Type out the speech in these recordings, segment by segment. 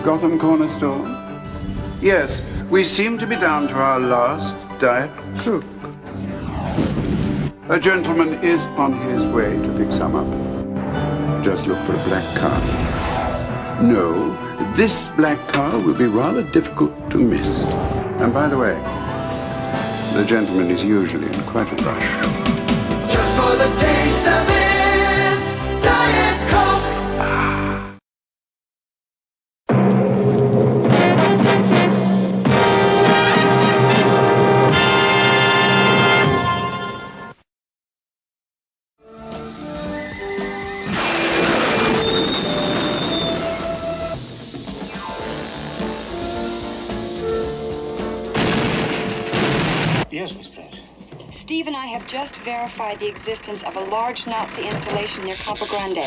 Gotham Corner Store? Yes, we seem to be down to our last Diet Coke. A gentleman is on his way to pick some up. Just look for a black car. No, this black car will be rather difficult to miss. And by the way, the gentleman is usually in quite a rush. Just for the taste of it, Diet Coke. Yes, Miss Pratt. Steve and I have just verified the existence of a large Nazi installation near Campo Grande.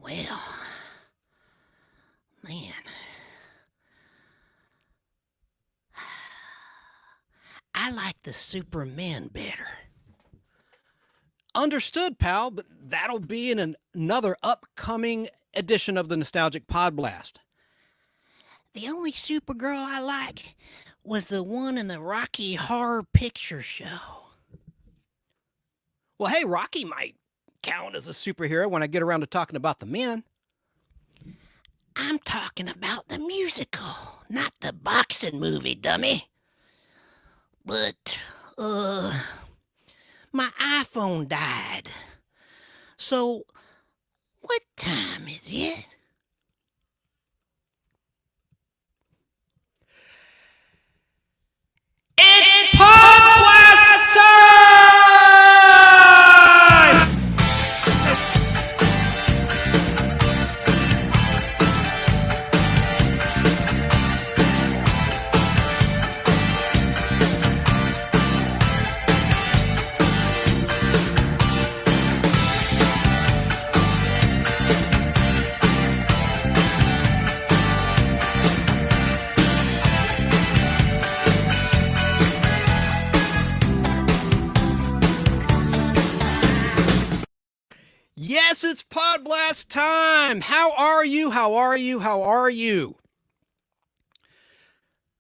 Well, man. I like the Superman better. Understood, pal, but that'll be in another upcoming edition of the Nostalgic Podblast. The only Supergirl I like was the one in the Rocky Horror Picture Show. Well, hey, Rocky might count as a superhero when I get around to talking about the men. I'm talking about the musical, not the boxing movie, dummy. But, my iPhone died. So, what time is it? It's Podblast time! Yes, it's Podblast time. How are you? How are you? How are you?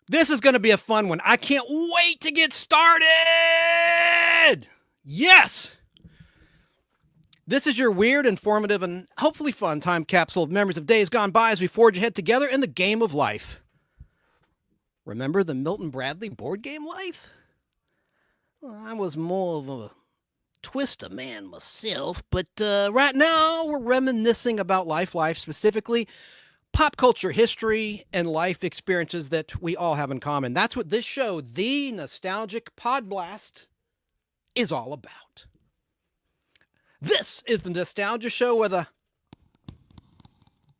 This is going to be a fun one. I can't wait to get started. Yes. This is your weird, informative, and hopefully fun time capsule of memories of days gone by as we forge ahead together in the game of life. Remember the Milton Bradley board game Life? Well, I was more of a twist a man myself, but right now we're reminiscing about life specifically pop culture history and life experiences that we all have in common. That's what this show, the Nostalgic Podblast, is all about. This is the Nostalgia Show with a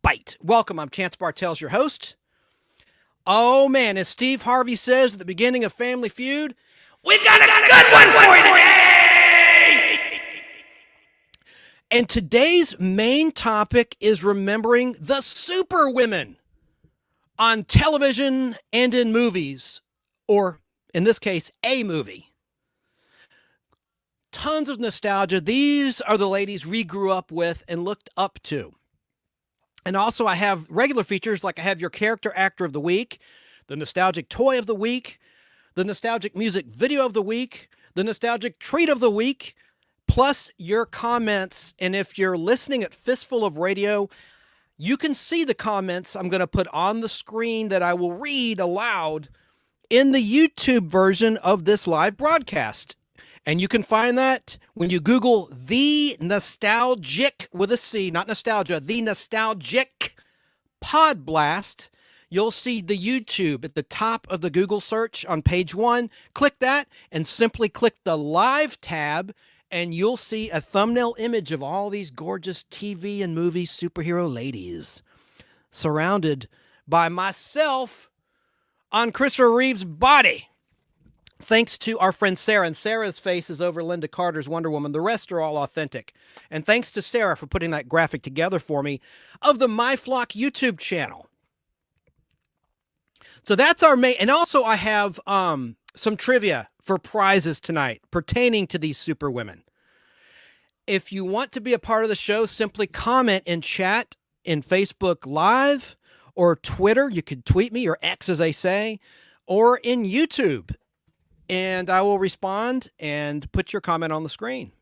bite. Welcome, I'm Chance Bartels, your host. Oh man, as Steve Harvey says at the beginning of Family Feud, we've got a good one for you today! And today's main topic is remembering the superwomen on television and in movies, or in this case, a movie. Tons of nostalgia. These are the ladies we grew up with and looked up to. And also I have regular features, like I have your character actor of the week, the nostalgic toy of the week, the nostalgic music video of the week, the nostalgic treat of the week, plus your comments. And if you're listening at Fistful of Radio, you can see the comments I'm going to put on the screen that I will read aloud in the YouTube version of this live broadcast. And you can find that when you Google The Nostalgic, with a C, not nostalgia, The Nostalgic Podblast. You'll see the YouTube at the top of the Google search on page 1. Click that and simply click the live tab, and you'll see a thumbnail image of all these gorgeous TV and movie superhero ladies surrounded by myself on Christopher Reeve's body. Thanks to our friend Sara, and Sarah's face is over Linda Carter's Wonder Woman. The rest are all authentic. And thanks to Sara for putting that graphic together for me of the My Flock YouTube channel. So that's our main, and also I have some trivia for prizes tonight pertaining to these super women. If you want to be a part of the show, simply comment in chat in Facebook Live or Twitter. You could tweet me, or X as they say, or in YouTube. And I will respond and put your comment on the screen.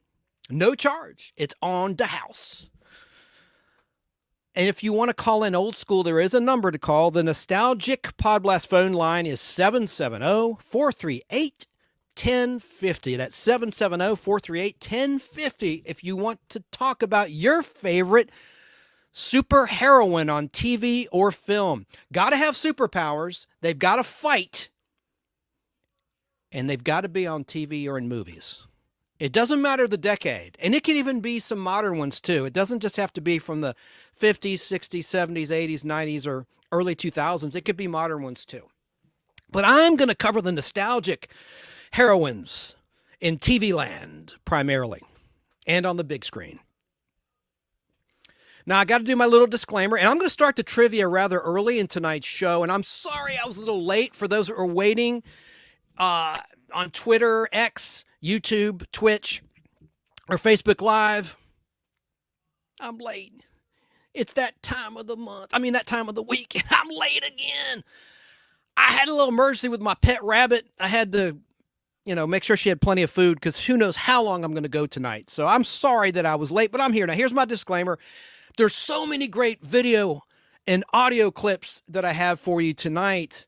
No charge. It's on the house. And if you want to call in old school, there is a number to call. The Nostalgic Podblast phone line is 770-438-1050. That's 770-438-1050 if you want to talk about your favorite super heroine on TV or film. Got to have superpowers. They've got to fight. And they've got to be on TV or in movies. It doesn't matter the decade. And it can even be some modern ones too. It doesn't just have to be from the 50s, 60s, 70s, 80s, 90s, or early 2000s. It could be modern ones too. But I'm going to cover the nostalgic heroines in TV land primarily, and on the big screen. Now, I got to do my little disclaimer, and I'm going to start the trivia rather early in tonight's show. And I'm sorry I was a little late for those that are waiting on Twitter, X, YouTube, Twitch, or Facebook Live. I'm late. It's that time of the month. I mean, that time of the week. And I'm late again. I had a little emergency with my pet rabbit. I had to, make sure she had plenty of food, because who knows how long I'm going to go tonight. So I'm sorry that I was late, but I'm here. Now, here's my disclaimer. There's so many great video and audio clips that I have for you tonight.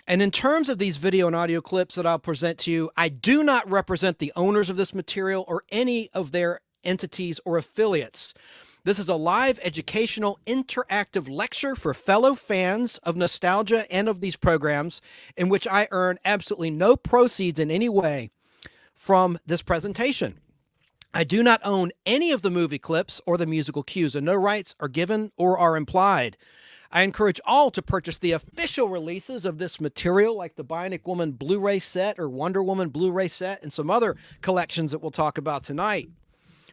And in terms of these video and audio clips that I'll present to you, I do not represent the owners of this material or any of their entities or affiliates. This is a live, educational, interactive lecture for fellow fans of nostalgia and of these programs, in which I earn absolutely no proceeds in any way from this presentation. I do not own any of the movie clips or the musical cues, and no rights are given or are implied. I encourage all to purchase the official releases of this material, like the Bionic Woman Blu-ray set or Wonder Woman Blu-ray set, and some other collections that we'll talk about tonight,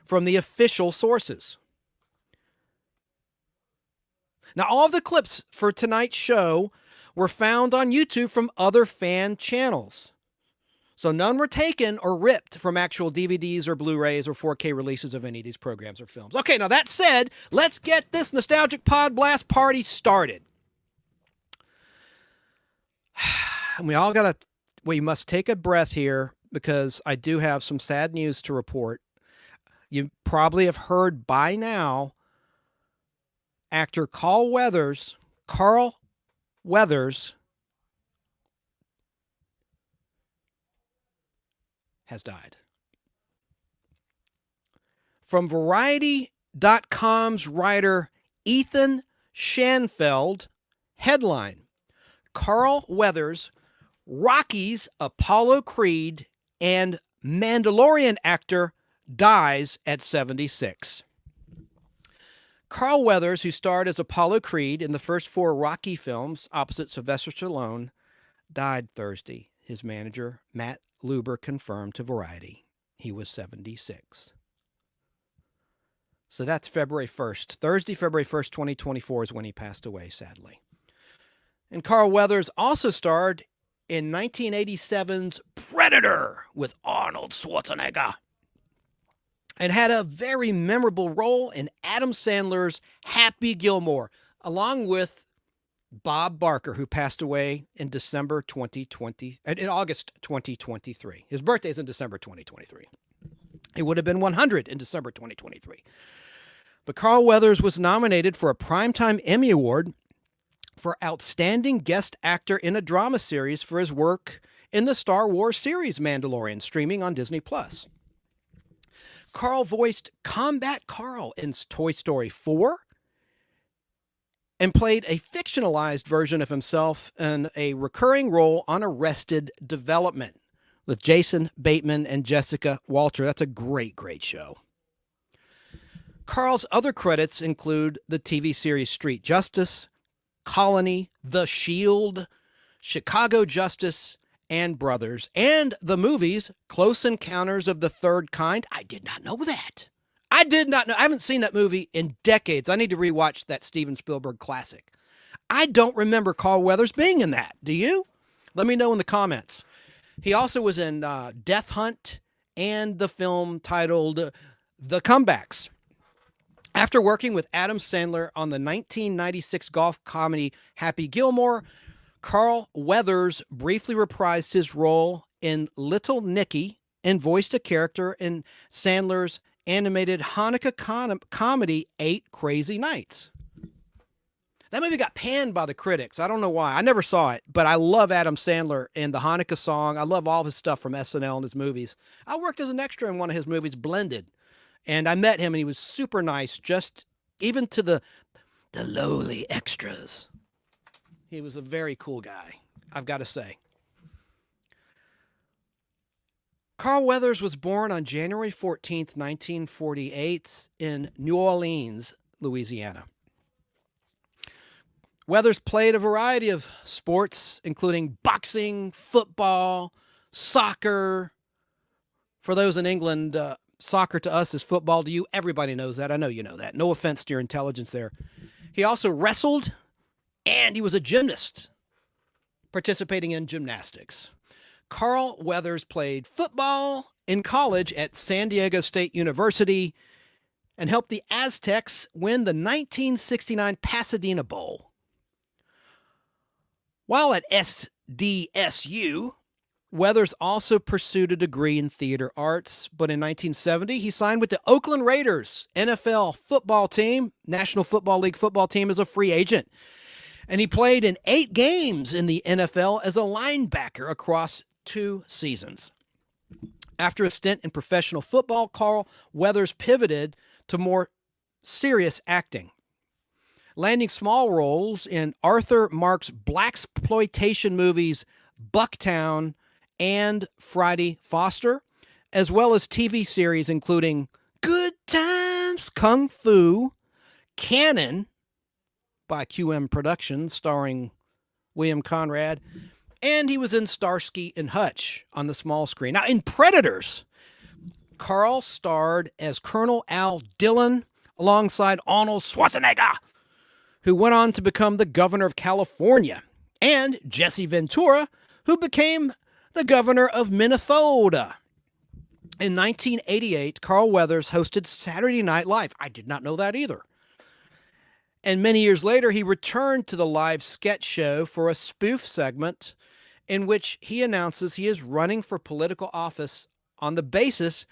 from the official sources. Now, all of the clips for tonight's show were found on YouTube from other fan channels. So none were taken or ripped from actual DVDs or Blu-rays or 4K releases of any of these programs or films. Okay, now that said, let's get this Nostalgic Podblast party started. And we must take a breath here, because I do have some sad news to report. You probably have heard by now, actor Carl Weathers has died. From Variety.com's writer Ethan Schanfeld, headline: Carl Weathers, Rocky's Apollo Creed and Mandalorian actor, dies at 76. Carl Weathers, who starred as Apollo Creed in the first 4 Rocky films opposite Sylvester Stallone, died Thursday. His manager, Matt Luber, confirmed to Variety he was 76. So that's February 1st. Thursday, February 1st, 2024 is when he passed away, sadly. And Carl Weathers also starred in 1987's Predator with Arnold Schwarzenegger. and had a very memorable role in Adam Sandler's Happy Gilmore, along with Bob Barker, who passed away in August 2023. His birthday's in December 2023. It would have been 100 in December 2023. But Carl Weathers was nominated for a Primetime Emmy Award for Outstanding Guest Actor in a Drama Series for his work in the Star Wars series Mandalorian, streaming on Disney+. Carl voiced Combat Carl in Toy Story 4 and played a fictionalized version of himself in a recurring role on Arrested Development with Jason Bateman and Jessica Walter. That's a great, great show. Carl's other credits include the TV series Street Justice, Colony, The Shield, Chicago Justice, and Brothers, and the movies Close Encounters of the Third Kind. I did not know that. I did not know. I haven't seen that movie in decades. I need to rewatch that Steven Spielberg classic. I don't remember Carl Weathers being in that. Do you? Let me know in the comments. He also was in Death Hunt and the film titled The Comebacks. After working with Adam Sandler on the 1996 golf comedy Happy Gilmore, Carl Weathers briefly reprised his role in Little Nicky and voiced a character in Sandler's animated Hanukkah comedy 8 Crazy Nights. That movie got panned by the critics. I don't know why. I never saw it, but I love Adam Sandler and the Hanukkah song. I love all his stuff from SNL and his movies. I worked as an extra in one of his movies, Blended, and I met him, and he was super nice, just even to the lowly extras. He was a very cool guy, I've got to say. Carl Weathers was born on January 14th, 1948 in New Orleans, Louisiana. Weathers played a variety of sports, including boxing, football, soccer. For those in England, soccer to us is football to you. Everybody knows that. I know you know that. No offense to your intelligence there. He also wrestled, and he was a gymnast, participating in gymnastics. Carl Weathers played football in college at San Diego State University and helped the Aztecs win the 1969 Pasadena Bowl. While at SDSU, Weathers also pursued a degree in theater arts, but in 1970, he signed with the Oakland Raiders NFL football team, National Football League football team, as a free agent. And he played in 8 games in the NFL as a linebacker across 2 seasons. After a stint in professional football, Carl Weathers pivoted to more serious acting, landing small roles in Arthur Marks' blaxploitation movies Bucktown and Friday Foster, as well as TV series including Good Times Kung Fu, Cannon by QM Productions starring William Conrad, and he was in Starsky and Hutch on the small screen. Now, in Predators, Carl starred as Colonel Al Dillon alongside Arnold Schwarzenegger, who went on to become the governor of California, and Jesse Ventura, who became the governor of Minnesota. In 1988, Carl Weathers hosted Saturday Night Live. I did not know that either. And many years later, he returned to the live sketch show for a spoof segment in which he announces he is running for political office on the basis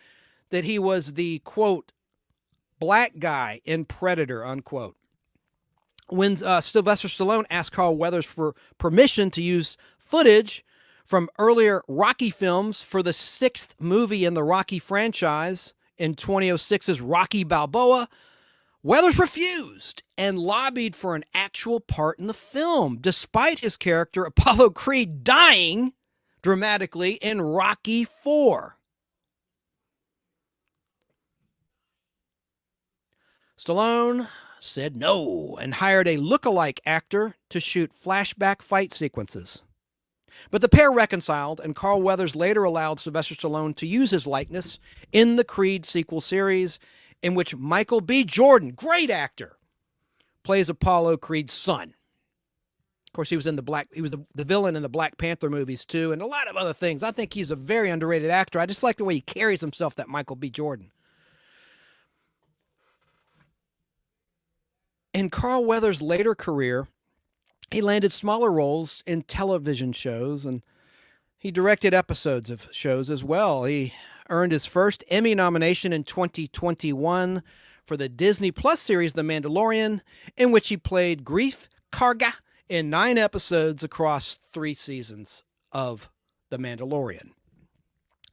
that he was the, quote, black guy in Predator, unquote. When Sylvester Stallone asked Carl Weathers for permission to use footage from earlier Rocky films for the 6th movie in the Rocky franchise in 2006's Rocky Balboa, Weathers refused and lobbied for an actual part in the film, despite his character Apollo Creed dying dramatically in Rocky IV. Stallone said no and hired a look-alike actor to shoot flashback fight sequences. But the pair reconciled, and Carl Weathers later allowed Sylvester Stallone to use his likeness in the Creed sequel series, in which Michael B. Jordan, great actor, plays Apollo Creed's son. Of course, he was the villain in the Black Panther movies too, and a lot of other things. I think he's a very underrated actor. I just like the way he carries himself, that Michael B. Jordan. In Carl Weathers' later career, he landed smaller roles in television shows, and he directed episodes of shows as well. He earned his first Emmy nomination in 2021 for the Disney Plus series The Mandalorian, in which he played Grief Karga in 9 episodes across 3 seasons of The Mandalorian.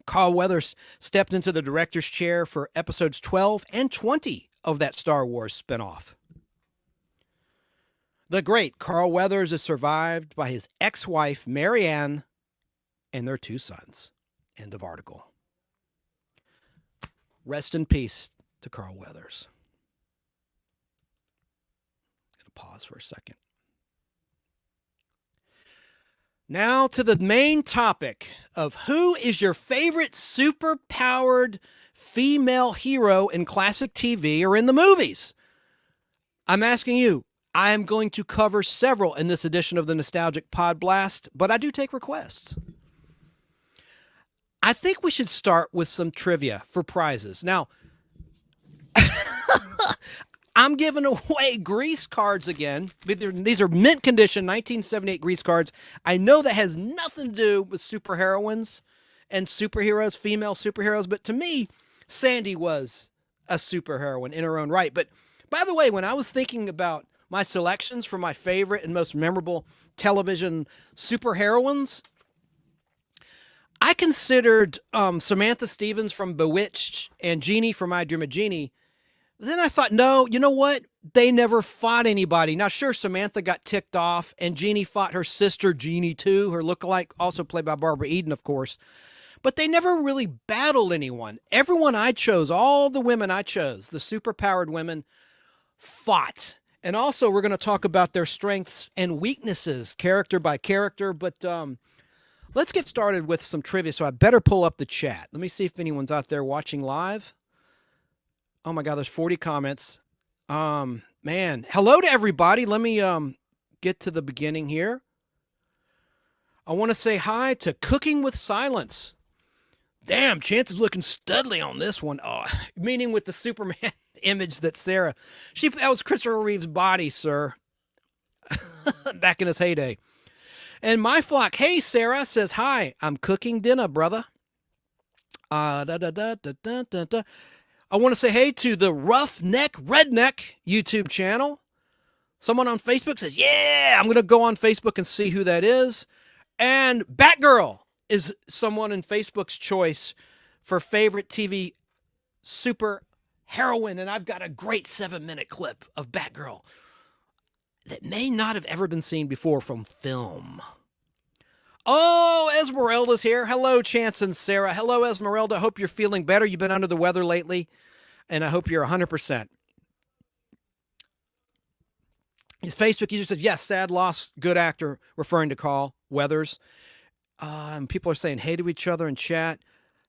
Carl Weathers stepped into the director's chair for episodes 12 and 20 of that Star Wars spinoff. The great Carl Weathers is survived by his ex-wife, Mary Ann, and their 2 sons. End of article. Rest in peace to Carl Weathers. I'm going to pause for a second. Now to the main topic of who is your favorite super-powered female hero in classic TV or in the movies? I'm asking you. I am going to cover several in this edition of the Nostalgic Podblast, but I do take requests. I think we should start with some trivia for prizes. Now, I'm giving away Grease cards again. These are mint condition 1978 Grease cards. I know that has nothing to do with superheroines and superheroes, female superheroes, but to me, Sandy was a superheroine in her own right. But by the way, when I was thinking about my selections for my favorite and most memorable television superheroines, I considered Samantha Stevens from Bewitched and Jeannie from I Dream of Jeannie. Then I thought, no, you know what? They never fought anybody. Now, sure, Samantha got ticked off, and Jeannie fought her sister, Jeannie, too, her lookalike, also played by Barbara Eden, of course. But they never really battled anyone. Everyone I chose, all the women I chose, the superpowered women, fought. And also, we're going to talk about their strengths and weaknesses, character by character. But let's get started with some trivia. So I better pull up the chat. Let me see if anyone's out there watching live. Oh, my God, there's 40 comments. Man, hello to everybody. Let me get to the beginning here. I want to say hi to Cooking with Silence. Damn, Chance is looking studly on this one. Oh, meaning with the Superman image that Sara, that was Christopher Reeve's body, sir, back in his heyday. And My Flock, hey, Sara, says, hi, I'm cooking dinner, brother. I want to say hey to the Roughneck Redneck YouTube channel. Someone on Facebook says, yeah, I'm going to go on Facebook and see who that is. And Batgirl is someone in Facebook's choice for favorite TV super heroine, and I've got a great 7-minute clip of Batgirl that may not have ever been seen before from film. Oh, Esmeralda's here. Hello, Chance and Sara. Hello, Esmeralda. Hope you're feeling better. You've been under the weather lately, and I hope you're 100%. His Facebook user says, yes, sad loss, good actor, referring to Carl Weathers. And people are saying hey to each other in chat.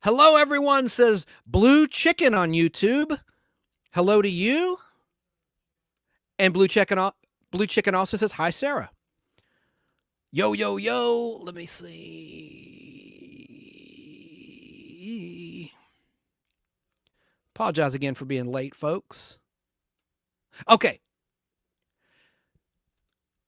Hello, everyone, says Blue Chicken on YouTube. Hello to you. And Blue Chicken also says, hi, Sara. Yo, yo, yo. Let me see. Apologize again for being late, folks. Okay.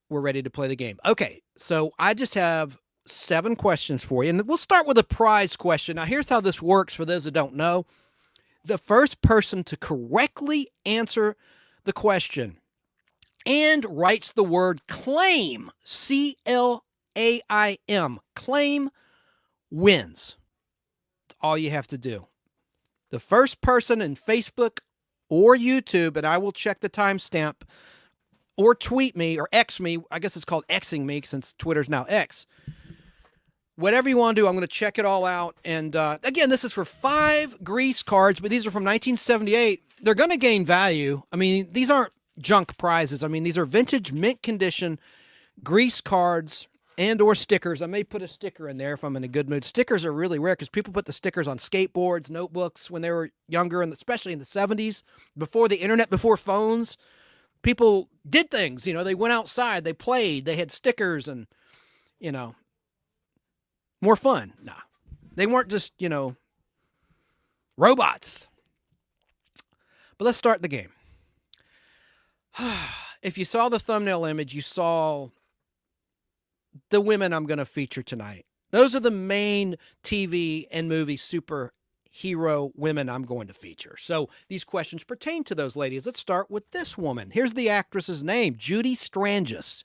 We're ready to play the game. Okay, so I just have 7 questions for you, and we'll start with a prize question. Now, here's how this works for those that don't know. The first person to correctly answer the question and writes the word claim, C-L-A-I-M, claim, wins. That's all you have to do. The first person in Facebook or YouTube, and I will check the timestamp, or tweet me or X me. I guess it's called Xing me since Twitter's now X. Whatever you want to do, I'm going to check it all out. And again, this is for 5 Grease cards, but these are from 1978. They're going to gain value. I mean, these aren't junk prizes. I mean, these are vintage mint condition Grease cards and or stickers. I may put a sticker in there if I'm in a good mood. Stickers are really rare because people put the stickers on skateboards, notebooks when they were younger, and especially in the 70s, before the internet, before phones. People did things, they went outside, they played, they had stickers and, more fun. Nah, they weren't just, robots. But let's start the game. if you saw the thumbnail image, you saw the women I'm going to feature tonight. Those are the main TV and movie superhero women I'm going to feature. So these questions pertain to those ladies. Let's start with this woman. Here's the actress's name, Judy Strangis.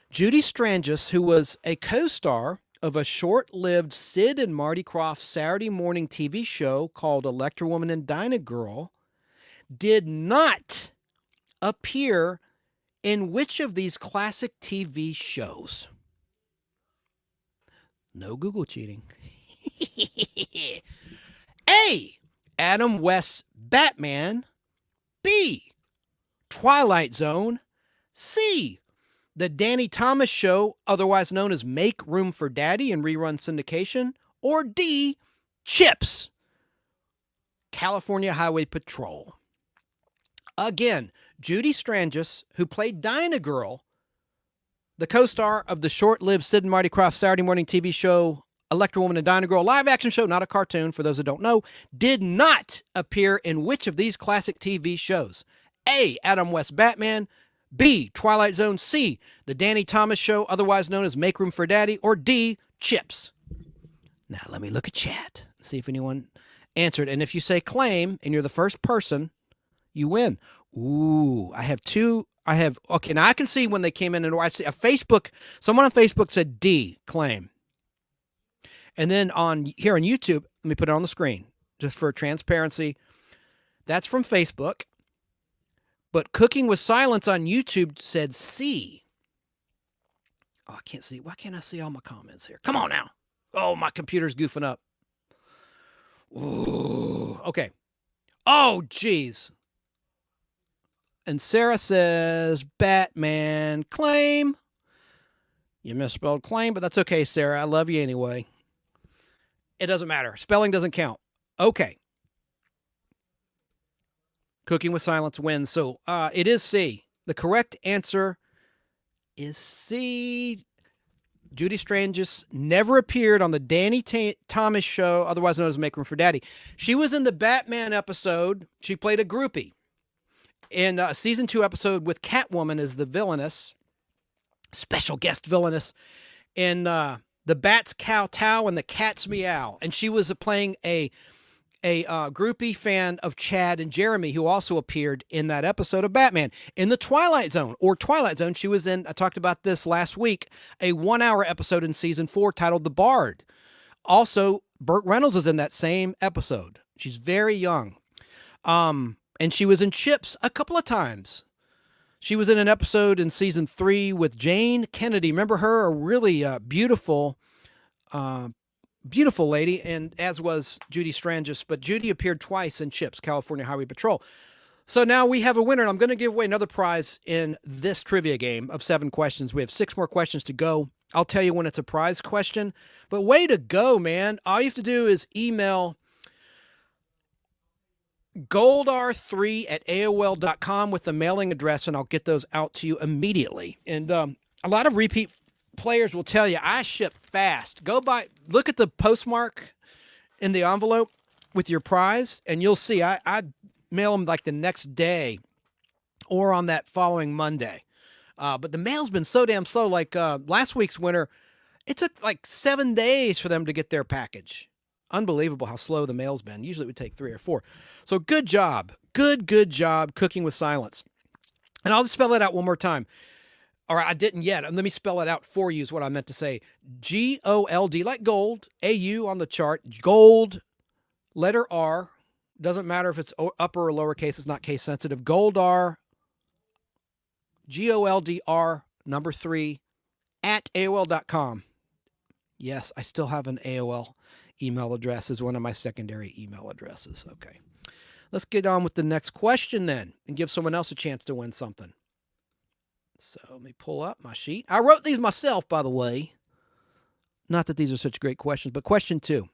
Judy Strangis, who was a co-star of a short-lived Sid and Marty Krofft Saturday morning TV show called Electra Woman and Dinah Girl, did not appear in which of these classic TV shows? No Google cheating. A. Adam West's Batman. B. Twilight Zone. C. The Danny Thomas Show, otherwise known as Make Room for Daddy in rerun syndication. Or D. Chips. California Highway Patrol. Again, Judy Strangis, who played Dinah Girl, the co-star of the short-lived Sid and Marty Krofft Saturday morning TV show Electra Woman and Dinah Girl, live action show, not a cartoon, for those that don't know, did not appear in which of these classic TV shows? A. Adam West Batman. B. Twilight Zone. C. The Danny Thomas Show, otherwise known as Make Room for Daddy. Or D. Chips. Now, let me look at chat, see if anyone answered. And if you say claim and you're the first person, you win. Ooh, okay, now I can see when they came in and I see someone on Facebook said D, claim. And then here on YouTube, let me put it on the screen just for transparency. That's from Facebook. But Cooking with Silence on YouTube said C. Oh, I can't see. Why can't I see all my comments here? Come on now. Oh, my computer's goofing up. Ooh, okay. Oh, geez. And Sara says, Batman, claim. You misspelled claim, but that's okay, Sara. I love you anyway. It doesn't matter. Spelling doesn't count. Okay. Cooking with Silence wins. So it is C. The correct answer is C. Judy Strangis never appeared on the Danny Thomas Show, otherwise known as Make Room for Daddy. She was in the Batman episode. She played a groupie. In a season 2 episode with Catwoman as the villainess, special guest villainess, in The Bats Kowtow and the Cats Meow. And she was playing a groupie fan of Chad and Jeremy, who also appeared in that episode of Batman. In the Twilight Zone, she was in, I talked about this last week, a 1-hour episode in season 4 titled The Bard. Also, Burt Reynolds is in that same episode. She's very young. And she was in Chips a couple of times. She was in an episode in season 3 with Jane Kennedy. Remember her? A really beautiful lady, and as was Judy Strangis. But Judy appeared twice in Chips, California Highway Patrol. So now we have a winner, and I'm going to give away another prize in this trivia game of 7 questions. We have 6 more questions to go. I'll tell you when it's a prize question. But way to go, man. All you have to do is email goldr3@aol.com with the mailing address, and I'll get those out to you immediately. And a lot of repeat players will tell you I ship fast. Look at the postmark in the envelope with your prize, and you'll see I mail them like the next day or on that following Monday. But the mail's been so damn slow. Like last week's winner, it took like 7 days for them to get their package. Unbelievable how slow the mail's been. Usually it would take 3 or 4. So good job. Good job Cooking with Silence. And I'll just spell it out one more time. Or I didn't yet. Let me spell it out for you is what I meant to say. G-O-L-D, like gold, A-U on the chart, gold, letter R. Doesn't matter if it's upper or lowercase. It's not case sensitive. Goldr, G-O-L-D-R, number 3, at AOL.com. Yes, I still have an AOL email address as one of my secondary email addresses. Okay. Let's get on with the next question then and give someone else a chance to win something. So let me pull up my sheet. I wrote these myself, by the way. Not that these are such great questions, but question 2.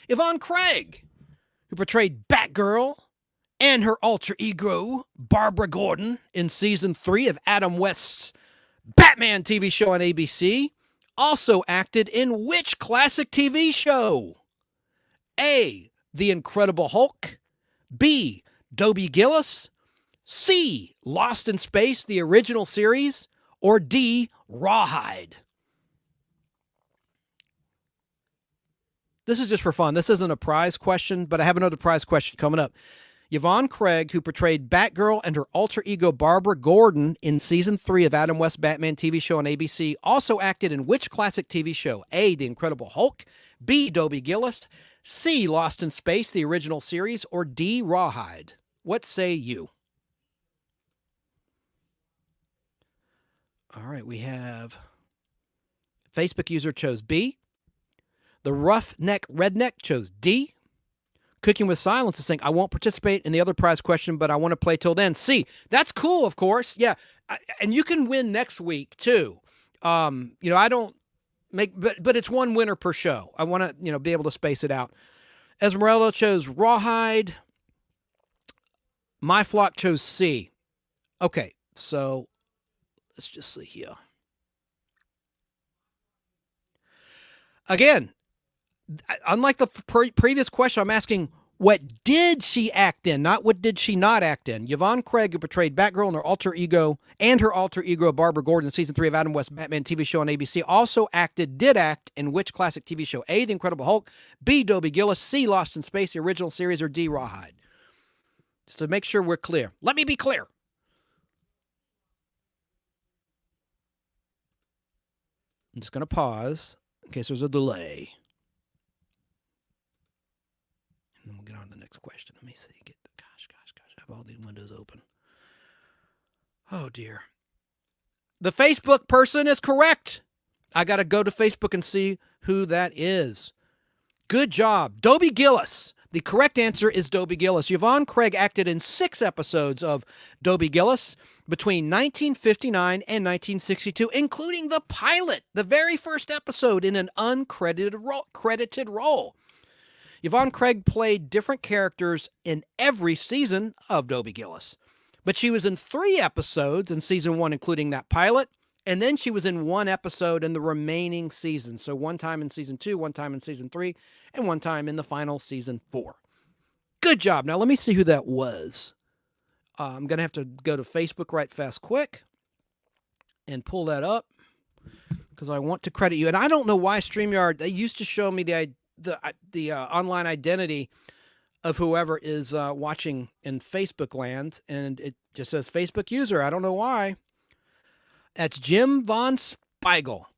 Yvonne Craig, who portrayed Batgirl and her alter ego, Barbara Gordon, in season 3 of Adam West's Batman TV show on ABC, also acted in which classic TV show? A. The Incredible Hulk. B. Dobie Gillis. C, Lost in Space, the original series, or D, Rawhide? This is just for fun. This isn't a prize question, but I have another prize question coming up. Yvonne Craig, who portrayed Batgirl and her alter ego Barbara Gordon in season 3 of Adam West's Batman TV show on ABC, also acted in which classic TV show? A, The Incredible Hulk, B, Dobie Gillis, C, Lost in Space, the original series, or D, Rawhide? What say you? All right, we have Facebook user chose B. The Roughneck Redneck chose D. Cooking with Silence is saying, I won't participate in the other prize question, but I want to play till then. C. That's cool, of course. Yeah. And you can win next week, too. I don't make, but it's one winner per show. I want to, be able to space it out. Esmeralda chose Rawhide. My Flock chose C. Okay, so let's just see here. Again, unlike the previous question, I'm asking, what did she act in, not what did she not act in? Yvonne Craig, who portrayed Batgirl and her alter ego Barbara Gordon in season 3 of Adam West's Batman TV show on ABC, also did act in which classic TV show? A, The Incredible Hulk, B, Dobie Gillis, C, Lost in Space, the original series, or D, Rawhide? Just to make sure we're clear. Let me be clear. I'm just going to pause in case there's a delay. And then we'll get on to the next question. Let me see. Gosh. I have all these windows open. Oh, dear. The Facebook person is correct. I got to go to Facebook and see who that is. Good job. Dobie Gillis. The correct answer is Dobie Gillis. Yvonne Craig acted in 6 episodes of Dobie Gillis between 1959 and 1962, including the pilot, the very first episode, in an uncredited role. Yvonne Craig played different characters in every season of Dobie Gillis, but she was in 3 episodes in season 1, including that pilot, and then she was in 1 episode in the remaining seasons. So 1 time in season 2, 1 time in season 3, and 1 time in the final season 4. Good job. Now let me see who that was. I'm going to have to go to Facebook right fast quick and pull that up because I want to credit you. And I don't know why StreamYard, they used to show me the online identity of whoever is watching in Facebook land, and it just says Facebook user. I don't know why. That's Jim Von Spiegel.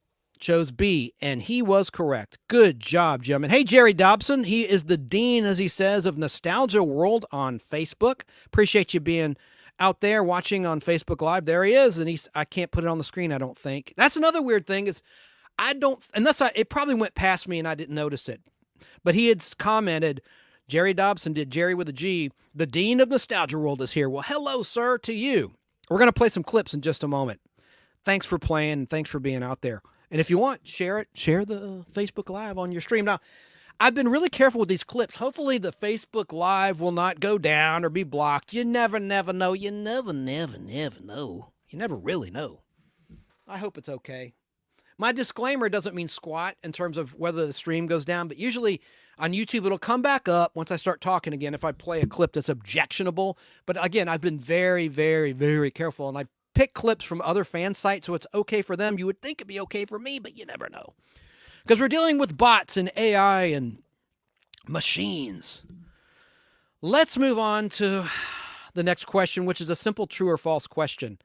Chose B, and he was correct. Good job, Jim. And hey, Jerry Dobson, he is the dean, as he says, of Nostalgia World on Facebook. Appreciate you being out there watching on Facebook Live. There he is, and I can't put it on the screen, I don't think. That's another weird thing is it probably went past me and I didn't notice it. But he had commented, Jerry Dobson did, Jerry with a G, the dean of Nostalgia World is here. Well, hello, sir, to you. We're going to play some clips in just a moment. Thanks for playing, and thanks for being out there. And if you want, share it. Share the Facebook Live on your stream. Now, I've been really careful with these clips. Hopefully the Facebook Live will not go down or be blocked. You never know. You never know. You never really know. I hope it's okay. My disclaimer doesn't mean squat in terms of whether the stream goes down, but usually on YouTube, it'll come back up once I start talking again if I play a clip that's objectionable. But again, I've been very, very, very careful, and I pick clips from other fan sites, so it's okay for them. You would think it'd be okay for me, but you never know. Because we're dealing with bots and AI and machines. Let's move on to the next question, which is a simple true or false question.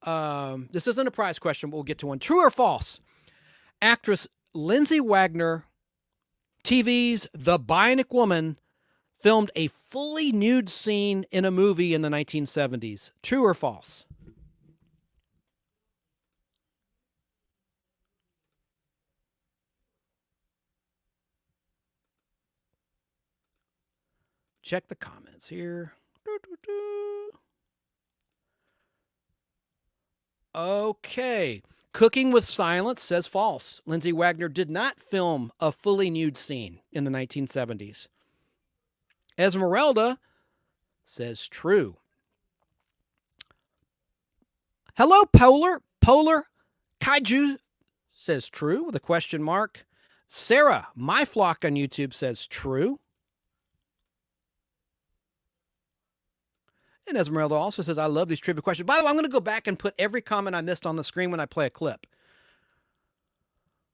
This isn't a prize question, but we'll get to one. True or false? Actress Lindsay Wagner, TV's The Bionic Woman, filmed a fully nude scene in a movie in the 1970s. True or false? Check the comments here. Okay. Cooking with Silence says false. Lindsay Wagner did not film a fully nude scene in the 1970s. Esmeralda says true. Hello, Polar Kaiju says true with a question mark. Sara, My Flock on YouTube says true. And Esmeralda also says, I love these trivia questions. By the way, I'm going to go back and put every comment I missed on the screen when I play a clip.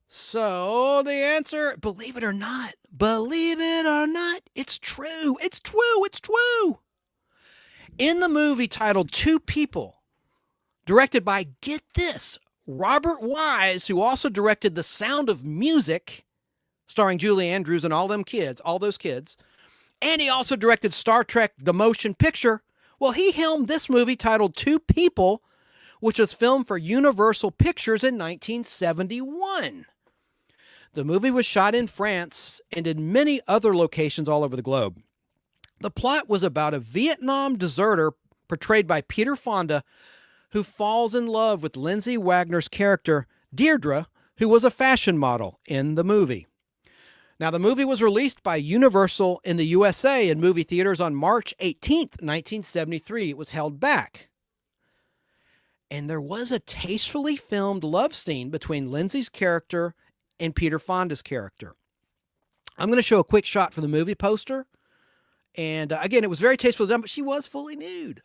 So the answer, believe it or not, it's true. It's true. In the movie titled Two People, directed by, get this, Robert Wise, who also directed The Sound of Music, starring Julie Andrews and all those kids, and he also directed Star Trek The Motion Picture. Well, he helmed this movie titled Two People, which was filmed for Universal Pictures in 1971. The movie was shot in France and in many other locations all over the globe. The plot was about a Vietnam deserter portrayed by Peter Fonda who falls in love with Lindsay Wagner's character, Deirdre, who was a fashion model in the movie. Now, the movie was released by Universal in the USA in movie theaters on March 18th, 1973. It was held back. And there was a tastefully filmed love scene between Lindsay's character and Peter Fonda's character. I'm going to show a quick shot from the movie poster. And again, it was very tastefully done, but she was fully nude.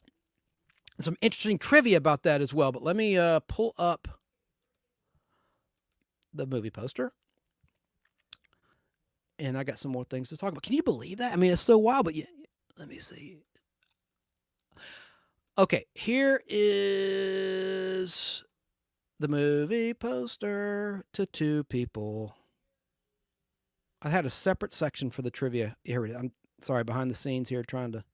Some interesting trivia about that as well. But let me pull up the movie poster. And I got some more things to talk about. Can you believe that? I mean, it's so wild, but let me see. Okay, here is the movie poster to Two People. I had a separate section for the trivia. Here it is. I'm sorry, behind the scenes here, trying to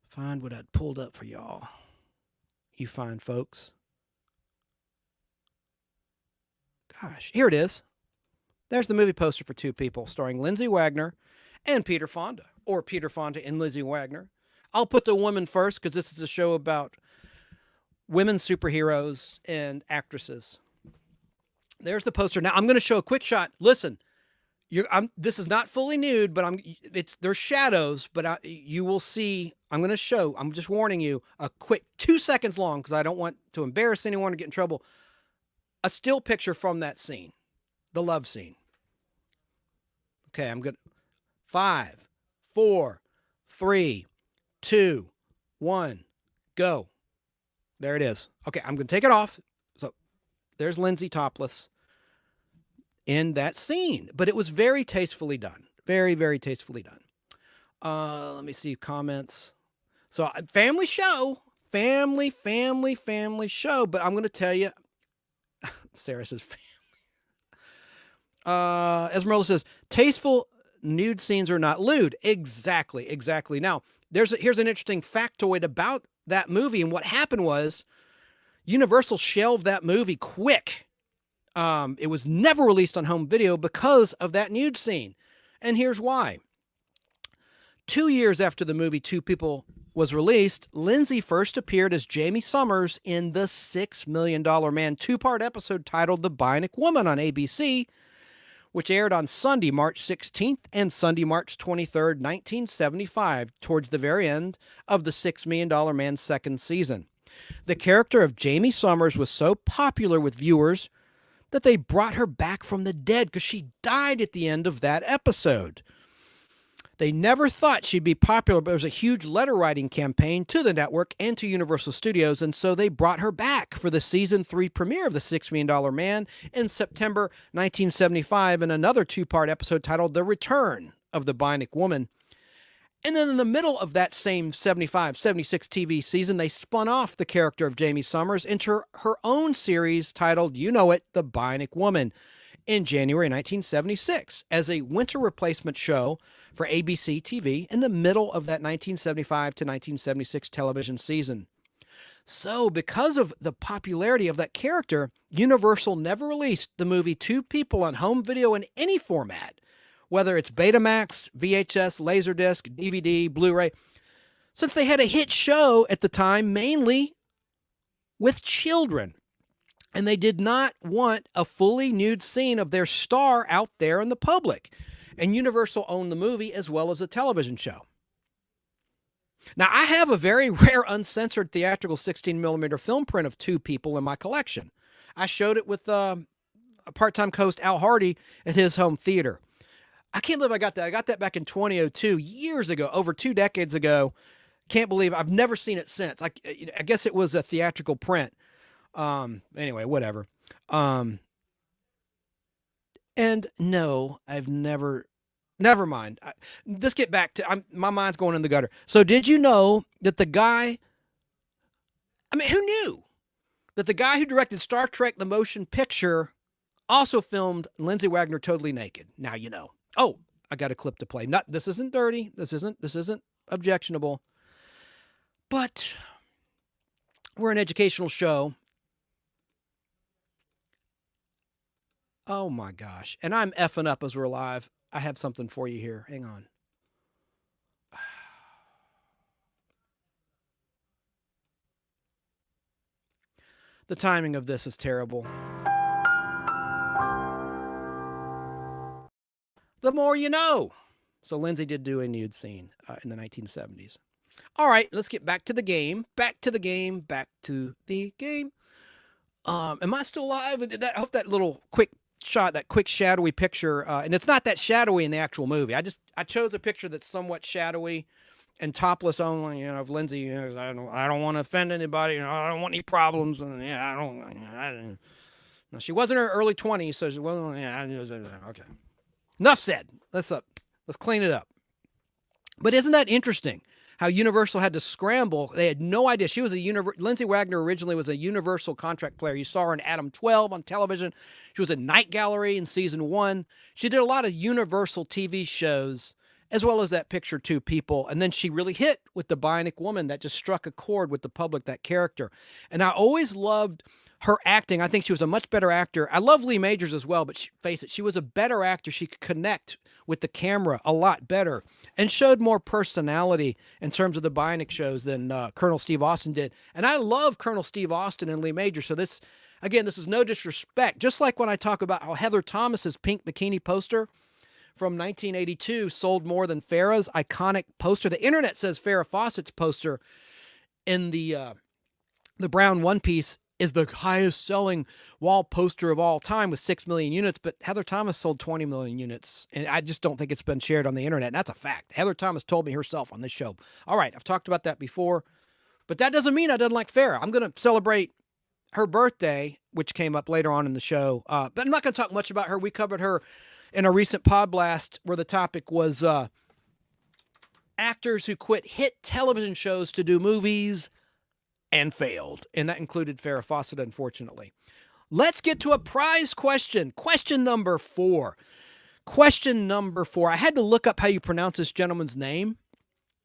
find what I'd pulled up for y'all. You fine folks. Gosh, here it is. There's the movie poster for Two People, starring Lindsay Wagner and Peter Fonda, or Peter Fonda and Lindsay Wagner. I'll put the woman first because this is a show about women superheroes and actresses. There's the poster. Now I'm going to show a quick shot. Listen, this is not fully nude, but there's shadows, but you will see. I'm going to show. I'm just warning you. A quick 2 seconds long because I don't want to embarrass anyone or get in trouble. A still picture from that scene, the love scene. Okay, I'm good. 5, 4, 3, 2, 1, go. There it is. Okay, I'm going to take it off. So there's Lindsay topless in that scene, but it was very tastefully done. Very, very tastefully done. Let me see comments. So family show, family show, but I'm going to tell you, Sarah says family. Esmeralda says, tasteful nude scenes are not lewd. Exactly. Now, here's an interesting factoid about that movie. And what happened was Universal shelved that movie quick. It was never released on home video because of that nude scene. And here's why. 2 years after the movie Two People was released, Lindsay first appeared as Jamie Summers in The $6 Million Man 2-part episode titled The Bionic Woman on ABC, which aired on Sunday, March 16th and Sunday, March 23rd, 1975, towards the very end of The $6 Million Man's second season. The character of Jamie Summers was so popular with viewers that they brought her back from the dead because she died at the end of that episode. They never thought she'd be popular, but there was a huge letter writing campaign to the network and to Universal Studios, and so they brought her back for the season 3 premiere of The $6 Million Man in September 1975 in another 2-part episode titled The Return of the Bionic Woman. And then in the middle of that same 75-76 TV season, they spun off the character of Jamie Summers into her own series titled, you know it, The Bionic Woman, in January 1976 as a winter replacement show for ABC TV in the middle of that 1975 to 1976 television season. So because of the popularity of that character, Universal never released the movie Two People on home video in any format, whether it's Betamax, VHS, Laserdisc, DVD, Blu-ray, since they had a hit show at the time mainly with children. And they did not want a fully nude scene of their star out there in the public. And Universal owned the movie as well as the television show. Now, I have a very rare uncensored theatrical 16mm film print of Two People in my collection. I showed it with a part-time co-host Al Hardy at his home theater. I can't believe I got that. I got that back in 2002, years ago, over 2 decades ago. can't believe I've never seen it since. I guess it was a theatrical print. Anyway, whatever. And no, I've never. Never mind. Let's get back to. My mind's going in the gutter. So, did you know that the guy? I mean, who knew that the guy who directed Star Trek: The Motion Picture also filmed Lindsay Wagner totally naked? Now you know. Oh, I got a clip to play. Not. This isn't dirty. This isn't objectionable. But we're an educational show. Oh my gosh. And I'm effing up as we're live. I have something for you here. Hang on. The timing of this is terrible. The more you know. So Lindsay did do a nude scene in the 1970s. All right, let's get back to the game. Back to the game. Back to the game. Am I still live? I hope that little quick shot, that quick shadowy picture, and it's not that shadowy in the actual movie. I chose a picture that's somewhat shadowy and topless only, of Lindsay. I don't want to offend anybody. I don't want any problems. And I don't. No, she was in her early 20s, so she wasn't. Okay. Enough said. Let's clean it up. But isn't that interesting? How Universal had to scramble. They had no idea. She was Lindsay Wagner originally was a Universal contract player. You saw her in Adam 12 on television. She was in Night Gallery in season 1. She did a lot of Universal TV shows, as well as that picture two people. And then she really hit with the Bionic Woman that just struck a chord with the public, that character. And I always loved her acting. I think she was a much better actor. I love Lee Majors as well, but face it, she was a better actor. She could connect with the camera a lot better and showed more personality in terms of the Bionic shows than Colonel Steve Austin did. And I love Colonel Steve Austin and Lee Majors. So this is no disrespect. Just like when I talk about how Heather Thomas's pink bikini poster from 1982 sold more than Farrah's iconic poster. The internet says Farrah Fawcett's poster in the brown one piece is the highest selling wall poster of all time with 6 million units, but Heather Thomas sold 20 million units. And I just don't think it's been shared on the internet. And that's a fact. Heather Thomas told me herself on this show. All right. I've talked about that before, but that doesn't mean I don't like Farrah. I'm going to celebrate her birthday, which came up later on in the show. But I'm not going to talk much about her. We covered her in a recent Podblast where the topic was actors who quit hit television shows to do movies and failed. And that included Farrah Fawcett, unfortunately. Let's get to a prize question. Question number 4. Question number 4. I had to look up how you pronounce this gentleman's name.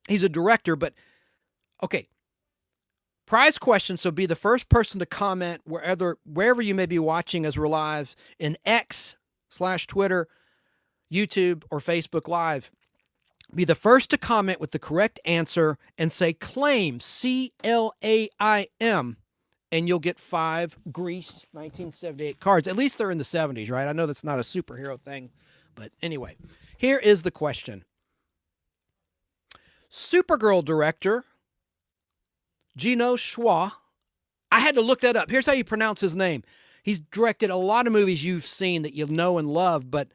He's a director, but okay. Prize question. So be the first person to comment wherever you may be watching as we're live in X/Twitter, YouTube, or Facebook Live. Be the first to comment with the correct answer and say claim, CLAIM, and you'll get 5 Grease 1978 cards. At least they're in the 70s, right? I know that's not a superhero thing, but anyway, here is the question. Supergirl director Gino Schwa. I had to look that up. Here's how you pronounce his name. He's directed a lot of movies you've seen that you know and love, but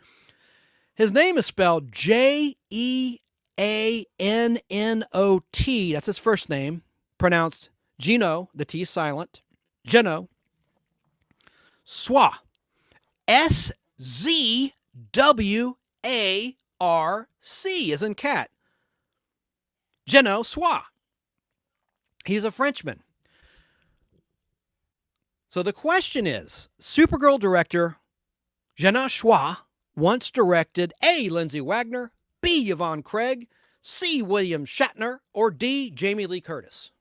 his name is spelled Jeannot. That's his first name, pronounced Gino, the T is silent, Gino Schwa, SZWARC, as in cat. Gino Schwa. He's a Frenchman. So the question is, Supergirl director Gino Schwa once directed A. Lindsay Wagner, B. Yvonne Craig, C. William Shatner, or D. Jamie Lee Curtis.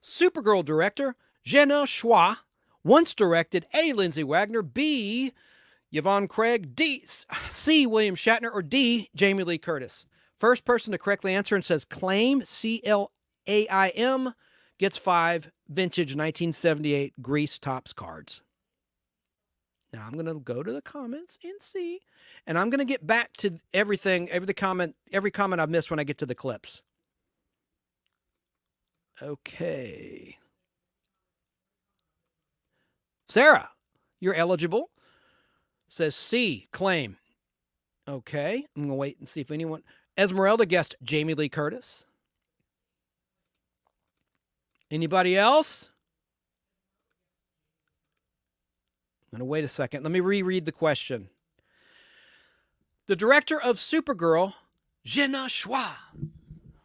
Supergirl director Gino Schwa once directed A. Lindsay Wagner, B. Yvonne Craig, C. William Shatner, or D. Jamie Lee Curtis. First person to correctly answer and says claim, CLAIM, gets 5 vintage 1978 Grease Tops cards. Now I'm going to go to the comments and see, and I'm going to get back to every comment I've missed when I get to the clips. Okay. Sarah, you're eligible. Says C, claim. Okay. I'm going to wait and see if anyone. Esmeralda guessed Jamie Lee Curtis. Anybody else? I'm going to wait a second. Let me reread the question. The director of Supergirl, Jenna Schwa,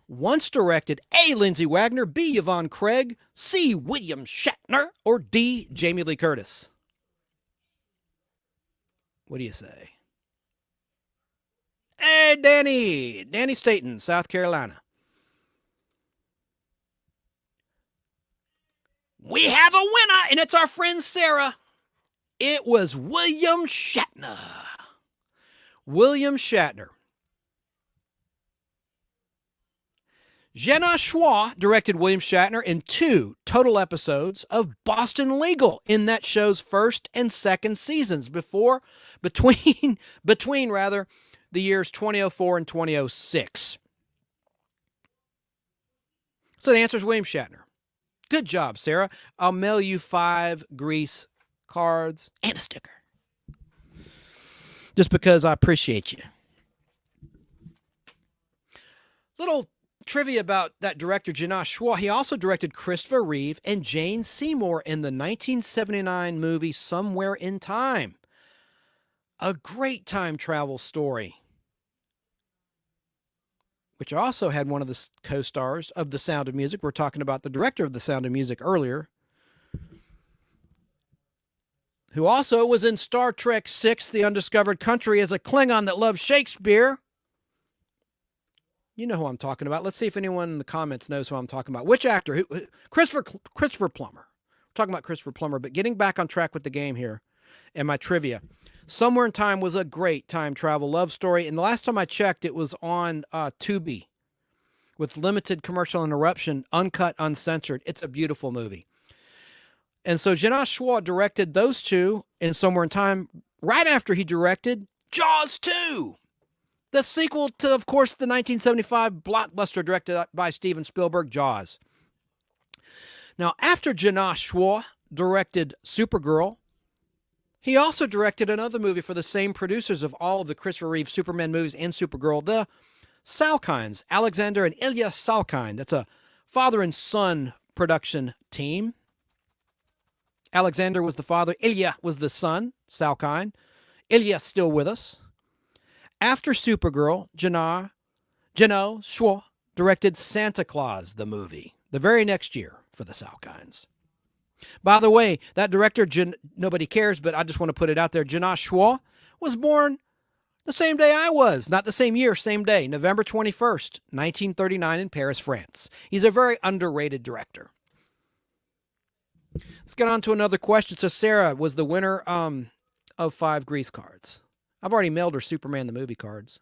once directed A. Lindsay Wagner, B. Yvonne Craig, C. William Shatner, or D. Jamie Lee Curtis? What do you say? Hey, Danny Staten, South Carolina. We have a winner, and it's our friend Sara. It was William Shatner. William Shatner. Jenna Schwa directed William Shatner in 2 total episodes of Boston Legal in that show's first and second seasons between the years 2004 and 2006. So the answer is William Shatner. Good job, Sara. I'll mail you 5 Grease cards and a sticker. Just because I appreciate you. Little trivia about that director, Jenna Schwa. He also directed Christopher Reeve and Jane Seymour in the 1979 movie Somewhere in Time. A great time travel story, which also had one of the co-stars of The Sound of Music. We're talking about the director of The Sound of Music earlier, who also was in Star Trek VI, The Undiscovered Country, as a Klingon that loved Shakespeare. You know who I'm talking about. Let's see if anyone in the comments knows who I'm talking about. Which actor? Christopher Plummer. We're talking about Christopher Plummer, but getting back on track with the game here and my trivia. Somewhere in Time was a great time travel love story, and the last time I checked, it was on Tubi with limited commercial interruption, uncut, uncensored. It's a beautiful movie. And so Jenna Schwa directed those 2 in Somewhere in Time right after he directed Jaws 2, the sequel to, of course, the 1975 blockbuster directed by Steven Spielberg, Jaws. Now, after Jenna Schwa directed Supergirl, he also directed another movie for the same producers of all of the Christopher Reeve Superman movies and Supergirl, the Salkinds, Alexander and Ilya Salkind. That's a father and son production team. Alexander was the father, Ilya was the son, Salkind. Ilya's still with us. After Supergirl, Jenna Schwa directed Santa Claus, the movie, the very next year for the Salkinds. By the way, that director, nobody cares, but I just want to put it out there. Jenna Schwa was born the same day I was. Not the same year, same day. November 21st, 1939 in Paris, France. He's a very underrated director. Let's get on to another question. So Sara was the winner of 5 Grease cards. I've already mailed her Superman the movie cards.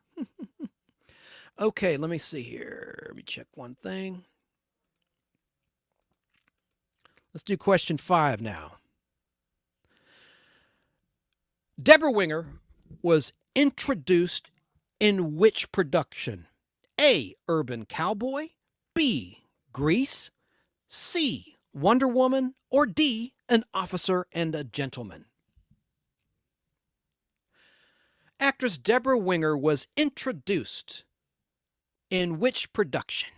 Okay, let me see here. Let me check one thing. Let's do question 5 now. Deborah Winger was introduced in which production? A. Urban Cowboy, B. Grease, C. Wonder Woman, or D. An Officer and a Gentleman? Actress Deborah Winger was introduced in which production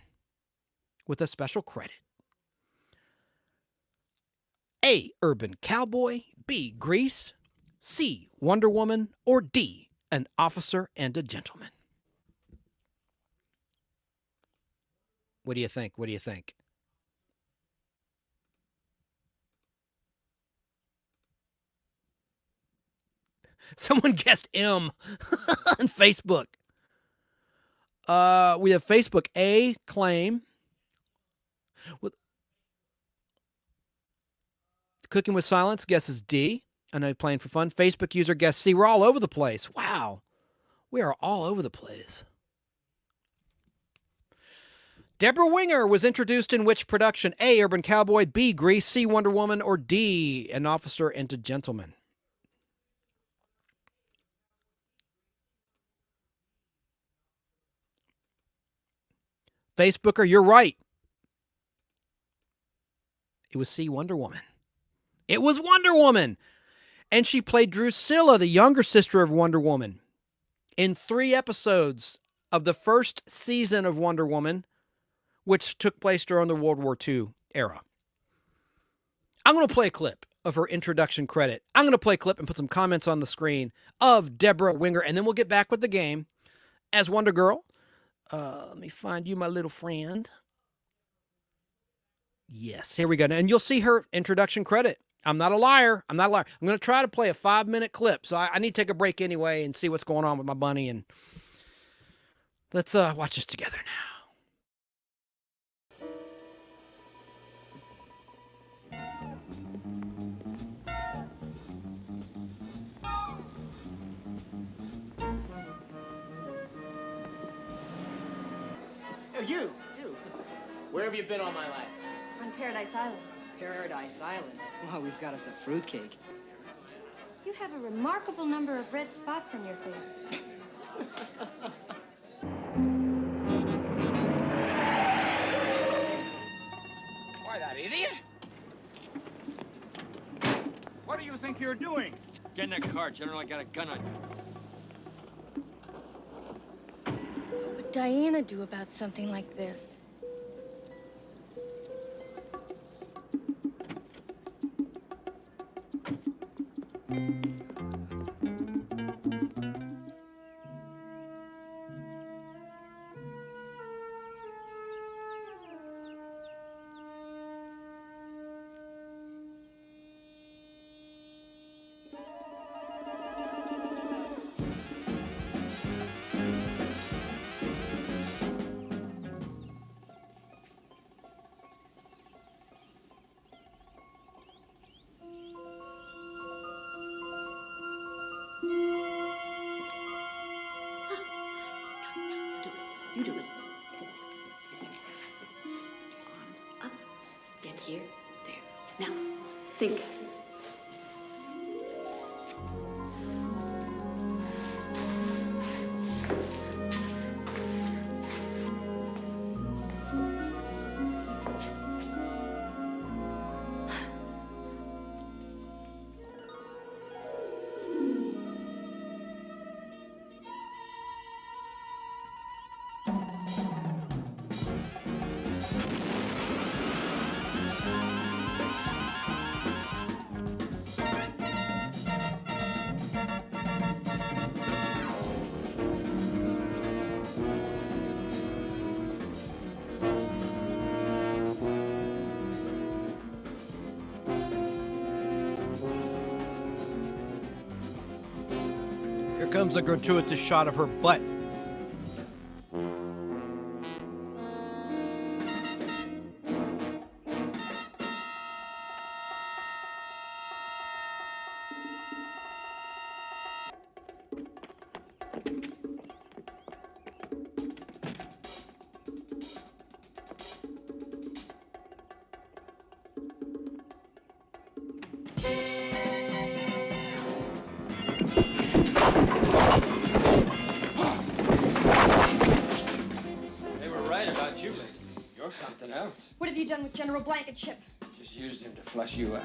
with a special credit? A. Urban Cowboy, B. Grease, C. Wonder Woman, or D. An Officer and a Gentleman? What do you think? What do you think? Someone guessed M on Facebook. We have Facebook A claim. Cooking with Silence guesses D. I know playing for fun. Facebook user guess C. We're all over the place. Wow. We are all over the place. Deborah Winger was introduced in which production? A. Urban Cowboy, B. Grease, C. Wonder Woman, or D. An Officer and a Gentleman? Facebooker, you're right. It was C. Wonder Woman. It was Wonder Woman. And she played Drusilla, the younger sister of Wonder Woman, in 3 episodes of the first season of Wonder Woman, which took place during the World War II era. I'm going to play a clip of her introduction credit. I'm going to play a clip and put some comments on the screen of Deborah Winger, and then we'll get back with the game as Wonder Girl. Let me find you, my little friend. Yes, here we go. And you'll see her introduction credit. I'm not a liar. I'm going to try to play a 5-minute clip, so I need to take a break anyway and see what's going on with my bunny, and let's watch this together now. You. Where have you been all my life? On Paradise Island. Paradise Island. Well, we've got us a fruitcake. You have a remarkable number of red spots on your face. Why, that idiot? What do you think you're doing? Get in that car, General. I got a gun on you. What would Diana do about something like this? You do it. Arms up. Get here. There. Now, think. Here comes a gratuitous shot of her butt. They were right about you, lady. You're something else. What have you done with General Blankenship? Just used him to flush you out.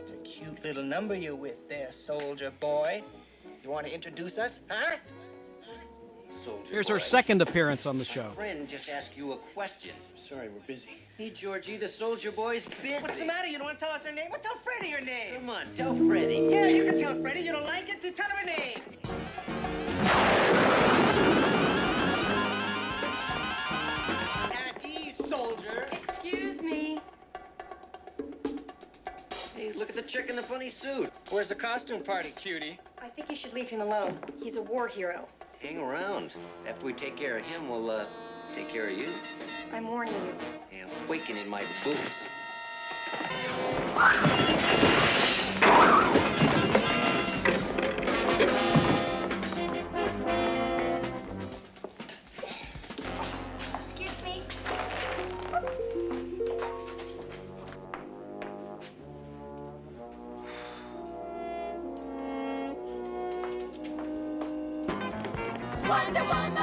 It's a cute little number you're with there, soldier boy. You want to introduce us, huh? Soldier Here's boy. her second appearance on the show. Friend just asked you a question. Sorry, we're busy. Hey, Georgie, the soldier boy's busy. What's the matter? You don't want to tell us her name? Well, tell Freddie her name. Come on, tell Freddie. Yeah, you can tell Freddie. You don't like it? Tell her her name. At ease, soldier. Excuse me. Hey, look at the chick in the funny suit. Where's the costume party, cutie? I think you should leave him alone. He's a war hero. Hang around. After we take care of him, we'll, take care of you. I'm warning you. Hey, I'm quaking in my boots. Excuse me. Wonder Woman.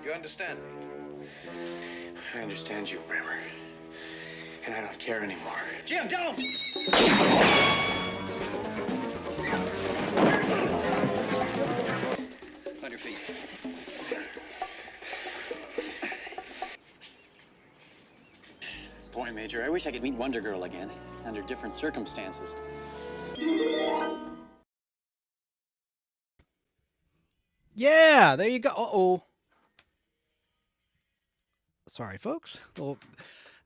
You understand me? I understand you, Brimmer. And I don't care anymore. Jim, don't! On your feet. Boy, Major, I wish I could meet Wonder Girl again, under different circumstances. Yeah, there you go. Uh-oh. Sorry, folks. Well,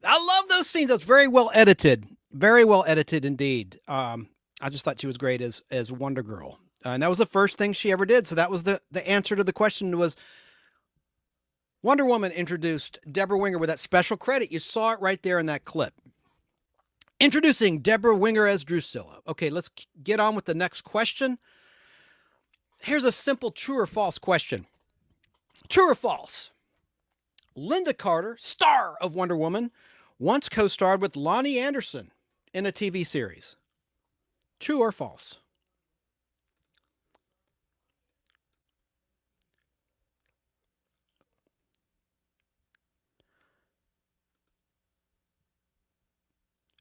I love those scenes. That's very well edited. Very well edited indeed. I just thought she was great as Wonder Girl. And that was the first thing she ever did. So that was the answer to the question was Wonder Woman introduced Deborah Winger with that special credit. You saw it right there in that clip. Introducing Deborah Winger as Drusilla. Okay, let's get on with the next question. Here's a simple true or false question. True or false? Linda Carter, star of Wonder Woman, once co-starred with Lonnie Anderson in a TV series. True or false?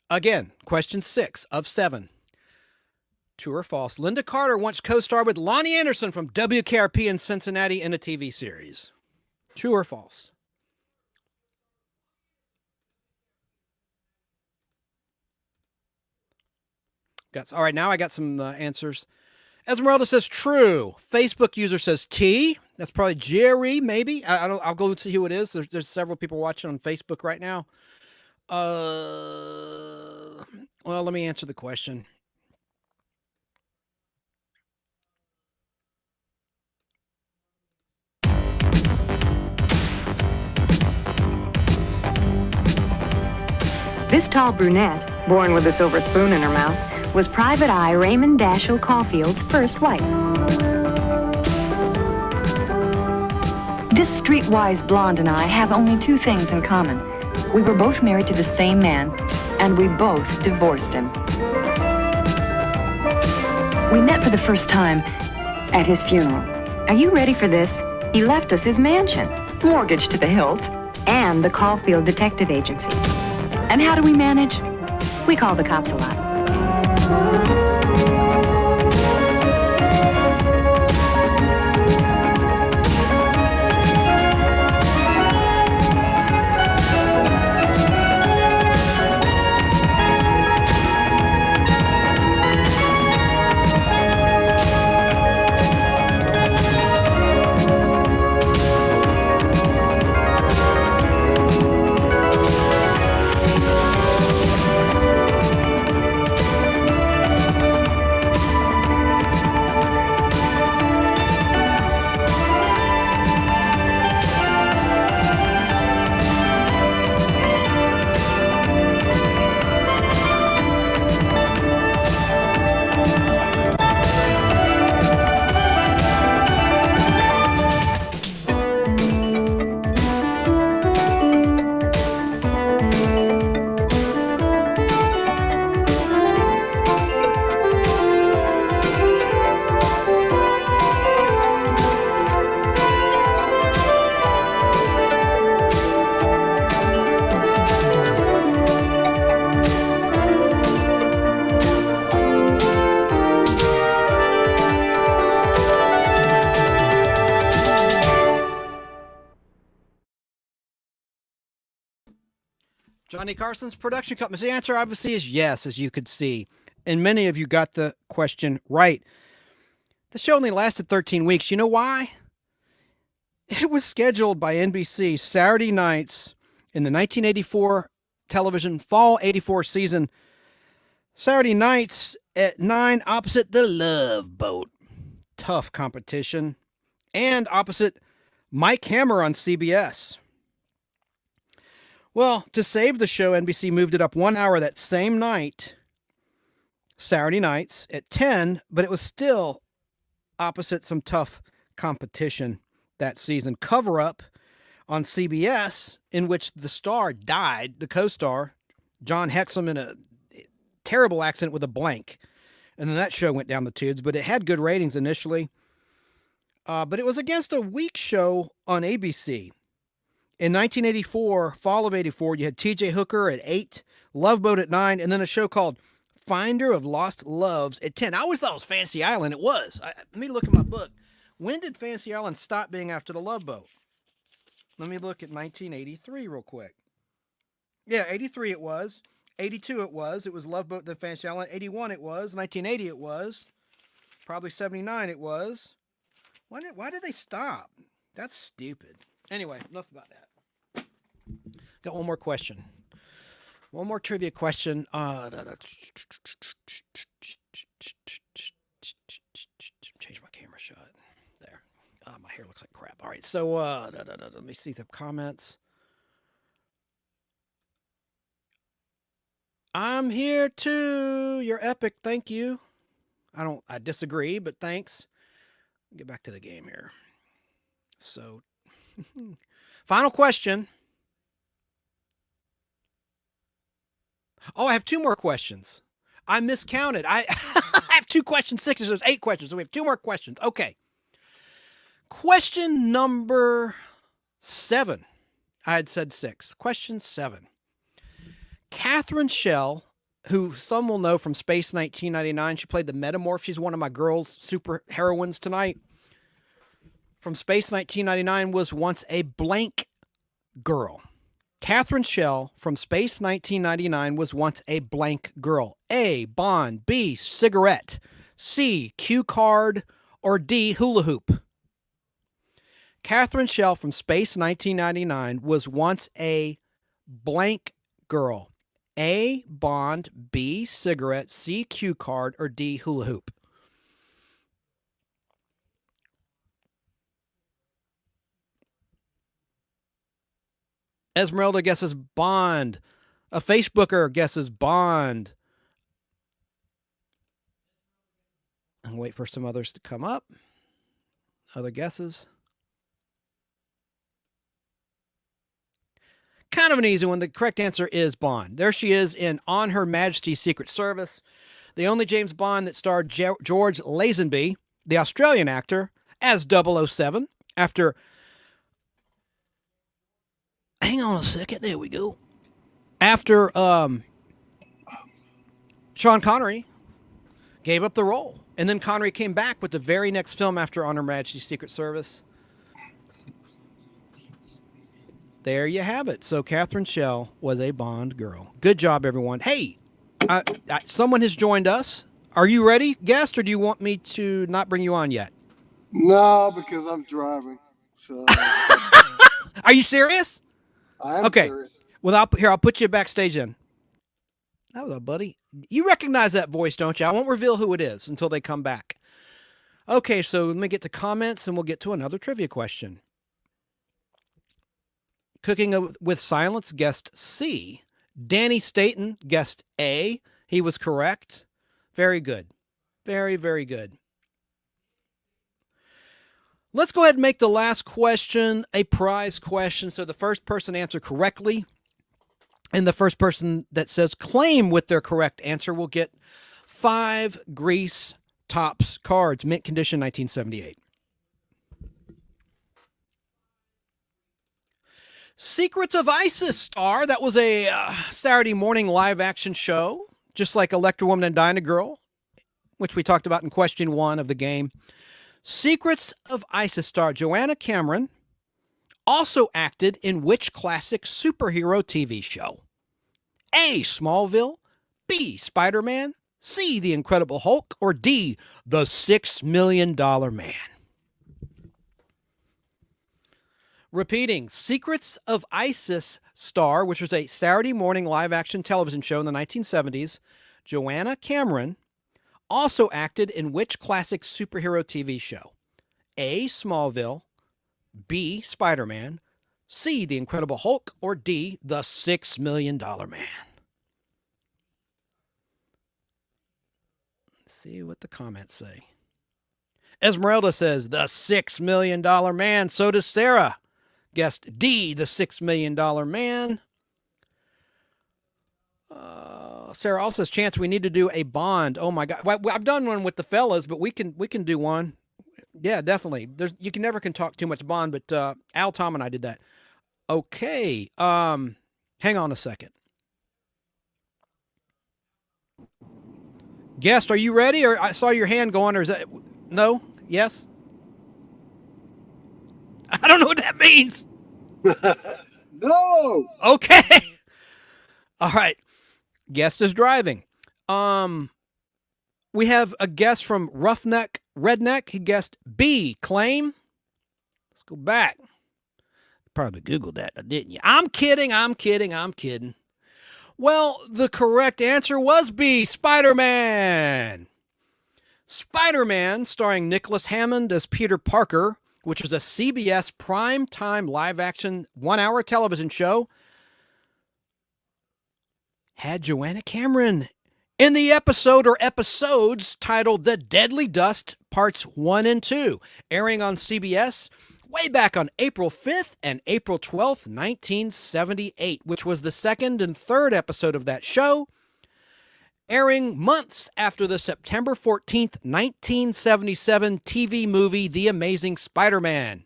Again, question 6 of 7. True or false? Linda Carter once co-starred with Lonnie Anderson from WKRP in Cincinnati in a TV series. True or false? All right, now I got some answers. Esmeralda says true. Facebook user says T. That's probably Jerry, maybe. I'll go and see who it is. There's several people watching on Facebook right now. Well, let me answer the question. This tall brunette, born with a silver spoon in her mouth, was Private Eye Raymond Dashiell Caulfield's first wife. This streetwise blonde and I have only 2 things in common. We were both married to the same man, and we both divorced him. We met for the first time at his funeral. Are you ready for this? He left us his mansion, mortgaged to the hilt, and the Caulfield Detective Agency. And how do we manage? We call the cops a lot. Johnny Carson's production company. The answer obviously is yes, as you could see. And many of you got the question right. The show only lasted 13 weeks. You know why? It was scheduled by NBC Saturday nights in the 1984 television fall 84 season. Saturday nights at 9 opposite The Love Boat. Tough competition. And opposite Mike Hammer on CBS. Well, to save the show, NBC moved it up 1 hour that same night, Saturday nights at 10, but it was still opposite some tough competition that season. Cover Up on CBS, in which the star died, the co-star, John Hexum, in a terrible accident with a blank. And then that show went down the tubes, but it had good ratings initially. But it was against a weak show on ABC. In 1984, fall of 84, you had TJ Hooker at 8, Love Boat at 9, and then a show called Finder of Lost Loves at 10. I always thought it was Fantasy Island. It was. Let me look at my book. When did Fantasy Island stop being after the Love Boat? Let me look at 1983 real quick. Yeah, 83 it was. 82 it was. It was Love Boat, then Fantasy Island. 81 it was. 1980 it was. Probably 79 it was. Why did they stop? That's stupid. Anyway, enough about that. Got one more question. One more trivia question. Change my camera shot. There. My hair looks like crap. All right, so let me see the comments. I'm here too. You're epic. Thank you. I disagree, but thanks. Get back to the game here. So, final question. Oh, I have 2 more questions. I miscounted. I have 2 questions, 6. There's 8 questions. So we have 2 more questions. Okay. Question number 7. I had said 6. Question 7. Catherine Shell, who some will know from Space 1999. She played the Metamorph. She's one of my girls' super heroines tonight. From Space 1999 was once a blank girl. Catherine Shell from Space 1999 was once a blank girl. A, Bond. B, cigarette. C, cue card. Or D, hula hoop. Catherine Shell from Space 1999 was once a blank girl. A, Bond. B, cigarette. C, cue card. Or D, hula hoop. Esmeralda guesses Bond. A Facebooker guesses Bond. I'll wait for some others to come up. Other guesses. Kind of an easy one. The correct answer is Bond. There she is in On Her Majesty's Secret Service. The only James Bond that starred George Lazenby, the Australian actor, as 007 after... Hang on a second. There we go. After Sean Connery gave up the role. And then Connery came back with the very next film after On Her Majesty's Secret Service. There you have it. So Catherine Shell was a Bond girl. Good job, everyone. Hey, someone has joined us. Are you ready, guest, or do you want me to not bring you on yet? No, because I'm driving. So. Are you serious? I am okay. serious. Well, I'll put you backstage in. That was a buddy. You recognize that voice, don't you? I won't reveal who it is until they come back. Okay, so let me get to comments and we'll get to another trivia question. Cooking with Silence, guessed C. Danny Staten guessed A. He was correct. Very good. Very, very good. Let's go ahead and make the last question a prize question. So the first person to answer correctly and the first person that says claim with their correct answer will get 5 Grease Tops cards, mint condition 1978. Secrets of Isis star. That was a Saturday morning live action show, just like Electra Woman and Dinah Girl, which we talked about in question 1 of the game. Secrets of Isis star Joanna Cameron also acted in which classic superhero TV show? A, Smallville, B, Spider-Man, C, The Incredible Hulk, or D, The $6 Million Man? Repeating, Secrets of Isis star, which was a Saturday morning live-action television show in the 1970s, Joanna Cameron also acted in which classic superhero TV show? A, Smallville, B, Spider-Man, C, The Incredible Hulk, or D, The $6 Million Man? Let's see what the comments say. Esmeralda says, The $6 Million Man. So does Sara. Guessed D, The $6 Million Man. Sara also says, Chance, we need to do a Bond. Oh my God. Well, I've done one with the fellas, but we can do one. Yeah, definitely. You can never talk too much Bond, but Al, Tom, and I did that. Okay. Hang on a second. Guest, are you ready? Or I saw your hand going, or is that no? Yes? I don't know what that means. No. Okay. All right. Guest is driving. We have a guest from Roughneck Redneck. He guessed B, claim. Let's go back. Probably Googled that, didn't you? I'm kidding. Well, the correct answer was B, Spider-Man. Spider-Man, starring Nicholas Hammond as Peter Parker, which was a CBS primetime live-action 1-hour television show, had Joanna Cameron in the episode or episodes titled The Deadly Dust Parts 1 and 2, airing on CBS way back on April 5th and April 12th, 1978, which was the second and third episode of that show, airing months after the September 14th, 1977 TV movie The Amazing Spider-Man.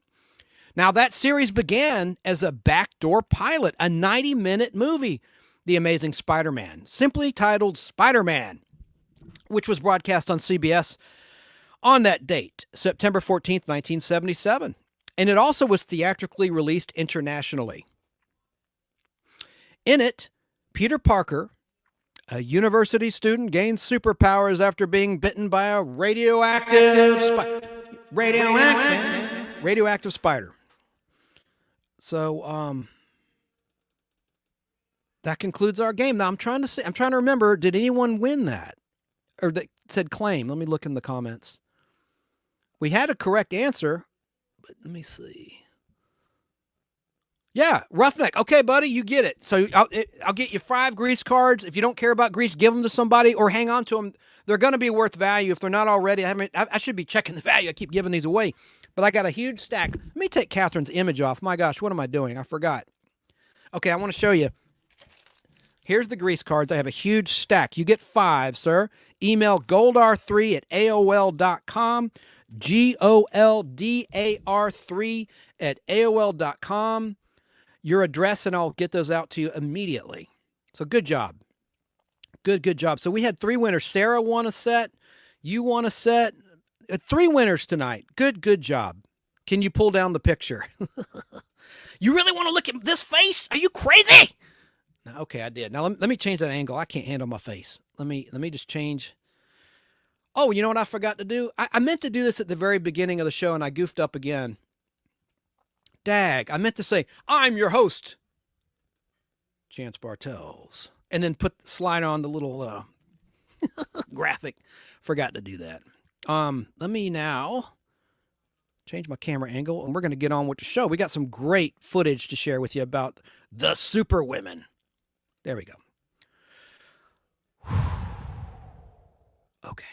Now, that series began as a backdoor pilot, a 90-minute movie, The Amazing Spider-Man, simply titled Spider-Man, which was broadcast on CBS on that date, September 14th, 1977. And it also was theatrically released internationally. In it, Peter Parker, a university student, gains superpowers after being bitten by a radioactive spider. So, that concludes our game. Now I'm trying to remember, did anyone win that? Or that said claim? Let me look in the comments. We had a correct answer, but let me see. Yeah, Roughneck. Okay, buddy, you get it. So I'll get you 5 grease cards. If you don't care about grease, give them to somebody or hang on to them. They're going to be worth value. If they're not already, I should be checking the value. I keep giving these away. But I got a huge stack. Let me take Catherine's image off. My gosh, what am I doing? I forgot. Okay, I want to show you. Here's the grease cards. I have a huge stack. You get 5, sir. Email goldar3@aol.com. GOLDAR3@aol.com. Your address, and I'll get those out to you immediately. So good job. Good job. So we had 3 winners. Sarah won a set. You won a set. 3 winners tonight. Good job. Can you pull down the picture? You really want to look at this face? Are you crazy? No, okay, I did. Now let me change that angle. I can't handle my face. Let me just change. Oh, you know what I forgot to do? I meant to do this at the very beginning of the show, and I goofed up again. Dag, I meant to say, I'm your host, Chance Bartels. And then slide on the little graphic. Forgot to do that. Let me now change my camera angle, and we're going to get on with the show. We got some great footage to share with you about the super women. There we go. Okay.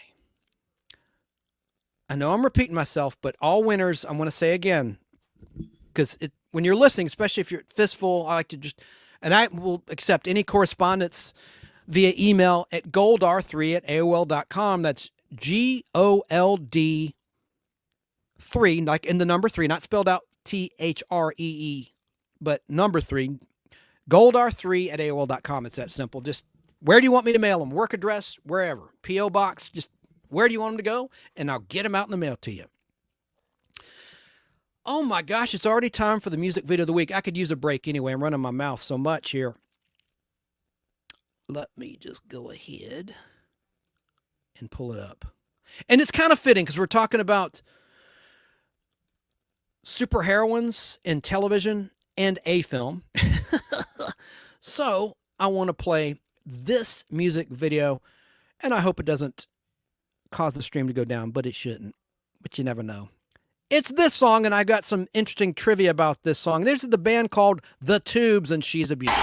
I know I'm repeating myself, but all winners, I'm going to say again, because when you're listening, especially if you're at Fistful, I like to and I will accept any correspondence via email at goldar3@aol.com. That's GOLD3, like in the number 3, not spelled out THREE, but number 3, goldar3@aol.com. It's that simple. Just where do you want me to mail them? Work address, wherever. P.O. box, just where do you want them to go? And I'll get them out in the mail to you. Oh my gosh, it's already time for the music video of the week. I could use a break anyway. I'm running my mouth so much here. Let me just go ahead and pull it up. And it's kind of fitting because we're talking about superheroines in television and a film. So I want to play this music video, and I hope it doesn't cause the stream to go down, but it shouldn't. But you never know. It's this song, and I got some interesting trivia about this song. This is the band called The Tubes, and She's a Beauty.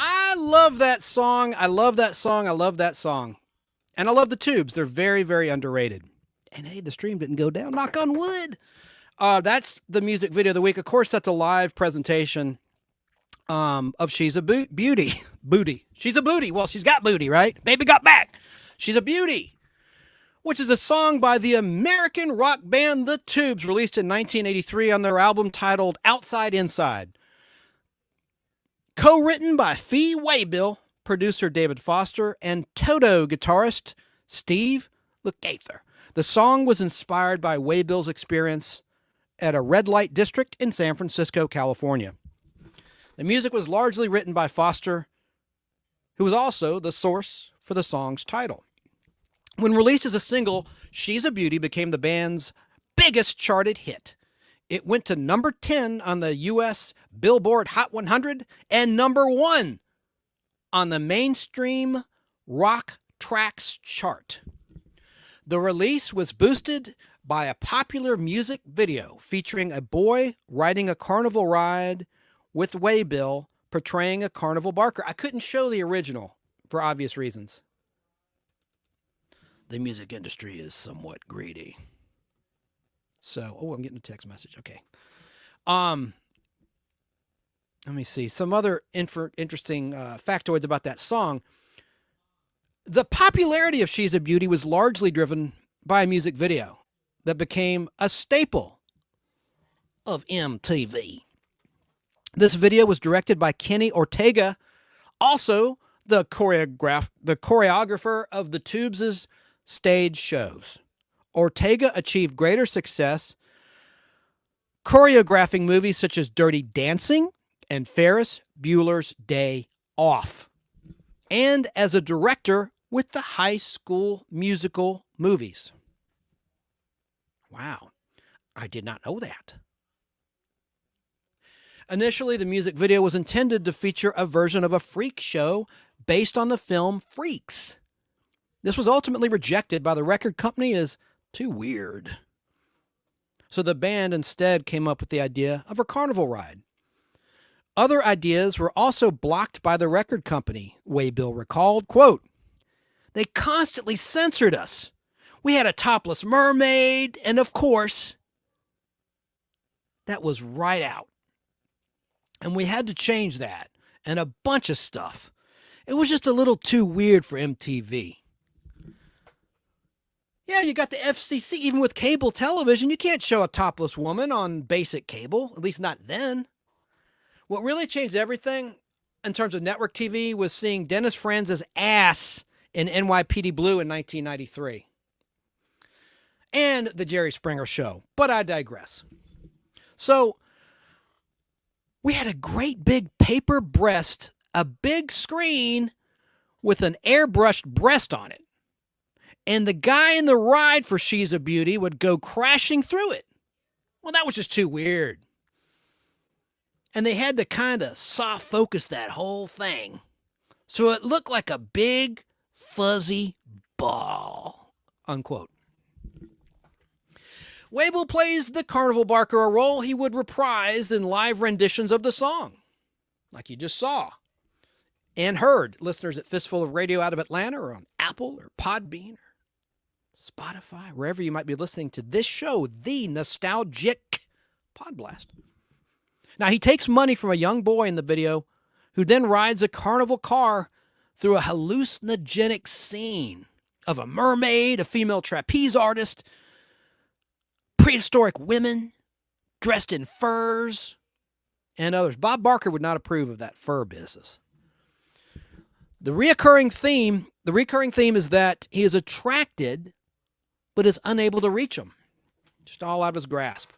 I love that song. I love that song. I love that song. And I love the Tubes. They're very, very underrated. And hey, the stream didn't go down. Knock on wood. That's the music video of the week. Of course, that's a live presentation of She's a Beauty. Booty. She's a booty. Well, she's got booty, right? Baby got back. She's a beauty, which is a song by the American rock band The Tubes, released in 1983 on their album titled Outside Inside. Co-written by Fee Waybill, producer David Foster, and Toto guitarist Steve Lukather. The song was inspired by Waybill's experience at a red light district in San Francisco, California. The music was largely written by Foster, who was also the source for the song's title. When released as a single, She's a Beauty became the band's biggest charted hit. It went to number 10 on the U.S. Billboard Hot 100 and number 1 on the mainstream rock tracks chart. The release was boosted by a popular music video featuring a boy riding a carnival ride with Waybill portraying a carnival barker. I couldn't show the original for obvious reasons. The music industry is somewhat greedy. So, I'm getting a text message. Okay. Let me see. Some other interesting factoids about that song. The popularity of She's a Beauty was largely driven by a music video that became a staple of MTV. This video was directed by Kenny Ortega, also the choreographer of the Tubes' stage shows. Ortega achieved greater success choreographing movies such as Dirty Dancing and Ferris Bueller's Day Off, and as a director with the High School Musical movies. Wow, I did not know that. Initially, the music video was intended to feature a version of a freak show based on the film Freaks. This was ultimately rejected by the record company as too weird. So the band instead came up with the idea of a carnival ride. Other ideas were also blocked by the record company, Waybill recalled. Quote, "They constantly censored us. We had a topless mermaid, and of course, that was right out. And we had to change that, and a bunch of stuff. It was just a little too weird for MTV. Yeah, you got the FCC. Even with cable television, you can't show a topless woman on basic cable, at least not then. What really changed everything in terms of network TV was seeing Dennis Franz's ass in NYPD Blue in 1993. And the Jerry Springer Show. But I digress. So, we had a great big paper breast, a big screen with an airbrushed breast on it. And the guy in the ride for She's a Beauty would go crashing through it. Well, that was just too weird. And they had to kind of soft focus that whole thing so it looked like a big, fuzzy ball, unquote. Waybill plays the carnival barker, a role he would reprise in live renditions of the song, like you just saw and heard. Listeners at Fistful of Radio out of Atlanta or on Apple or Podbean or Spotify, wherever you might be listening to this show, the nostalgic Podblast. Now, he takes money from a young boy in the video who then rides a carnival car through a hallucinogenic scene of a mermaid, a female trapeze artist, prehistoric women dressed in furs, and others. Bob Barker would not approve of that fur business. The recurring theme is that he is attracted but is unable to reach him. Just all out of his grasp.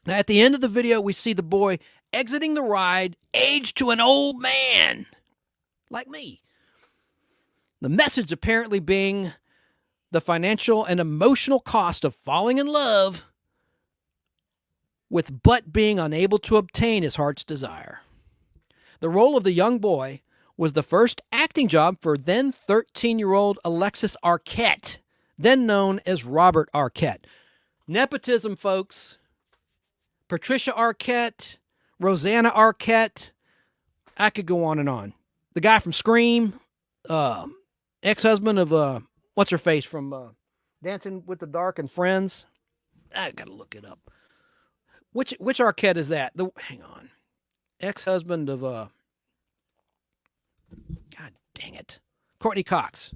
Now, at the end of the video, we see the boy exiting the ride, aged to an old man, like me. The message apparently being the financial and emotional cost of falling in love with but being unable to obtain his heart's desire. The role of the young boy was the first acting job for then 13-year-old Alexis Arquette, then known as Robert Arquette. Nepotism, folks. Patricia Arquette, Rosanna Arquette. I could go on and on. the guy from Scream, ex-husband of what's her face from Dancing with the Dark and Friends. I gotta look it up. Which Arquette is that? Hang on, ex-husband of God dang it, Courtney Cox.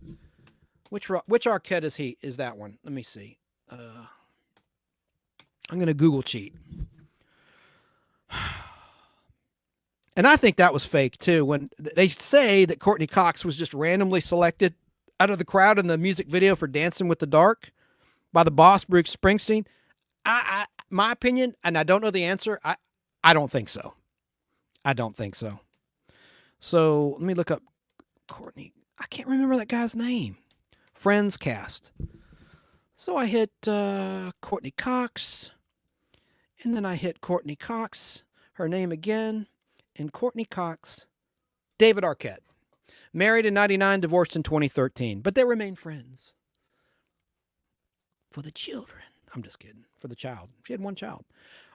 Which Arquette is he? Is that one? Let me see. I'm gonna Google cheat. And I think that was fake too. When they say that Courtney Cox was just randomly selected out of the crowd in the music video for Dancing with the Dark by the boss, Bruce Springsteen. My opinion, and I don't know the answer. I don't think so. I don't think so. So let me look up Courtney. I can't remember that guy's name. Friends cast. So I hit Courtney Cox, and then I hit Courtney Cox, her name again, and Courtney Cox, David Arquette. Married in 99, divorced in 2013, but they remain friends. For the children. I'm just kidding. For the child. She had one child.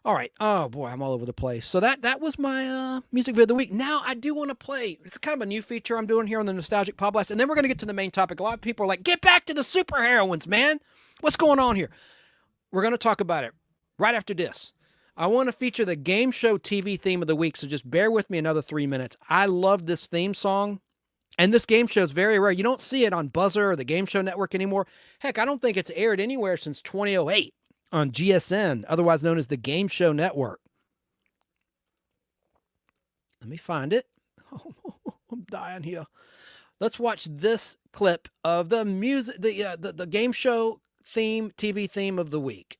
All right. Oh, boy, I'm all over the place. So that was my music video of the week. Now, I do want to play. It's kind of a new feature I'm doing here on the Nostalgic Podblast, and then we're going to get to the main topic. A lot of people are like, get back to the superheroines, man. What's going on here? We're going to talk about it right after this. I want to feature the game show TV theme of the week, so just bear with me another 3 minutes. I love this theme song, and this game show is very rare. You don't see it on Buzzer or the Game Show Network anymore. Heck, I don't think it's aired anywhere since 2008 on GSN, otherwise known as the Game Show Network. Let me find it. Oh, I'm dying here. Let's watch this clip of the music, the game show theme, TV theme of the week.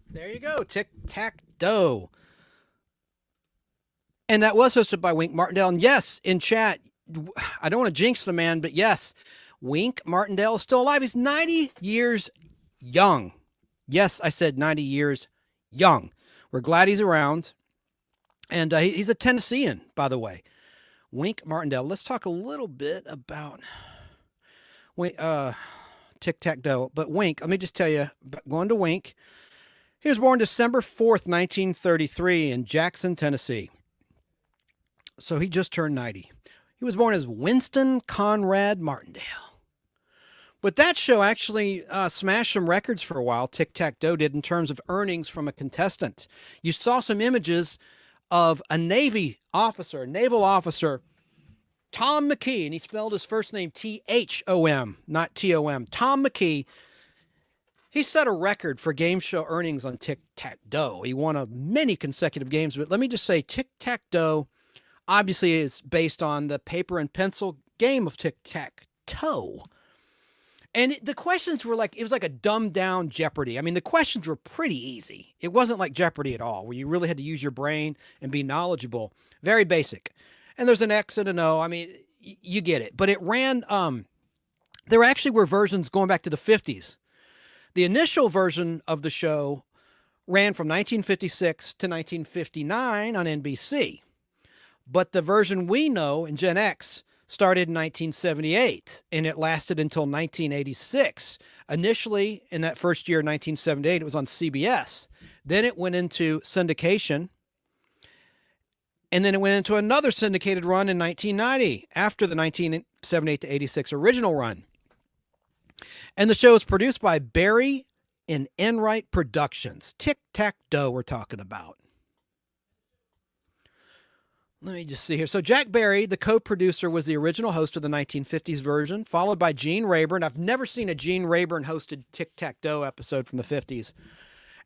There you go. Tic-tac-toe. And that was hosted by Wink Martindale. And yes, in chat, I don't want to jinx the man, but yes, Wink Martindale is still alive. He's 90 years young. Yes, I said 90 years young. We're glad he's around. And he's a Tennessean, by the way. Wink Martindale. Let's talk a little bit about tic-tac-toe. But Wink, let me just tell you, going to Wink, he was born December 4th, 1933 in Jackson, Tennessee. So he just turned 90. He was born as Winston Conrad Martindale. But that show actually smashed some records for a while, Tic-Tac-Toe did, in terms of earnings from a contestant. You saw some images of a naval officer, Tom McKee, and he spelled his first name T-H-O-M, not T-O-M. Tom McKee, he set a record for game show earnings on Tic-Tac-Toe. He won many consecutive games, but let me just say Tic-Tac-Toe obviously is based on the paper and pencil game of tic-tac-toe. And the questions were it was like a dumbed down Jeopardy. I mean, the questions were pretty easy. It wasn't like Jeopardy at all, where you really had to use your brain and be knowledgeable. Very basic. And there's an X and an O. I mean, you get it. But it ran, there actually were versions going back to the 50s. The initial version of the show ran from 1956 to 1959 on NBC. But the version we know in Gen X started in 1978, and it lasted until 1986. Initially, in that first year, 1978, it was on CBS. Then it went into syndication, and then it went into another syndicated run in 1990, after the 1978 to 86 original run. And the show is produced by Barry and Enright Productions. Tic-Tac-Toe we're talking about. Let me just see here. So Jack Barry, the co-producer, was the original host of the 1950s version, followed by Gene Rayburn. I've never seen a Gene Rayburn hosted Tic-Tac-Toe episode from the 50s.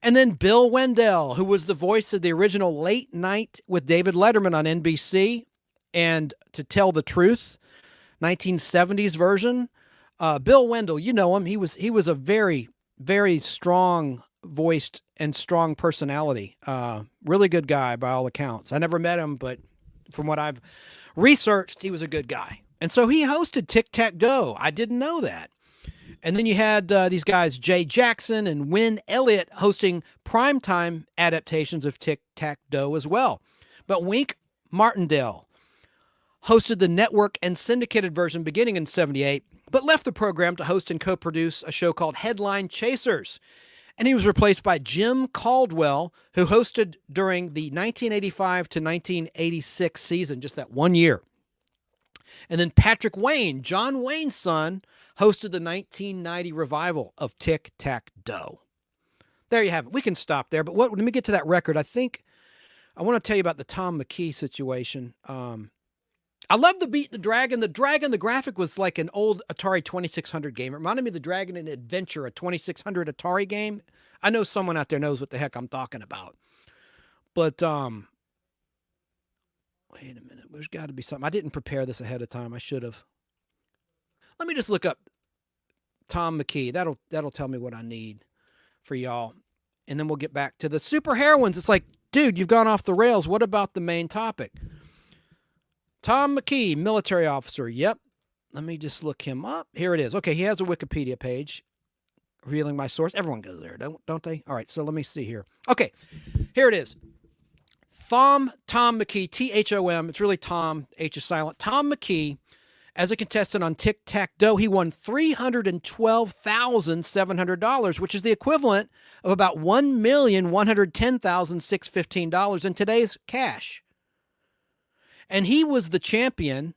And then Bill Wendell, who was the voice of the original Late Night with David Letterman on NBC and To Tell the Truth, 1970s version. Bill Wendell, you know him. He was a very, very strong voiced and strong personality. Really good guy by all accounts. I never met him, but from what I've researched, he was a good guy. And so he hosted Tic-Tac-Toe. I didn't know that. And then you had these guys, Jay Jackson and Wynn Elliott, hosting primetime adaptations of Tic-Tac-Toe as well. But Wink Martindale hosted the network and syndicated version beginning in 78, but left the program to host and co-produce a show called Headline Chasers. And he was replaced by Jim Caldwell, who hosted during the 1985 to 1986 season, just that 1 year. And then Patrick Wayne, John Wayne's son, hosted the 1990 revival of Tic-Tac-Toe. There you have it. We can stop there. But let me get to that record. I think I want to tell you about the Tom McKee situation. I love the Beat the Dragon. The graphic was like an old Atari 2600 game. It reminded me of the Dragon and Adventure, a 2600 Atari game. I know someone out there knows what the heck I'm talking about. But, wait a minute. There's got to be something. I didn't prepare this ahead of time. I should have. Let me just look up Tom McKee. That'll tell me what I need for y'all. And then we'll get back to the super heroines. It's like, dude, you've gone off the rails. What about the main topic? Tom McKee, military officer. Yep. Let me just look him up. Here it is. Okay, he has a Wikipedia page revealing my source. Everyone goes there, don't they? All right, so let me see here. Okay, here it is. Tom McKee, T-H-O-M. It's really Tom, H is silent. Tom McKee, as a contestant on Tic-Tac-Toe, he won $312,700, which is the equivalent of about $1,110,615 in today's cash. And he was the champion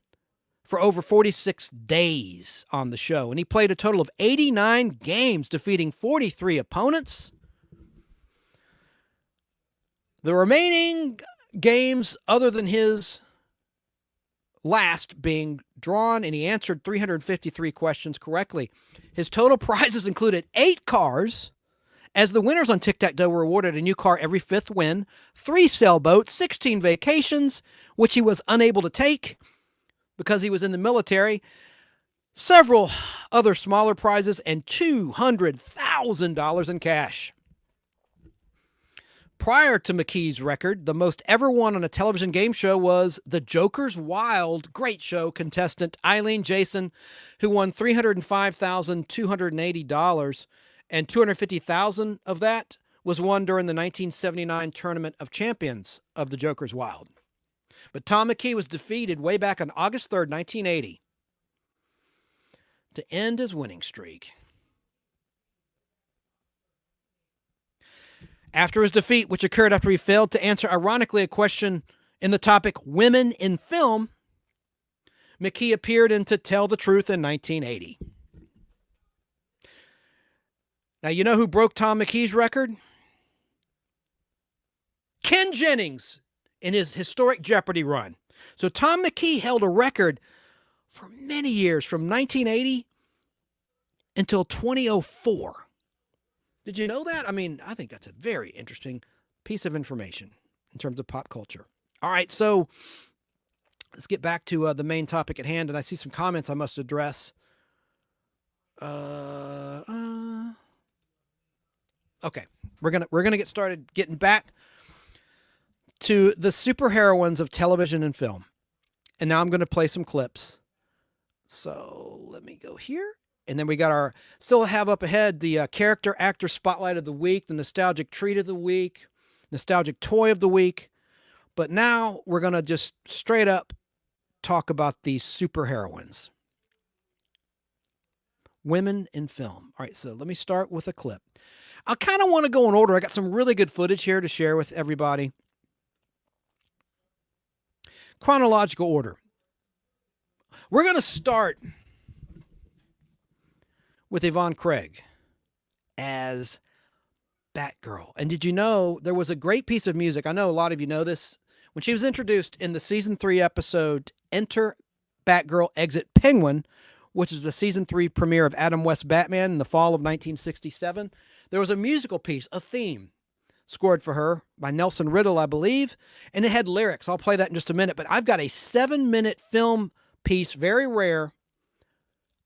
for over 46 days on the show. And he played a total of 89 games, defeating 43 opponents. The remaining games, other than his last, being drawn, and he answered 353 questions correctly. His total prizes included 8 cars, as the winners on Tic-Tac-Toe were awarded a new car every 5th win, 3 sailboats, 16 vacations, which he was unable to take because he was in the military, several other smaller prizes, and $200,000 in cash. prior to McKee's record, the most ever won on a television game show was The Joker's Wild, great show, contestant Eileen Jason, who won $305,280, and $250,000 of that was won during the 1979 Tournament of Champions of The Joker's Wild. But Tom McKee was defeated way back on August 3rd, 1980, to end his winning streak. After his defeat, which occurred after he failed to answer, ironically, a question in the topic Women in Film, McKee appeared in To Tell the Truth in 1980. Now, you know who broke Tom McKee's record? Ken Jennings in his historic Jeopardy run. So Tom McKee held a record for many years, from 1980 until 2004. Did you know that? I mean, I think that's a very interesting piece of information in terms of pop culture. All right, so let's get back to the main topic at hand, and I see some comments I must address. Okay, we're gonna get started getting back to the superheroines of television and film, and now I'm going to play some clips. So let me go here. And then we got still have up ahead the character actor spotlight of the week, the nostalgic treat of the week, nostalgic toy of the week. But now we're going to just straight up talk about these superheroines. Women in film. All right, so let me start with a clip. I kind of want to go in order. I got some really good footage here to share with everybody. Chronological order. We're going to start with Yvonne Craig as Batgirl. And did you know there was a great piece of music? I know a lot of you know this. When she was introduced in the season 3 episode, Enter Batgirl, Exit Penguin, which is the season 3 premiere of Adam West's Batman in the fall of 1967, there was a musical piece, a theme, scored for her by Nelson Riddle, I believe, and it had lyrics. I'll play that in just a minute, but I've got a 7-minute film piece, very rare.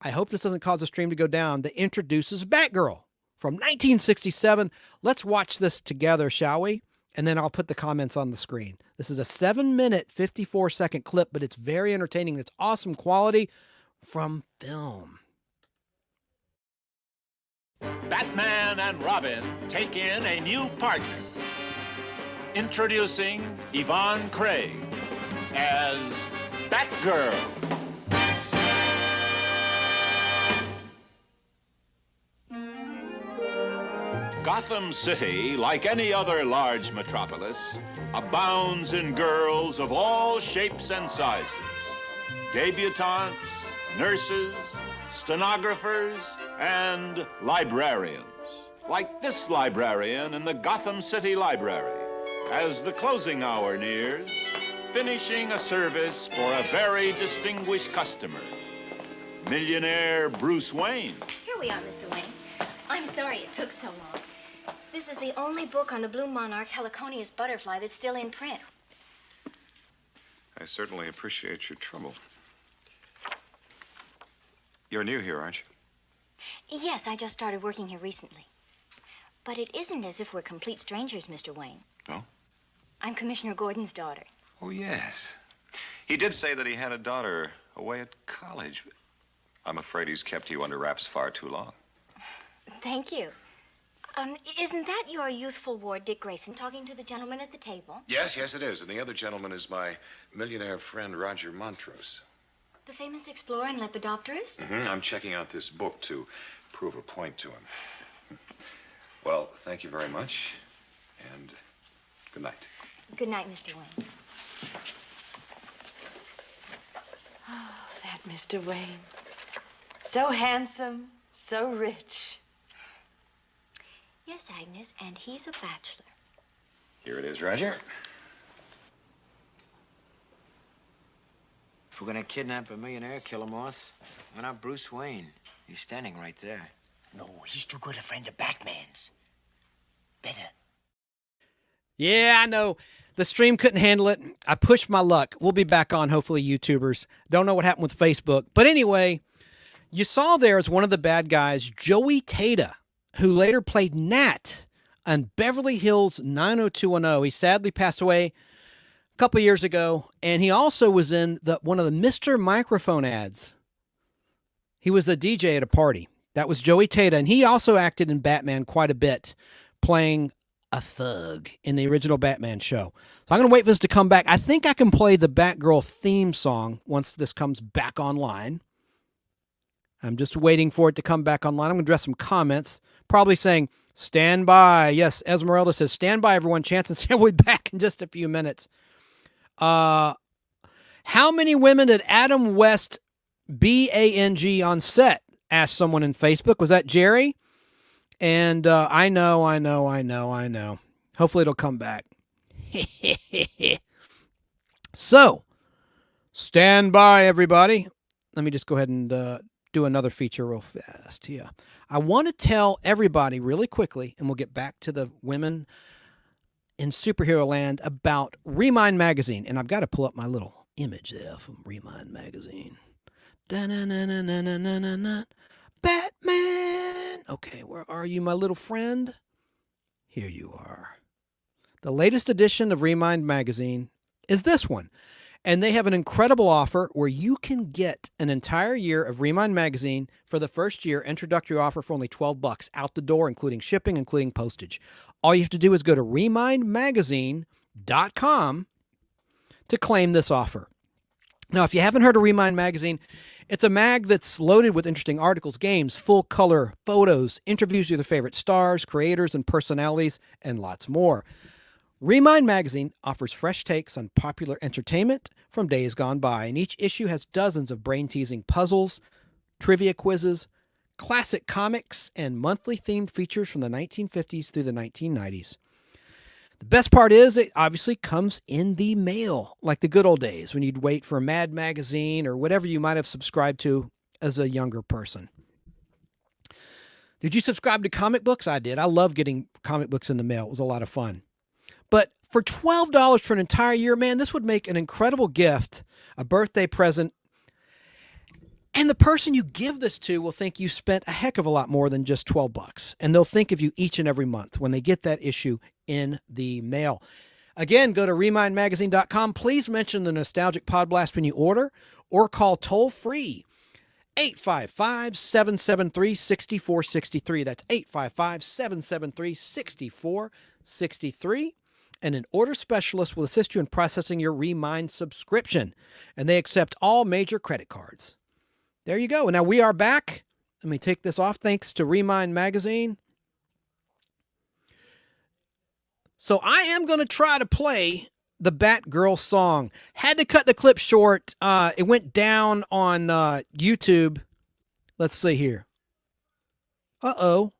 I hope this doesn't cause the stream to go down, that introduces Batgirl from 1967. Let's watch this together, shall we? And then I'll put the comments on the screen. This is a 7-minute, 54-second clip, but it's very entertaining. It's awesome quality from film. Batman and Robin take in a new partner. Introducing Yvonne Craig as Batgirl. Gotham City, like any other large metropolis, abounds in girls of all shapes and sizes. Debutantes, nurses, stenographers, and librarians. Like this librarian in the Gotham City Library, as the closing hour nears, finishing a service for a very distinguished customer, millionaire Bruce Wayne. Here we are, Mr. Wayne. I'm sorry it took so long. This is the only book on the blue monarch heliconius butterfly that's still in print. I certainly appreciate your trouble. You're new here, aren't you? Yes, I just started working here recently. But it isn't as if we're complete strangers, Mr. Wayne. Oh? I'm Commissioner Gordon's daughter. Oh, yes. He did say that he had a daughter away at college. I'm afraid he's kept you under wraps far too long. Thank you. Isn't that your youthful ward, Dick Grayson, talking to the gentleman at the table? Yes, it is. And the other gentleman is my millionaire friend, Roger Montrose. The famous explorer and lepidopterist? I'm checking out this book to prove a point to him. Well, thank you very much, and good night. Good night, Mr. Wayne. Oh, that Mr. Wayne. So handsome, so rich. Yes, Agnes, and he's a bachelor. Here it is, Roger. If we're gonna kidnap a millionaire, kill him off, why not Bruce Wayne? He's standing right there. No, he's too good a friend of Batman's. Better. Yeah, I know. The stream couldn't handle it. I pushed my luck. We'll be back on, hopefully, YouTubers. Don't know what happened with Facebook. But anyway, you saw there as one of the bad guys, Joey Tata, who later played Nat and Beverly Hills 90210. He sadly passed away a couple of years ago, and he also was in one of the Mr. Microphone ads. He was a DJ at a party. That was Joey Tata, and he also acted in Batman quite a bit, playing a thug in the original Batman show. So I'm going to wait for this to come back. I think I can play the Batgirl theme song once this comes back online. I'm just waiting for it to come back online. I'm going to address some comments, probably saying, stand by. Yes, Esmeralda says, stand by, everyone. Chance and Sam will be back in just a few minutes. How many women did Adam West bang on set? Asked someone in Facebook. Was that Jerry? And I know. Hopefully it'll come back. So, stand by, everybody. Let me just go ahead and do another feature real fast here. I want to tell everybody really quickly, and we'll get back to the women in superhero land, about Remind Magazine. And I've got to pull up my little image there from Remind Magazine. Da-na-na-na-na-na-na-na. Batman. Okay, where are you, my little friend? Here you are. The latest edition of Remind Magazine is this one. And they have an incredible offer where you can get an entire year of Remind Magazine for the first year, introductory offer for only $12 out the door, including shipping, including postage. All you have to do is go to remindmagazine.com to claim this offer. Now, if you haven't heard of Remind Magazine, it's a mag that's loaded with interesting articles, games, full-color photos, interviews with your favorite stars, creators, and personalities, and lots more. Remind Magazine offers fresh takes on popular entertainment from days gone by, and each issue has dozens of brain-teasing puzzles, trivia quizzes, classic comics, and monthly themed features from the 1950s through the 1990s. The best part is it obviously comes in the mail, like the good old days when you'd wait for a Mad Magazine or whatever you might have subscribed to as a younger person. Did you subscribe to comic books? I did. I love getting comic books in the mail. It was a lot of fun. But for $12 for an entire year, man, this would make an incredible gift, a birthday present. And the person you give this to will think you spent a heck of a lot more than just $12. And they'll think of you each and every month when they get that issue in the mail. Again, go to remindmagazine.com. Please mention the Nostalgic Podblast when you order, or call toll-free 855-773-6463. That's 855-773-6463. And an order specialist will assist you in processing your Remind subscription. And they accept all major credit cards. There you go. Now we are back. Let me take this off. Thanks to Remind Magazine. So I am going to try to play the Batgirl song. Had to cut the clip short. It went down on YouTube. Let's see here. Uh-oh.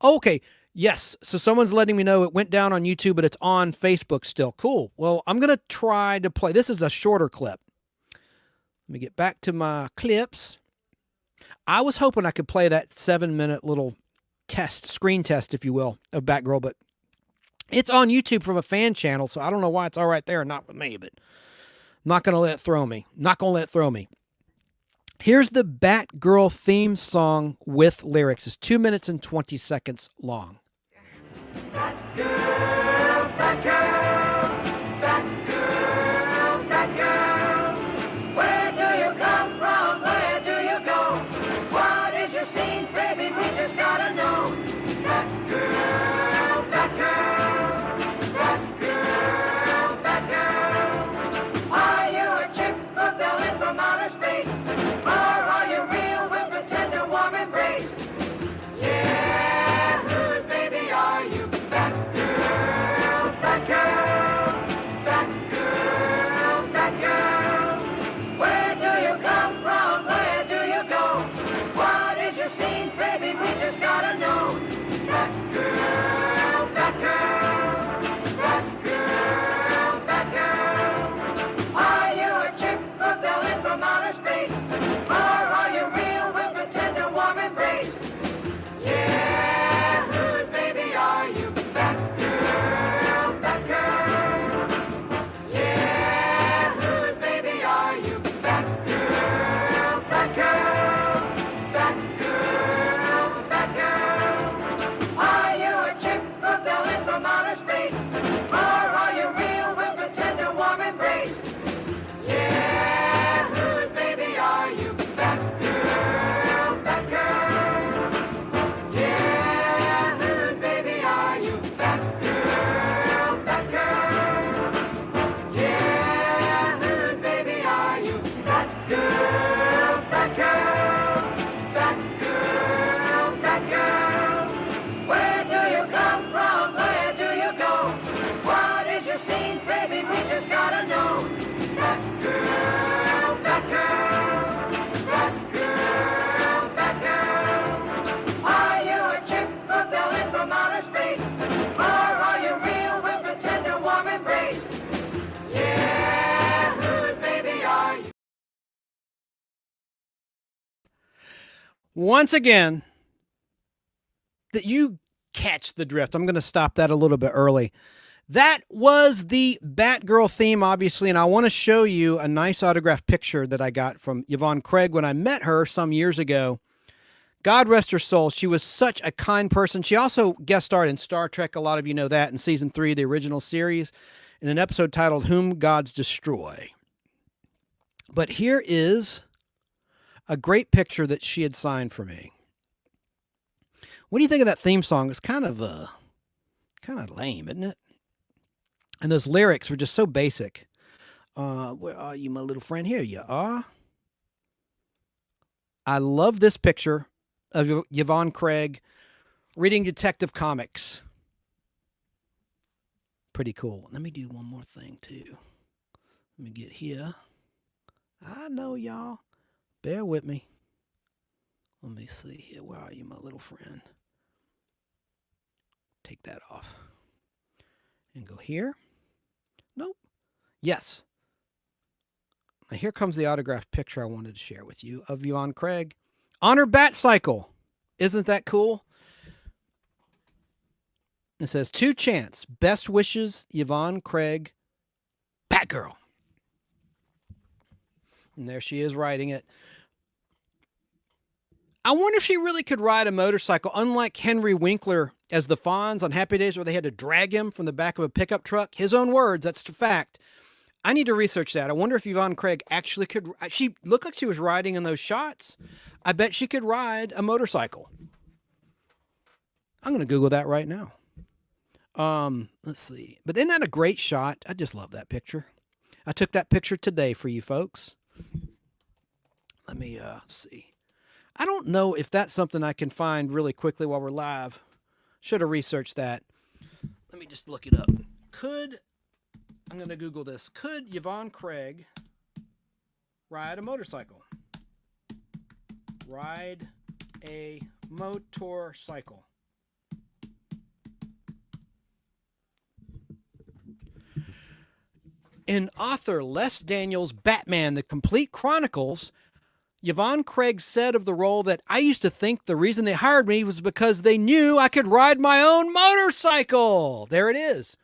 Okay. Yes. So someone's letting me know it went down on YouTube, but it's on Facebook still. Cool. Well, I'm going to try to play. This is a shorter clip. Let me get back to my clips. I was hoping I could play that 7-minute little screen test, if you will, of Batgirl, but it's on YouTube from a fan channel, so I don't know why it's all right there and not with me, but I'm not going to let it throw me. Not going to let it throw me. Here's the Batgirl theme song with lyrics. It's 2 minutes and 20 seconds long. Batgirl, Batgirl, Batgirl, Batgirl. Where do you come from? Where do you go? What is your scene, baby? We just gotta know. Batgirl, Batgirl, Batgirl, Batgirl. Are you a chick who fell in from outer space? Or are you real with a tender, warm embrace? Yeah, whose baby are you? Batgirl. once again, that you catch the drift. I'm going to stop that a little bit early. That was the Batgirl theme, obviously, and I want to show you a nice autographed picture that I got from Yvonne Craig when I met her some years ago. God rest her soul. She was such a kind person. She also guest starred in Star Trek. A lot of you know that in season 3 of the original series in an episode titled Whom Gods Destroy. But here is a great picture that she had signed for me. What do you think of that theme song? It's kind of lame, isn't it? And those lyrics were just so basic. Where are you, my little friend? Here you are. I love this picture of Yvonne Craig reading Detective Comics. Pretty cool. Let me do one more thing, too. Let me get here. I know, y'all. Bear with me. Let me see here. Where are you, my little friend? Take that off. And go here. Nope. Yes. Now here comes the autographed picture I wanted to share with you of Yvonne Craig on her bat cycle. Isn't that cool? It says, "To Chance, best wishes, Yvonne Craig, Batgirl." And there she is writing it. I wonder if she really could ride a motorcycle, unlike Henry Winkler as the Fonz on Happy Days, where they had to drag him from the back of a pickup truck. His own words, that's the fact. I need to research that. I wonder if Yvonne Craig actually could. She looked like she was riding in those shots. I bet she could ride a motorcycle. I'm going to Google that right now. Let's see. But isn't that a great shot? I just love that picture. I took that picture today for you folks. Let me see. I don't know if that's something I can find really quickly while we're live. Should have researched that. Let me just look it up. I'm going to Google this. Could Yvonne Craig ride a motorcycle? Ride a motorcycle. In author Les Daniels' Batman, The Complete Chronicles, Yvonne Craig said of the role that I used to think the reason they hired me was because they knew I could ride my own motorcycle. There it is.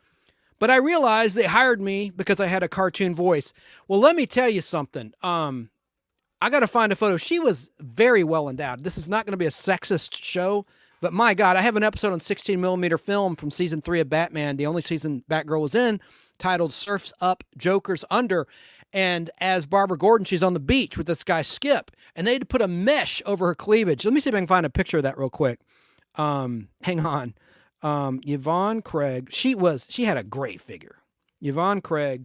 But I realized they hired me because I had a cartoon voice. Well, let me tell you something. I got to find a photo. She was very well endowed. This is not going to be a sexist show, but my God, I have an episode on 16mm film from season 3 of Batman, the only season Batgirl was in, titled Surf's Up, Joker's Under. And as Barbara Gordon, she's on the beach with this guy Skip, and they had to put a mesh over her cleavage. Let me see if I can find a picture of that real quick. Hang on. Yvonne Craig, she had a great figure. Yvonne Craig.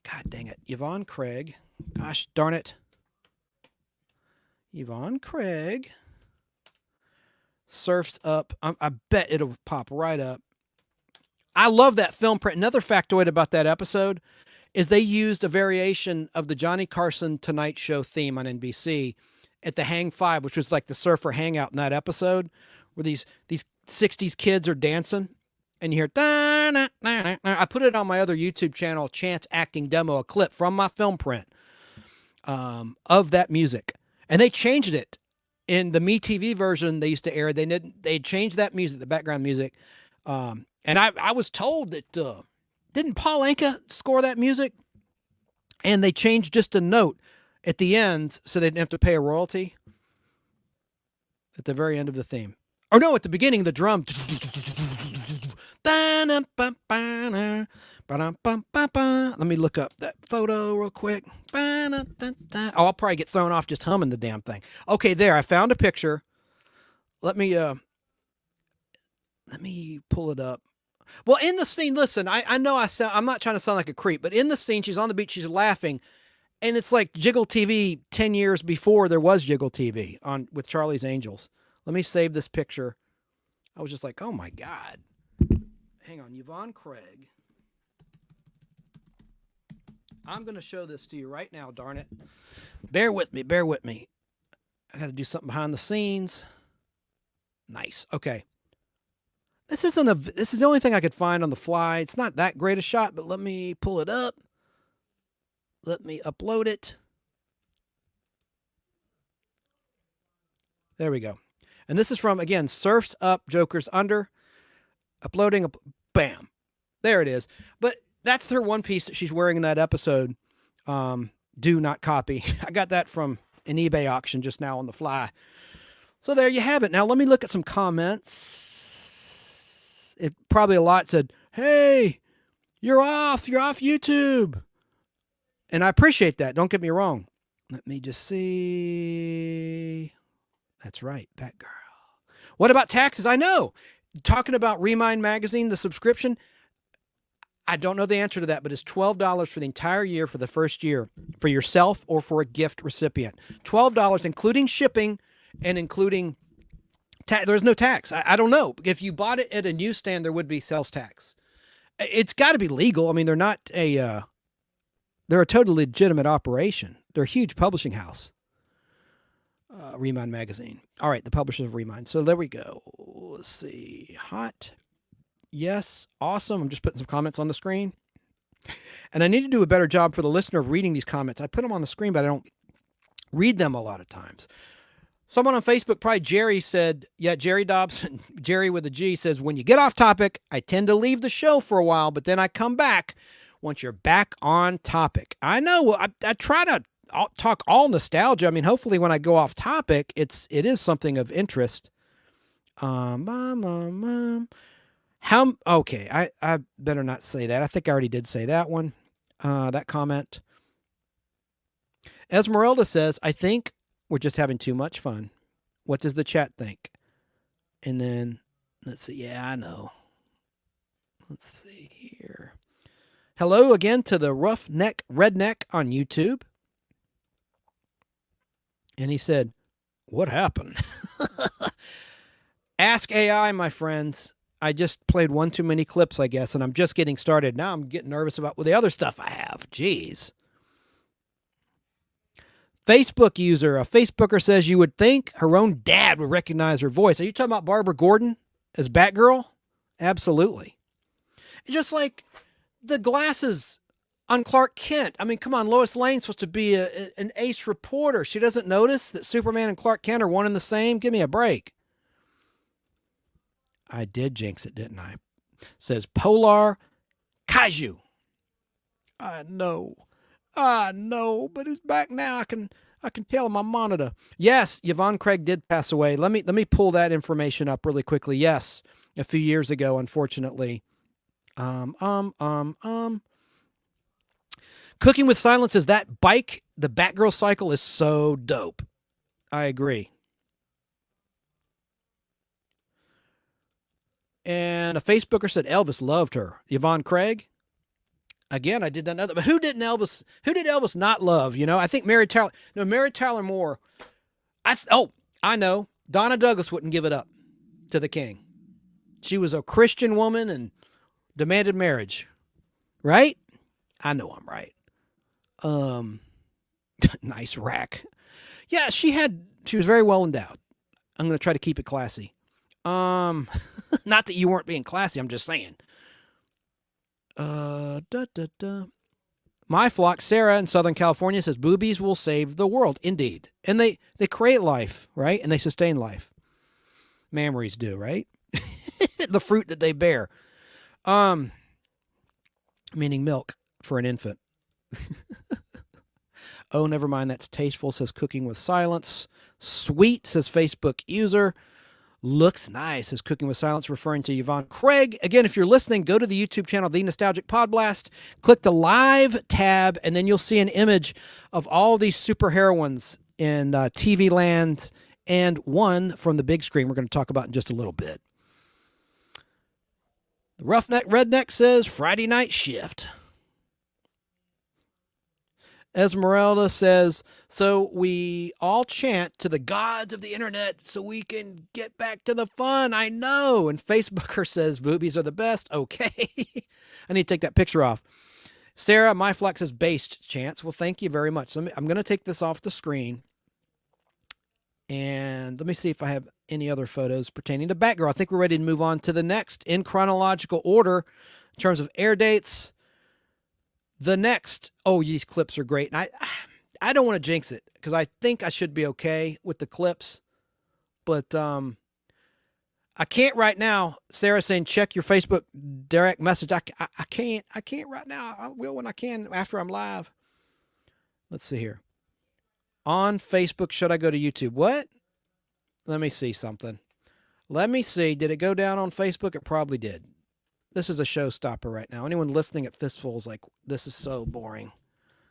God dang it. Yvonne Craig. Gosh darn it. Yvonne Craig. Surfs Up. I bet it'll pop right up. I love that film print. Another factoid about that episode is they used a variation of the Johnny Carson Tonight Show theme on NBC at the Hang Five, which was like the surfer hangout in that episode, where these 60s kids are dancing, and you hear, I put it on my other YouTube channel, Chance Acting Demo, a clip from my film print of that music. And they changed it in the MeTV version they used to air. They changed that music, the background music. And I was told that, didn't Paul Anka score that music? And they changed just a note at the end so they didn't have to pay a royalty at the very end of the theme. Or no, at the beginning, the drum. Let me look up that photo real quick. Oh, I'll probably get thrown off just humming the damn thing. Okay, there, I found a picture. Let me pull it up. Well, in the scene, listen, I know I'm not trying to sound like a creep, but in the scene, she's on the beach, she's laughing, and it's like Jiggle TV 10 years before there was Jiggle TV with Charlie's Angels. Let me save this picture. I was just like, oh my God. Hang on, Yvonne Craig. I'm going to show this to you right now, darn it. Bear with me. I got to do something behind the scenes. Nice. Okay. This is the only thing I could find on the fly. It's not that great a shot, but let me pull it up. Let me upload it. There we go. And this is from, again, Surfs Up, Jokers Under. Uploading, bam. There it is. But that's her one piece that she's wearing in that episode. Do not copy. I got that from an eBay auction just now on the fly. So there you have it. Now let me look at some comments. It probably a lot said, hey, you're off YouTube. And I appreciate that. Don't get me wrong. Let me just see. That's right, Batgirl. What about taxes? I know. Talking about Remind Magazine, the subscription, I don't know the answer to that, but it's $12 for the entire year for the first year for yourself or for a gift recipient. $12, including shipping and including tax. There's no tax. I don't know. If you bought it at a newsstand, there would be sales tax. It's got to be legal. I mean, they're not they're a totally legitimate operation. They're a huge publishing house. Remind Magazine. All right, the publishers of Remind. So there we go. Let's see. Hot. Yes. Awesome. I'm just putting some comments on the screen. And I need to do a better job for the listener of reading these comments. I put them on the screen, but I don't read them a lot of times. Someone on Facebook, probably Jerry, said, yeah, Jerry Dobson, Jerry with a G, says, when you get off topic, I tend to leave the show for a while, but then I come back once you're back on topic. I know. I try to talk all nostalgia. I mean, hopefully when I go off topic, it is something of interest. Okay, I better not say that. I think I already did say that one, that comment. Esmeralda says, I think we're just having too much fun. What does the chat think? And then, let's see. Yeah, I know. Let's see here. Hello again to the Roughneck Redneck on YouTube. And he said, what happened? Ask AI, my friends. I just played one too many clips, I guess, and I'm just getting started. Now I'm getting nervous about the other stuff I have. Jeez. Facebook user, a Facebooker says you would think her own dad would recognize her voice. Are you talking about Barbara Gordon as Batgirl? Absolutely. Just like the glasses on Clark Kent. I mean, come on, Lois Lane's supposed to be an ace reporter. She doesn't notice that Superman and Clark Kent are one and the same? Give me a break. I did jinx it, didn't I? Says Polar Kaiju. I know, but it's back now. I can tell on my monitor. Yes, Yvonne Craig did pass away. Let me pull that information up really quickly. Yes, a few years ago, unfortunately. Cooking with Silence is that bike. The Batgirl cycle is so dope. I agree. And a Facebooker said Elvis loved her. Yvonne Craig. Again, I did not know that. But who did Elvis not love? You know, I think Mary Tyler Moore. I know. Donna Douglas wouldn't give it up to the king. She was a Christian woman and demanded marriage. Right? I know I'm right. Nice rack. Yeah, she was very well endowed. I'm going to try to keep it classy. Not that you weren't being classy, I'm just saying. My flock, Sara in Southern California, says boobies will save the world. Indeed. And they create life, right? And they sustain life. Mammaries do, right? The fruit that they bear. Meaning milk for an infant. Oh, never mind. That's tasteful, says Cooking with Silence. Sweet, says Facebook user. Looks nice, says Cooking with Silence, referring to Yvonne Craig. Again, if you're listening, go to the YouTube channel, The Nostalgic Podblast, click the live tab, and then you'll see an image of all these superheroines in TV land and one from the big screen we're going to talk about in just a little bit. The Roughneck Redneck says Friday Night Shift. Esmeralda says, so we all chant to the gods of the internet so we can get back to the fun. I know. And Facebooker says boobies are the best. Okay. I need to take that picture off. Sarah, my flex says based chants. Well, thank you very much. So I'm going to take this off the screen. And let me see if I have any other photos pertaining to Batgirl. I think we're ready to move on to the next in chronological order in terms of air dates. The next, oh, these clips are great. And I don't want to jinx it because I think I should be okay with the clips, but I can't right now. Sarah's saying check your Facebook direct message. I can't right now. I will when I can after I'm live. Let's see here. On Facebook, should I go to YouTube? What? Let me see something. Let me see. Did it go down on Facebook? It probably did. This is a showstopper right now. Anyone listening at Fistfuls like, this is so boring.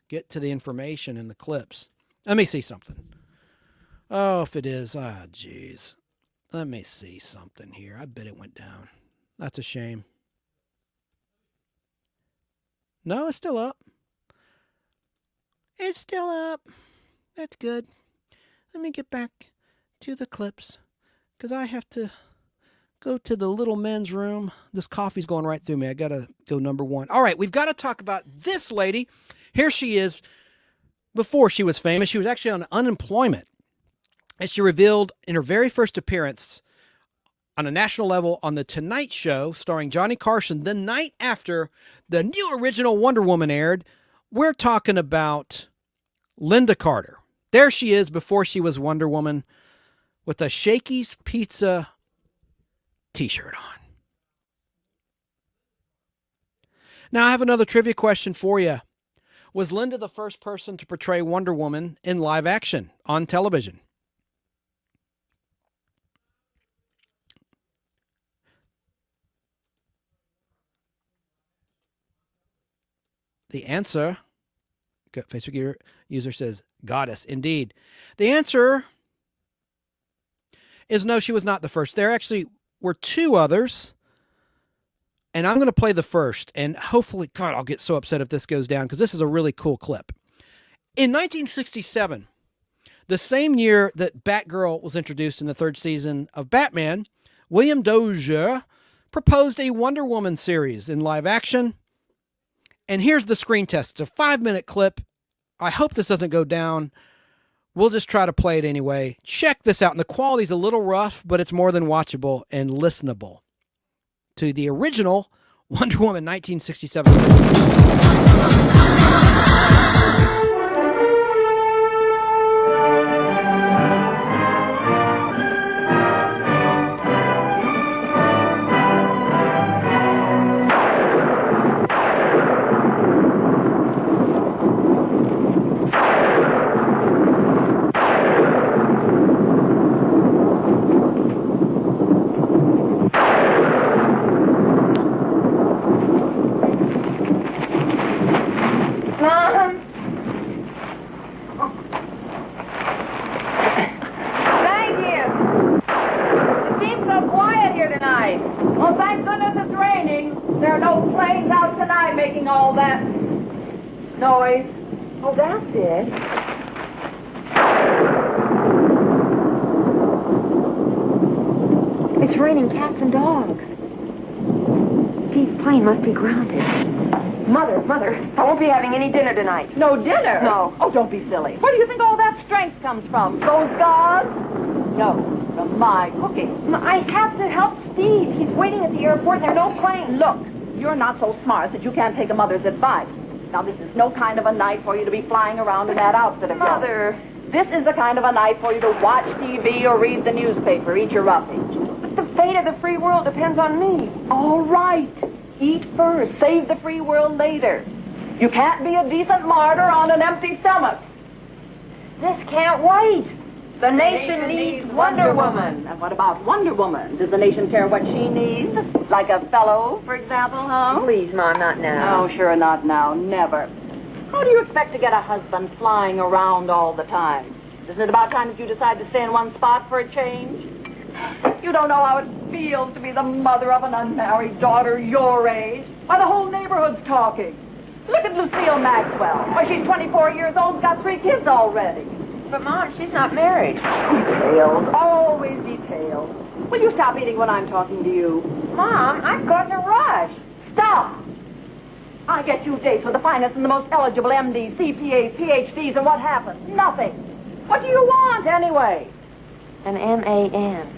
Get to the information in the clips. Let me see something. Oh, if it is. Ah, jeez. Let me see something here. I bet it went down. That's a shame. No, it's still up. It's still up. That's good. Let me get back to the clips because I have to go to the little men's room. This coffee's going right through me. I got to go number one. All right, we've got to talk about this lady. Here she is. Before she was famous, she was actually on unemployment. And she revealed in her very first appearance on a national level on The Tonight Show, starring Johnny Carson, the night after the new original Wonder Woman aired. We're talking about Linda Carter. There she is before she was Wonder Woman with a Shakey's Pizza t-shirt on. Now, I have another trivia question for you. Was Linda the first person to portray Wonder Woman in live action on television? The answer, Facebook user says, goddess, indeed. The answer is no, she was not the first. There actually were two others, and I'm going to play the first, and hopefully, God, I'll get so upset if this goes down, because this is a really cool clip. In 1967, the same year that Batgirl was introduced in the third season of Batman, William Dozier proposed a Wonder Woman series in live action. And here's the screen test. It's a 5-minute clip. I hope this doesn't go down. We'll just try to play it anyway. Check this out. And the quality's a little rough, but it's more than watchable and listenable to the original Wonder Woman 1967. Must be grounded. Mother, I won't be having any dinner tonight. No dinner? No. Oh, don't be silly. Where do you think all that strength comes from? Those gods? No, from my cooking. I have to help Steve. He's waiting at the airport and there are no planes. Look, you're not so smart that you can't take a mother's advice. Now, this is no kind of a night for you to be flying around in that outfit of yours. Mother. This is the kind of a night for you to watch TV or read the newspaper. Eat your roughage. But the fate of the free world depends on me. All right. Eat first. Save the free world later. You can't be a decent martyr on an empty stomach. This can't wait. The nation needs Wonder Woman. And what about Wonder Woman? Does the nation care what she needs? Like a fellow, for example, huh? Please, Mom, not now. Oh, sure, not now. Never. How do you expect to get a husband flying around all the time? Isn't it about time that you decide to stay in one spot for a change? You don't know how it feels to be the mother of an unmarried daughter your age. Why, the whole neighborhood's talking. Look at Lucille Maxwell. Why, she's 24 years old, got 3 kids already. But, Mom, she's not married. Details, always details. Will you stop eating when I'm talking to you? Mom, I'm caught in a rush. Stop! I get you dates with the finest and the most eligible MDs, CPAs, PhDs, and what happens? Nothing. What do you want, anyway? An MAN.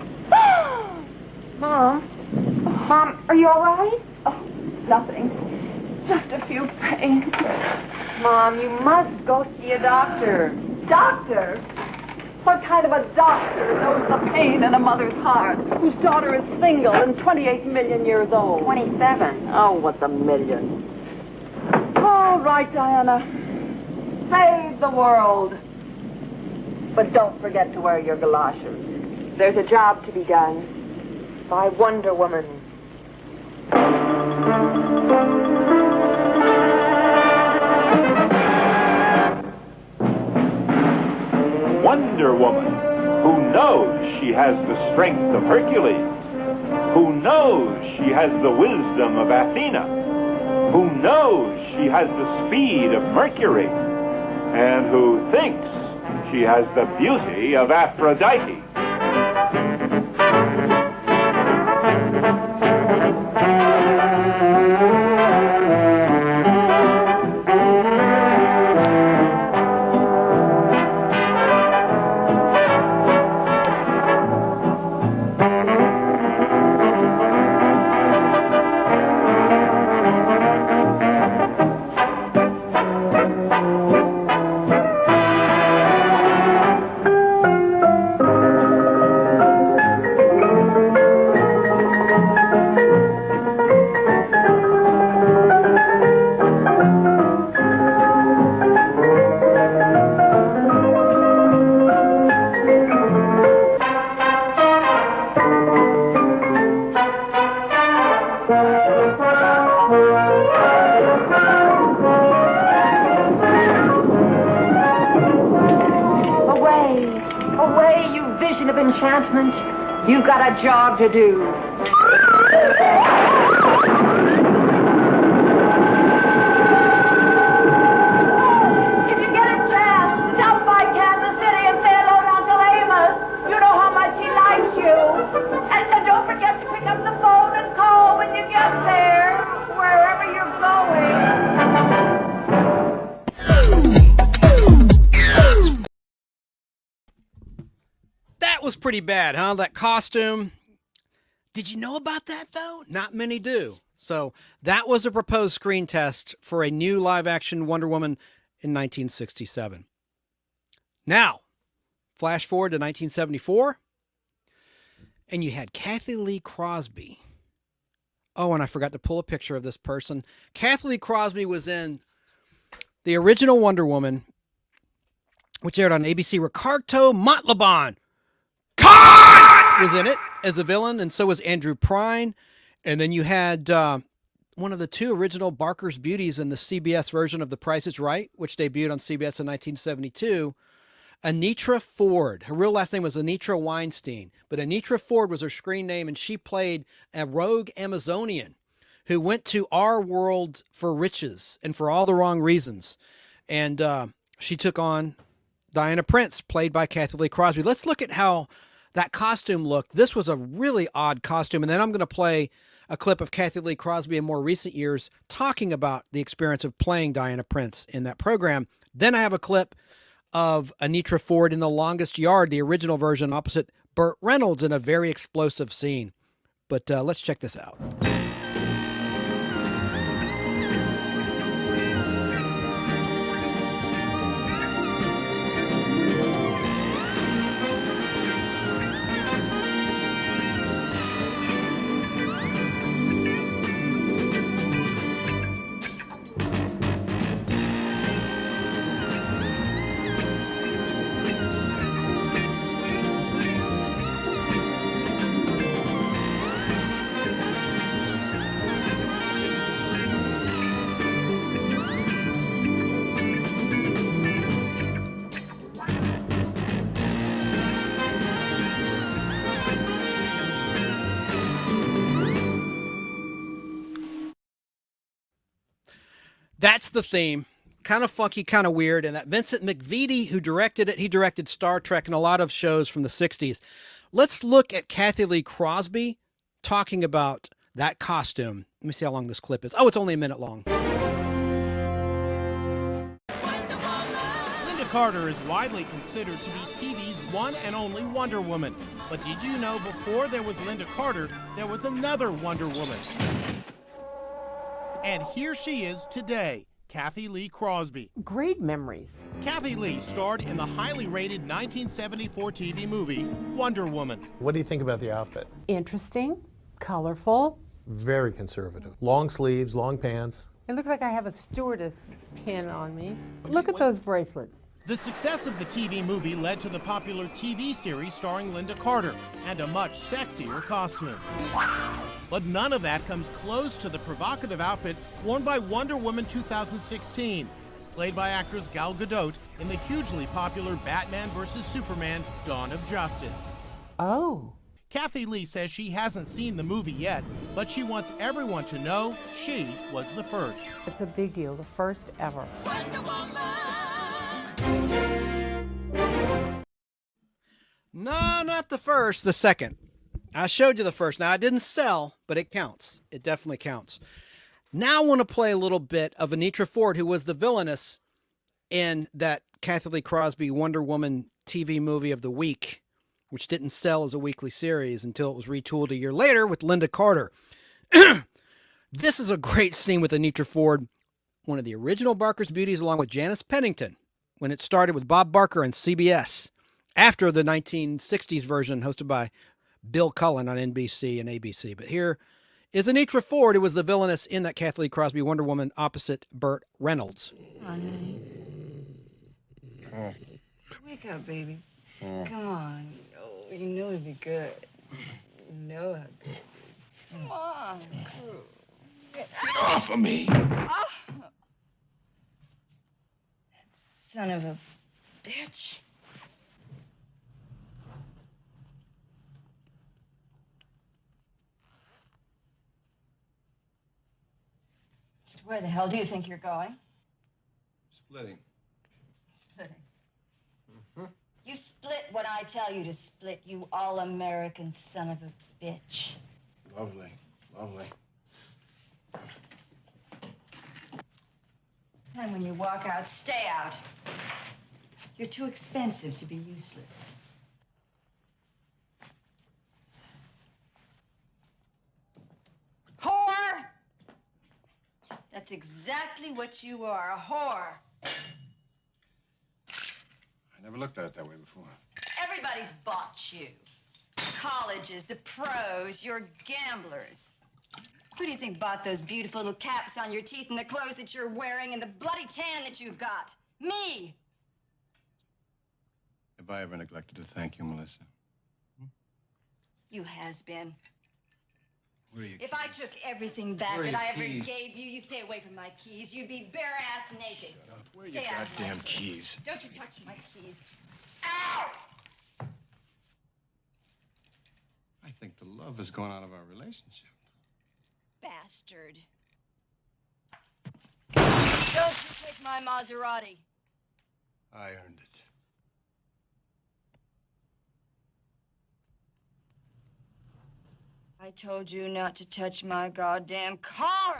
Mom, are you all right? Oh, nothing. Just a few pains. Mom, you must go see a doctor. Doctor? What kind of a doctor knows the pain in a mother's heart, whose daughter is single and 28 million years old? 27. Oh, what's a million? All right, Diana. Save the world. But don't forget to wear your galoshes. There's a job to be done by Wonder Woman. Wonder Woman, who knows she has the strength of Hercules, who knows she has the wisdom of Athena, who knows she has the speed of Mercury, and who thinks she has the beauty of Aphrodite. You've got a job to do. If you get a chance, stop by Kansas City and say hello to Uncle Amos. You know how much he likes you. And don't forget to pick up the phone and call when you get there, wherever you're going. That was pretty bad, huh? That costume. Did you know about that, though? Not many do. So that was a proposed screen test for a new live-action Wonder Woman in 1967. Now, flash forward to 1974, and you had Kathy Lee Crosby. Oh, and I forgot to pull a picture of this person. Kathy Lee Crosby was in the original Wonder Woman, which aired on ABC. Ricardo Montalban was in it as a villain, and so was Andrew Prine. And then you had one of the two original Barker's Beauties in the CBS version of The Price is Right, which debuted on CBS in 1972. Anitra Ford. Her real last name was Anitra Weinstein, but Anitra Ford was her screen name, and she played a rogue Amazonian who went to our world for riches and for all the wrong reasons. And she took on Diana Prince, played by Kathy Lee Crosby. Let's look at how that costume looked. This was a really odd costume. And then I'm going to play a clip of Kathy Lee Crosby in more recent years talking about the experience of playing Diana Prince in that program. Then I have a clip of Anitra Ford in The Longest Yard, the original version, opposite Burt Reynolds in a very explosive scene. But let's check this out. That's the theme. Kind of funky, kind of weird. And that Vincent McVitie, who directed it, he directed Star Trek and a lot of shows from the 60s. Let's look at Kathy Lee Crosby talking about that costume. Let me see how long this clip is. Oh, it's only a minute long. Linda Carter is widely considered to be TV's one and only Wonder Woman. But did you know before there was Linda Carter, there was another Wonder Woman? And here she is today, Kathy Lee Crosby. Great memories. Kathy Lee starred in the highly rated 1974 TV movie, Wonder Woman. What do you think about the outfit? Interesting, colorful. Very conservative. Long sleeves, long pants. It looks like I have a stewardess pin on me. Look at those bracelets. The success of the TV movie led to the popular TV series starring Linda Carter and a much sexier costume. But none of that comes close to the provocative outfit worn by Wonder Woman 2016. It's played by actress Gal Gadot in the hugely popular Batman vs. Superman: Dawn of Justice. Oh. Kathy Lee says she hasn't seen the movie yet, but she wants everyone to know she was the first. It's a big deal, the first ever. No, not the first, the second. I showed you the first. Now, I didn't sell, but it counts. It definitely counts. Now I want to play a little bit of Anitra Ford, who was the villainess in that Kathy Lee Crosby Wonder Woman TV movie of the week, which didn't sell as a weekly series until it was retooled a year later with Linda Carter. This is a great scene with Anitra Ford, one of the original Barker's Beauties, along with Janice Pennington, when it started with Bob Barker and CBS, after the 1960s version hosted by Bill Cullen on NBC and ABC. But here is Anitra Ford, who was the villainess in that Kathy Lee Crosby Wonder Woman opposite Burt Reynolds. Honey. Wake up, baby. Come on. Oh, you know it'd be good. You know it'd be good. Come on. Get off of me! Ah. That son of a bitch. So where the hell do you think you're going? Splitting. Splitting. You split what I tell you to split, you all-American son of a bitch. Lovely, lovely. And when you walk out, stay out. You're too expensive to be useless. Whore! That's exactly what you are, a whore. I never looked at it that way before. Everybody's bought you. Colleges, the pros, you're gamblers. Who do you think bought those beautiful little caps on your teeth and the clothes that you're wearing and the bloody tan that you've got? Me! Have I ever neglected to thank you, Melissa? You has-been. Where are your If I took everything back Where are that I your ever keys? gave you, you stay away from my keys. You'd be bare-ass naked. Where are Stay your out of my goddamn way. keys? Don't you touch my keys. Ow! I think the love has gone out of our relationship. Bastard. Don't you take my Maserati. I earned it. I told you not to touch my goddamn car.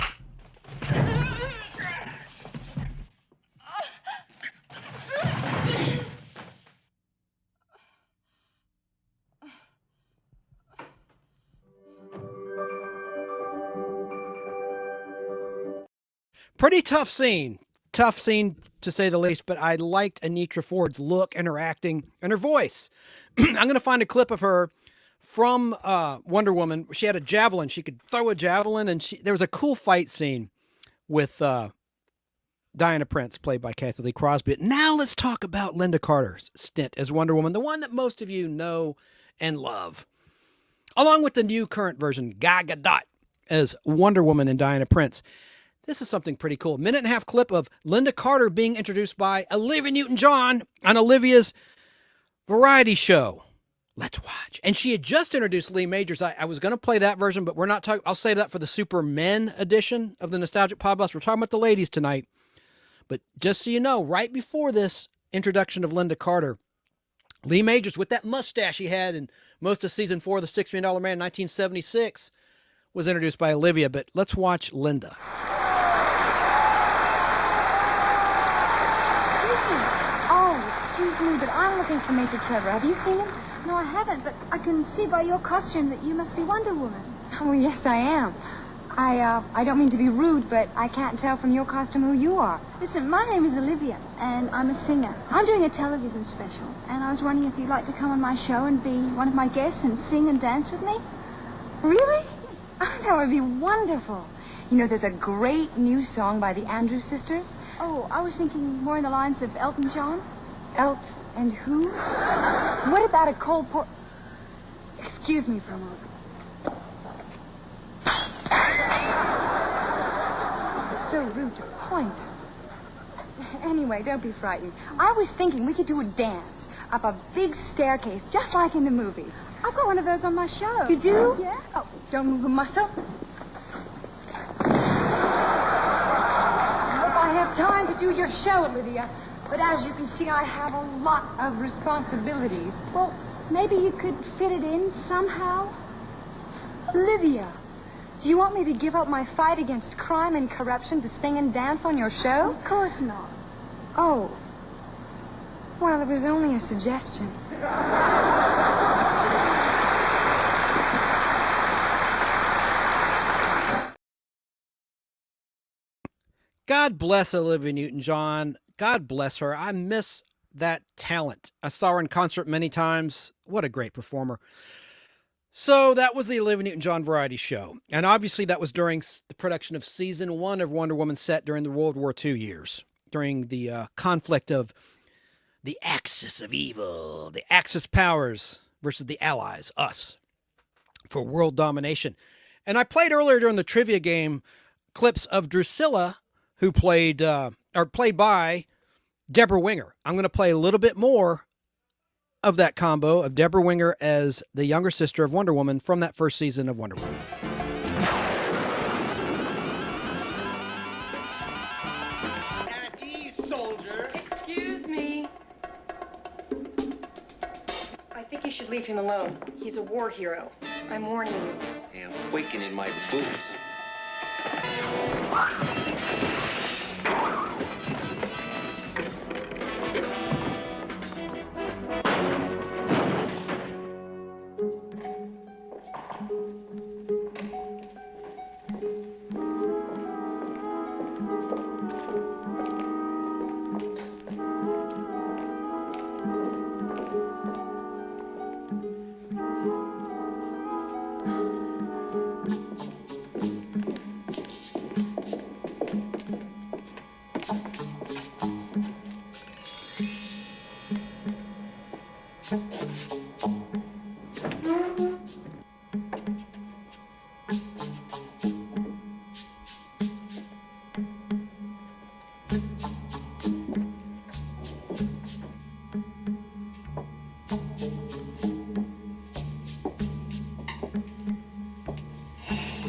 Pretty tough scene. Tough scene, to say the least, but I liked Anitra Ford's look and her acting and her voice. I'm going to find a clip of her from Wonder Woman. She had a javelin. She could throw a javelin, and there was a cool fight scene with Diana Prince, played by Kathy Lee Crosby. Now let's talk about Linda Carter's stint as Wonder Woman, the one that most of you know and love, along with the new current version, Gal Gadot, as Wonder Woman and Diana Prince. This is something pretty cool. Minute and a half clip of Linda Carter being introduced by Olivia Newton-John on Olivia's variety show. Let's watch. And she had just introduced Lee Majors. I was going to play that version, but we're not talking. I'll save that for the Super Men edition of the Nostalgic Podblast. We're talking about the ladies tonight. But just so you know, right before this introduction of Linda Carter, Lee Majors, with that mustache he had in most of season 4 of The $6 Million Man in 1976, was introduced by Olivia. But let's watch Linda. Excuse me, but I'm looking for Major Trevor. Have you seen him? No, I haven't, but I can see by your costume that you must be Wonder Woman. Oh, yes, I am. I don't mean to be rude, but I can't tell from your costume who you are. Listen, my name is Olivia, and I'm a singer. I'm doing a television special, and I was wondering if you'd like to come on my show and be one of my guests and sing and dance with me. Really? Oh, that would be wonderful. You know, there's a great new song by the Andrews Sisters. Oh, I was thinking more in the lines of Elton John. And who? What about a Cole Porter? Excuse me for a moment. It's so rude to point. Anyway, don't be frightened. I was thinking we could do a dance up a big staircase, just like in the movies. I've got one of those on my show. You do? Yeah. Oh, don't move a muscle. I hope I have time to do your show, Olivia. But as you can see, I have a lot of responsibilities. Well, maybe you could fit it in somehow? Olivia, do you want me to give up my fight against crime and corruption to sing and dance on your show? Of course not. Oh. Well, it was only a suggestion. God bless Olivia Newton-John. God bless her. I miss that talent. I saw her in concert many times. What a great performer. So that was the Olivia Newton-John variety show. And obviously that was during the production of season 1 of Wonder Woman, set during the World War II years, during the conflict of the Axis of evil, the Axis powers versus the Allies, us, for world domination. And I played earlier during the trivia game clips of Drusilla, who played by Deborah Winger. I'm going to play a little bit more of that combo of Deborah Winger as the younger sister of Wonder Woman from that first season of Wonder Woman. At ease, soldier. Excuse me. I think you should leave him alone. He's a war hero. I'm warning you. Hey, I'm quaking in my boots.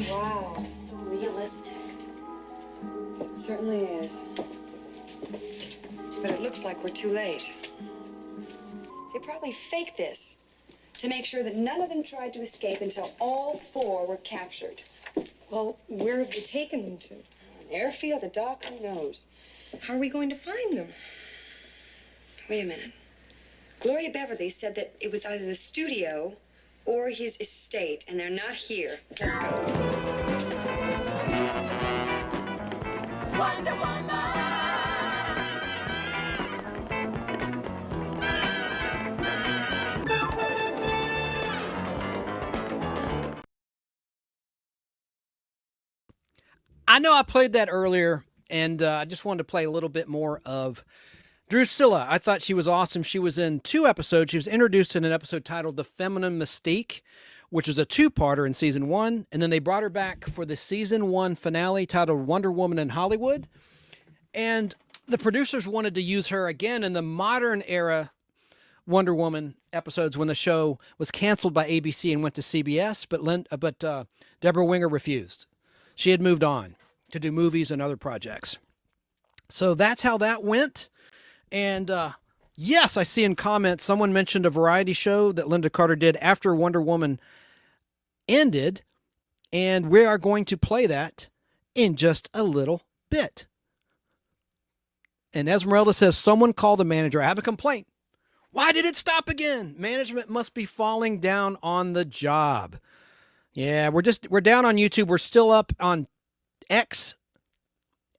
Wow, so realistic. It certainly is. But it looks like we're too late. They probably faked this to make sure that none of them tried to escape until all 4 were captured. Well, where have they taken them to? An airfield, a dock, who knows? How are we going to find them? Wait a minute. Gloria Beverly said that it was either the studio or his estate, and they're not here. Let's go. Wonder Woman. I know I played that earlier, and I just wanted to play a little bit more of Drusilla. I thought she was awesome. She was in 2 episodes. She was introduced in an episode titled The Feminine Mystique, which was a 2-parter in season 1. And then they brought her back for the season 1 finale titled Wonder Woman in Hollywood. And the producers wanted to use her again in the modern era Wonder Woman episodes when the show was canceled by ABC and went to CBS. But Deborah Winger refused. She had moved on to do movies and other projects. So that's how that went. And yes, I see in comments someone mentioned a variety show that Linda Carter did after Wonder Woman ended. And we are going to play that in just a little bit. And Esmeralda says, someone call the manager. I have a complaint. Why did it stop again? Management must be falling down on the job. Yeah, we're down on YouTube. We're still up on X,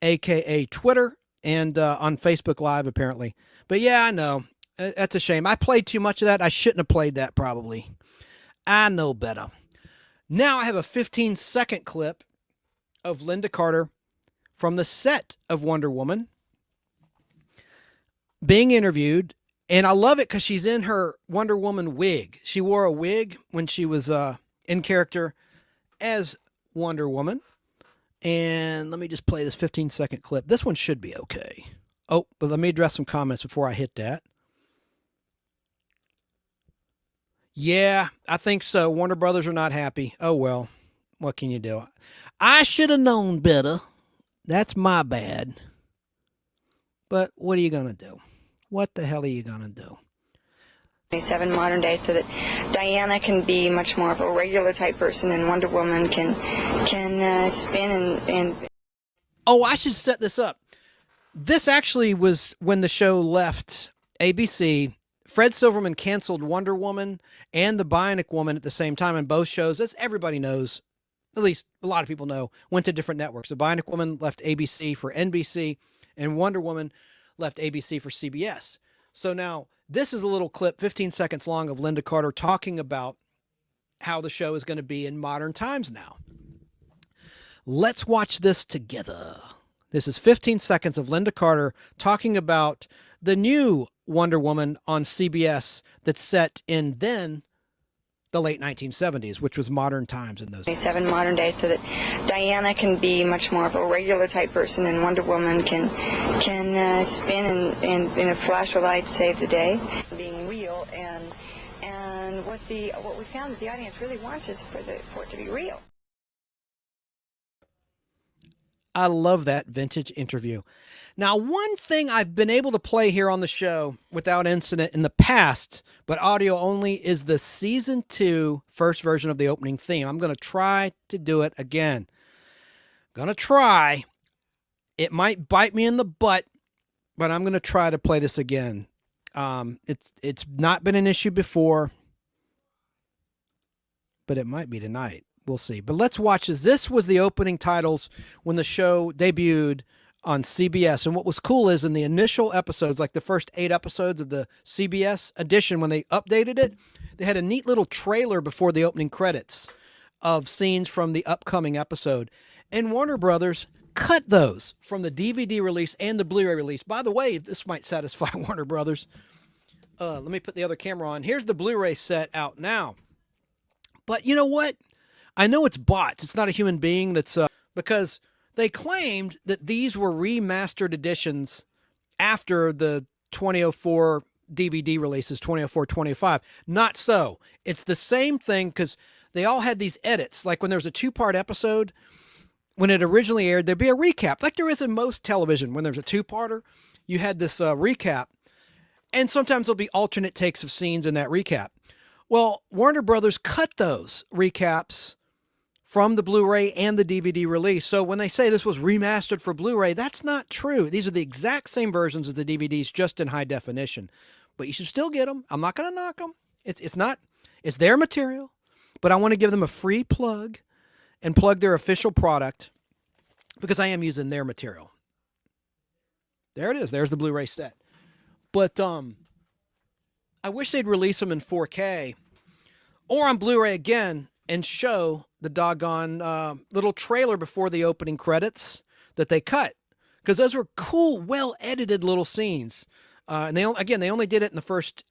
aka Twitter, and on Facebook Live apparently. But yeah, I know. That's a shame. I played too much of that. I shouldn't have played that probably. I know better. Now I have a 15-second clip of Linda Carter from the set of Wonder Woman being interviewed. And I love it because she's in her Wonder Woman wig. She wore a wig when she was in character as Wonder Woman. And let me just play this 15-second clip. This one should be okay. Oh, but let me address some comments before I hit that. Yeah, I think so. Warner Brothers are not happy. Oh, well, what can you do? I should have known better. That's my bad. But what are you going to do? What the hell are you going to do? 27 modern day, so that Diana can be much more of a regular type person and Wonder Woman can spin and... Oh, I should set this up. This actually was when the show left ABC. Fred Silverman canceled Wonder Woman and the Bionic Woman at the same time in both shows. As everybody knows, at least a lot of people know, went to different networks. The Bionic Woman left ABC for NBC, and Wonder Woman left ABC for CBS. So now this is a little clip, 15 seconds long, of Linda Carter talking about how the show is going to be in modern times now. Let's watch this together. This is 15 seconds of Linda Carter talking about the new Wonder Woman on CBS that's set in then the late 1970s, which was modern times in those 27 modern day, so that Diana can be much more of a regular type person and Wonder Woman can spin and in a flash of light save the day, being real, and what we found that the audience really wants is for it to be real. I love that vintage interview. Now, one thing I've been able to play here on the show without incident in the past, but audio only, is the season 2 first version of the opening theme. I'm going to try to do it again. Going to try. It might bite me in the butt, but I'm going to try to play this again. It's not been an issue before, but it might be tonight. We'll see. But let's watch this. This was the opening titles when the show debuted on CBS. And what was cool is in the initial episodes, like the first 8 episodes of the CBS edition, when they updated it, they had a neat little trailer before the opening credits of scenes from the upcoming episode. And Warner Brothers cut those from the DVD release and the Blu-ray release. By the way, this might satisfy Warner Brothers. Let me put the other camera on. Here's the Blu-ray set out now. But you know what? I know it's bots. It's not a human being that's because they claimed that these were remastered editions after the 2004 DVD releases, 2004, 2005. Not so. It's the same thing because they all had these edits. Like when there was a 2-part episode, when it originally aired, there'd be a recap. Like there is in most television. When there's a 2-parter, you had this recap. And sometimes there'll be alternate takes of scenes in that recap. Well, Warner Brothers cut those recaps from the Blu-ray and the DVD release. So when they say this was remastered for Blu-ray, that's not true. These are the exact same versions as the DVDs, just in high definition. But you should still get them. I'm not going to knock them. It's their material, but I want to give them a free plug and plug their official product because I am using their material. There it is. There's the Blu-ray set. But I wish they'd release them in 4K or on Blu-ray again and show the doggone little trailer before the opening credits that they cut. Because those were cool, well-edited little scenes. And they only did it in the first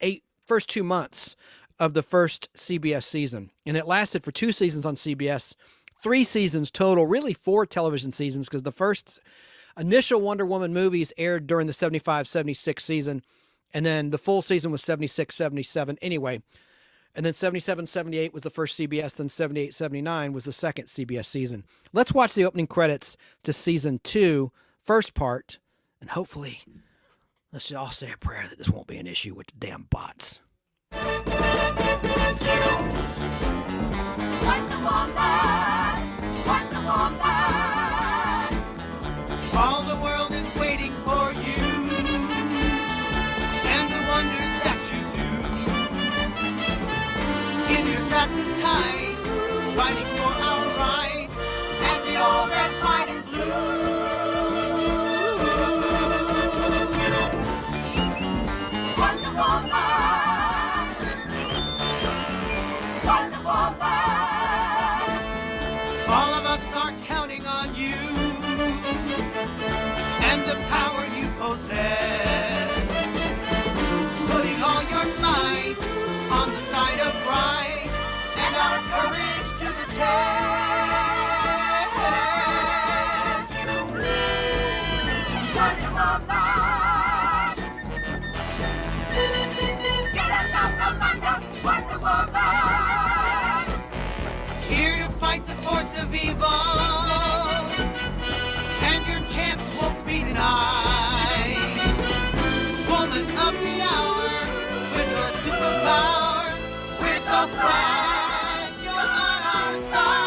2 months of the first CBS season. And it lasted for 2 seasons on CBS, 3 seasons total, really 4 television seasons, because the first initial Wonder Woman movies aired during the 75-76 season. And then the full season was 76-77 anyway. And then 77-78 was the first CBS, then 78-79 was the second CBS season. Let's watch the opening credits to season 2, first part, and hopefully, let's all say a prayer that this won't be an issue with the damn bots. All the world is waiting for you and the wonders that you do. In your satin tights, fighting for us are counting on you and the power you possess. Putting all your might on the side of right and our courage to the test. Wonder Woman. Get us out from under Wonder Woman. Here to fight the force of evil, and your chance won't be denied. Woman of the hour, with your superpower, we're so glad you're on our side.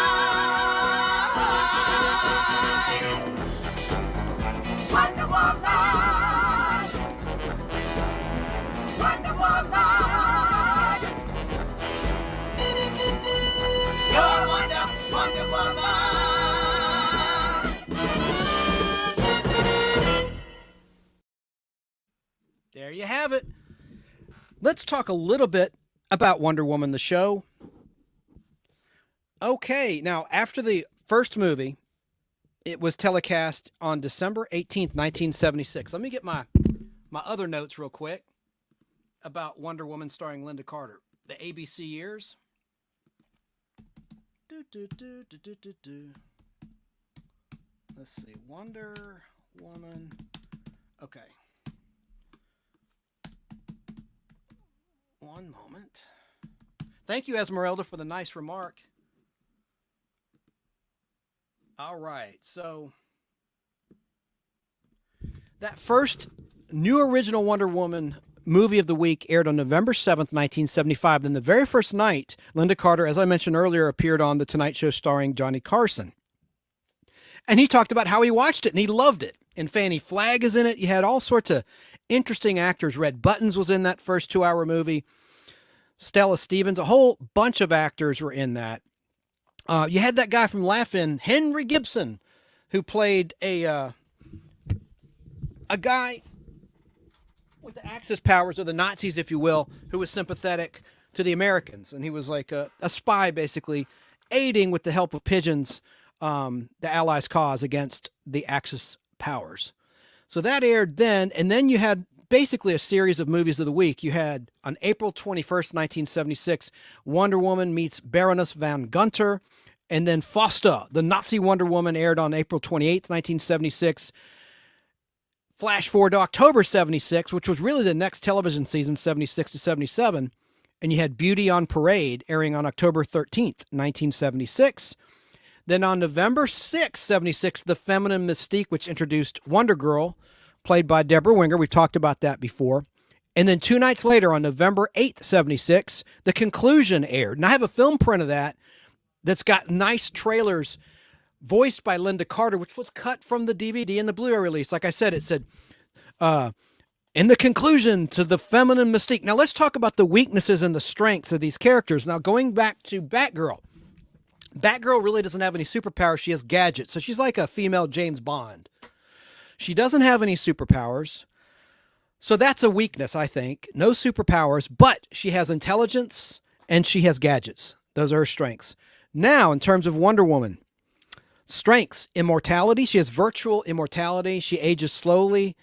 Wonder Woman. Wonder Woman. You're Wonder Woman. There you have it. Let's talk a little bit about Wonder Woman, the show. Okay, now after the first movie, it was telecast on December 18th, 1976. Let me get my other notes real quick about Wonder Woman starring Linda Carter. The ABC years. Let's see, Wonder Woman. Okay. One moment. Thank you, Esmeralda, for the nice remark. All right, so that first new original Wonder Woman movie of the week aired on November 7th, 1975. Then the very first night, Linda Carter, as I mentioned earlier, appeared on The Tonight Show starring Johnny Carson. And he talked about how he watched it and he loved it. And Fannie Flagg is in it. You had all sorts of interesting actors. Red Buttons was in that first 2-hour movie. Stella Stevens, a whole bunch of actors were in that. You had that guy from Laugh-In, Henry Gibson, who played a guy with the Axis powers, or the Nazis, if you will, who was sympathetic to the Americans. And he was like a spy, basically, aiding with the help of pigeons the Allies' cause against the Axis powers. So that aired then, and then you had basically a series of movies of the week. You had, on April 21st, 1976, Wonder Woman meets Baroness von Gunter, and then Fausta, the Nazi Wonder Woman, aired on April 28th, 1976. Flash forward to October 76, which was really the next television season, 76 to 77, and you had Beauty on Parade airing on October 13th, 1976. Then on November 6th, 76, The Feminine Mystique, which introduced Wonder Girl, played by Deborah Winger. We've talked about that before. And then 2 nights later, on November 8th, 76, The Conclusion aired. And I have a film print of that that's got nice trailers voiced by Linda Carter, which was cut from the DVD and the Blu-ray release. Like I said, it said, in the conclusion to The Feminine Mystique. Now let's talk about the weaknesses and the strengths of these characters. Now going back to Batgirl. Batgirl really doesn't have any superpowers. She has gadgets. So she's like a female James Bond. She doesn't have any superpowers. So that's a weakness, I think. No superpowers, but she has intelligence and she has gadgets. Those are her strengths. Now, in terms of Wonder Woman, strengths, immortality. She has virtual immortality. She ages slowly.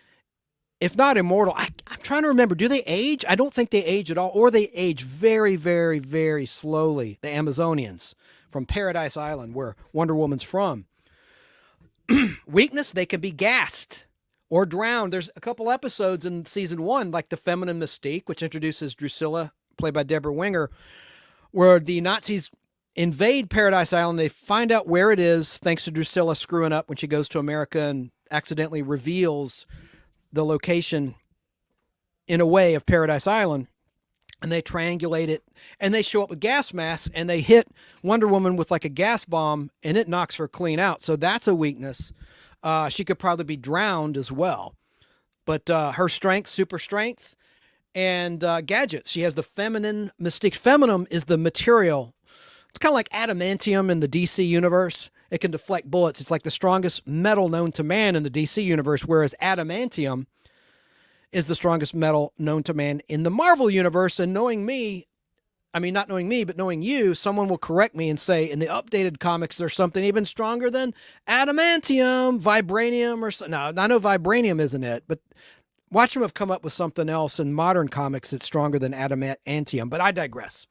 If not immortal, I'm trying to remember, do they age? I don't think they age at all, or they age very, very, very slowly. The Amazonians from Paradise Island, where Wonder Woman's from. Weakness, they can be gassed or drowned. There's a couple episodes in season 1, like The Feminine Mystique, which introduces Drusilla, played by Deborah Winger, where the Nazis invade Paradise Island. They find out where it is, thanks to Drusilla screwing up when she goes to America and accidentally reveals the location in a way of Paradise Island. And they triangulate it, and they show up with gas masks, and they hit Wonder Woman with like a gas bomb, and it knocks her clean out. So that's a weakness. She could probably be drowned as well. But her strength, super strength, and gadgets. She has the feminine mystique. Feminine is the material. It's kind of like adamantium in the DC universe. It can deflect bullets. It's like the strongest metal known to man in the DC universe, whereas adamantium is the strongest metal known to man in the Marvel universe. And knowing me, I mean, not knowing me, but knowing you, someone will correct me and say in the updated comics, there's something even stronger than adamantium, vibranium, or so. No, I know vibranium isn't it, but watch them have come up with something else in modern comics that's stronger than adamantium, but I digress.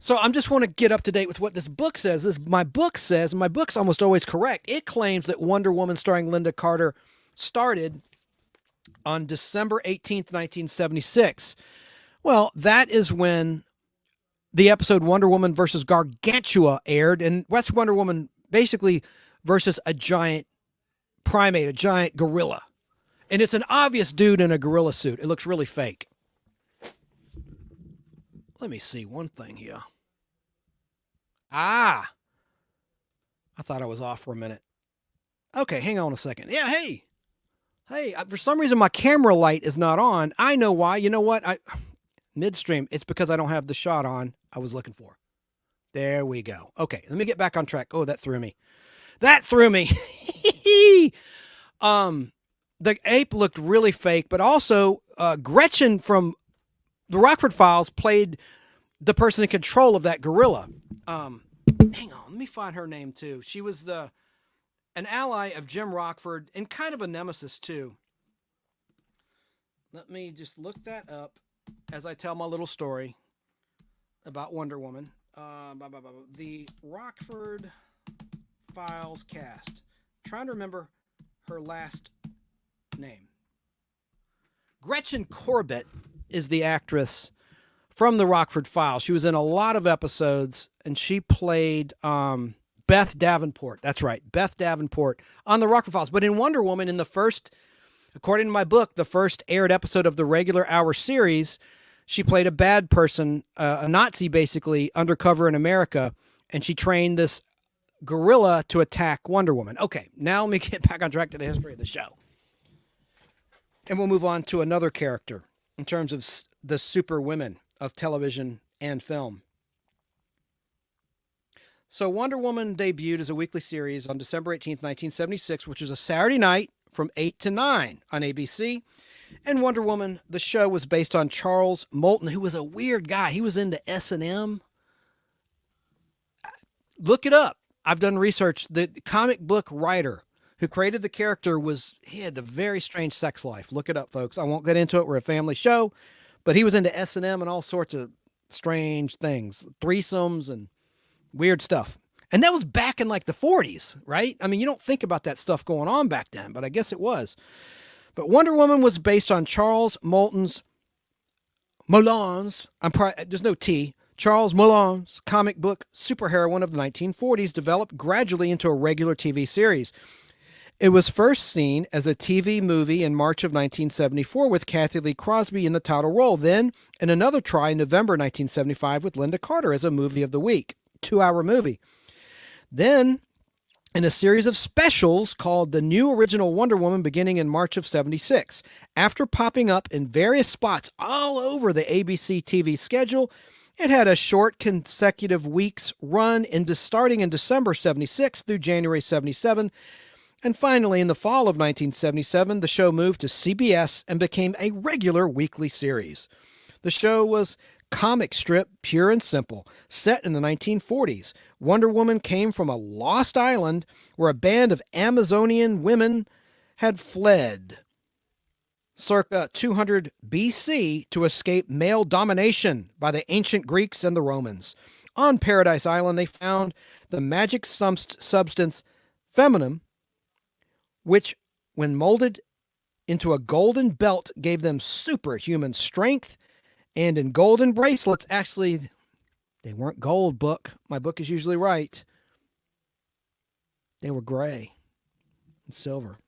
So I just want to get up to date with what this book says. My book says, and my book's almost always correct, it claims that Wonder Woman starring Linda Carter started on December 18th, 1976. Well, that is when the episode Wonder Woman versus Gargantua aired, and that's Wonder Woman basically versus a giant primate, a giant gorilla. And it's an obvious dude in a gorilla suit. It looks really fake. Let me see one thing here. I thought I was off for a minute. Okay, hang on a second. Yeah, hey, for some reason my camera light is not on. I know why. You know what? Midstream, it's because I don't have the shot on I was looking for. There we go. Okay, let me get back on track. Oh, that threw me. The ape looked really fake, but also Gretchen from the Rockford Files played the person in control of that gorilla. Hang on, let me find her name too. She was an ally of Jim Rockford and kind of a nemesis too. Let me just look that up as I tell my little story about Wonder Woman. The Rockford Files cast. I'm trying to remember her last name. Gretchen Corbett is the actress from the Rockford Files. She was in a lot of episodes, and she played Beth Davenport. That's right, Beth Davenport on the Rockford Files. But in Wonder Woman, in the first, according to my book, the first aired episode of the regular hour series, she played a bad person, a Nazi basically, undercover in America, and she trained this gorilla to attack Wonder Woman. Okay, now let me get back on track to the history of the show. And we'll move on to another character in terms of the super women of television and film. So Wonder Woman debuted as a weekly series on December 18th, 1976, which was a Saturday night from 8 to 9 on ABC. And Wonder Woman, the show, was based on Charles Moulton, who was a weird guy. He was into S&M. Look it up. I've done research. The comic book writer who created the character he had a very strange sex life. Look it up, folks. I won't get into it. We're a family show. But he was into S&M and all sorts of strange things. Threesomes and weird stuff. And that was back in like the 40s, right? I mean, you don't think about that stuff going on back then, but I guess it was. But Wonder Woman was based on Charles Moulton's there's no T, Charles Moulin's comic book superheroine of the 1940s, developed gradually into a regular TV series. It was first seen as a TV movie in March of 1974 with Kathy Lee Crosby in the title role. Then, in another try in November 1975 with Linda Carter as a movie of the week, 2-hour movie. Then, in a series of specials called The New Original Wonder Woman beginning in March of 76. After popping up in various spots all over the ABC TV schedule, it had a short consecutive weeks run starting in December 76 through January 77. And finally, in the fall of 1977, the show moved to CBS and became a regular weekly series. The show was comic strip, pure and simple, set in the 1940s. Wonder Woman came from a lost island where a band of Amazonian women had fled circa 200 BC to escape male domination by the ancient Greeks and the Romans. On Paradise Island, they found the magic substance feminine, which, when molded into a golden belt, gave them superhuman strength. And in golden bracelets, actually, they weren't gold, book. My book is usually right. They were gray and silver.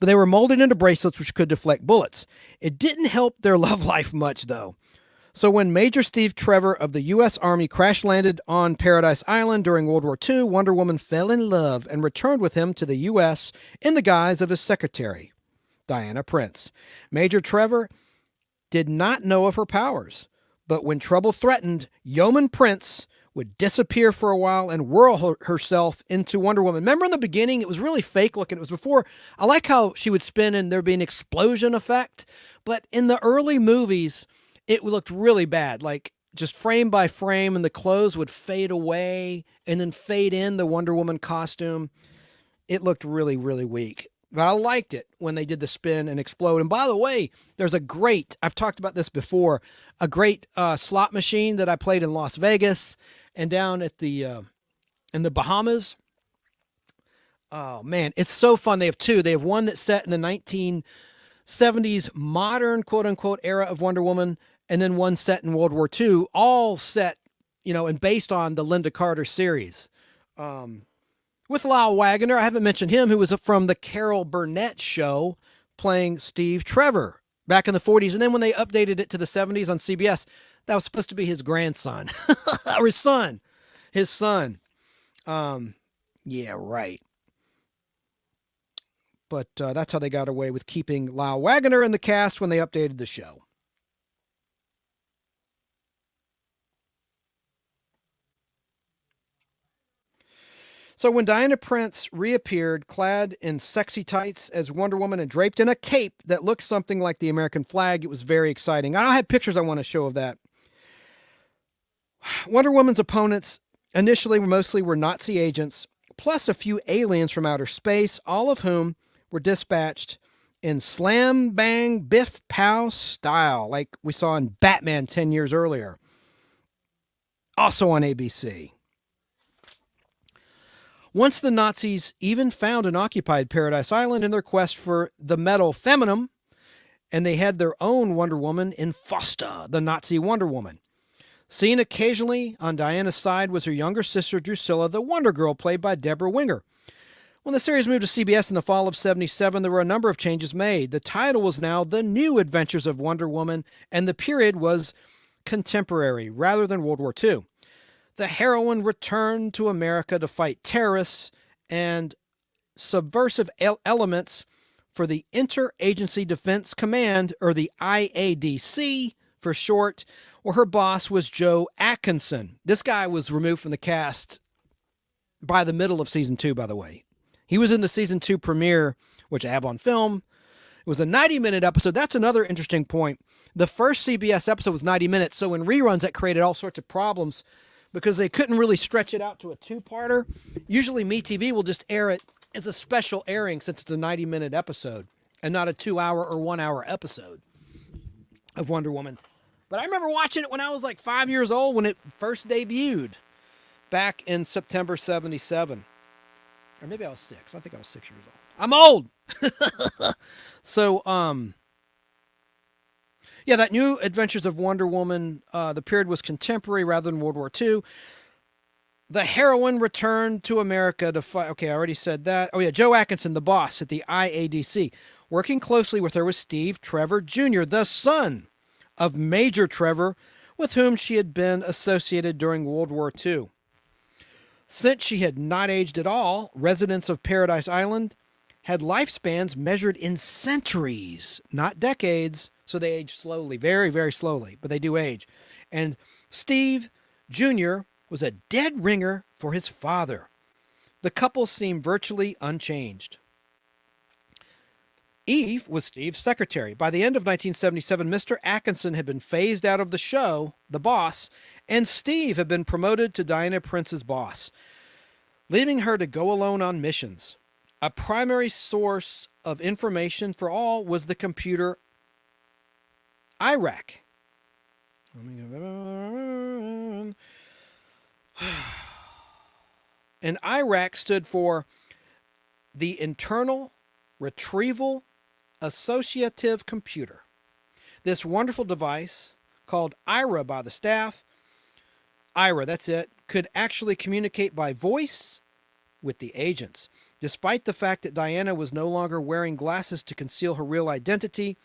But they were molded into bracelets which could deflect bullets. It didn't help their love life much, though. So when Major Steve Trevor of the U.S. Army crash-landed on Paradise Island during World War II, Wonder Woman fell in love and returned with him to the U.S. in the guise of his secretary, Diana Prince. Major Trevor did not know of her powers, but when trouble threatened, Yeoman Prince would disappear for a while and whirl herself into Wonder Woman. Remember in the beginning, it was really fake looking. It was before, I like how she would spin and there'd be an explosion effect, but in the early movies, it looked really bad. Like just frame by frame, and the clothes would fade away and then fade in the Wonder Woman costume. It looked really, really weak. But I liked it when they did the spin and explode. And by the way, there's a great, I've talked about this before, a great slot machine that I played in Las Vegas and down at the in the Bahamas. Oh, man, it's so fun. They have two. They have one that's set in the 1970s modern, quote-unquote, era of Wonder Woman, and then one set in World War II, all set, and based on the Linda Carter series. With Lyle Waggoner, I haven't mentioned him, who was from the Carol Burnett show, playing Steve Trevor back in the 40s. And then when they updated it to the 70s on CBS, that was supposed to be his grandson. Or his son. His son. Yeah, right. But that's how they got away with keeping Lyle Waggoner in the cast when they updated the show. So when Diana Prince reappeared clad in sexy tights as Wonder Woman and draped in a cape that looked something like the American flag, it was very exciting. I have pictures I want to show of that. Wonder Woman's opponents initially mostly were Nazi agents, plus a few aliens from outer space, all of whom were dispatched in slam bang biff pow style, like we saw in Batman 10 years earlier. Also on ABC. Once the Nazis even found and occupied Paradise Island in their quest for the metal feminine, and they had their own Wonder Woman in Fausta, the Nazi Wonder Woman. Seen occasionally on Diana's side was her younger sister Drusilla, the Wonder Girl, played by Deborah Winger. When the series moved to CBS in the fall of '77, there were a number of changes made. The title was now The New Adventures of Wonder Woman, and the period was contemporary rather than World War II. The heroine returned to America to fight terrorists and subversive elements for the Interagency Defense Command, or the IADC for short, where her boss was Joe Atkinson. This guy was removed from the cast by the middle of season 2, by the way. He was in the season 2 premiere, which I have on film. It was a 90-minute episode. That's another interesting point. The first CBS episode was 90 minutes, so in reruns that created all sorts of problems because they couldn't really stretch it out to a two-parter. Usually MeTV will just air it as a special airing since it's a 90-minute episode and not a 2-hour or 1-hour episode of Wonder Woman. But I remember watching it when I was like 5 years old when it first debuted back in September 77. Or maybe I was 6. I think I was 6 years old. I'm old! So, yeah, that New Adventures of Wonder Woman, the period was contemporary rather than World War II. The heroine returned to America to fight. Okay, I already said that. Oh, yeah, Joe Atkinson, the boss at the IADC. Working closely with her was Steve Trevor Jr., the son of Major Trevor, with whom she had been associated during World War II. Since she had not aged at all, residents of Paradise Island had lifespans measured in centuries, not decades. So they age slowly, very, very slowly, but they do age. And Steve Jr. was a dead ringer for his father. The couple seemed virtually unchanged. Eve was Steve's secretary. By the end of 1977, Mr. Atkinson had been phased out of the show, the boss, and Steve had been promoted to Diana Prince's boss, leaving her to go alone on missions. A primary source of information for all was the computer IRAC. And IRAC stood for the Internal Retrieval Associative Computer. This wonderful device, called IRA by the staff, IRA, that's it, could actually communicate by voice with the agents. Despite the fact that Diana was no longer wearing glasses to conceal her real identity,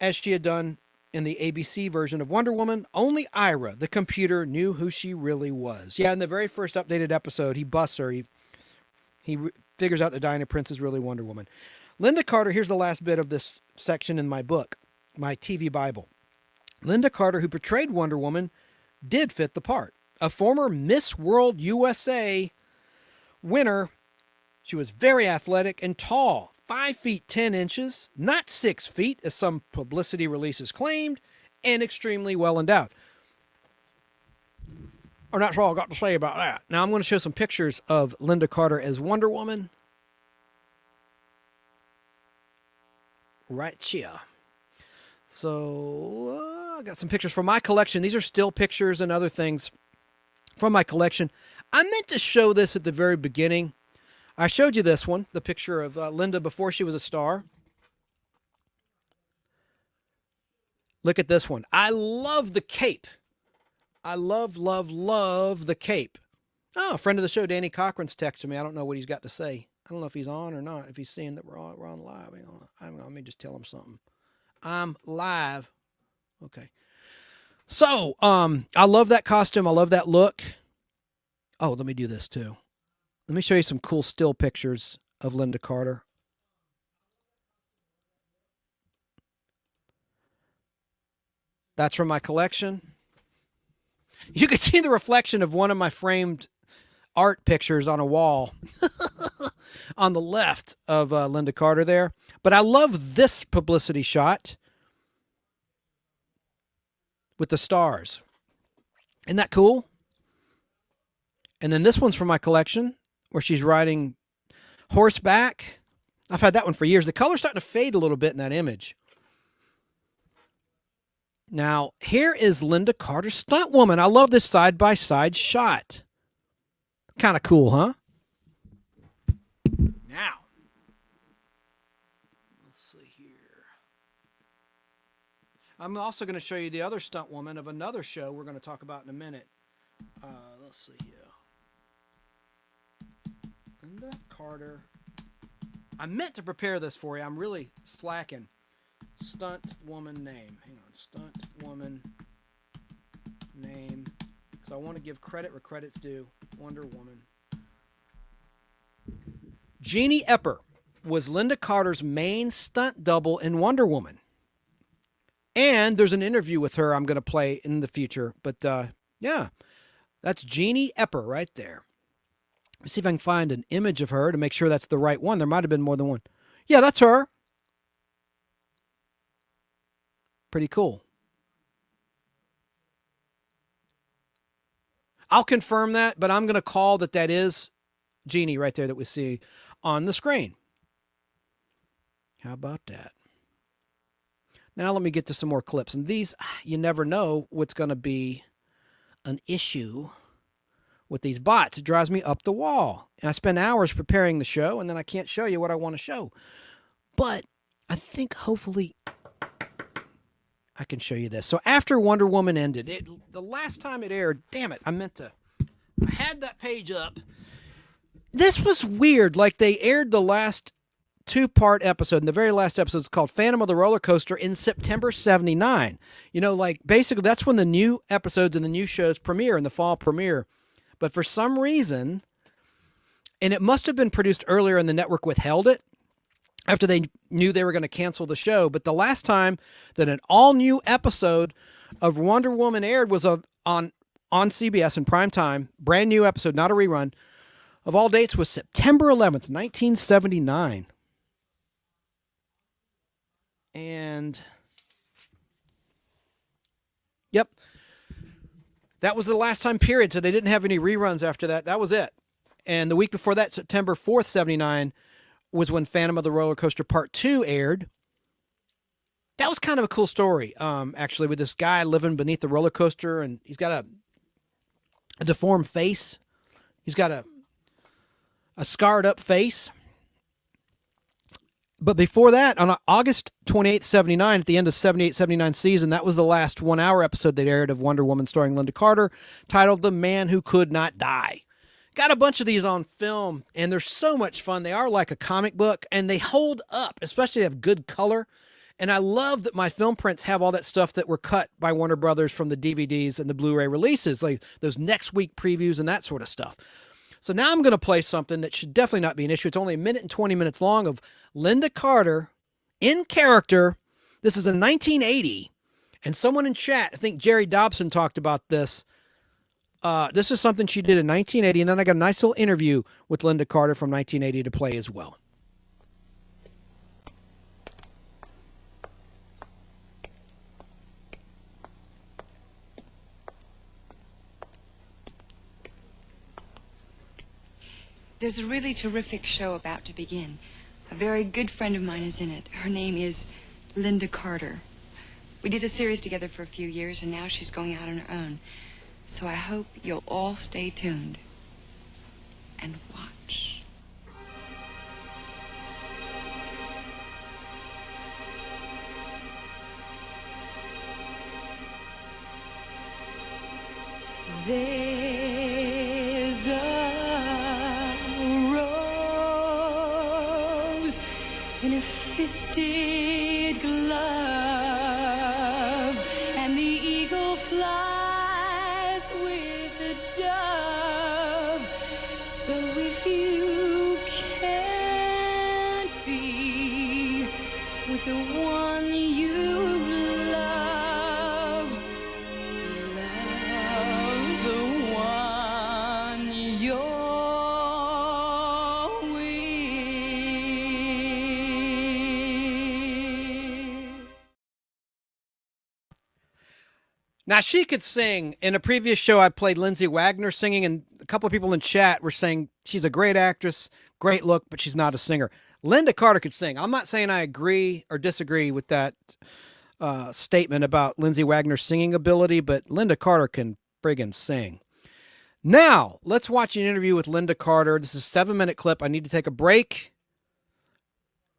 as she had done in the ABC version of Wonder Woman, only Ira, the computer, knew who she really was. Yeah, in the very first updated episode, he busts her. He figures out that Diana Prince is really Wonder Woman. Linda Carter, here's the last bit of this section in my book, my TV Bible. Linda Carter, who portrayed Wonder Woman, did fit the part. A former Miss World USA winner, she was very athletic and tall, 5 feet 10 inches, not 6 feet, as some publicity releases claimed, and extremely well endowed. Or that's all I got to say about that. Now I'm going to show some pictures of Linda Carter as Wonder Woman. Right here. So I got some pictures from my collection. These are still pictures and other things from my collection. I meant to show this at the very beginning. I showed you this one, the picture of Linda before she was a star. Look at this one. I love the cape. I love the cape. Oh, a friend of the show, Danny Cochran's texting me. I don't know what he's got to say. I don't know if he's on or not, if he's seeing that we're on live. Let me just tell him something. I'm live. Okay. So, I love that costume. I love that look. Oh, let me do this too. Let me show you some cool still pictures of Linda Carter. That's from my collection. You can see the reflection of one of my framed art pictures on a wall on the left of Linda Carter there. But I love this publicity shot with the stars. Isn't that cool? And then this one's from my collection where she's riding horseback. I've had that one for years. The color's starting to fade a little bit in that image. Now, here is Linda Carter, stunt woman. I love this side-by-side shot. Kind of cool, huh? Now, let's see here. I'm also going to show you the other stunt woman of another show we're going to talk about in a minute. Let's see here. Linda Carter. I meant to prepare this for you. I'm really slacking. Stunt woman name. Hang on. Stunt woman name. Because I want to give credit where credit's due. Wonder Woman. Jeannie Epper was Linda Carter's main stunt double in Wonder Woman. And there's an interview with her I'm going to play in the future. But yeah, that's Jeannie Epper right there. Let's see if I can find an image of her to make sure that's the right one. There might have been more than one. Yeah, that's her. Pretty cool. I'll confirm that, but I'm going to call that is Jeannie right there that we see on the screen. How about that? Now let me get to some more clips. And these, you never know what's going to be an issue with these bots. It drives me up the wall. And I spend hours preparing the show, and then I can't show you what I want to show. But I think hopefully I can show you this. So after Wonder Woman ended, the last time it aired, damn it, I had that page up. This was weird. Like they aired the last two-part episode, and the very last episode is called Phantom of the Roller Coaster in September 79. You know, like basically that's when the new episodes and the new shows premiere in the fall premiere. But for some reason, and it must have been produced earlier and the network withheld it after they knew they were going to cancel the show. But the last time that an all-new episode of Wonder Woman aired was on CBS in prime time, brand new episode, not a rerun, of all dates was September 11th, 1979. And, yep, that was the last time period, so they didn't have any reruns after that. That was it. And the week before that, September 4th, 79, was when Phantom of the Roller Coaster Part 2 aired. That was kind of a cool story, actually, with this guy living beneath the roller coaster, and he's got a deformed face. He's got a scarred-up face. But before that, on August 28th, 79, at the end of 78-79 season, that was the last one-hour episode that aired of Wonder Woman starring Linda Carter, titled The Man Who Could Not Die. Got a bunch of these on film, and they're so much fun. They are like a comic book, and they hold up, especially they have good color. And I love that my film prints have all that stuff that were cut by Warner Brothers from the DVDs and the Blu-ray releases, like those next week previews and that sort of stuff. So now I'm going to play something that should definitely not be an issue. It's only 1 minute and 20 minutes long of Linda Carter in character. This is in 1980. And someone in chat, I think Jerry Dobson talked about this. This is something she did in 1980. And then I got a nice little interview with Linda Carter from 1980 to play as well. There's a really terrific show about to begin. A very good friend of mine is in it. Her name is Linda Carter. We did a series together for a few years, and now she's going out on her own. So I hope you'll all stay tuned and watch. There's a rose in a fisted glove, and the eagle flies with the dove. So if you can't be with the one you love, love the one you're Now, she could sing. In a previous show, I played Lindsay Wagner singing, and a couple of people in chat were saying she's a great actress, great look, but she's not a singer. Linda Carter could sing. I'm not saying I agree or disagree with that statement about Lindsay Wagner's singing ability, but Linda Carter can friggin' sing. Now, let's watch an interview with Linda Carter. This is a 7-minute clip. I need to take a break,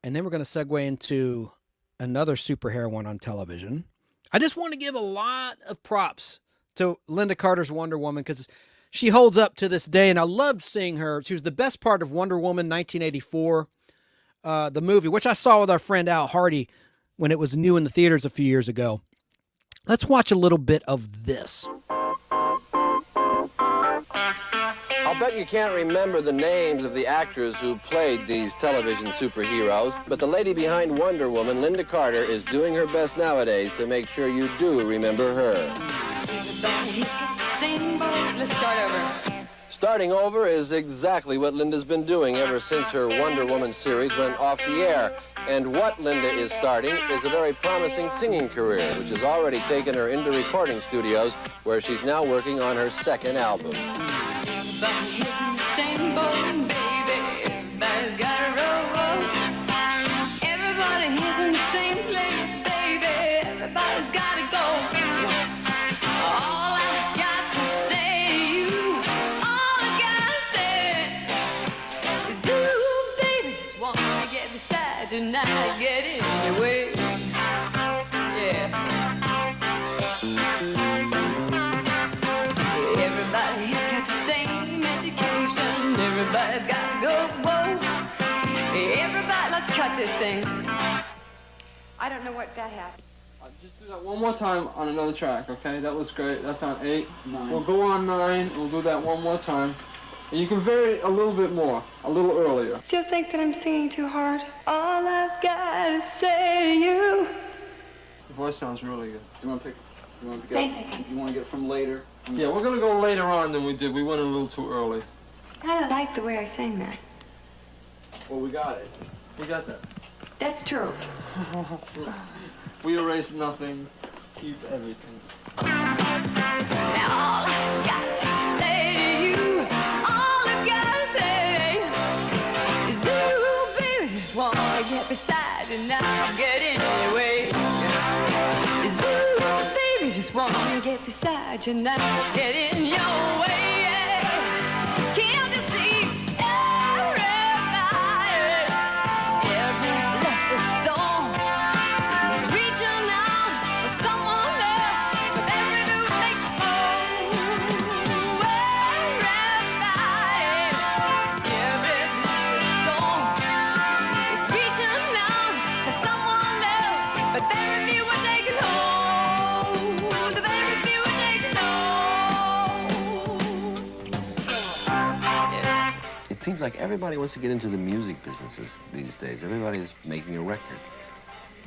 and then we're going to segue into another superheroine on television. I just want to give a lot of props to Linda Carter's Wonder Woman because she holds up to this day, and I loved seeing her. She was the best part of Wonder Woman 1984, the movie, which I saw with our friend Al Hardy when it was new in the theaters a few years ago. Let's watch a little bit of this. I'll bet you can't remember the names of the actors who played these television superheroes, but the lady behind Wonder Woman, Linda Carter, is doing her best nowadays to make sure you do remember her. Let's start over. Starting over is exactly what Linda's been doing ever since her Wonder Woman series went off the air. And what Linda is starting is a very promising singing career, which has already taken her into recording studios, where she's now working on her second album. Everybody hitting the same boat, baby. Everybody's got a road. Everybody hitting the same place, baby. Everybody's got to go. All I got to say to you, all I got to say is, ooh, baby, just wanna get beside you, not get in your way. Yeah. Everybody's got the same education. Everybody's got to go, whoa. Everybody, let's cut this thing. I don't know what that happened. Just do that one more time on another track, okay? That was great. That's on 8. We'll go on 9, and we'll do that one more time. And you can vary a little bit more, a little earlier. Still think that I'm singing too hard? All I've got to say to you. Your voice sounds really good. You want to get it from later? Yeah, we're going to go later on than we did. We went a little too early. I kind of like the way I sang that. Well, we got it. We got that. That's true. We erase nothing, keep everything. Now all I've got to say to you, all I've got to say is, ooh, baby, just wanna get beside you, not get in your way. Is, ooh, baby, just wanna get beside you, not get in your way. Can't you see every blessed soul is reaching out for someone else, but every new takes a hold. Every blessed soul is reaching out for someone else, but very few are taking hold. The very few are taking hold. It seems like everybody wants to get into the music businesses these days. Everybody's making a record.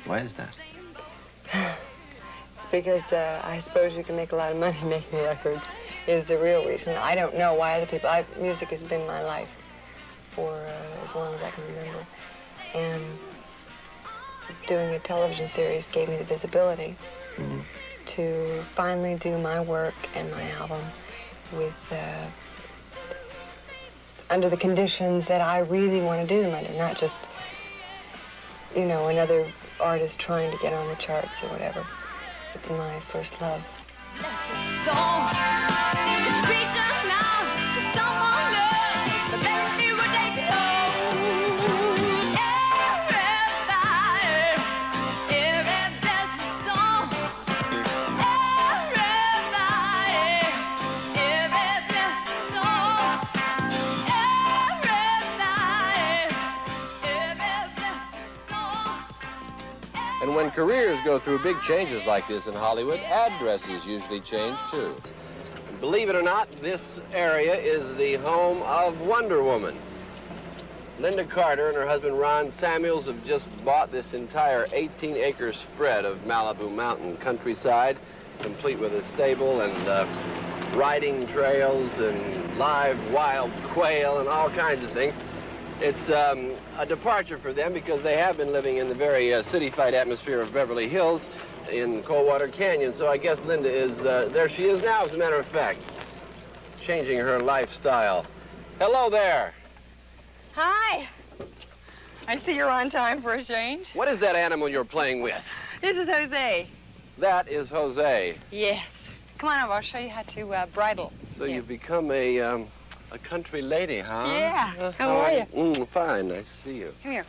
Why is that? It's because I suppose you can make a lot of money making records is the real reason. I don't know why other people... music has been my life for as long as I can remember. And doing a television series gave me the visibility to finally do my work and my album with under the conditions that I really want to do them under, not just, you know, another artist trying to get on the charts or whatever. It's my first love. And when careers go through big changes like this in Hollywood, addresses usually change too. And believe it or not, this area is the home of Wonder Woman. Linda Carter and her husband Ron Samuels have just bought this entire 18-acre spread of Malibu mountain countryside, complete with a stable and riding trails and live wild quail and all kinds of things. It's a departure for them because they have been living in the very city-fied atmosphere of Beverly Hills in Coldwater Canyon. So I guess Linda is, there she is now, as a matter of fact, changing her lifestyle. Hello there. Hi. I see you're on time for a change. What is that animal you're playing with? This is Jose. That is Jose. Yes. Come on over, I'll show you how to bridle. So you've become a country lady, huh? Yeah. How are you? Fine. Nice to see you. Come here.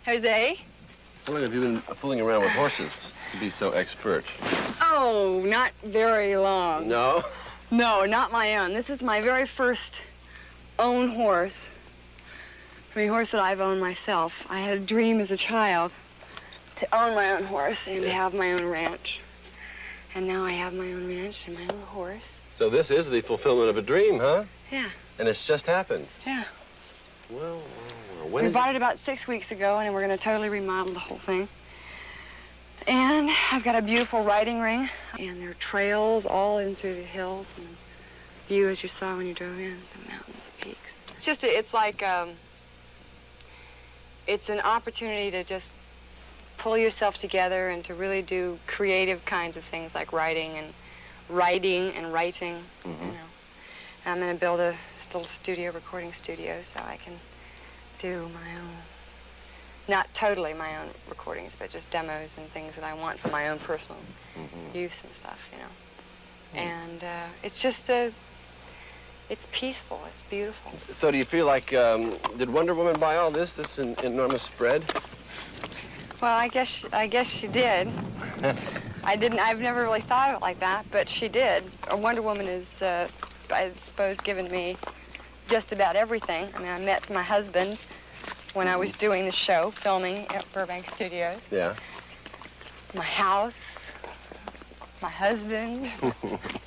Jose? How long have you been fooling around with horses to be so expert? Oh, not very long. No? No, not my own. This is my very first own horse. A horse that I've owned myself. I had a dream as a child to own my own horse and to have my own ranch. And now I have my own ranch and my own horse. So this is the fulfillment of a dream, huh? Yeah. And it's just happened. Yeah. Well, we bought it about 6 weeks ago, and we're going to totally remodel the whole thing. And I've got a beautiful riding ring, and there are trails all in through the hills, and the view, as you saw when you drove in, the mountains, the peaks. It's just, it's like, it's an opportunity to just pull yourself together and to really do creative kinds of things like writing and writing, Mm-hmm. you know. And I'm going to build a little studio, recording studio, so I can do my own, not totally my own recordings, but just demos and things that I want for my own personal use and stuff, you know. And it's just it's peaceful, it's beautiful. So do you feel like, did Wonder Woman buy all this enormous spread? Well, I guess she did. I've never really thought of it like that, but she did. Wonder Woman is, I suppose, given me just about everything. I mean, I met my husband when I was doing the show, filming at Burbank Studios. Yeah. My house, my husband,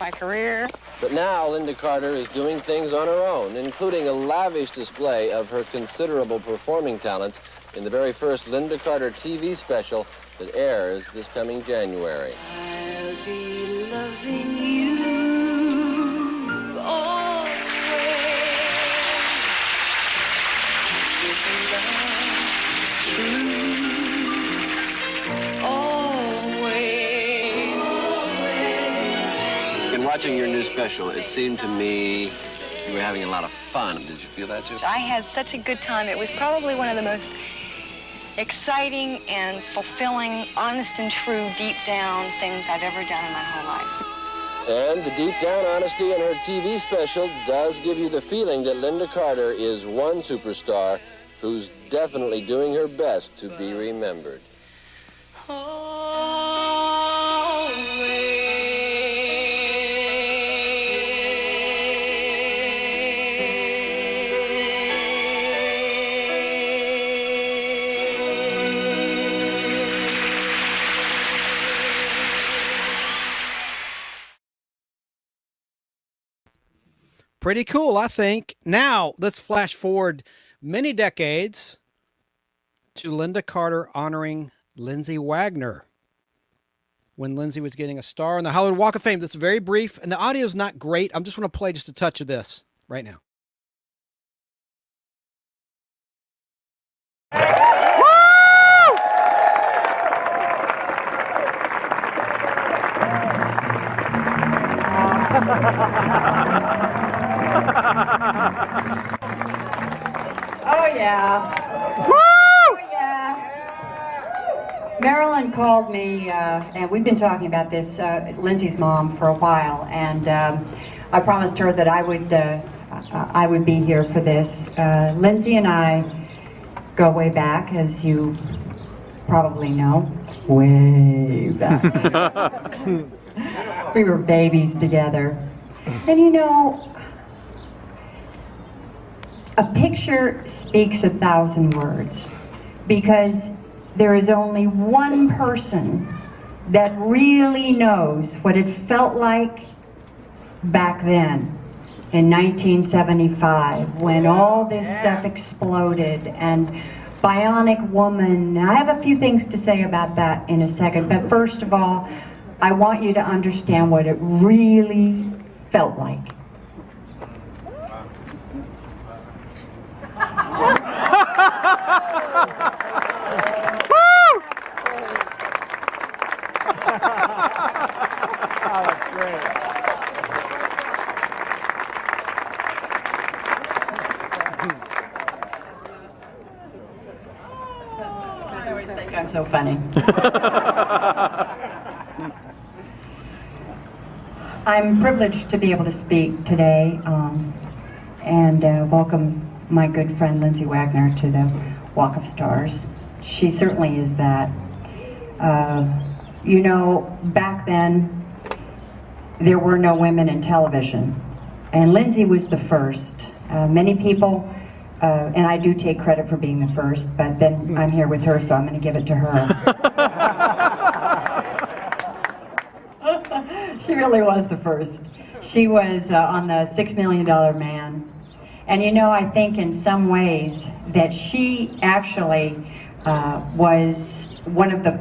my career. But now Linda Carter is doing things on her own, including a lavish display of her considerable performing talents in the very first Linda Carter TV special that airs this coming January. I'll be loving you always. If love is true, always. In watching your new special, it seemed to me you were having a lot of fun. Did you feel that too? I had such a good time. It was probably one of the most exciting and fulfilling, honest and true, deep down things I've ever done in my whole life. And the deep down honesty in her TV special does give you the feeling that Linda Carter is one superstar who's definitely doing her best to be remembered. Pretty cool, I think. Now, let's flash forward many decades to Linda Carter honoring Lindsay Wagner when Lindsay was getting a star on the Hollywood Walk of Fame. That's very brief, and the audio is not great. I'm just going to play just a touch of this right now. yeah. Oh, yeah. Marilyn called me, and we've been talking about this, Lindsay's mom, for a while, and I promised her that I would be here for this. Lindsay and I go way back, as you probably know. Way back. We were babies together. And you know, a picture speaks 1,000 words, because there is only one person that really knows what it felt like back then in 1975, when all this stuff exploded, and Bionic Woman. I have a few things to say about that in a second, but first of all, I want you to understand what it really felt like. I'm so funny. I'm privileged to be able to speak today and welcome my good friend Lindsay Wagner to the Walk of Stars. She certainly is that. You know, back then there were no women in television, and Lindsay was the first. Many people, and I do take credit for being the first, but then I'm here with her, so I'm going to give it to her. She really was the first. She was on the $6 Million Man. And you know, I think in some ways that she actually was one of the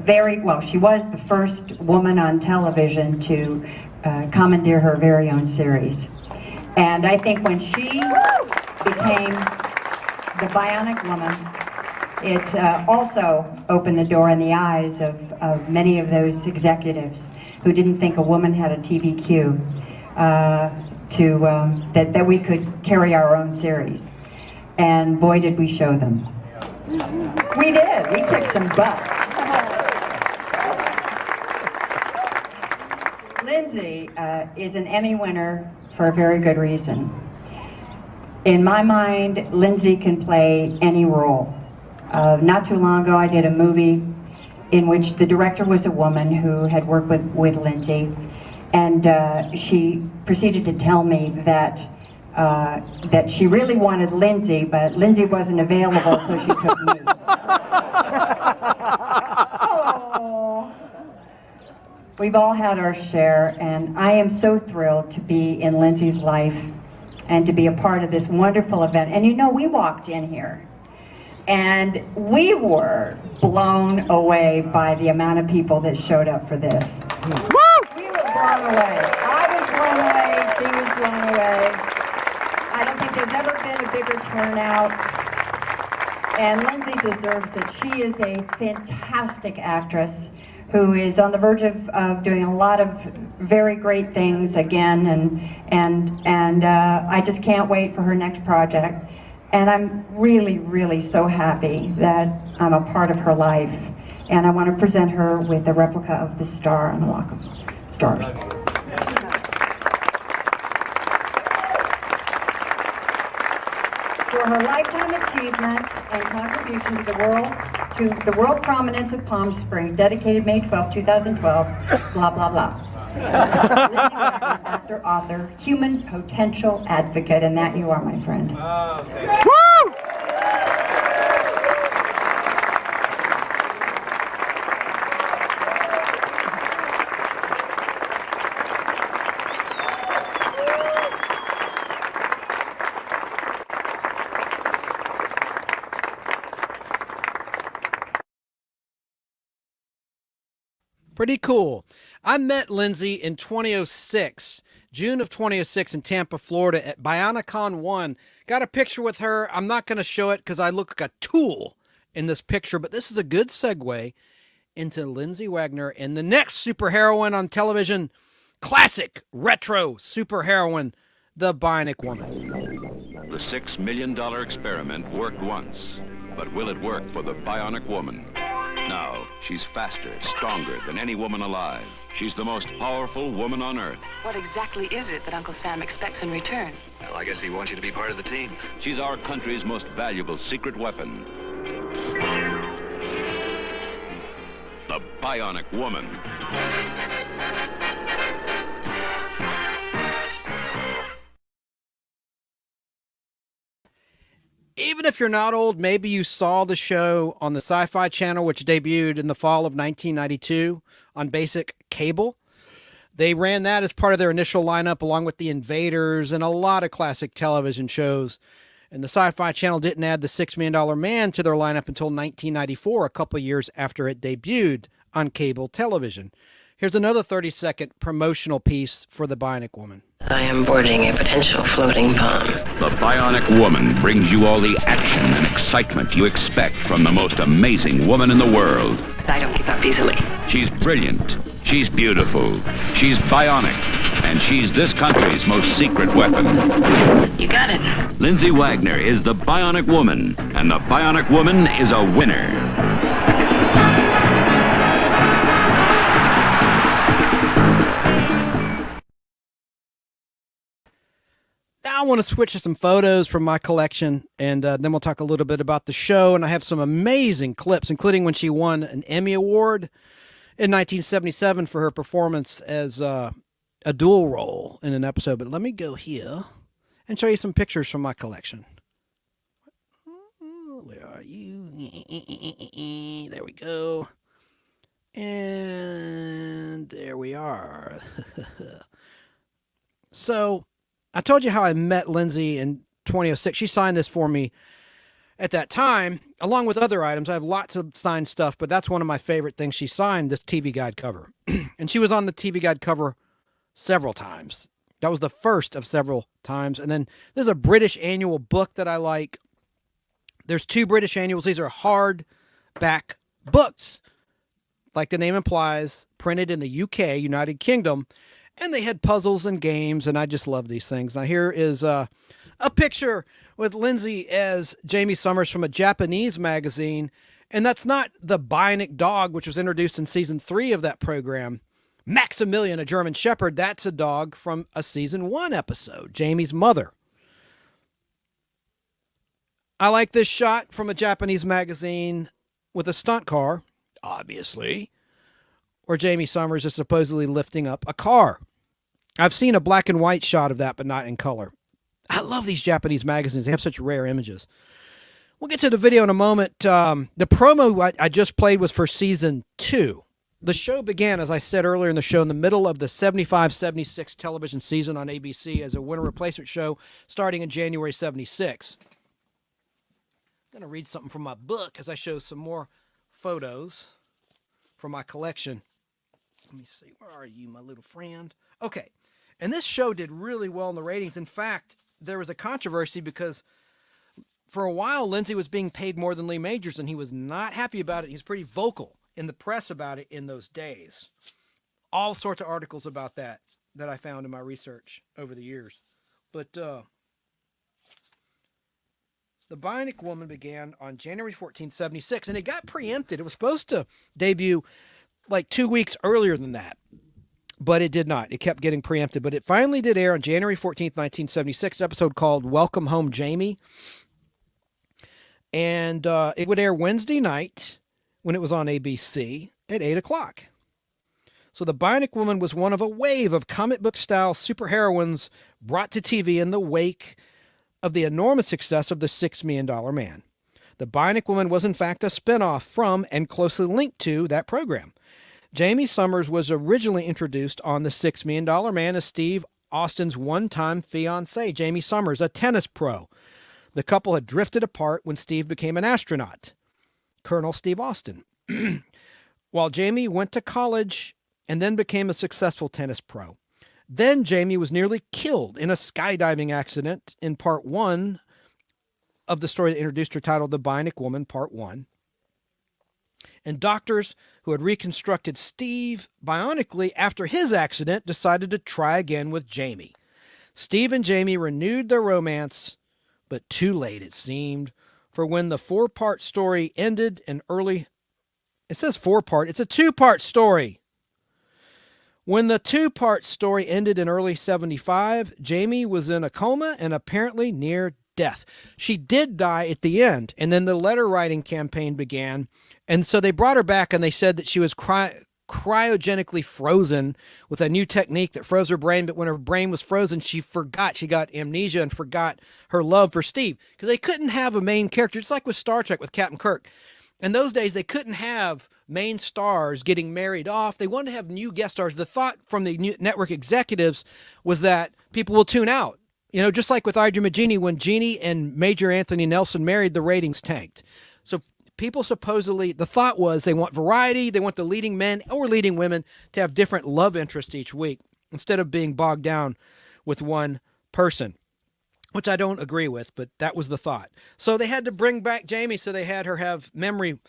she was the first woman on television to commandeer her very own series. And I think when she became the Bionic Woman, it also opened the door in the eyes of many of those executives who didn't think a woman had a TVQ that we could carry our own series. And boy, did we show them. We did. We kicked some butt. Lindsay is an Emmy winner for a very good reason. In my mind, Lindsay can play any role. Not too long ago, I did a movie in which the director was a woman who had worked with Lindsay, and she proceeded to tell me that she really wanted Lindsay, but Lindsay wasn't available, so she took me. Oh. We've all had our share, and I am so thrilled to be in Lindsay's life and to be a part of this wonderful event. And you know, we walked in here, and we were blown away by the amount of people that showed up for this. We were blown away. I was blown away. She was blown away. I don't think there's ever been a bigger turnout. And Lindsay deserves it. She is a fantastic actress who is on the verge of doing a lot of very great things again, and I just can't wait for her next project. And I'm really, really so happy that I'm a part of her life. And I want to present her with a replica of the star on the Walk of Stars. For her lifetime achievement and contribution to the world prominence of Palm Springs, dedicated May 12, 2012, blah, blah, blah. Lindsay Wagner, actor, author, human potential advocate, and that you are, my friend. Okay. Woo! Pretty cool. I met Lindsay in 2006, June of 2006 in Tampa, Florida at Bionicon 1. Got a picture with her. I'm not going to show it because I look like a tool in this picture, but this is a good segue into Lindsay Wagner and the next superheroine on television, classic retro superheroine, the Bionic Woman. The $6 million experiment worked once, but will it work for the Bionic Woman? Now, she's faster, stronger than any woman alive. She's the most powerful woman on Earth. What exactly is it that Uncle Sam expects in return? Well, I guess he wants you to be part of the team. She's our country's most valuable secret weapon. The Bionic Woman. Even if you're not old, maybe you saw the show on the Sci-Fi Channel, which debuted in the fall of 1992 on basic cable. They ran that as part of their initial lineup, along with The Invaders and a lot of classic television shows. And the Sci-Fi Channel didn't add the $6 Million Man to their lineup until 1994, a couple of years after it debuted on cable television. Here's another 30-second promotional piece for the Bionic Woman. I am boarding a potential floating bomb. The Bionic Woman brings you all the action and excitement you expect from the most amazing woman in the world. I don't give up easily. She's brilliant, she's beautiful, she's bionic, and she's this country's most secret weapon. You got it. Lindsay Wagner is the Bionic Woman, and the Bionic Woman is a winner. Now I want to switch to some photos from my collection, and then we'll talk a little bit about the show. And I have some amazing clips, including when she won an Emmy Award in 1977 for her performance as a dual role in an episode. But let me go here and show you some pictures from my collection. Where are you? There we go. And there we are. So I told you how I met Lindsay in 2006. She signed this for me at that time, along with other items. I have lots of signed stuff, but that's one of my favorite things. She signed this TV Guide cover. And she was on the TV Guide cover several times. That was the first of several times. And then there's a British annual book that I like. There's 2 British annuals. These are hardback books, like the name implies, printed in the UK, United Kingdom. And they had puzzles and games, and I just love these things. Now, here is a picture with Lindsay as Jamie Summers from a Japanese magazine. And that's not the Bionic dog, which was introduced in season 3 of that program. Maximilian, a German Shepherd, that's a dog from a season 1 episode, Jamie's mother. I like this shot from a Japanese magazine with a stunt car, obviously, where Jamie Summers is supposedly lifting up a car. I've seen a black and white shot of that, but not in color. I love these Japanese magazines. They have such rare images. We'll get to the video in a moment. The promo I just played was for season 2. The show began, as I said earlier in the show, in the middle of the 75-76 television season on ABC as a winter replacement show starting in January 76. I'm going to read something from my book as I show some more photos from my collection. Let me see. Where are you, my little friend? Okay. And this show did really well in the ratings. In fact, there was a controversy because for a while, Lindsay was being paid more than Lee Majors, and he was not happy about it. He was pretty vocal in the press about it in those days. All sorts of articles about that I found in my research over the years. But The Bionic Woman began on January 14, 76, and it got preempted. It was supposed to debut like 2 weeks earlier than that, but it did not. It kept getting preempted, but it finally did air on January 14th, 1976, an episode called Welcome Home, Jamie. And it would air Wednesday night when it was on ABC at 8 o'clock. So The Bionic Woman was one of a wave of comic book-style superheroines brought to TV in the wake of the enormous success of The $6 Million Man. The Bionic Woman was in fact a spinoff from and closely linked to that program. Jamie Summers was originally introduced on The $6 Million Man as Steve Austin's one-time fiancée, Jamie Summers, a tennis pro. The couple had drifted apart when Steve became an astronaut, Colonel Steve Austin, while Jamie went to college and then became a successful tennis pro. Then Jamie was nearly killed in a skydiving accident in part 1 of the story that introduced her, titled The Bionic Woman, Part 1. And doctors who had reconstructed Steve bionically after his accident decided to try again with Jamie. Steve and Jamie renewed their romance, but too late it seemed, for when the 4-part story ended in early... It says 4-part. It's a 2-part story. When the 2-part story ended in early 75, Jamie was in a coma and apparently near death. She did die at the end, and then the letter writing campaign began, and so they brought her back and they said that she was cryogenically frozen with a new technique that froze her brain, but when her brain was frozen, she forgot. She got amnesia and forgot her love for Steve, because they couldn't have a main character. It's like with Star Trek with Captain Kirk. In those days, they couldn't have main stars getting married off. They wanted to have new guest stars. The thought from the network executives was that people will tune out. You know, just like with Idra Magini, when Jeannie and Major Anthony Nelson married, the ratings tanked. So people supposedly, the thought was they want variety. They want the leading men or leading women to have different love interests each week instead of being bogged down with one person, which I don't agree with, but that was the thought. So they had to bring back Jamie, so they had her have memory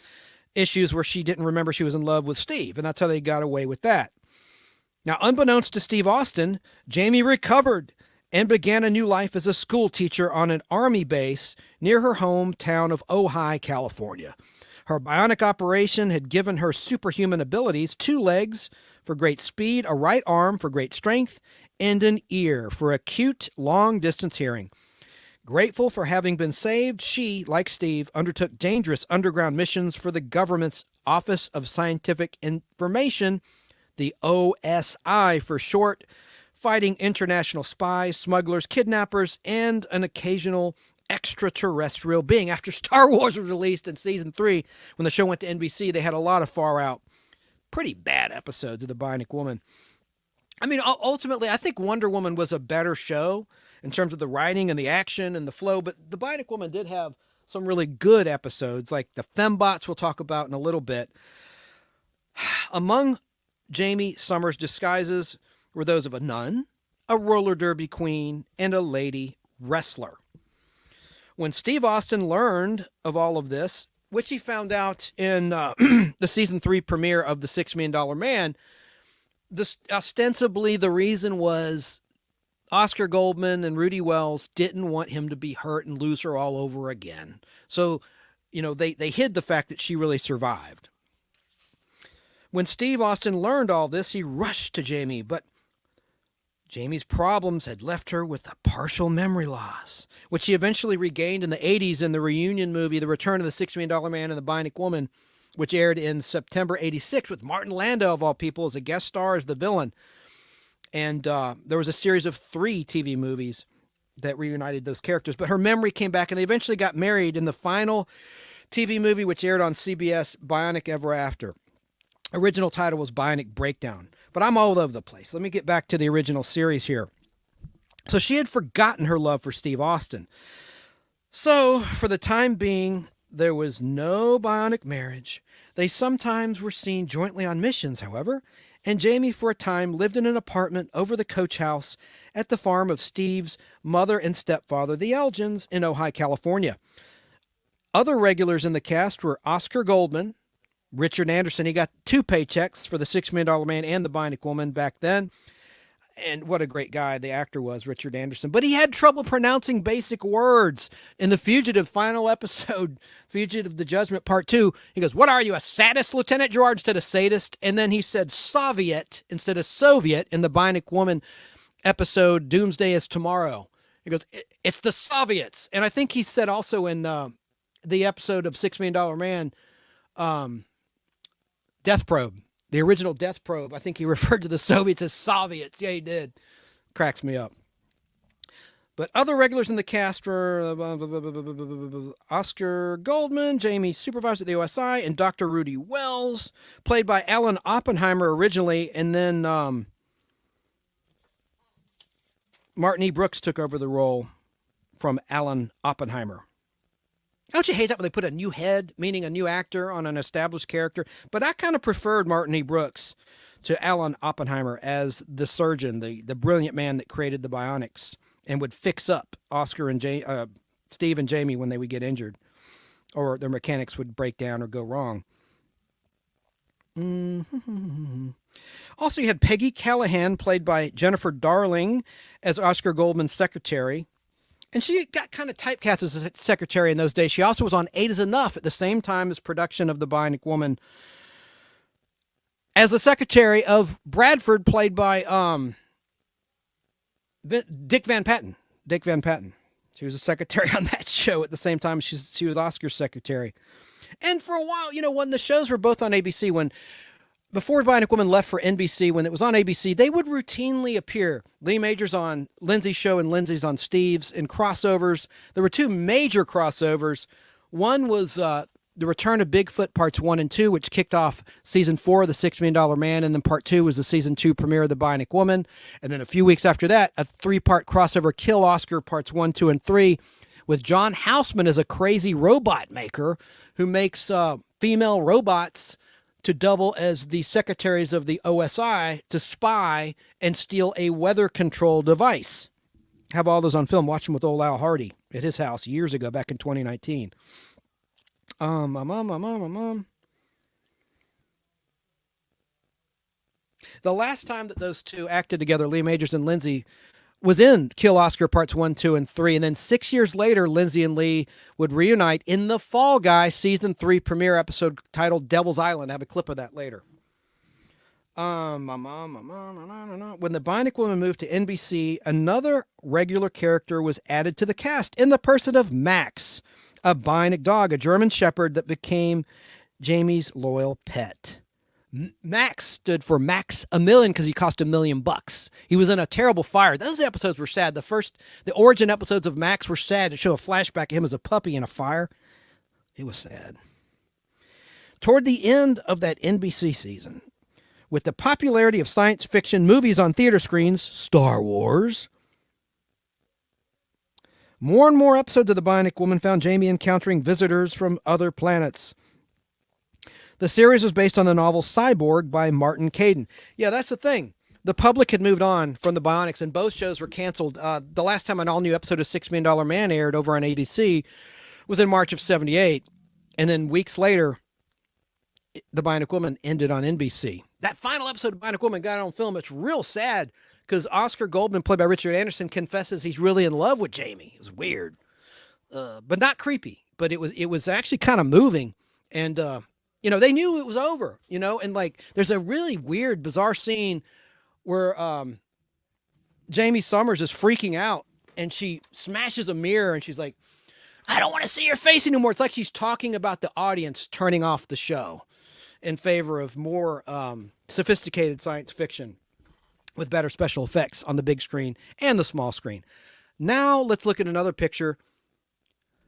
issues where she didn't remember she was in love with Steve, and that's how they got away with that. Now, unbeknownst to Steve Austin, Jamie recovered and began a new life as a school teacher on an Army base near her hometown of Ojai, California. Her bionic operation had given her superhuman abilities: 2 legs for great speed, a right arm for great strength, and an ear for acute long-distance hearing. Grateful for having been saved, she, like Steve, undertook dangerous underground missions for the government's Office of Scientific Information, the OSI for short, fighting international spies, smugglers, kidnappers, and an occasional extraterrestrial being. After Star Wars was released in season 3, when the show went to NBC, they had a lot of far-out, pretty bad episodes of The Bionic Woman. I mean, ultimately, I think Wonder Woman was a better show in terms of the writing and the action and the flow, but The Bionic Woman did have some really good episodes, like the Fembots we'll talk about in a little bit. Among Jamie Summers' disguises were those of a nun, a roller derby queen, and a lady wrestler. When Steve Austin learned of all of this, which he found out in the season 3 premiere of The $6 Million Man, ostensibly the reason was Oscar Goldman and Rudy Wells didn't want him to be hurt and lose her all over again. So, you know, they hid the fact that she really survived. When Steve Austin learned all this, he rushed to Jamie, but Jamie's problems had left her with a partial memory loss, which she eventually regained in the 80s in the reunion movie, The Return of the $6 Million Man and the Bionic Woman, which aired in September 86 with Martin Landau, of all people, as a guest star as the villain. And there was a series of 3 TV movies that reunited those characters. But her memory came back, and they eventually got married in the final TV movie, which aired on CBS, Bionic Ever After. Original title was Bionic Breakdown. But I'm all over the place. Let me get back to the original series here. So she had forgotten her love for Steve Austin. So, for the time being, there was no bionic marriage. They sometimes were seen jointly on missions, however, and Jamie for a time lived in an apartment over the coach house at the farm of Steve's mother and stepfather, the Elgins, in Ojai, California. Other regulars in the cast were Oscar Goldman, Richard Anderson. He got 2 paychecks for The $6 Million Man and The Bionic Woman back then. And what a great guy the actor was, Richard Anderson. But he had trouble pronouncing basic words. In the Fugitive final episode, Fugitive the Judgment Part 2, he goes, "What are you, a sadist, Lieutenant Gerard?" instead of sadist. And then he said Soviet instead of Soviet in the Bionic Woman episode, Doomsday is Tomorrow. He goes, "It's the Soviets." And I think he said also in the episode of $6 Million Man, Death Probe. The original Death Probe, I think he referred to the Soviets as Soviets. Yeah, he did. Cracks me up. But other regulars in the cast were Oscar Goldman, Jamie's supervisor at the OSI, and Dr. Rudy Wells, played by Alan Oppenheimer originally, and then Martin E. Brooks took over the role from Alan Oppenheimer. Don't you hate that when they put a new head, meaning a new actor, on an established character? But I kind of preferred Martin E. Brooks to Alan Oppenheimer as the surgeon, the brilliant man that created the bionics and would fix up Oscar and Steve and Jamie when they would get injured or their mechanics would break down or go wrong. Also, you had Peggy Callahan, played by Jennifer Darling, as Oscar Goldman's secretary. And she got kind of typecast as a secretary in those days. She also was on Eight is Enough at the same time as production of The Bionic Woman as a secretary of Bradford, played by Dick Van Patten. Dick Van Patten. She was a secretary on that show at the same time she was Oscar's secretary. And for a while, when the shows were both on ABC, before Bionic Woman left for NBC, when it was on ABC, they would routinely appear. Lee Majors on Lindsay's show and Lindsay's on Steve's in crossovers. There were two major crossovers. One was The Return of Bigfoot Parts 1 and 2, which kicked off Season 4 of The $6 Million Man, and then Part 2 was the Season 2 premiere of The Bionic Woman. And then a few weeks after that, a 3-part crossover, Kill Oscar Parts 1, 2, and 3, with John Houseman as a crazy robot maker who makes female robots to double as the secretaries of the OSI to spy and steal a weather control device. Have all those on film. Watch them with old Al Hardy at his house years ago, back in 2019. The last time that those two acted together, Lee Majors and Lindsay, was in Kill Oscar Parts 1, 2, and 3. And then 6 years later, Lindsay and Lee would reunite in the Fall Guy Season 3 premiere episode titled Devil's Island. I have a clip of that later. When the Bionic Woman moved to NBC, another regular character was added to the cast in the person of Max, a Bionic dog, a German Shepherd that became Jamie's loyal pet. Max stood for Max a Million because he cost $1 million. He was in a terrible fire. Those episodes were sad. The origin episodes of Max were sad to show a flashback of him as a puppy in a fire. It was sad. Toward the end of that NBC season, with the popularity of science fiction movies on theater screens, Star Wars, more and more episodes of The Bionic Woman found Jamie encountering visitors from other planets. The series was based on the novel Cyborg by Martin Caidin. Yeah, that's the thing. The public had moved on from the Bionics, and both shows were canceled. The last time an all-new episode of $6 Million Man aired over on ABC was in March of 1978. And then weeks later, The Bionic Woman ended on NBC. That final episode of Bionic Woman got on film. It's real sad because Oscar Goldman, played by Richard Anderson, confesses he's really in love with Jamie. It was weird, but not creepy. But it was actually kind of moving. And, they knew it was over, and there's a really weird, bizarre scene where Jamie Summers is freaking out and she smashes a mirror and she's like, I don't want to see your face anymore. It's like she's talking about the audience turning off the show in favor of more sophisticated science fiction with better special effects on the big screen and the small screen. Now let's look at another picture.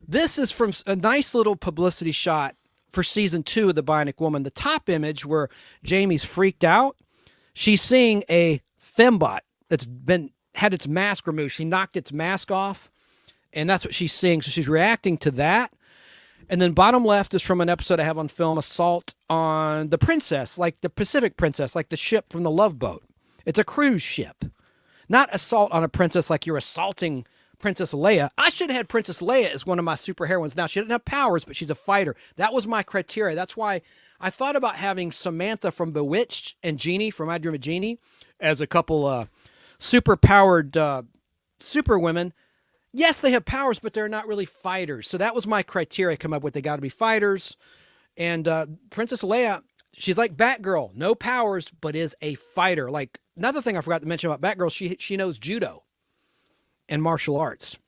This is from a nice little publicity shot for Season 2 of The Bionic Woman. The top image where Jamie's freaked out, she's seeing a fembot that's had its mask removed. She knocked its mask off, and that's what she's seeing. So she's reacting to that. And then bottom left is from an episode I have on film, Assault on the Princess, like the Pacific Princess, like the ship from the Love Boat. It's a cruise ship. Not Assault on a Princess like you're assaulting Princess Leia. I should have had Princess Leia as one of my superheroines. Now, she doesn't have powers, but she's a fighter. That was my criteria. That's why I thought about having Samantha from Bewitched and Jeannie from I Dream of Jeannie as a couple super-powered superwomen. Yes, they have powers, but they're not really fighters. So that was my criteria I come up with. They got to be fighters. And Princess Leia, she's like Batgirl. No powers, but is a fighter. Like, another thing I forgot to mention about Batgirl, she knows judo and martial arts.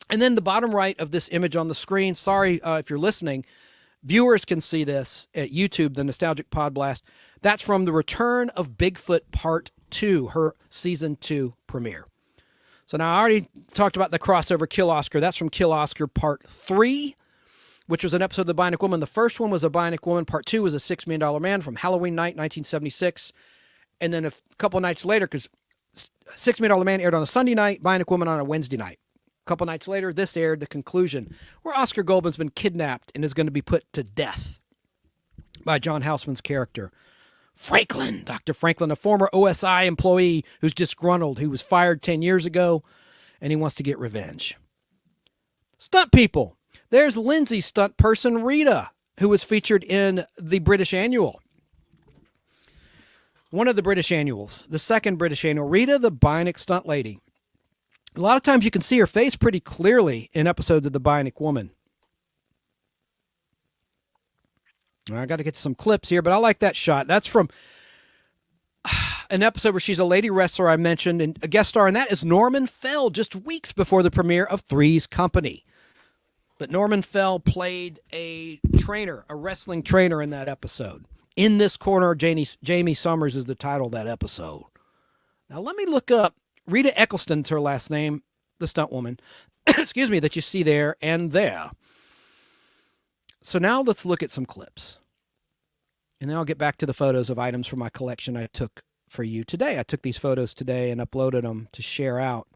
And then the bottom right of this image on the screen, sorry if you're listening, viewers can see this at YouTube, the Nostalgic Podblast. That's from The Return of Bigfoot Part 2, her Season 2 premiere. So now I already talked about the crossover Kill Oscar. That's from Kill Oscar Part 3, which was an episode of The Bionic Woman. The first one was A Bionic Woman. Part 2 was A $6 Million Man from Halloween night, 1976. And then a couple nights later, because $6 Million Man aired on a Sunday night, Bionic Woman on a Wednesday night. A couple nights later, this aired, The Conclusion, where Oscar Goldman's been kidnapped and is going to be put to death by John Houseman's character, Franklin, Dr. Franklin, a former OSI employee who's disgruntled, who was fired 10 years ago, and he wants to get revenge. Stunt people. There's Lindsay's stunt person, Rita, who was featured in the British Annual. One of the British annuals, the second British annual, Rita, the Bionic stunt lady. A lot of times you can see her face pretty clearly in episodes of The Bionic Woman. I got to get to some clips here, but I like that shot. That's from an episode where she's a lady wrestler I mentioned, and a guest star, and that is Norman Fell, just weeks before the premiere of Three's Company. But Norman Fell played a trainer, a wrestling trainer in that episode. In This Corner, Jamie Summers is the title of that episode. Now let me look up, Rita Eccleston's her last name, the stunt woman, excuse me, that you see there and there. So now let's look at some clips. And then I'll get back to the photos of items from my collection I took for you today. I took these photos today and uploaded them to share out.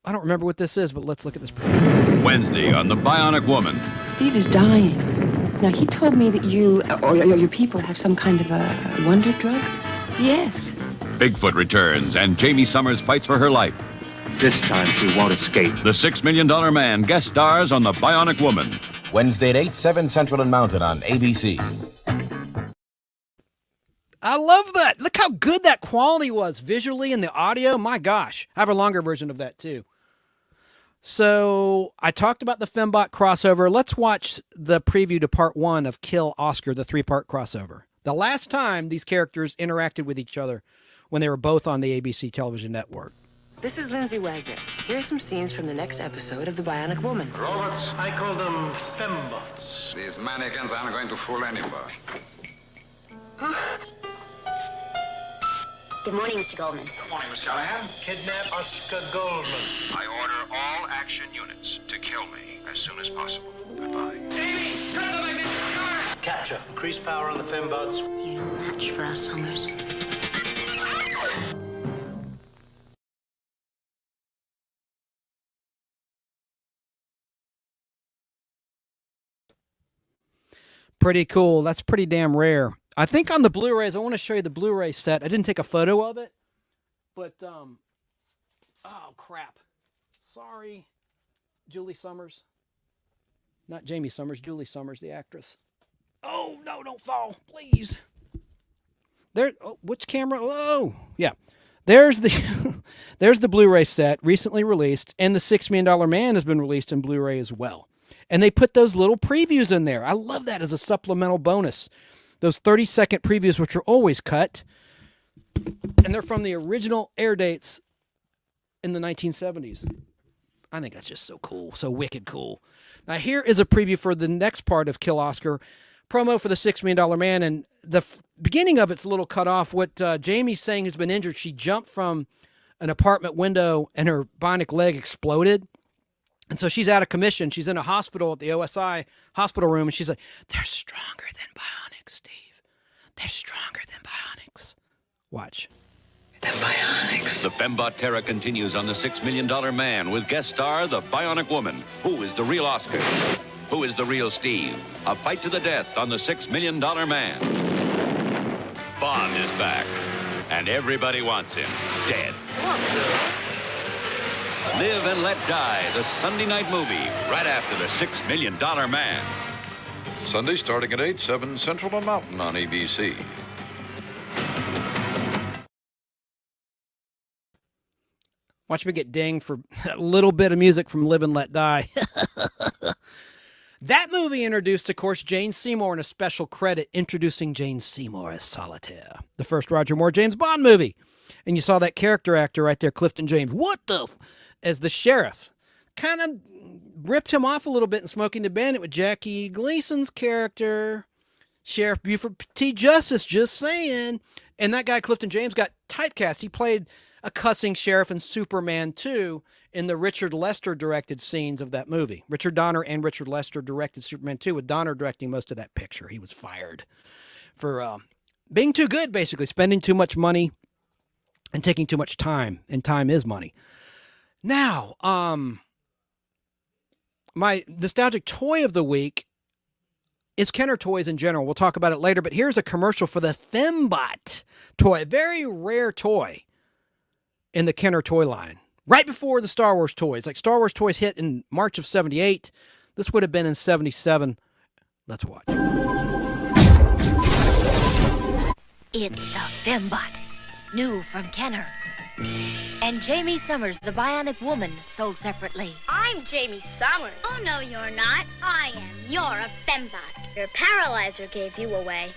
I don't remember what this is, but let's look at this. Wednesday on The Bionic Woman. Steve is dying. Now, he told me that you or your people have some kind of a wonder drug. Yes. Bigfoot returns and Jamie Summers fights for her life. This time she won't escape. The $6 Million Man guest stars on The Bionic Woman. Wednesday at 8, 7 Central and Mountain on ABC. I love that. Look how good that quality was visually and the audio. My gosh. I have a longer version of that too. So I talked about the Fembot crossover. Let's watch the preview to part 1 of Kill Oscar, the 3-part crossover. The last time these characters interacted with each other when they were both on the ABC television network. This is Lindsay Wagner. Here's some scenes from the next episode of The Bionic Woman. Robots, I call them fembots. These mannequins aren't going to fool anybody. Good morning, Mr. Goldman. Good morning, Miss Callahan. Kidnap Oscar Goldman. I order all action units to kill me as soon as possible. Goodbye. Davey, cut the magnetic car! Capture. Increase power on the fembots. You're no match for us, Summers. Pretty cool. That's pretty damn rare. I think on the Blu-rays, I want to show you the Blu-ray set. I didn't take a photo of it, but, oh, crap. Sorry, Julie Summers. Not Jamie Summers, Julie Summers, the actress. Oh, no, don't fall, please. There, oh, which camera? Oh, yeah. There's the there's the Blu-ray set, recently released, and the $6 Million Man has been released in Blu-ray as well. And they put those little previews in there. I love that as a supplemental bonus. Those 30-second previews, which are always cut, and they're from the original air dates in the 1970s. I think that's just so cool, so wicked cool. Now, here is a preview for the next part of Kill Oscar, promo for the $6 Million Man, and the beginning of it's a little cut off. What Jamie's saying has been injured. She jumped from an apartment window, and her bionic leg exploded. And so she's out of commission. She's in a hospital at the OSI hospital room, and she's like, they're stronger than bionics, Steve. They're stronger than bionics. Watch. The Fembot Terror continues on the $6 Million Man with guest star, the Bionic Woman. Who is the real Oscar? Who is the real Steve? A fight to the death on the $6 Million Man. Bond is back, and everybody wants him dead. Live and Let Die, the Sunday night movie, right after the $6 Million Man. Sunday starting at 8, 7 Central and Mountain on ABC. Watch me get dinged for a little bit of music from Live and Let Die. That movie introduced, of course, Jane Seymour in a special credit introducing Jane Seymour as Solitaire, the first Roger Moore James Bond movie. And you saw that character actor right there, Clifton James. What the as the sheriff. Kind of ripped him off a little bit in Smoking the Bandit with Jackie Gleason's character, Sheriff Buford T. Justice, just saying. And that guy, Clifton James, got typecast. He played a cussing sheriff in Superman 2 in the Richard Lester directed scenes of that movie. Richard Donner and Richard Lester directed Superman 2, with Donner directing most of that picture. He was fired for being too good, basically, spending too much money and taking too much time, and time is money. Now, my nostalgic toy of the week is Kenner toys in general. We'll talk about it later, but here's a commercial for the Fembot toy, a very rare toy in the Kenner toy line. Right before the Star Wars toys. Like Star Wars toys hit in March of 78. This would have been in 77. Let's watch. It's the Fembot. new from Kenner. And Jamie Summers, the Bionic Woman, sold separately. I'm Jamie Summers. Oh, no, you're not. I am. You're a fembot. Your paralyzer gave you away.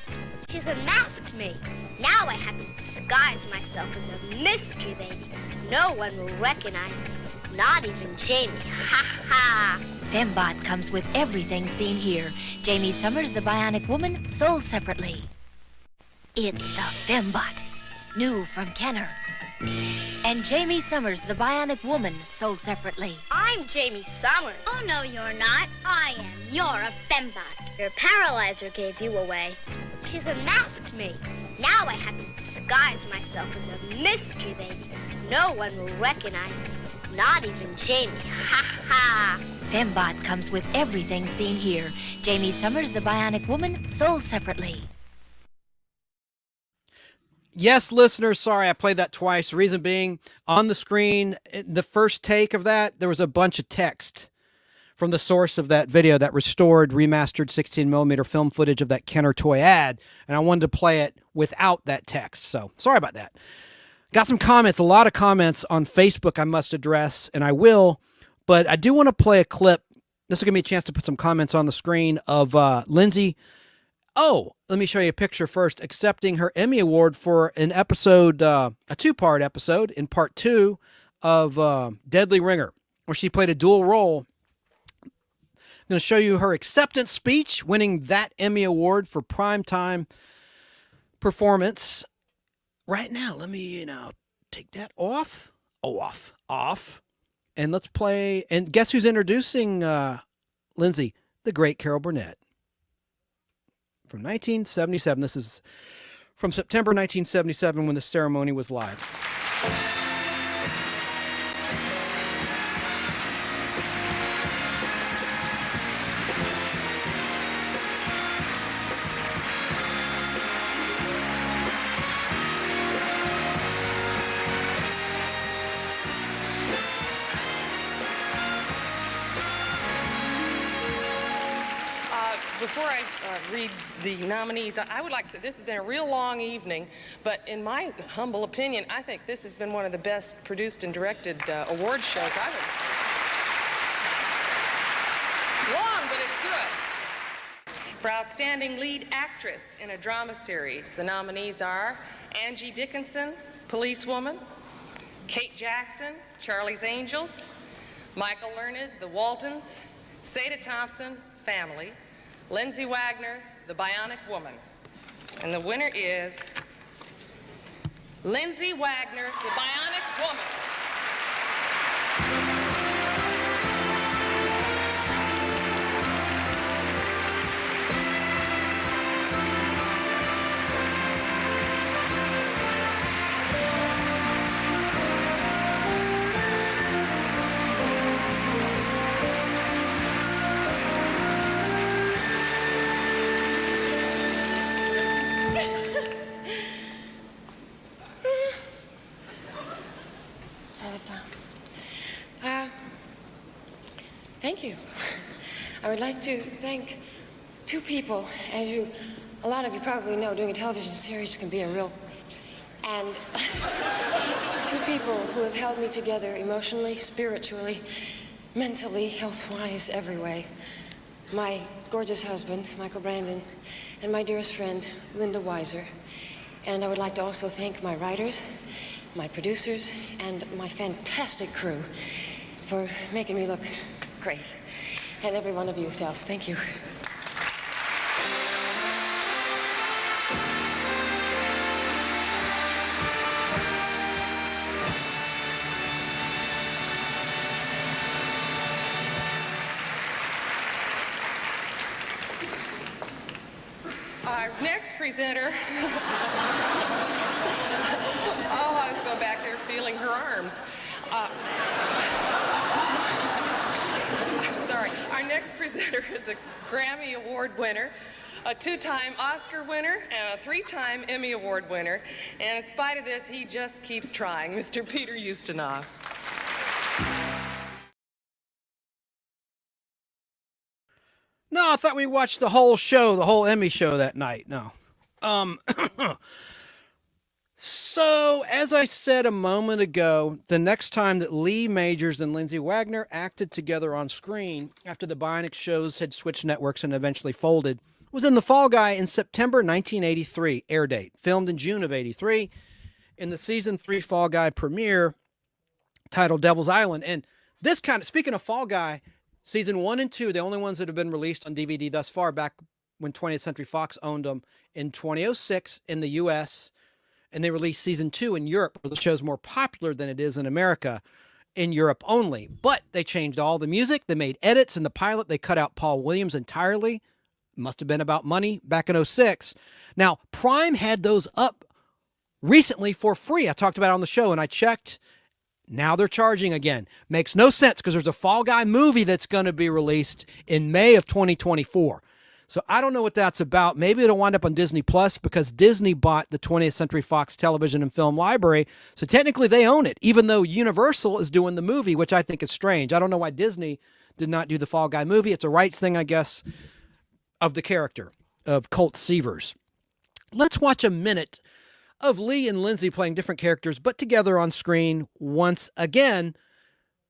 She's unmasked me. Now I have to disguise myself as a mystery lady. No one will recognize me. Not even Jamie. Ha ha. Fembot comes with everything seen here. Jamie Summers, the Bionic Woman, sold separately. It's the Fembot, new from Kenner. And Jamie Summers, the Bionic Woman, sold separately. I'm Jamie Summers. Oh, no, you're not. I am. You're a fembot. Your paralyzer gave you away. She's unmasked me. Now I have to disguise myself as a mystery lady. No one will recognize me. Not even Jamie. Ha ha. Fembot comes with everything seen here. Jamie Summers, the Bionic Woman, sold separately. Yes, listeners, sorry I played that twice. Reason being, on the screen, the first take of that, there was a bunch of text from the source of that video, that restored, remastered 16mm film footage of that Kenner toy ad, and I wanted to play it without that text, so sorry about that. Got some comments, a lot of comments on Facebook I must address, and I will, but I do want to play a clip. This will give me a chance to put some comments on the screen of Lindsay. Oh, let me show you a picture first, accepting her Emmy Award for an episode, a two-part episode in part 2 of Deadly Ringer, where she played a dual role. I'm going to show you her acceptance speech, winning that Emmy Award for primetime performance. Right now, let me, take that off. Oh, off. And let's play, and guess who's introducing Lindsay? The great Carol Burnett. From 1977. This is from September 1977 when the ceremony was live. Before I read the nominees, I would like to say this has been a real long evening, but in my humble opinion, I think this has been one of the best produced and directed award shows I've ever. Long, but it's good. For Outstanding Lead Actress in a Drama Series, the nominees are Angie Dickinson, Policewoman; Kate Jackson, Charlie's Angels; Michael Learned, The Waltons; Seda Thompson, Family; Lindsay Wagner, The Bionic Woman. And the winner is Lindsay Wagner, The Bionic Woman. Thank you. I would like to thank two people. As a lot of you probably know, doing a television series can be a real... And two people who have held me together emotionally, spiritually, mentally, health-wise, every way. My gorgeous husband, Michael Brandon, and my dearest friend, Linda Weiser. And I would like to also thank my writers, my producers, and my fantastic crew for making me look great. And every one of you else, thank you. Our next presenter. Oh, I was going back there feeling her arms. I'm sorry. Our next presenter is a Grammy Award winner, a 2-time Oscar winner, and a 3-time Emmy Award winner. And in spite of this, he just keeps trying. Mr. Peter Ustinov. No, I thought we watched the whole show, the whole Emmy show that night. No. So, as I said a moment ago, the next time that Lee Majors and Lindsay Wagner acted together on screen after the Bionic shows had switched networks and eventually folded was in The Fall Guy in September 1983, air date, filmed in June of 83, in the season 3 Fall Guy premiere titled Devil's Island. And this kind of, speaking of Fall Guy, season 1 and 2, the only ones that have been released on DVD thus far, back when 20th Century Fox owned them in 2006 in the US, and they released season 2 in Europe, where the show's more popular than it is in America, in Europe only. But they changed all the music. They made edits in the pilot. They cut out Paul Williams entirely. Must have been about money back in 06. Now, Prime had those up recently for free. I talked about it on the show, and I checked. Now they're charging again. Makes no sense because there's a Fall Guy movie that's going to be released in May of 2024. So I don't know what that's about. Maybe it'll wind up on Disney Plus because Disney bought the 20th Century Fox television and film library. So technically they own it, even though Universal is doing the movie, which I think is strange. I don't know why Disney did not do the Fall Guy movie. It's a rights thing, I guess, of the character of Colt Seavers. Let's watch a minute of Lee and Lindsay playing different characters, but together on screen once again.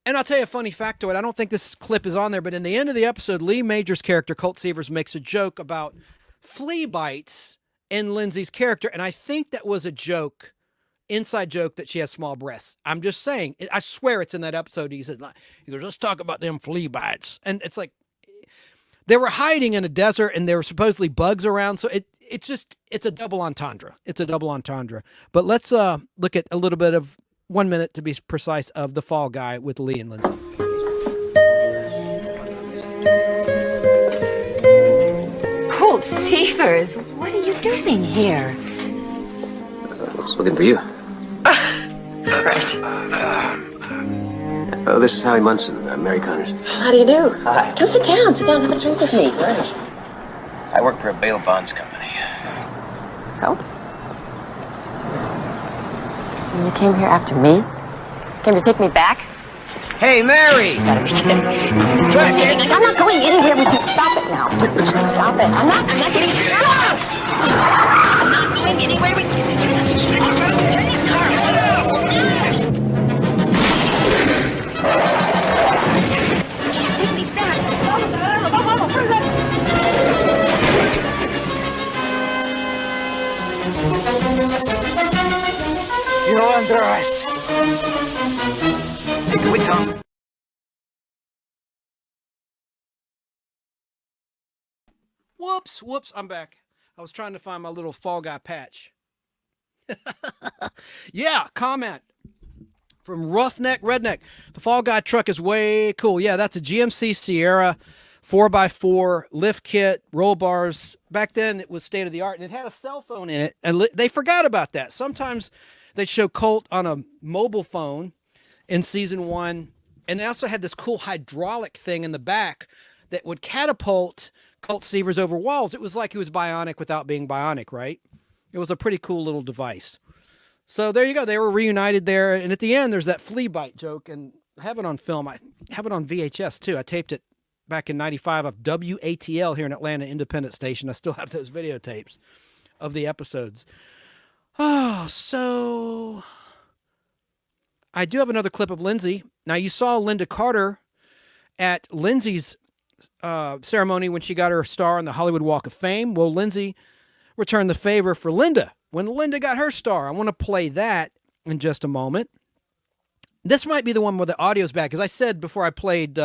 And I'll tell you a funny factoid. I don't think this clip is on there, but in the end of the episode, Lee Major's character, Colt Seavers, makes a joke about flea bites in Lindsay's character. And I think that was a joke, inside joke, that she has small breasts. I'm just saying. I swear it's in that episode. He goes, let's talk about them flea bites. And it's like, they were hiding in a desert and there were supposedly bugs around. So it's a double entendre. It's a double entendre. But let's look at a little bit of 1 minute, to be precise, of The Fall Guy with Lee and Lindsay. Colt Seavers, what are you doing here? I was looking for you. Right. Oh, this is Howie Munson, Mary Connors. How do you do? Hi. Come sit down, have a drink with me. Right. I work for a bail bonds company. So? And you came here after me? Came to take me back? Hey, Mary! Gotta be kidding. I'm not going anywhere with you. Stop it now. Stop it. I'm not getting... Stop! I'm not going anywhere with you. Turn this car around. Take me back. You're under arrest. Take it with Tom. Whoops, I'm back. I was trying to find my little Fall Guy patch. Yeah, comment from Roughneck Redneck. The Fall Guy truck is way cool. Yeah, that's a GMC Sierra 4x4 lift kit, roll bars. Back then it was state of the art and it had a cell phone in it. And they forgot about that. Sometimes they show Colt on a mobile phone in season 1. And they also had this cool hydraulic thing in the back that would catapult Colt Seavers over walls. It was like he was bionic without being bionic, right? It was a pretty cool little device. So there you go. They were reunited there. And at the end, there's that flea bite joke. And I have it on film. I have it on VHS, too. I taped it back in 95 of WATL here in Atlanta, independent station. I still have those videotapes of the episodes. Oh, so I do have another clip of Lindsay. Now, you saw Linda Carter at Lindsay's ceremony when she got her star on the Hollywood Walk of Fame. Well, Lindsay returned the favor for Linda when Linda got her star. I want to play that in just a moment. This might be the one where the audio's bad, because I said before I played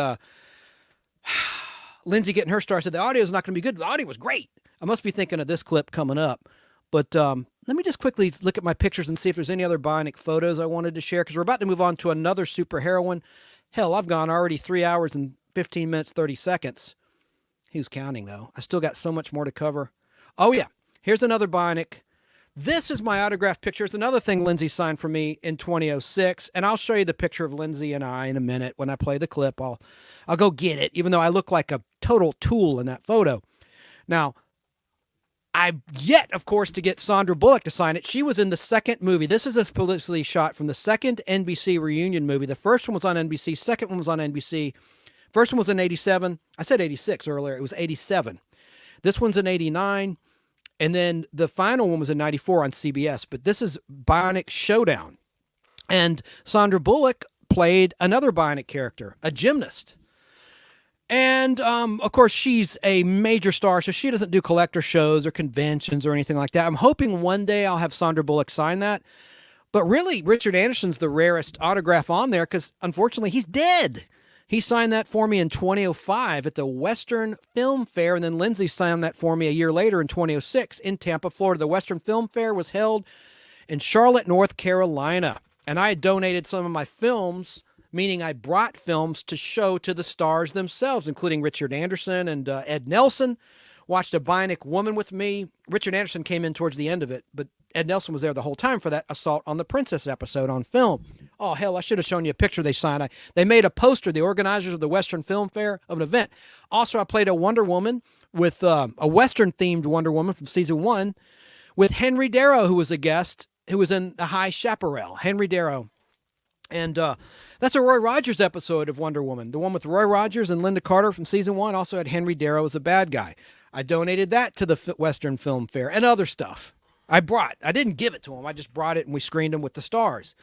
Lindsay getting her star, I said the audio's not going to be good. The audio was great. I must be thinking of this clip coming up. But let me just quickly look at my pictures and see if there's any other Bionic photos I wanted to share, because we're about to move on to another superheroine. Hell, I've gone already 3 hours and 15 minutes, 30 seconds. Who's counting, though? I still got so much more to cover. Oh, yeah. Here's another Bionic. This is my autographed picture. It's another thing Lindsay signed for me in 2006. And I'll show you the picture of Lindsay and I in a minute. When I play the clip, I'll go get it, even though I look like a total tool in that photo. Now, I've yet, of course, to get Sandra Bullock to sign it. She was in the second movie. This is a publicity shot from the second NBC reunion movie. The first one was on NBC. Second one was on NBC. First one was in 87. I said 86 earlier. It was 87. This one's in 89. And then the final one was in 94 on CBS, but this is Bionic Showdown. And Sandra Bullock played another Bionic character, a gymnast. And, of course, she's a major star, so she doesn't do collector shows or conventions or anything like that. I'm hoping one day I'll have Sandra Bullock sign that. But really, Richard Anderson's the rarest autograph on there because, unfortunately, he's dead. He signed that for me in 2005 at the Western Film Fair, and then Lindsay signed that for me a year later in 2006 in Tampa, Florida. The Western Film Fair was held in Charlotte, North Carolina, and I had donated some of my films, meaning I brought films to show to the stars themselves, including Richard Anderson and Ed Nelson. Watched A Bionic Woman with me. Richard Anderson came in towards the end of it, but Ed Nelson was there the whole time for that Assault on the Princess episode on film. Oh, hell, I should have shown you a picture they signed. They made a poster, the organizers of the Western Film Fair, of an event. Also, I played a Wonder Woman with a Western-themed Wonder Woman from season 1 with Henry Darrow, who was a guest, who was in The High Chaparral. Henry Darrow. And that's a Roy Rogers episode of Wonder Woman. The one with Roy Rogers and Linda Carter from season 1 also had Henry Darrow as a bad guy. I donated that to the Western Film Fair and other stuff. I didn't give it to him. I just brought it and we screened him with the stars.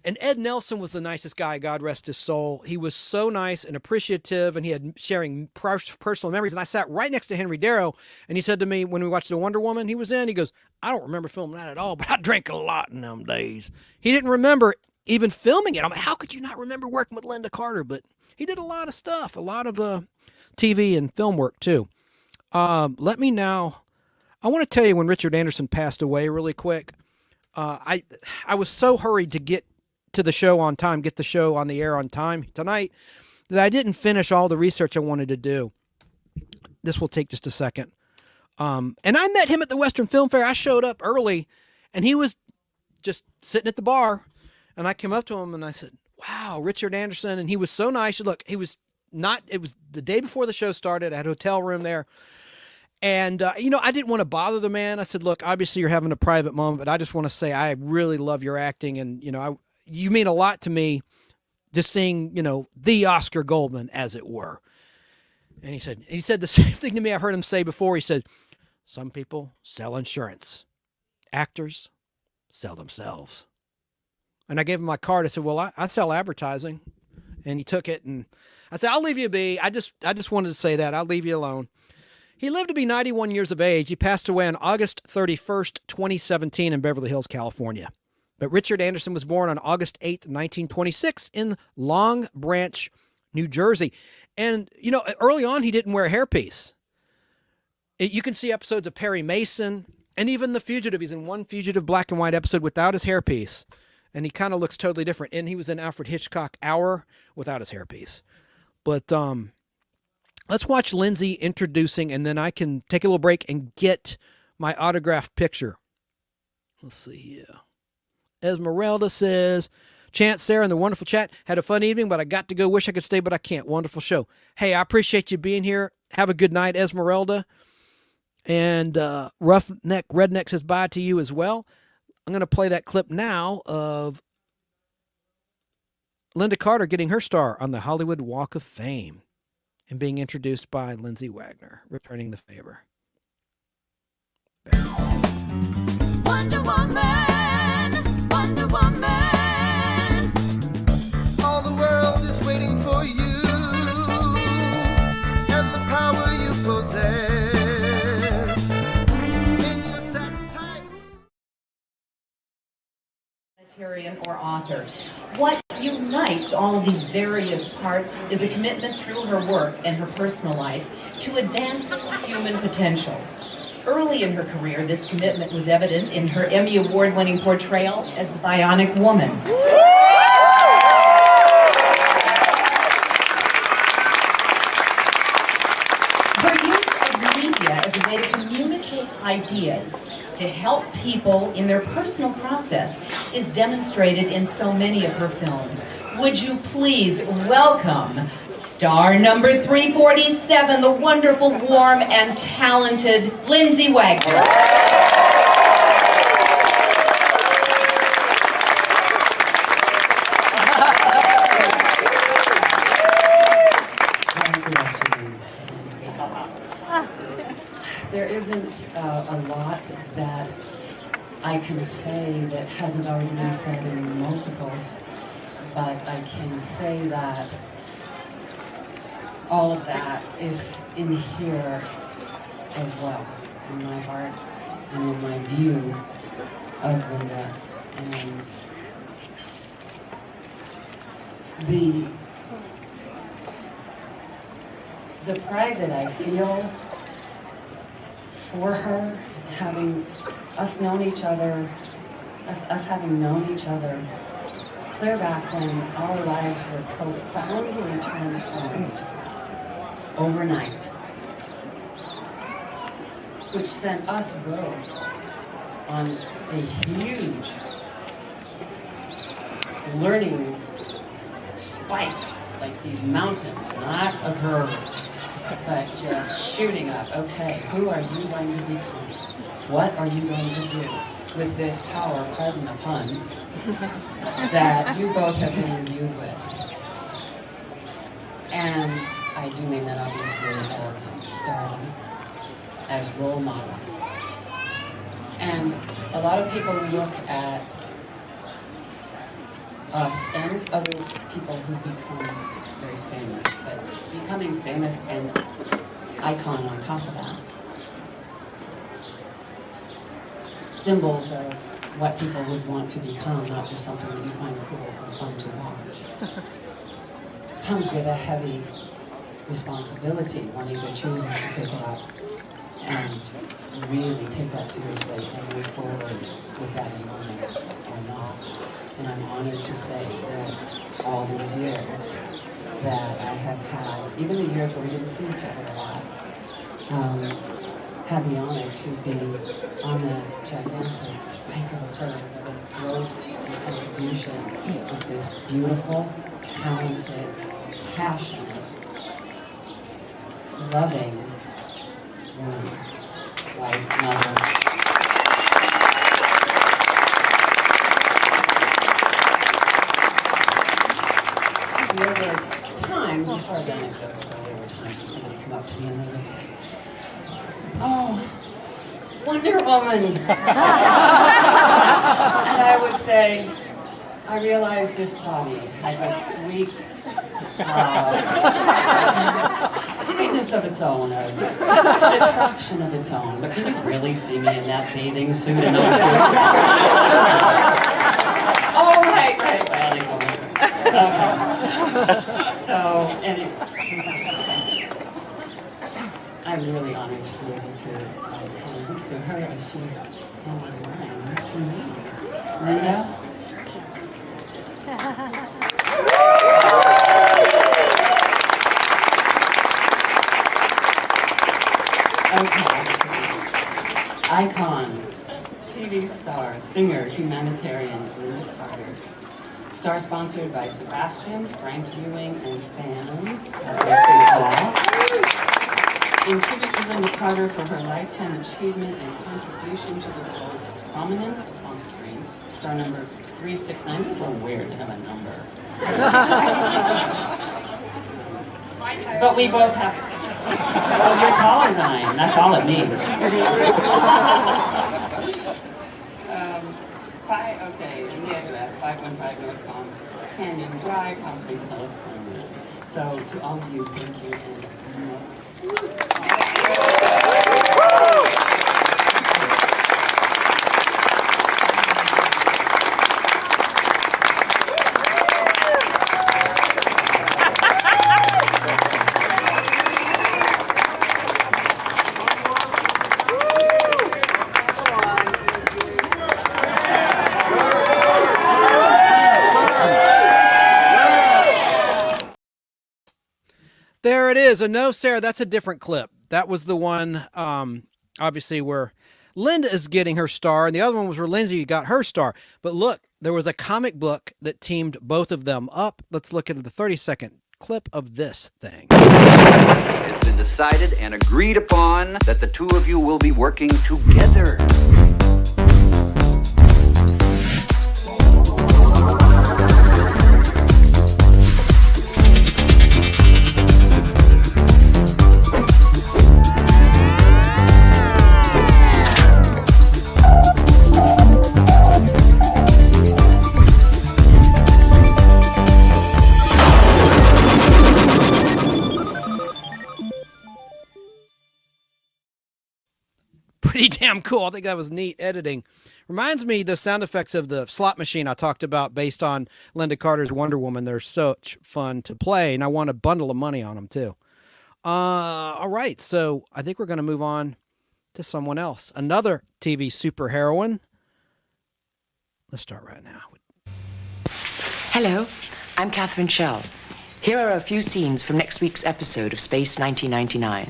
And Ed Nelson was the nicest guy, God rest his soul. He was so nice and appreciative, and he had sharing personal memories. And I sat right next to Henry Darrow, and he said to me when we watched the Wonder Woman he was in, he goes, I don't remember filming that at all, but I drank a lot in them days. He didn't remember even filming it. I'm like, how could you not remember working with Linda Carter? But he did a lot of stuff, a lot of TV and film work too. I want to tell you when Richard Anderson passed away really quick. I was so hurried to get to the show on time, get the show on the air on time tonight, that I didn't finish all the research I wanted to do. This will take just a second. And I met him at the Western Film Fair. I showed up early, and he was just sitting at the bar, and I came up to him, and I said, wow, Richard Anderson. And he was so nice. Look, it was the day before the show started. I had a hotel room there. And, I didn't want to bother the man. I said, look, obviously you're having a private moment, but I just want to say I really love your acting. And, you mean a lot to me, just seeing, the Oscar Goldman, as it were. And he said the same thing to me I heard him say before. He said, some people sell insurance. Actors sell themselves. And I gave him my card. I said, well, I sell advertising. And he took it, and I said, I'll leave you be. I just wanted to say that. I'll leave you alone. He lived to be 91 years of age. He passed away on August 31st, 2017 in Beverly Hills, California. But Richard Anderson was born on August 8th, 1926 in Long Branch, New Jersey. And, early on, he didn't wear a hairpiece. You can see episodes of Perry Mason and even The Fugitive. He's in one Fugitive black and white episode without his hairpiece. And he kind of looks totally different. And he was in Alfred Hitchcock Hour without his hairpiece. But, let's watch Lindsay introducing, and then I can take a little break and get my autographed picture. Let's see here. Esmeralda says, Chance, Sarah, and the wonderful chat. Had a fun evening, but I got to go. Wish I could stay, but I can't. Wonderful show. Hey, I appreciate you being here. Have a good night, Esmeralda. And Roughneck Redneck says bye to you as well. I'm going to play that clip now of Linda Carter getting her star on the Hollywood Walk of Fame and being introduced by Lindsay Wagner, returning the favor. Wonder Woman, Wonder Woman. All the world is waiting for you and the power you possess. In your satin tights. Or author. What unites all of these various parts is a commitment through her work and her personal life to advance human potential. Early in her career, this commitment was evident in her Emmy Award-winning portrayal as the Bionic Woman. Her use of media as a way to communicate ideas to help people in their personal process is demonstrated in so many of her films. Would you please welcome star number 347, the wonderful, warm, and talented Lindsay Wagner. There isn't a lot that I can say that hasn't already been said in multiples, but I can say that all of that is in here as well, in my heart and in my view of Linda. And the pride that I feel for her, having us known each other, us having known each other clear back when our lives were profoundly transformed overnight, which sent us both on a huge learning spike, like these mountains, not a curve, but just shooting up. Okay, who are you going to become? What are you going to do with this power, pardon the pun, that you both have been imbued with? And I do mean that obviously as stardom, as role models. And a lot of people look at us and other people who become very famous, but becoming famous and icon on top of that. Symbols of what people would want to become, not just something that you find cool or fun to watch. Comes with a heavy responsibility, one either chooses to pick it up and really take that seriously and move forward with that in mind or not. And I'm honored to say that all these years that I have had, even the years where we didn't see each other a lot, had the honor to be on the gigantic spike of a curve of the growth and contribution of this beautiful, talented, passionate, loving woman, wife, mother. There were times, as far as anecdotes go, there were times when somebody come up to me and they would say, "Oh, Wonder Woman." And I would say, "I realize this body has a sweet sweetness of its own, an attraction of its own, but can you really see me in that bathing suit and those boots?" Oh, right, well, they go over. So, I'm really honored to be able to hand this to her as she handed mine to me. Linda? Okay. Icon, TV star, singer, humanitarian, Linda Carter. Star sponsored by Sebastian, Frank Ewing, and fans. In tribute to Linda Carter for her lifetime achievement and contribution to the world prominence on screen. Star number 369. It's so weird to have a number. But we both have it. Oh, you're taller than I am. That's all it means. Okay, in the address, 515 North Palm Canyon Drive, Palm Springs, California. So to all of you, thank you. There it is. No, Sarah, that's a different clip. That was the one, obviously, where Linda is getting her star, and the other one was where Lindsay got her star. But look, there was a comic book that teamed both of them up. Let's look at the 30-second clip of this thing. It's been decided and agreed upon that the two of you will be working together. pretty damn cool. I think that was neat editing. Reminds me the sound effects of the slot machine I talked about based on Linda Carter's Wonder Woman. They're such fun to play, and I won a bundle of money on them too. All right, so I think we're going to move on to someone else. Another TV superheroine. Let's start right now. Hello, I'm Catherine Schell. Here are a few scenes from next week's episode of Space 1999.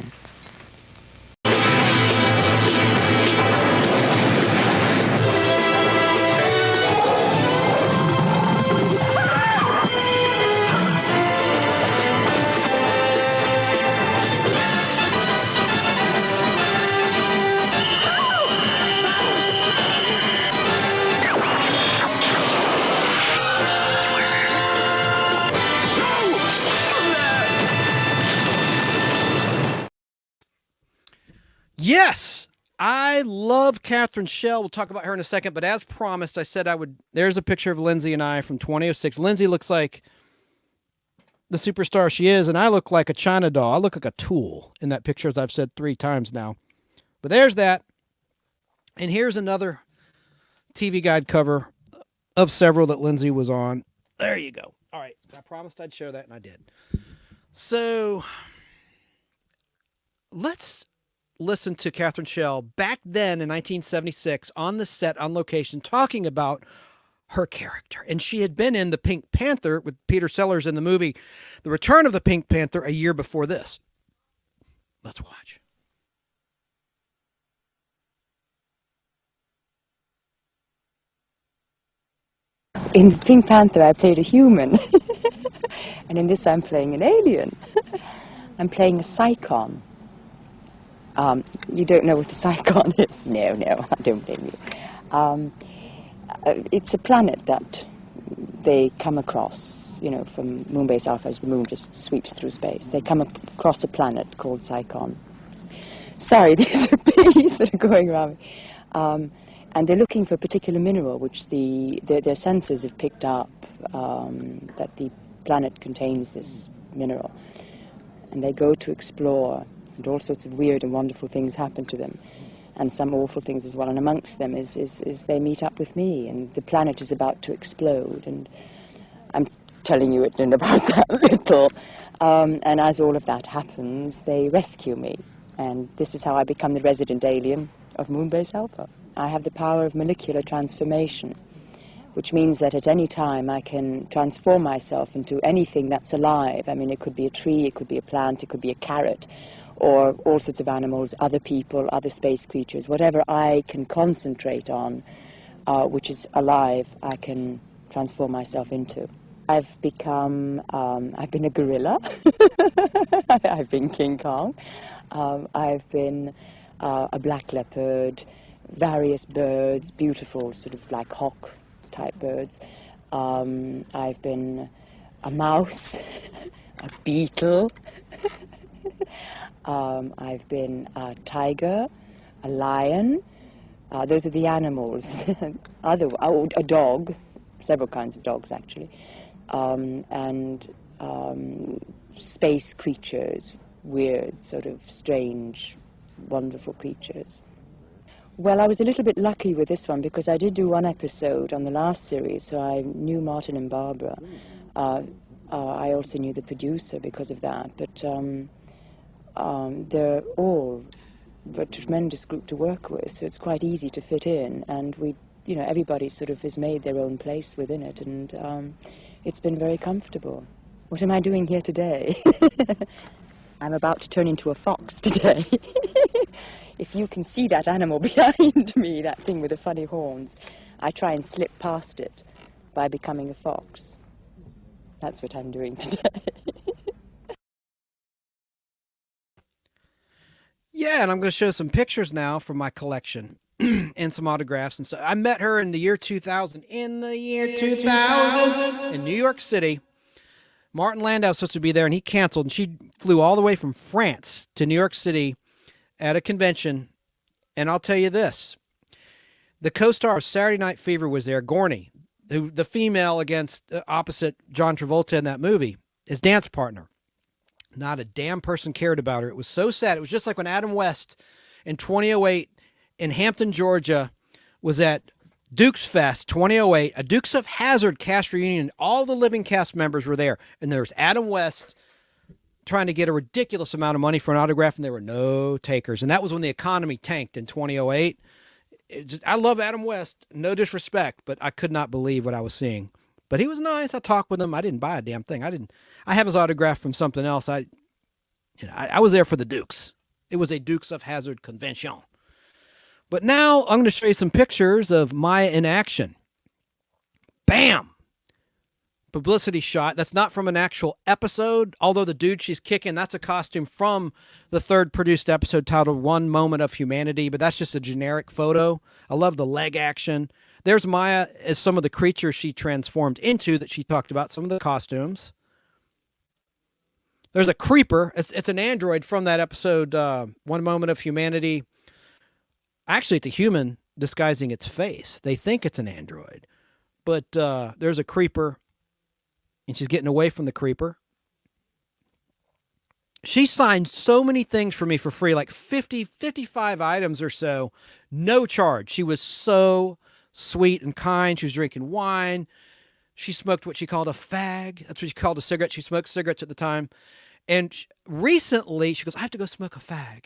Yes, I love Catherine Schell. We'll talk about her in a second, but as promised, I said I would. There's a picture of Lindsay and I from 2006. Lindsay looks like the superstar she is, and I look like a China doll. I look like a tool in that picture, as I've said 3 times now. But there's that. And here's another TV Guide cover of several that Lindsay was on. There you go. All right, I promised I'd show that, and I did. So let's listen to Catherine Schell back then in 1976 on the set, on location, talking about her character. And she had been in The Pink Panther with Peter Sellers in the movie The Return of the Pink Panther a year before this. Let's watch. In Pink Panther, I played a human. And in this, I'm playing an alien. I'm playing a Psychon. You don't know what a Psychon is? No, I don't blame you. It's a planet that they come across, from Moonbase Alpha as the moon just sweeps through space. They come across a planet called Psychon. Sorry, these are bees that are going around me. And they're looking for a particular mineral, which their sensors have picked up that the planet contains this mineral. And they go to explore, and all sorts of weird and wonderful things happen to them, and some awful things as well. And amongst them is they meet up with me, and the planet is about to explode, and I'm telling you it in about that little. And as all of that happens, they rescue me, and this is how I become the resident alien of Moonbase Alpha. I have the power of molecular transformation, which means that at any time I can transform myself into anything that's alive. I mean, it could be a tree, it could be a plant, it could be a carrot, or all sorts of animals, other people, other space creatures. Whatever I can concentrate on, which is alive, I can transform myself into. I've been a gorilla. I've been King Kong. I've been a black leopard, various birds, beautiful sort of like hawk type birds. I've been a mouse, a beetle. I've been a tiger, a lion. Those are the animals. A dog, several kinds of dogs actually, and space creatures, weird, sort of strange, wonderful creatures. Well, I was a little bit lucky with this one because I did do one episode on the last series, so I knew Martin and Barbara. I also knew the producer because of that, but they're all a tremendous group to work with, so it's quite easy to fit in, and everybody sort of has made their own place within it, and it's been very comfortable. What am I doing here today? I'm about to turn into a fox today. If you can see that animal behind me, that thing with the funny horns, I try and slip past it by becoming a fox. That's what I'm doing today. Yeah, and I'm going to show some pictures now from my collection and some autographs and stuff. I met her in the year 2000. In the year 2000 in New York City. Martin Landau was supposed to be there, and he canceled, and she flew all the way from France to New York City at a convention. And I'll tell you this. The co-star of Saturday Night Fever was there, Gorney, the female opposite John Travolta in that movie, his dance partner. Not a damn person cared about her. It was so sad. It was just like when Adam West in 2008 in Hampton, Georgia, was at Dukes Fest 2008, a Dukes of Hazzard cast reunion. All the living cast members were there, and there was Adam West trying to get a ridiculous amount of money for an autograph, and there were no takers. And that was when the economy tanked in 2008. I love Adam West, no disrespect, but I could not believe what I was seeing. But he was nice. I talked with him. I didn't buy a damn thing. I have his autograph from something else. I was there for the Dukes. It was a Dukes of Hazzard convention. But now I'm going to show you some pictures of Maya in action. Bam! Publicity shot. That's not from an actual episode, although the dude she's kicking, that's a costume from the third produced episode titled One Moment of Humanity, but that's just a generic photo. I love the leg action. There's Maya as some of the creatures she transformed into that she talked about, some of the costumes. There's a creeper. It's an android from that episode, One Moment of Humanity. Actually, it's a human disguising its face. They think it's an android. But there's a creeper, and she's getting away from the creeper. She signed so many things for me for free, like 55 items or so, no charge. She was so sweet and kind. She was drinking wine. She smoked what she called a fag. That's what she called a cigarette. She smoked cigarettes at the time. And recently, she goes, I have to go smoke a fag.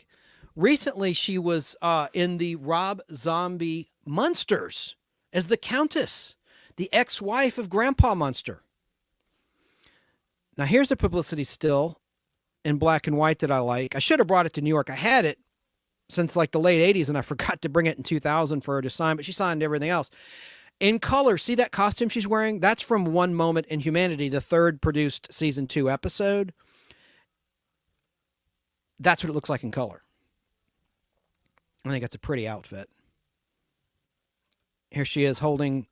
Recently, she was in the Rob Zombie Munsters as the Countess, the ex-wife of Grandpa Munster. Now, here's a publicity still in black and white that I like. I should have brought it to New York. I had it since like the late 80s, and I forgot to bring it in 2000 for her to sign, but she signed everything else. In color, see that costume she's wearing? That's from One Moment in Humanity, the third produced season 2 episode. That's what it looks like in color. I think that's a pretty outfit. Here she is holding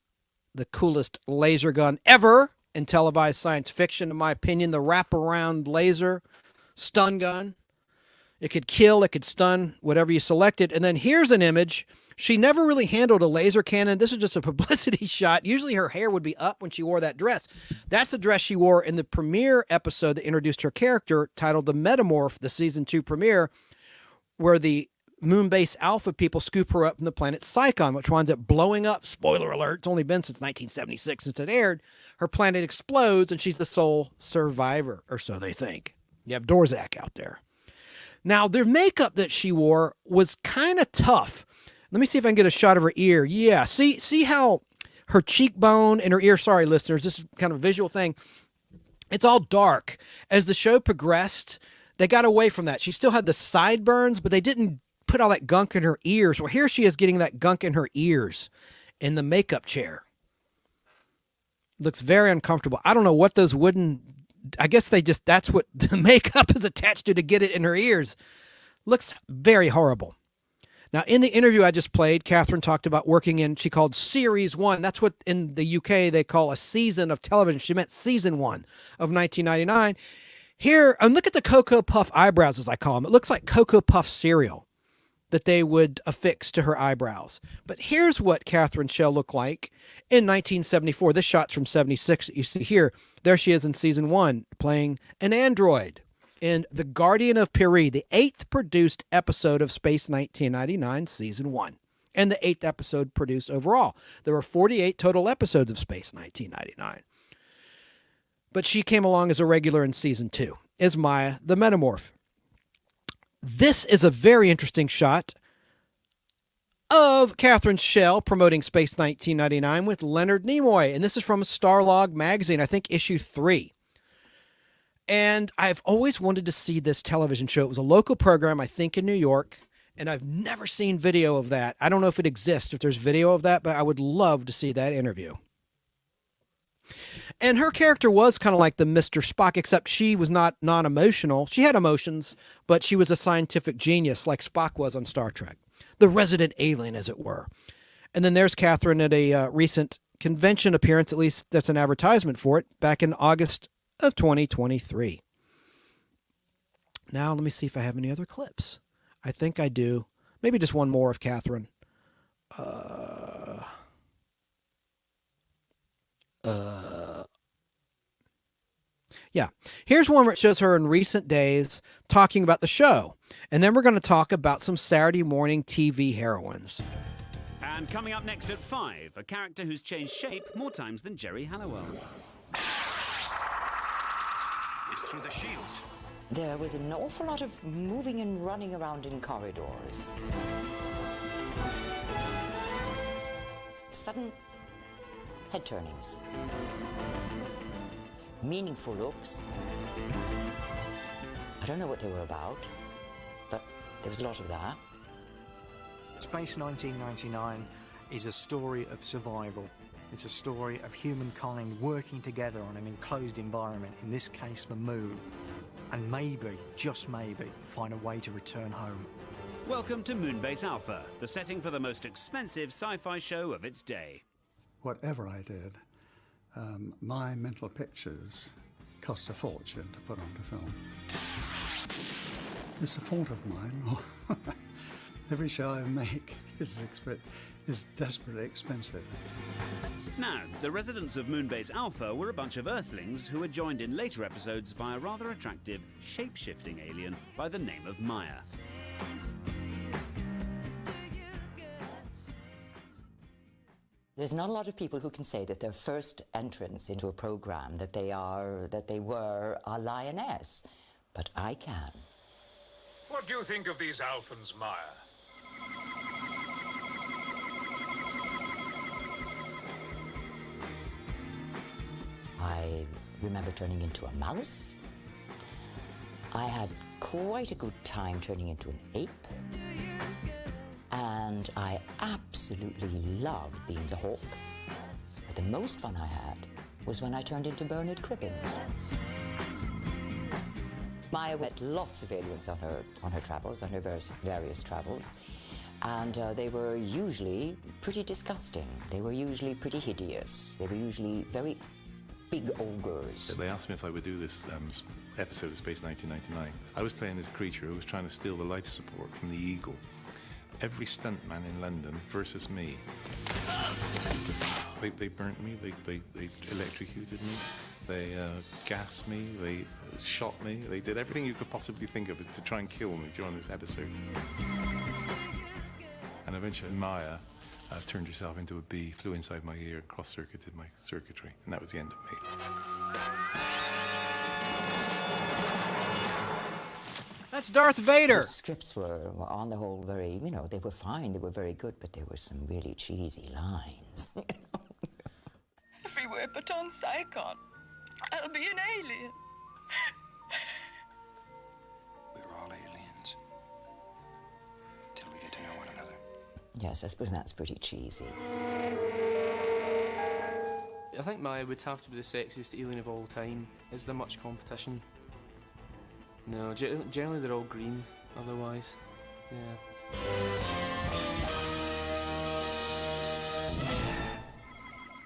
the coolest laser gun ever in televised science fiction, in my opinion, the wraparound laser stun gun. It could kill, it could stun, whatever you selected. And then here's an image. She never really handled a laser cannon. This is just a publicity shot. Usually her hair would be up when she wore that dress. That's the dress she wore in the premiere episode that introduced her character, titled The Metamorph, the season 2 premiere, where the Moonbase Alpha people scoop her up from the planet Psychon, which winds up blowing up. Spoiler alert, it's only been since 1976 since it aired. Her planet explodes, and she's the sole survivor, or so they think. You have Dorzak out there. Now, their makeup that she wore was kind of tough. Let me see if I can get a shot of her ear. Yeah, see how her cheekbone and her ear, sorry, listeners, this is kind of a visual thing. It's all dark. As the show progressed, they got away from that. She still had the sideburns, but they didn't put all that gunk in her ears. Well, here she is getting that gunk in her ears in the makeup chair. Looks very uncomfortable. I don't know what those wooden, I guess that's what the makeup is attached to get it in her ears. Looks very horrible. Now, in the interview I just played, Catherine talked about working in, she called Series 1. That's what in the UK they call a season of television. She meant Season 1 of 1999. Here, and look at the Cocoa Puff eyebrows, as I call them. It looks like Cocoa Puff cereal that they would affix to her eyebrows. But here's what Catherine Schell looked like in 1974. This shot's from 76 that you see here. There she is in Season 1, playing an android in The Guardian of Piri, the 8th produced episode of Space 1999, Season 1, and the 8th episode produced overall. There were 48 total episodes of Space 1999. But she came along as a regular in Season 2, as Maya the Metamorph. This is a very interesting shot of Catherine Schell promoting Space 1999 with Leonard Nimoy. And this is from Starlog magazine, I think issue 3. And I've always wanted to see this television show. It was a local program, I think, in New York. And I've never seen video of that. I don't know if it exists, if there's video of that, but I would love to see that interview. And her character was kind of like the Mr. Spock, except she was not non-emotional. She had emotions, but she was a scientific genius like Spock was on Star Trek. The resident alien, as it were. And then there's Catherine at a recent convention appearance, at least that's an advertisement for it, back in August of 2023. Now, let me see if I have any other clips. I think I do. Maybe just one more of Catherine. Yeah. Here's one where it shows her in recent days talking about the show. And then we're going to talk about some Saturday morning TV heroines. And coming up next at 5, a character who's changed shape more times than Jerry Halliwell. It's through the shields. There was an awful lot of moving and running around in corridors. Sudden head turnings. Meaningful looks. I don't know what they were about, but there was a lot of that. Space 1999 is a story of survival. It's a story of humankind working together on an enclosed environment, in this case the moon, and maybe, just maybe, find a way to return home. Welcome to Moonbase Alpha, the setting for the most expensive sci-fi show of its day. Whatever I did, my mental pictures cost a fortune to put onto film. It's a fault of mine. Every show I make is desperately expensive. Now, the residents of Moonbase Alpha were a bunch of Earthlings who were joined in later episodes by a rather attractive, shape-shifting alien by the name of Maya. There's not a lot of people who can say that their first entrance into a program that they were a lioness, but I can. What do you think of these Alphans, Maya? I remember turning into a mouse. I had quite a good time turning into an ape. And I absolutely loved being the hawk. But the most fun I had was when I turned into Bernard Cribbins. Maya met lots of aliens on her travels, on her various travels. And they were usually pretty disgusting. They were usually pretty hideous. They were usually very big ogres. They asked me if I would do this episode of Space 1999. I was playing this creature who was trying to steal the life support from the Eagle. Every stuntman in London versus me. They burnt me, they electrocuted me, they gassed me, they shot me, they did everything you could possibly think of to try and kill me during this episode. And eventually Maya turned herself into a bee, flew inside my ear, cross-circuited my circuitry, and that was the end of me. That's Darth Vader. The scripts were on the whole very, they were fine, they were very good, but there were some really cheesy lines. Everywhere but on Psychon. I'll be an alien. We're all aliens. Till we get to know one another. Yes, I suppose that's pretty cheesy. I think Maya would have to be the sexiest alien of all time. Is there much competition? No, generally they're all green, otherwise, yeah.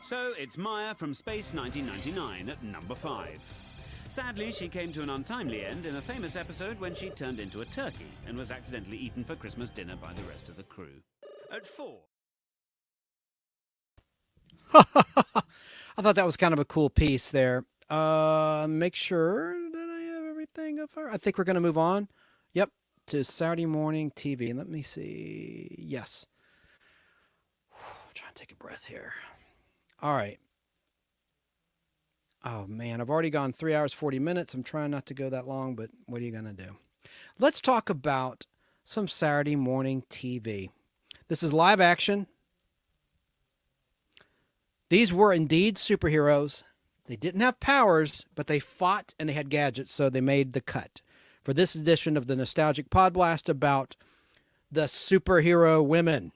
So it's Maya from Space 1999 at number 5. Sadly, she came to an untimely end in a famous episode when she turned into a turkey and was accidentally eaten for Christmas dinner by the rest of the crew. At 4... I thought that was kind of a cool piece there. Make sure that I have everything up for. I think we're going to move on. Yep, to Saturday morning TV. And let me see. Yes. I'm trying to take a breath here. All right. Oh, man, I've already gone 3 hours, 40 minutes. I'm trying not to go that long, but what are you going to do? Let's talk about some Saturday morning TV. This is live action. These were indeed superheroes. They didn't have powers, but they fought and they had gadgets, so they made the cut. For this edition of the Nostalgic Podblast about the superhero women.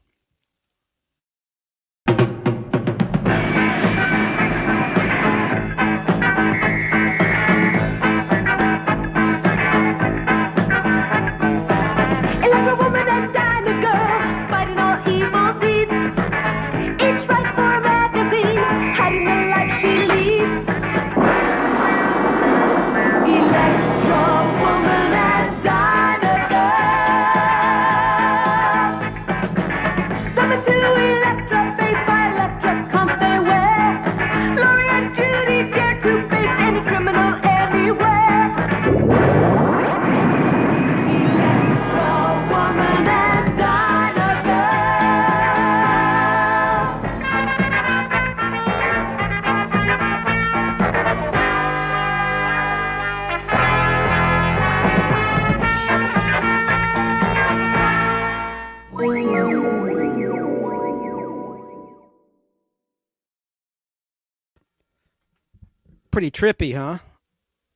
pretty trippy, huh?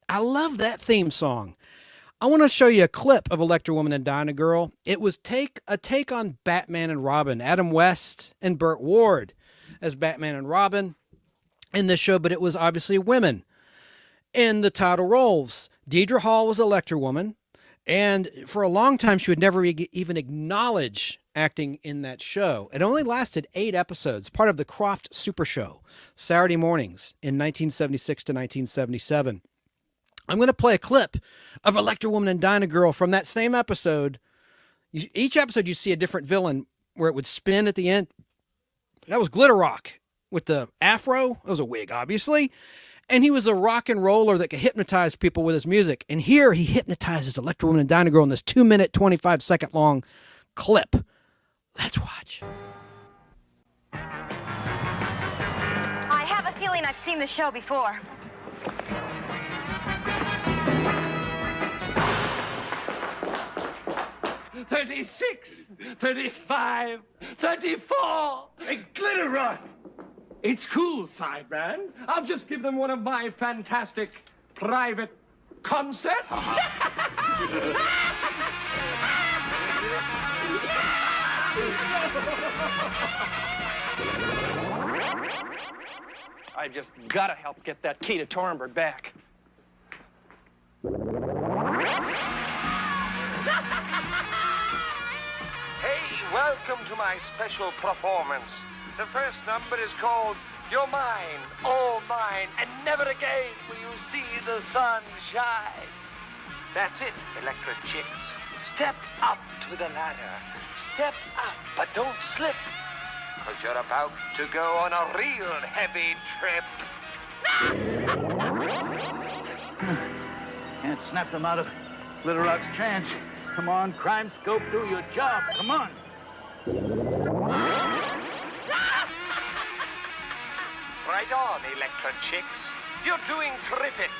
I love that theme song. I want to show you a clip of Electra Woman and Dinah Girl. It was a take on Batman and Robin. Adam West and Burt Ward as Batman and Robin in this show, but it was obviously women in the title roles. Deidre Hall was Electra Woman, and for a long time she would never even acknowledge acting in that show. It only lasted 8 episodes, part of the Croft Super Show, Saturday mornings in 1976 to 1977. I'm going to play a clip of Electra Woman and Dinah Girl from that same episode. Each episode you see a different villain where it would spin at the end. That was Glitter Rock with the afro. It was a wig, obviously. And he was a rock and roller that could hypnotize people with his music. And here he hypnotizes Electra Woman and Dinah Girl in this 2-minute, 25-second long clip. Let's watch. I have a feeling I've seen the show before. 36, 35, 34. Hey, Glitter Rock! It's cool, Sideman. I'll just give them one of my fantastic private concerts. I just gotta help get that key to Torenberg back. Hey, welcome to my special performance. The first number is called You're Mine, All Mine, and Never Again Will You See the Sun Shine. That's it, Electric Chicks. Step up to the ladder. Step up, but don't slip. Because you're about to go on a real heavy trip. Can't snap them out of Glitter Rock's trance. Come on, Crime Scope, do your job. Come on. Right on, Electra Chicks. You're doing terrific.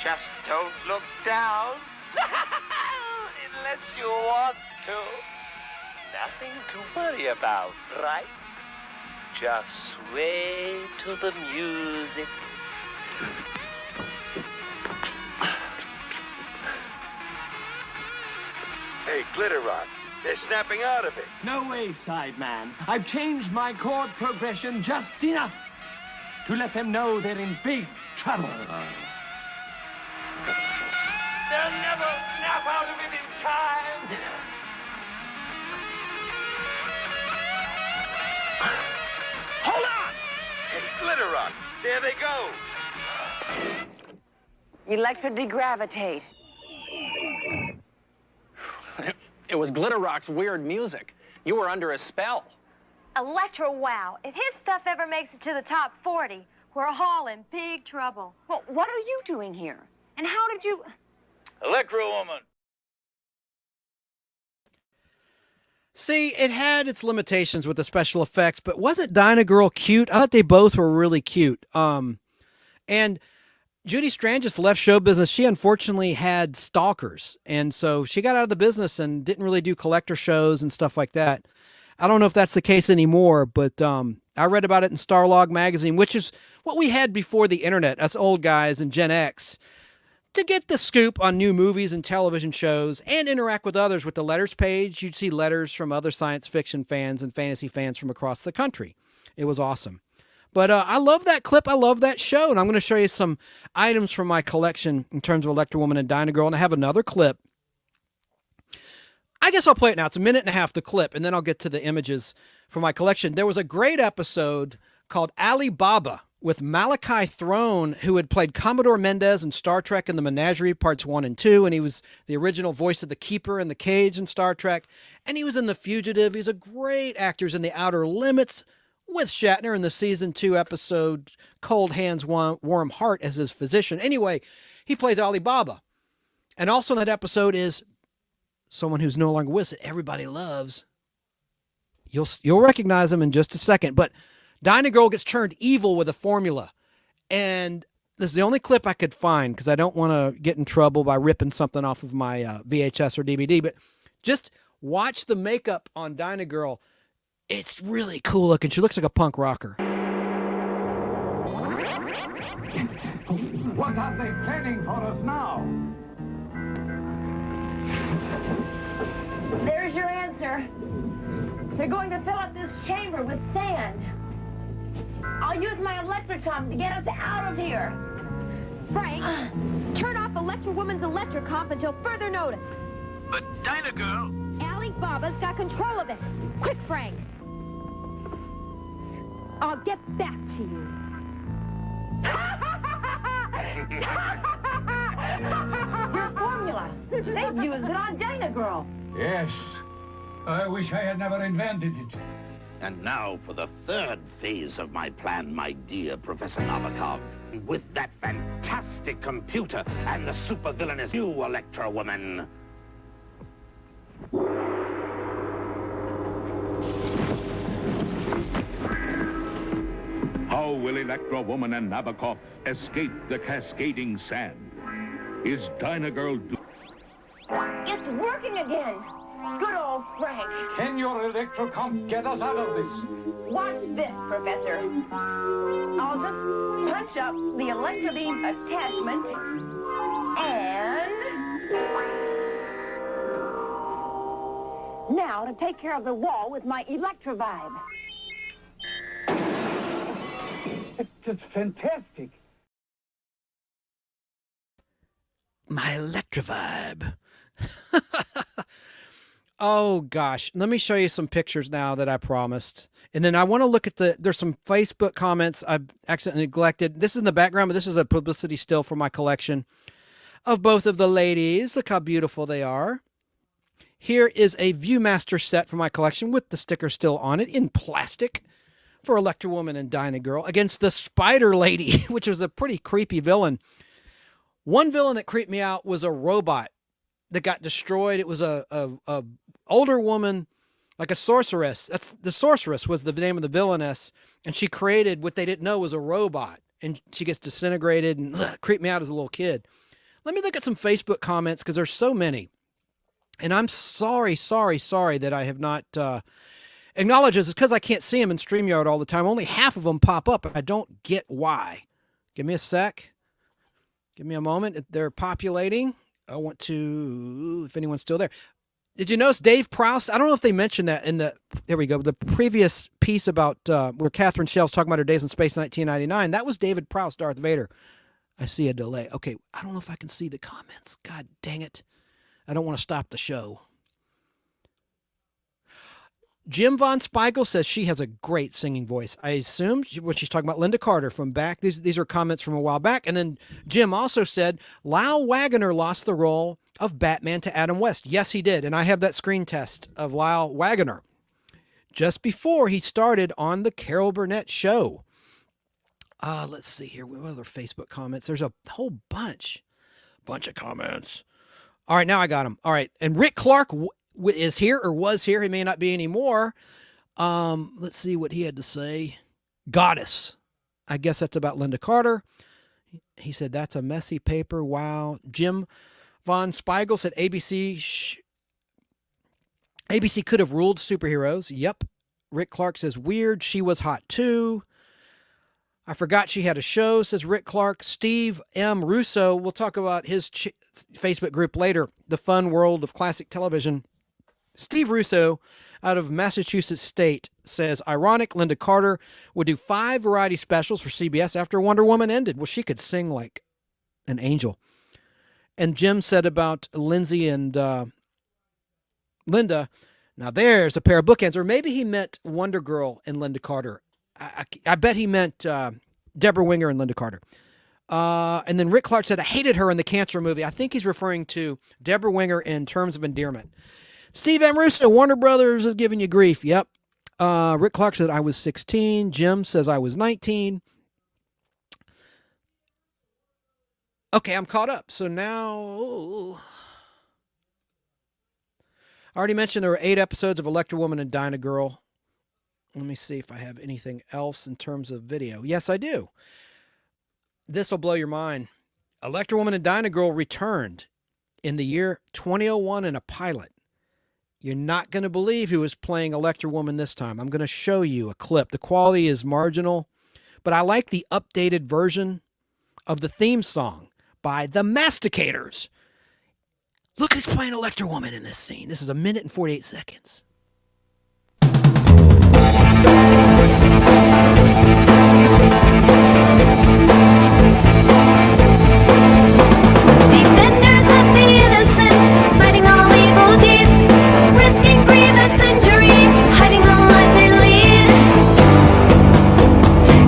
Just don't look down. Unless you want to. Nothing to worry about, right? Just sway to the music. Hey, Glitter Rock, they're snapping out of it. No way, Sideman. I've changed my chord progression just enough to let them know they're in big trouble. They'll never snap out of it in time. Hold on! Hey, Glitter Rock, there they go. Electra degravitate. It was Glitter Rock's weird music. You were under a spell. Electra, wow. If his stuff ever makes it to the top 40, we're all in big trouble. Well, what are you doing here? And how did you... Electra Woman. See, it had its limitations with the special effects, but wasn't Dinah Girl cute? I thought they both were really cute. And Judy Strangis left show business. She unfortunately had stalkers, and so she got out of the business and didn't really do collector shows and stuff like that. I don't know if that's the case anymore, but I read about it in Starlog magazine, which is what we had before the internet, us old guys and Gen X, to get the scoop on new movies and television shows and interact with others. With the letters page, you'd see letters from other science fiction fans and fantasy fans from across the country. It was awesome. But I love that clip. I love that show. And I'm going to show you some items from my collection in terms of Electra Woman and Dinah Girl. And I have another clip. I guess I'll play it now. It's a minute and a half, the clip, and then I'll get to the images from my collection. There was a great episode called Ali Baba with Malachi Throne, who had played Commodore Mendez in Star Trek in the Menagerie Parts 1 and 2, and he was the original voice of the Keeper in the Cage in Star Trek, and he was in The Fugitive. He's a great actor. He's in The Outer Limits with Shatner in the Season 2 episode Cold Hands, Warm Heart as his physician. Anyway, he plays Ali Baba. And also in that episode is someone who's no longer with us that everybody loves. You'll recognize him in just a second. But Dinah Girl gets turned evil with a formula. And this is the only clip I could find because I don't want to get in trouble by ripping something off of my VHS or DVD. But just watch the makeup on Dinah Girl. It's really cool looking. She looks like a punk rocker. What are they planning for us now? There's your answer. They're going to fill up this chamber with sand. I'll use my electrocom to get us out of here. Frank, turn off Electra Woman's electrocomp until further notice. But Dinah Girl... Ali Baba's got control of it. Quick, Frank. I'll get back to you. Your formula. They've used it on Dinah Girl. Yes. I wish I had never invented it. And now for the third phase of my plan, my dear Professor Novikov. With that fantastic computer and the supervillainous new Electra Woman. How will Electra Woman and Nabokov escape the cascading sand? Is Dinah Girl... It's working again. Good old Frank. Can your electrocom get us out of this? Watch this, Professor. I'll just punch up the electrobeam attachment and... Now to take care of the wall with my Electrovibe. It's fantastic. My Electrovibe. Oh, gosh. Let me show you some pictures now that I promised. And then I want to look at there's some Facebook comments I've accidentally neglected. This is in the background, but this is a publicity still for my collection of both of the ladies. Look how beautiful they are. Here is a Viewmaster set for my collection with the sticker still on it in plastic for Electra Woman and Dinah Girl against the Spider Lady, which was a pretty creepy villain. One villain that creeped me out was a robot that got destroyed. It was a older woman, like a sorceress. The sorceress was the name of the villainess, and she created what they didn't know was a robot, and she gets disintegrated and creeped me out as a little kid. Let me look at some Facebook comments because there's so many, and I'm sorry that I have not acknowledged this. It's because I can't see them in StreamYard all the time. Only half of them pop up, and I don't get why. Give me a sec. Give me a moment. They're populating. I want to, if anyone's still there. Did you notice Dave Prowse? I don't know if they mentioned that in there we go, the previous piece about where Catherine Shell's talking about her days in space in 1999. That was David Prowse, Darth Vader. I see a delay. Okay, I don't know if I can see the comments. God dang it. I don't want to stop the show. Jim Von Spiegel says she has a great singing voice. I assume what she's talking about, Linda Carter from back. These are comments from a while back. And then Jim also said, Lyle Waggoner lost the role of Batman to Adam West. Yes, he did. And I have that screen test of Lyle Waggoner just before he started on the Carol Burnett show. Let's see here. What other Facebook comments? There's a whole bunch of comments. All right, now I got them. All right. And Rick Clark is here or was here. He may not be anymore. Let's see what he had to say. Goddess. I guess that's about Linda Carter. He said, that's a messy paper. Wow. Jim Von Spiegel said ABC could have ruled superheroes. Yep. Rick Clark says, weird. She was hot too. I forgot she had a show, says Rick Clark. Steve M. Russo, we'll talk about his Facebook group later, The Fun World of Classic Television. Steve Russo out of Massachusetts State says, ironic, Linda Carter would do 5 variety specials for CBS after Wonder Woman ended. Well, she could sing like an angel. And Jim said about Lindsay and Linda, now there's a pair of bookends. Or maybe he meant Wonder Girl and Linda Carter. I bet he meant Deborah Winger and Linda Carter. And then Rick Clark said, I hated her in the Cancer movie. I think he's referring to Deborah Winger in Terms of Endearment. Steve M. Russo, Warner Brothers is giving you grief. Yep. Rick Clark said, I was 16. Jim says I was 19. Okay, I'm caught up. So now, I already mentioned there were 8 episodes of Electra Woman and Dinah Girl. Let me see if I have anything else in terms of video. Yes, I do. This will blow your mind. Electra Woman and Dinah Girl returned in the year 2001 in a pilot. You're not going to believe who was playing Electra Woman this time. I'm going to show you a clip. The quality is marginal, but I like the updated version of the theme song by the Masticators. Look who's playing Electra Woman in this scene. This is 1 minute and 48 seconds. Defenders of the innocent, fighting all evil deeds, risking grievous injury, hiding the lives they lead.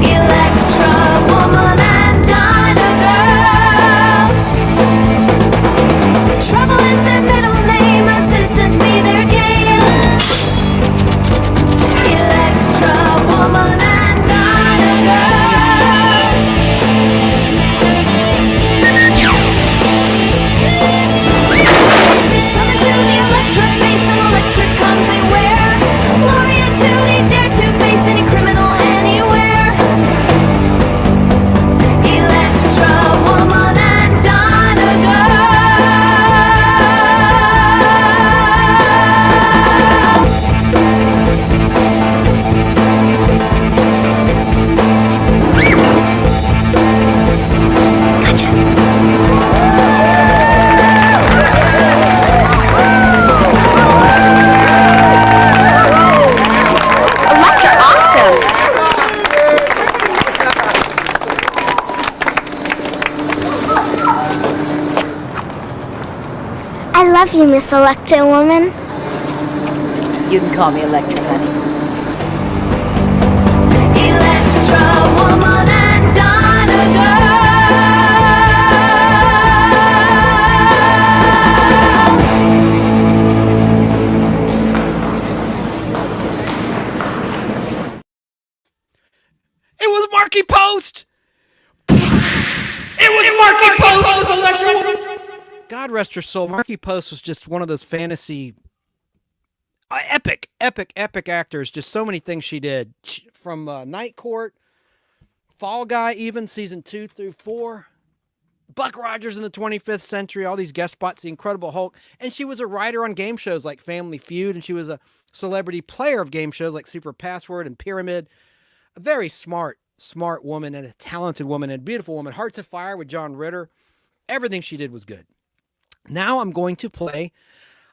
Electra Woman and Dinah Girl. Trouble is their middle name, assistants be their game. Electra Woman and Dinah Girl. Summon to the Electra base, and electric comes they wear. Gloria Judy dare to face any criminal anywhere. Electra Woman and Dinah Electra, awesome! I love you, Miss Electra Woman. You can call me Electra, honey. Electra Woman and Dinah Girl. It was Marky Post! It was Marky Post as Electra Woman! God rest her soul. Marky Post was just one of those fantasy... epic actors. Just so many things she did. From Night Court, Fall Guy even, season 2 through 4. Buck Rogers in the 25th Century, all these guest spots, The Incredible Hulk. And she was a writer on game shows like Family Feud, and she was a celebrity player of game shows like Super Password and Pyramid. A very smart woman and a talented woman and a beautiful woman. Hearts of Fire with John Ritter. Everything she did was good. Now I'm going to play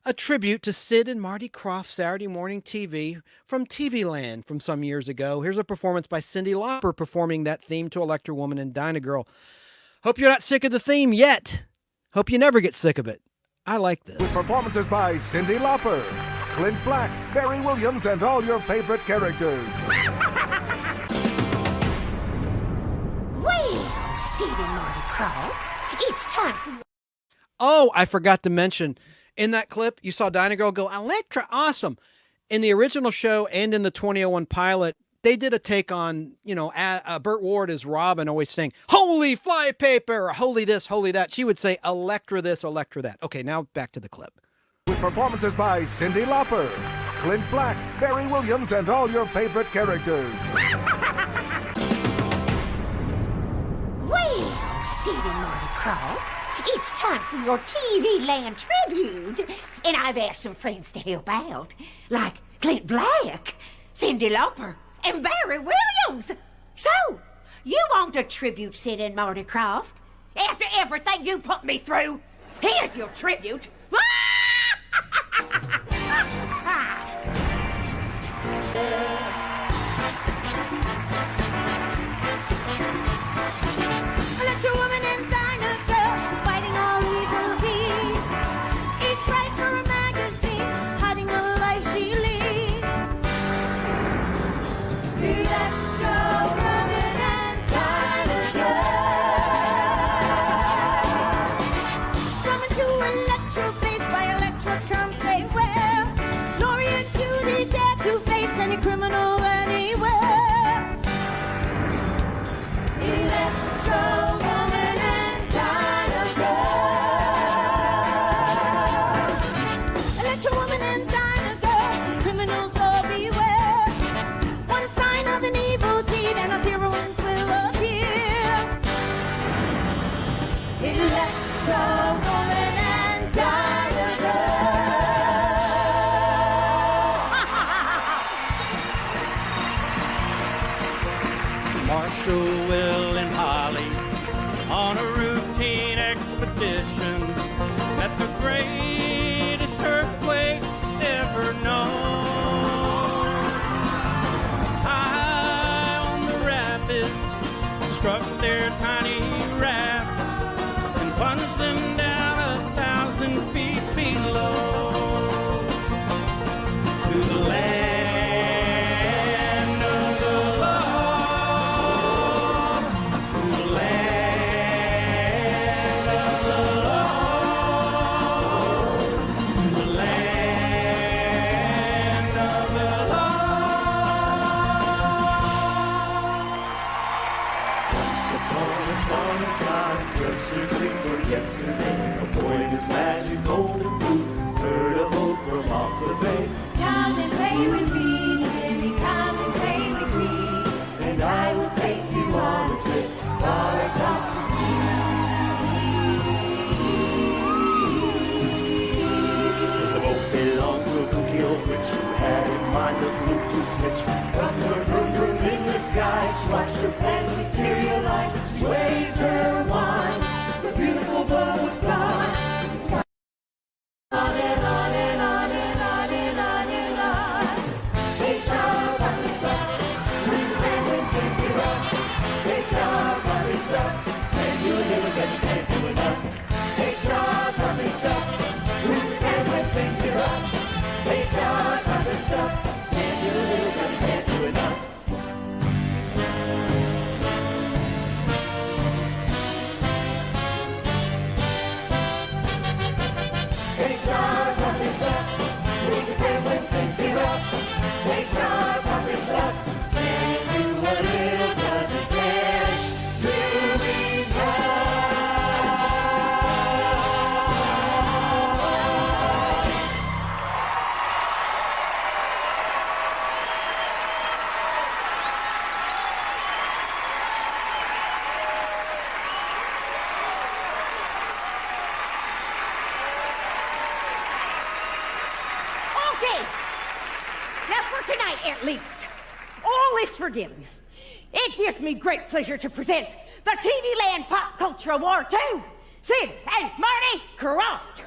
a tribute to Sid and Marty Krofft Saturday morning TV from TV Land from some years ago. Here's a performance by Cyndi Lauper performing that theme to Electra Woman and Dinah Girl. Hope you're not sick of the theme yet. Hope you never get sick of it. I like this. With performances by Cyndi Lauper, Clint Black, Barry Williams, and all your favorite characters. Well, Sid and Marty Krofft, it's time for... Oh, I forgot to mention, in that clip, you saw Dinah Girl go, Electra, awesome. In the original show and in the 2001 pilot, they did a take on, Burt Ward as Robin always saying, holy flypaper, holy this, holy that. She would say, Electra this, Electra that. Okay, now back to the clip. With performances by Cyndi Lauper, Clint Black, Barry Williams, and all your favorite characters. Well, Sid and Marty Krofft, it's time for your TV Land tribute. And I've asked some friends to help out, like Clint Black, Cyndi Lauper, and Barry Williams. So, you want to tribute Sid and Marty Krofft? After everything you put me through, here's your tribute. Electra Woman and Dinah Girl, fighting all evil deeds. Each writes for a magazine, hiding the life she leads. Electra Woman and Dinah Girl. Summoned to Electra base by Electra comes they wear. Gloria Judy dare to face any criminal anywhere. Electra Woman and Dinah Girl. Electra Woman and Dinah Girl, criminals all beware. One sign of an evil deed and our heroines will appear. Electra Woman and Dinah Marshall, Will, and Holly the greatest earthquake ever known. High on the rapids struck their tiny raft and plunged them down 1,000 feet below to the land of the lost, to the land of the lost, to the land of the lost. Upon a song of time, just searching for yesterday, a boy in his magic golden boot heard a boat from off the bay. Come and play with me, Jimmy, come and play with me, and I will take you on a trip far across the sea. The boat belonged to a kooky old witch who had in mind a blue to snitch. From her vroom vroom in the sky, she watched her plans materialize. She waved her wand, the beautiful boat was gone. The sky on and on and on and on and on and on. They jump on the stuff, with random things to run. They jump on the stuff, and you little bit can't do enough. They jump on the stuff, with random things to run. They jump on the stuff, and you little bit can't do enough. They jump on the stuff, with random things to run. They jump on the stuff, and you a little doesn't care to be Okay. Now for tonight, at least. All is forgiven. It gives me great pleasure to present the TV Land Pop Culture Award to Sid and Marty Krofft.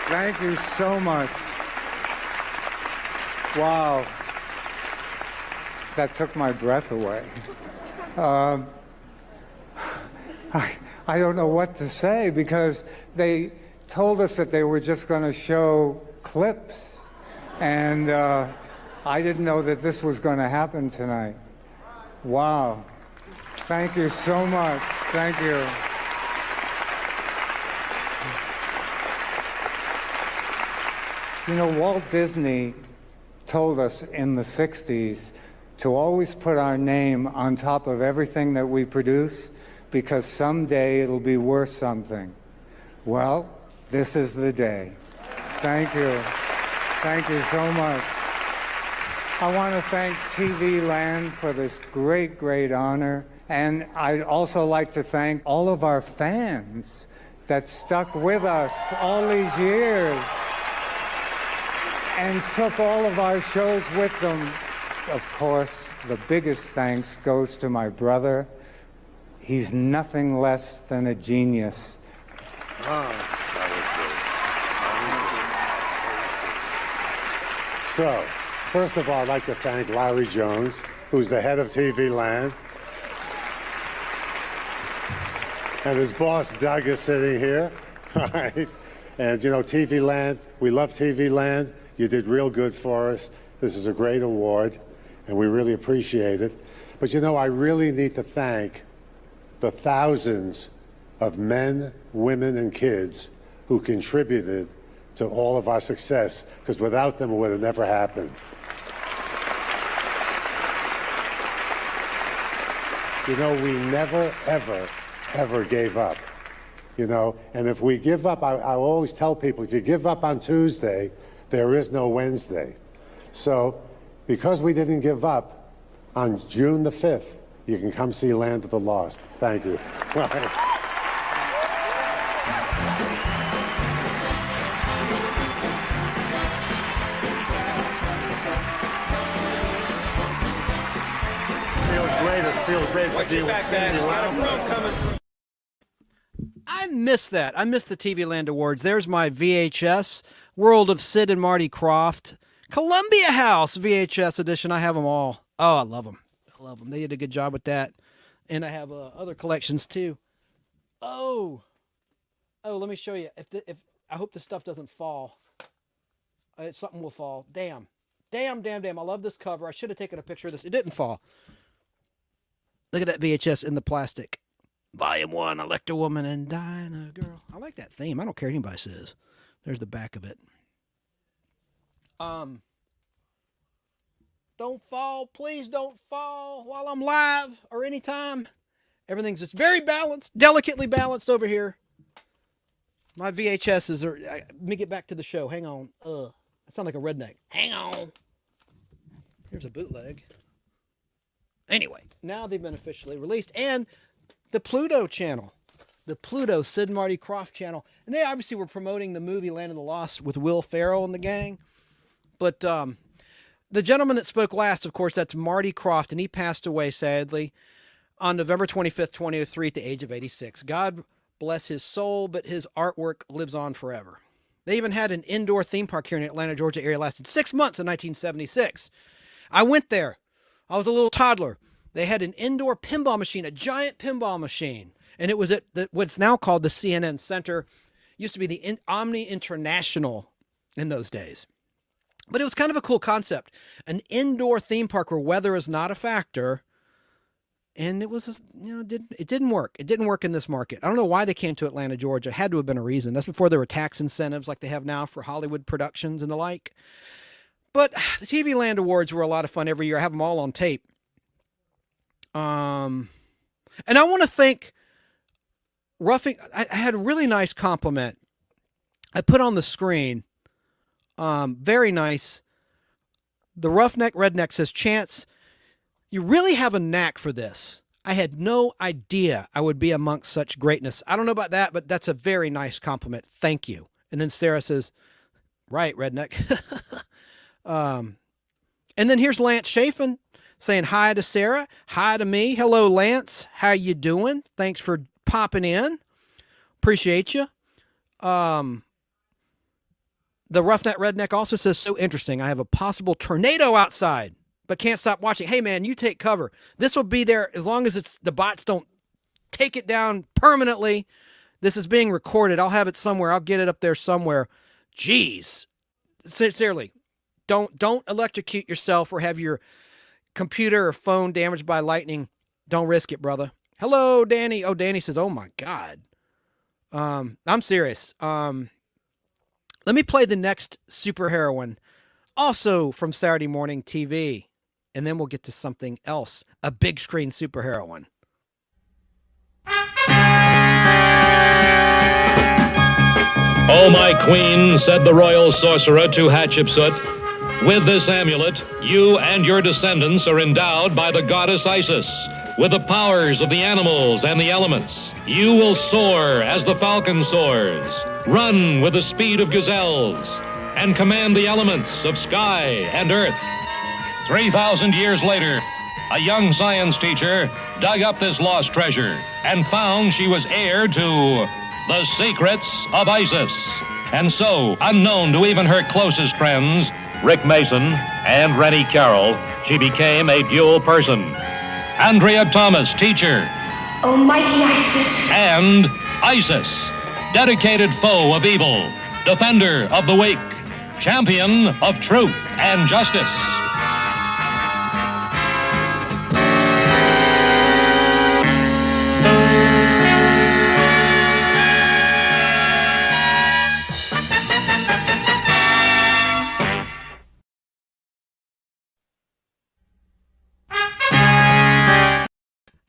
Thank you so much. Wow. That took my breath away. I don't know what to say because they told us that they were just going to show clips. And I didn't know that this was going to happen tonight. Wow. Thank you so much. Thank you. You know, Walt Disney told us in the 60s to always put our name on top of everything that we produce because someday it'll be worth something. Well, this is the day. Thank you. Thank you so much. I want to thank TV Land for this great, great honor. And I'd also like to thank all of our fans that stuck with us all these years and took all of our shows with them. Of course, the biggest thanks goes to my brother. He's nothing less than a genius. So, first of all, I'd like to thank Larry Jones, who's the head of TV Land. And his boss, Doug, is sitting here. Right? And, you know, TV Land, we love TV Land. You did real good for us. This is a great award, and we really appreciate it. But, you know, I really need to thank the thousands of men, women, and kids who contributed to all of our success, because without them, it would have never happened. we never, ever gave up. And if we give up, I always tell people, if you give up on Tuesday, there is no Wednesday. So, because we didn't give up, on June the 5th, you can come see Land of the Lost. Thank you. Feels great to be with Cindy around. I miss that. I miss the TV Land Awards. There's my VHS, World of Sid and Marty Krofft, Columbia House VHS edition. I have them all. Oh, I love them. I love them. They did a good job with that. And I have other collections too. Oh, let me show you. If I hope this stuff doesn't fall. Something will fall. Damn. I love this cover. I should have taken a picture of this. It didn't fall. Look at that VHS in the plastic. Volume 1, Electra Woman and Dinah Girl. I like that theme. I don't care what anybody says. There's the back of it. Don't fall. Please don't fall while I'm live or anytime. Everything's just very balanced, delicately balanced over here. My VHSs are... Let me get back to the show. Hang on. I sound like a redneck. Hang on. Here's a bootleg. Anyway, now they've been officially released. And the Pluto channel. The Pluto Sid and Marty Krofft channel. And they obviously were promoting the movie Land of the Lost with Will Ferrell and the gang. But the gentleman that spoke last, of course, that's Marty Krofft. And he passed away, sadly, on November 25th, 2003 at the age of 86. God bless his soul, but his artwork lives on forever. They even had an indoor theme park here in the Atlanta, Georgia area. Lasted 6 months in 1976. I went there. I was a little toddler. They had an indoor pinball machine, a giant pinball machine. And it was at what's now called the CNN Center. Used to be the Omni International in those days. But it was kind of a cool concept. An indoor theme park where weather is not a factor. And it was, it didn't work. It didn't work in this market. I don't know why they came to Atlanta, Georgia. It had to have been a reason. That's before there were tax incentives like they have now for Hollywood productions and the like. But the TV Land Awards were a lot of fun every year. I have them all on tape. And I want to thank Roughing. I had a really nice compliment. I put on the screen. Very nice. The Roughneck Redneck says, Chance, you really have a knack for this. I had no idea I would be amongst such greatness. I don't know about that, but that's a very nice compliment. Thank you. And then Sarah says, right, Redneck. And then here's Lance Chafin saying hi to Sarah. Hi to me. Hello, Lance. How you doing? Thanks for popping in. Appreciate you. The Roughneck Redneck also says, so interesting. I have a possible tornado outside, but can't stop watching. Hey, man, you take cover. This will be there as long as the bots don't take it down permanently. This is being recorded. I'll have it somewhere. I'll get it up there somewhere. Jeez. Sincerely, don't electrocute yourself or have your computer or phone damaged by lightning. Don't risk it, brother. Hello, Danny. Oh, Danny says, oh, my God. I'm serious. Let me play the next superheroine, also from Saturday morning TV, and then we'll get to something else, a big screen superheroine. "O my queen," said the royal sorcerer to Hatshepsut, "with this amulet, you and your descendants are endowed by the goddess Isis with the powers of the animals and the elements. You will soar as the falcon soars, run with the speed of gazelles, and command the elements of sky and earth." 3,000 years later, a young science teacher dug up this lost treasure and found she was heir to the secrets of Isis. And so, unknown to even her closest friends, Rick Mason and Rennie Carroll, she became a dual person. Andrea Thomas, teacher. Almighty Isis. And Isis, dedicated foe of evil, defender of the weak, champion of truth and justice.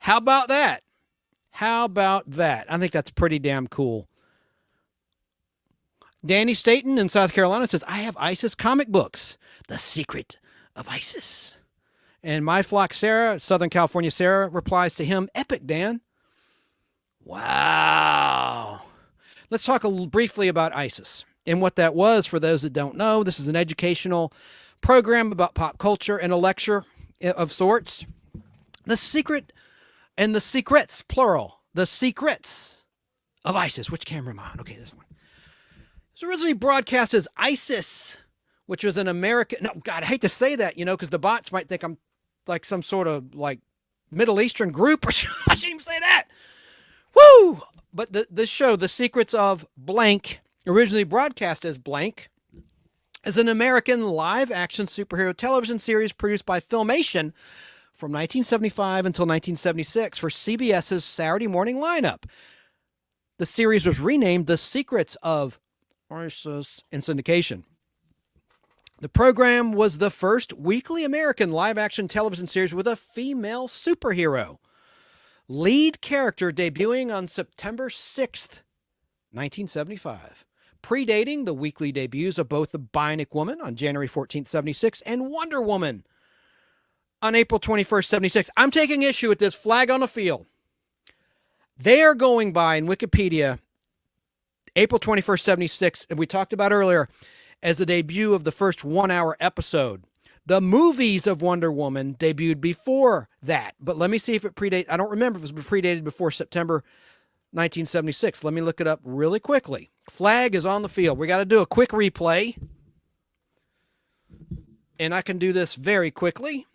How about that? How about that? I think that's pretty damn cool. Danny Staten in South Carolina says, I have ISIS comic books. The Secret of ISIS. And My Flock Sarah, Southern California Sarah, replies to him, epic, Dan. Wow. Let's talk briefly about ISIS and what that was for those that don't know. This is an educational program about pop culture and a lecture of sorts. The secret and the secrets, plural, the secrets of ISIS. Which camera am I on? Okay, this one. It was originally broadcast as ISIS, which was an American. No, God, I hate to say that, because the bots might think I'm like some sort of like Middle Eastern group, or I shouldn't even say that. Woo! But the show, The Secrets of Blank, originally broadcast as Blank, is an American live-action superhero television series produced by Filmation from 1975 until 1976 for CBS's Saturday morning lineup. The series was renamed The Secrets of ISIS in syndication. The program was the first weekly American live-action television series with a female superhero. Lead character debuting on September 6th, 1975, predating the weekly debuts of both The Bionic Woman on January 14th, 76, and Wonder Woman on April 21st, 76. I'm taking issue with this flag on the field. They are going by in Wikipedia April 21st, 76, and we talked about earlier, as the debut of the first 1 hour episode. The movies of Wonder Woman debuted before that, but let me see if it predated. I don't remember if it was predated before September 1976. Let me look it up really quickly. Flag is on the field. We got to do a quick replay, and I can do this very quickly.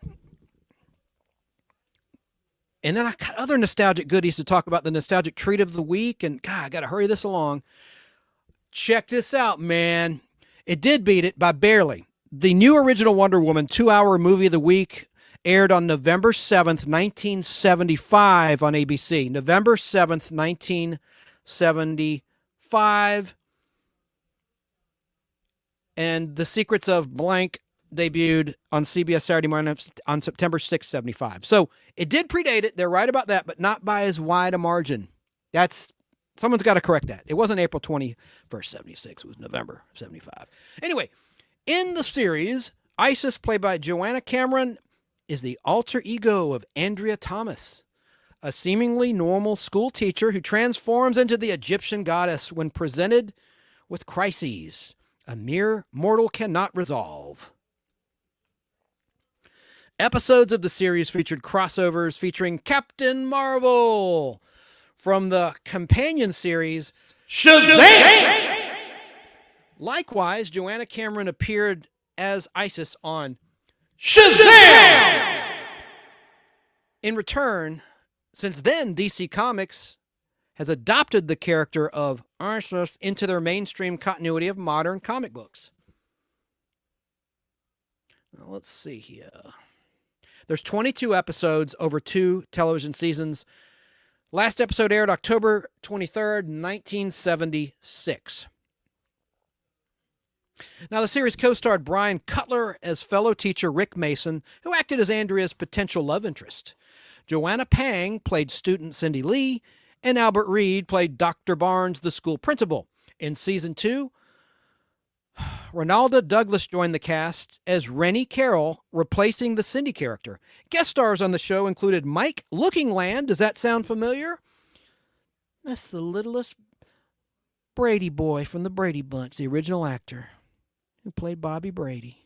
And then I got other nostalgic goodies to talk about, the nostalgic treat of the week, and God, I got to hurry this along. Check this out, man. It did beat it by barely. The new original Wonder Woman 2-hour movie of the week aired on November 7th, 1975 on ABC. November 7th, 1975. And The Secrets of Blank debuted on CBS Saturday morning on September 6th, 75. So it did predate it. They're right about that, but not by as wide a margin. Someone's got to correct that. It wasn't April 21st, 76. It was November 75. Anyway, in the series, Isis, played by Joanna Cameron, is the alter ego of Andrea Thomas, a seemingly normal school teacher who transforms into the Egyptian goddess when presented with crises a mere mortal cannot resolve. Episodes of the series featured crossovers featuring Captain Marvel from the companion series Shazam! Likewise, Joanna Cameron appeared as Isis on Shazam! In return, since then, DC Comics has adopted the character of Isis into their mainstream continuity of modern comic books. Now, let's see here. There's 22 episodes over 2 television seasons. Last episode aired October 23rd, 1976. Now, the series co-starred Brian Cutler as fellow teacher Rick Mason, who acted as Andrea's potential love interest. Joanna Pang played student Cindy Lee, and Albert Reed played Dr. Barnes, the school principal. In season 2, Ronalda Douglas joined the cast as Rennie Carroll, replacing the Cindy character. Guest stars on the show included Mike Lookingland. Does that sound familiar? That's the littlest Brady boy from the Brady Bunch, the original actor who played Bobby Brady.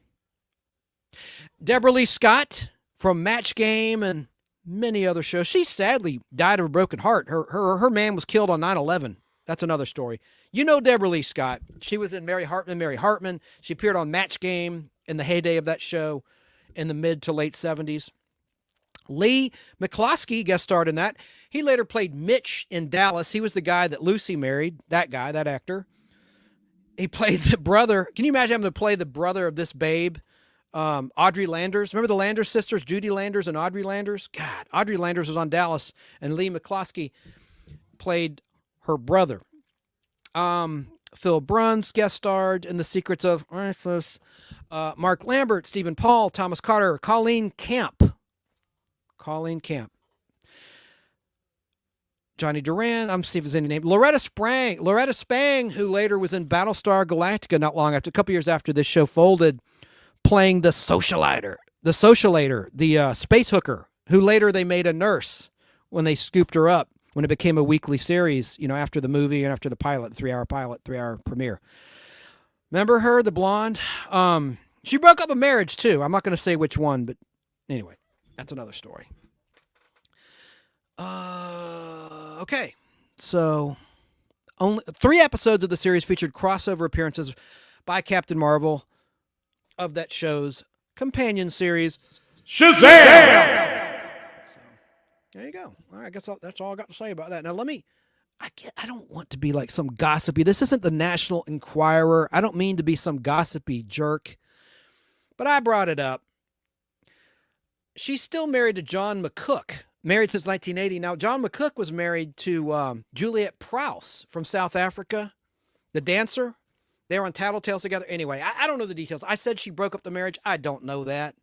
Deborah Lee Scott from Match Game and many other shows. She sadly died of a broken heart. Her man was killed on 9/11. That's another story. You know Deborah Lee Scott. She was in Mary Hartman. She appeared on Match Game in the heyday of that show in the mid to late 70s. Lee McCloskey guest starred in that. He later played Mitch in Dallas. He was the guy that Lucy married, that guy, that actor. He played the brother. Can you imagine having to play the brother of this babe, Audrey Landers? Remember the Landers sisters, Judy Landers and Audrey Landers? God, Audrey Landers was on Dallas, and Lee McCloskey played her brother. Phil Bruns guest starred in The Secrets of Isis. Mark Lambert, Stephen Paul, Thomas Carter, Colleen Camp. Johnny Duran. I'm seeing if there's any name. Loretta Spang, who later was in Battlestar Galactica not long after, a couple years after this show folded, playing the socialator, the space hooker, who later they made a nurse when they scooped her up, when it became a weekly series, after the movie and after the pilot, 3-hour premiere. Remember her, the blonde? She broke up a marriage too. I'm not going to say which one, but anyway, that's another story. Okay. So only 3 episodes of the series featured crossover appearances by Captain Marvel of that show's companion series, Shazam! So there you go. All right, I guess that's all I got to say about that. Now I don't want to be like some gossipy. This isn't the National Enquirer. I don't mean to be some gossipy jerk, but I brought it up. She's still married to John McCook, married since 1980. Now, John McCook was married to Juliet Prowse from South Africa, the dancer. They were on Tattletales together. Anyway, I don't know the details. I said she broke up the marriage. I don't know that.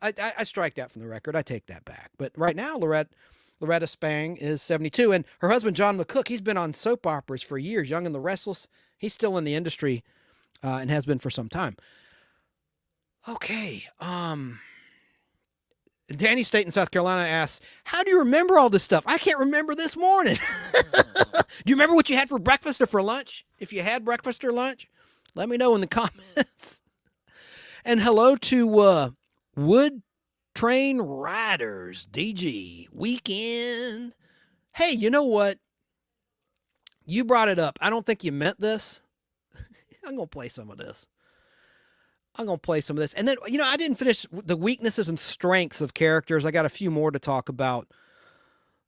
I strike that from the record. I take that back. But right now, Loretta Spang is 72, and her husband, John McCook, he's been on soap operas for years, Young and the Restless. He's still in the industry and has been for some time. Okay. Danny State in South Carolina asks, how do you remember all this stuff? I can't remember this morning. Do you remember what you had for breakfast or for lunch? If you had breakfast or lunch, let me know in the comments. And hello to Wood Train Riders, DG, Weekend. Hey, you know what? You brought it up. I don't think you meant this. I'm going to play some of this. And then, I didn't finish the weaknesses and strengths of characters. I got a few more to talk about.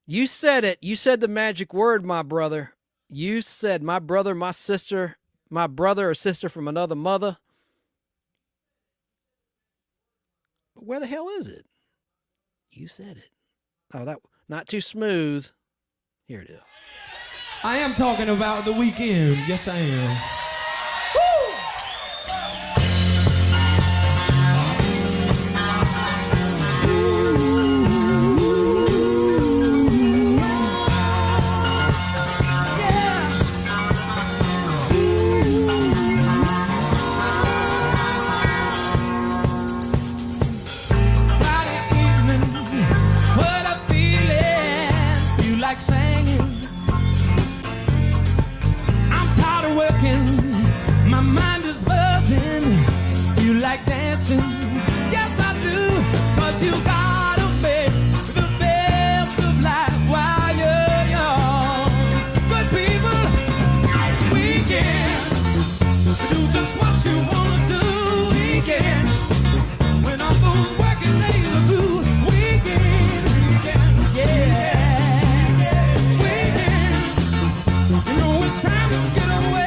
You said it. You said the magic word, my brother. You said my brother, my sister, my brother or sister from another mother. But where the hell is it? You said it. Oh, that not too smooth. Here it is. I am talking about The Weeknd. Yes, I am. My mind is buzzing. You like dancing? Yes, I do. 'Cause you gotta make the best of life while you're young. Good people, we can do just what you wanna do. We can. When all those working days are through, we can. Yeah. We can. You know it's time to get away.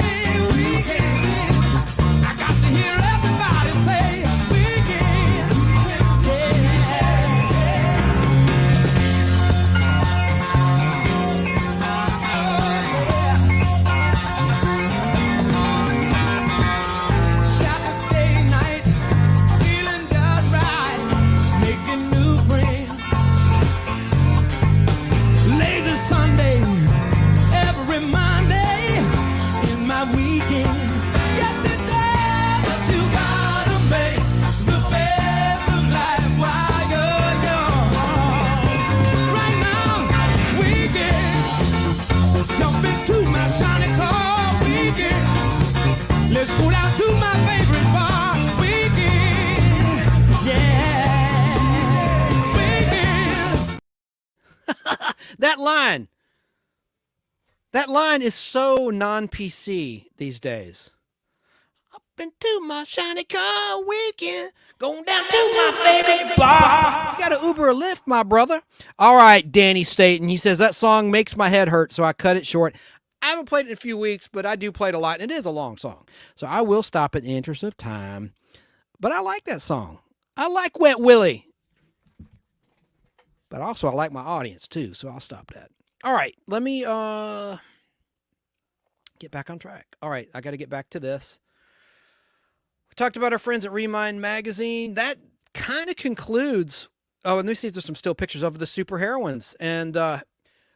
Let's go down to my favorite bar. Weekend. Yeah. Weekend. That line is so non-PC these days. Up into my shiny car, weekend, going down to my favorite bar. You got to Uber or Lyft, my brother. All right, Danny Staten. He says, that song makes my head hurt, so I cut it short. I haven't played it in a few weeks, but I do play it a lot, and it is a long song. So I will stop in the interest of time. But I like that song. I like Wet Willie. But also I like my audience, too, so I'll stop that. All right, let me get back on track. All right, I got to get back to this. We talked about our friends at Remind Magazine. That kind of concludes. Oh, and let me see if there's some still pictures of the superheroines. And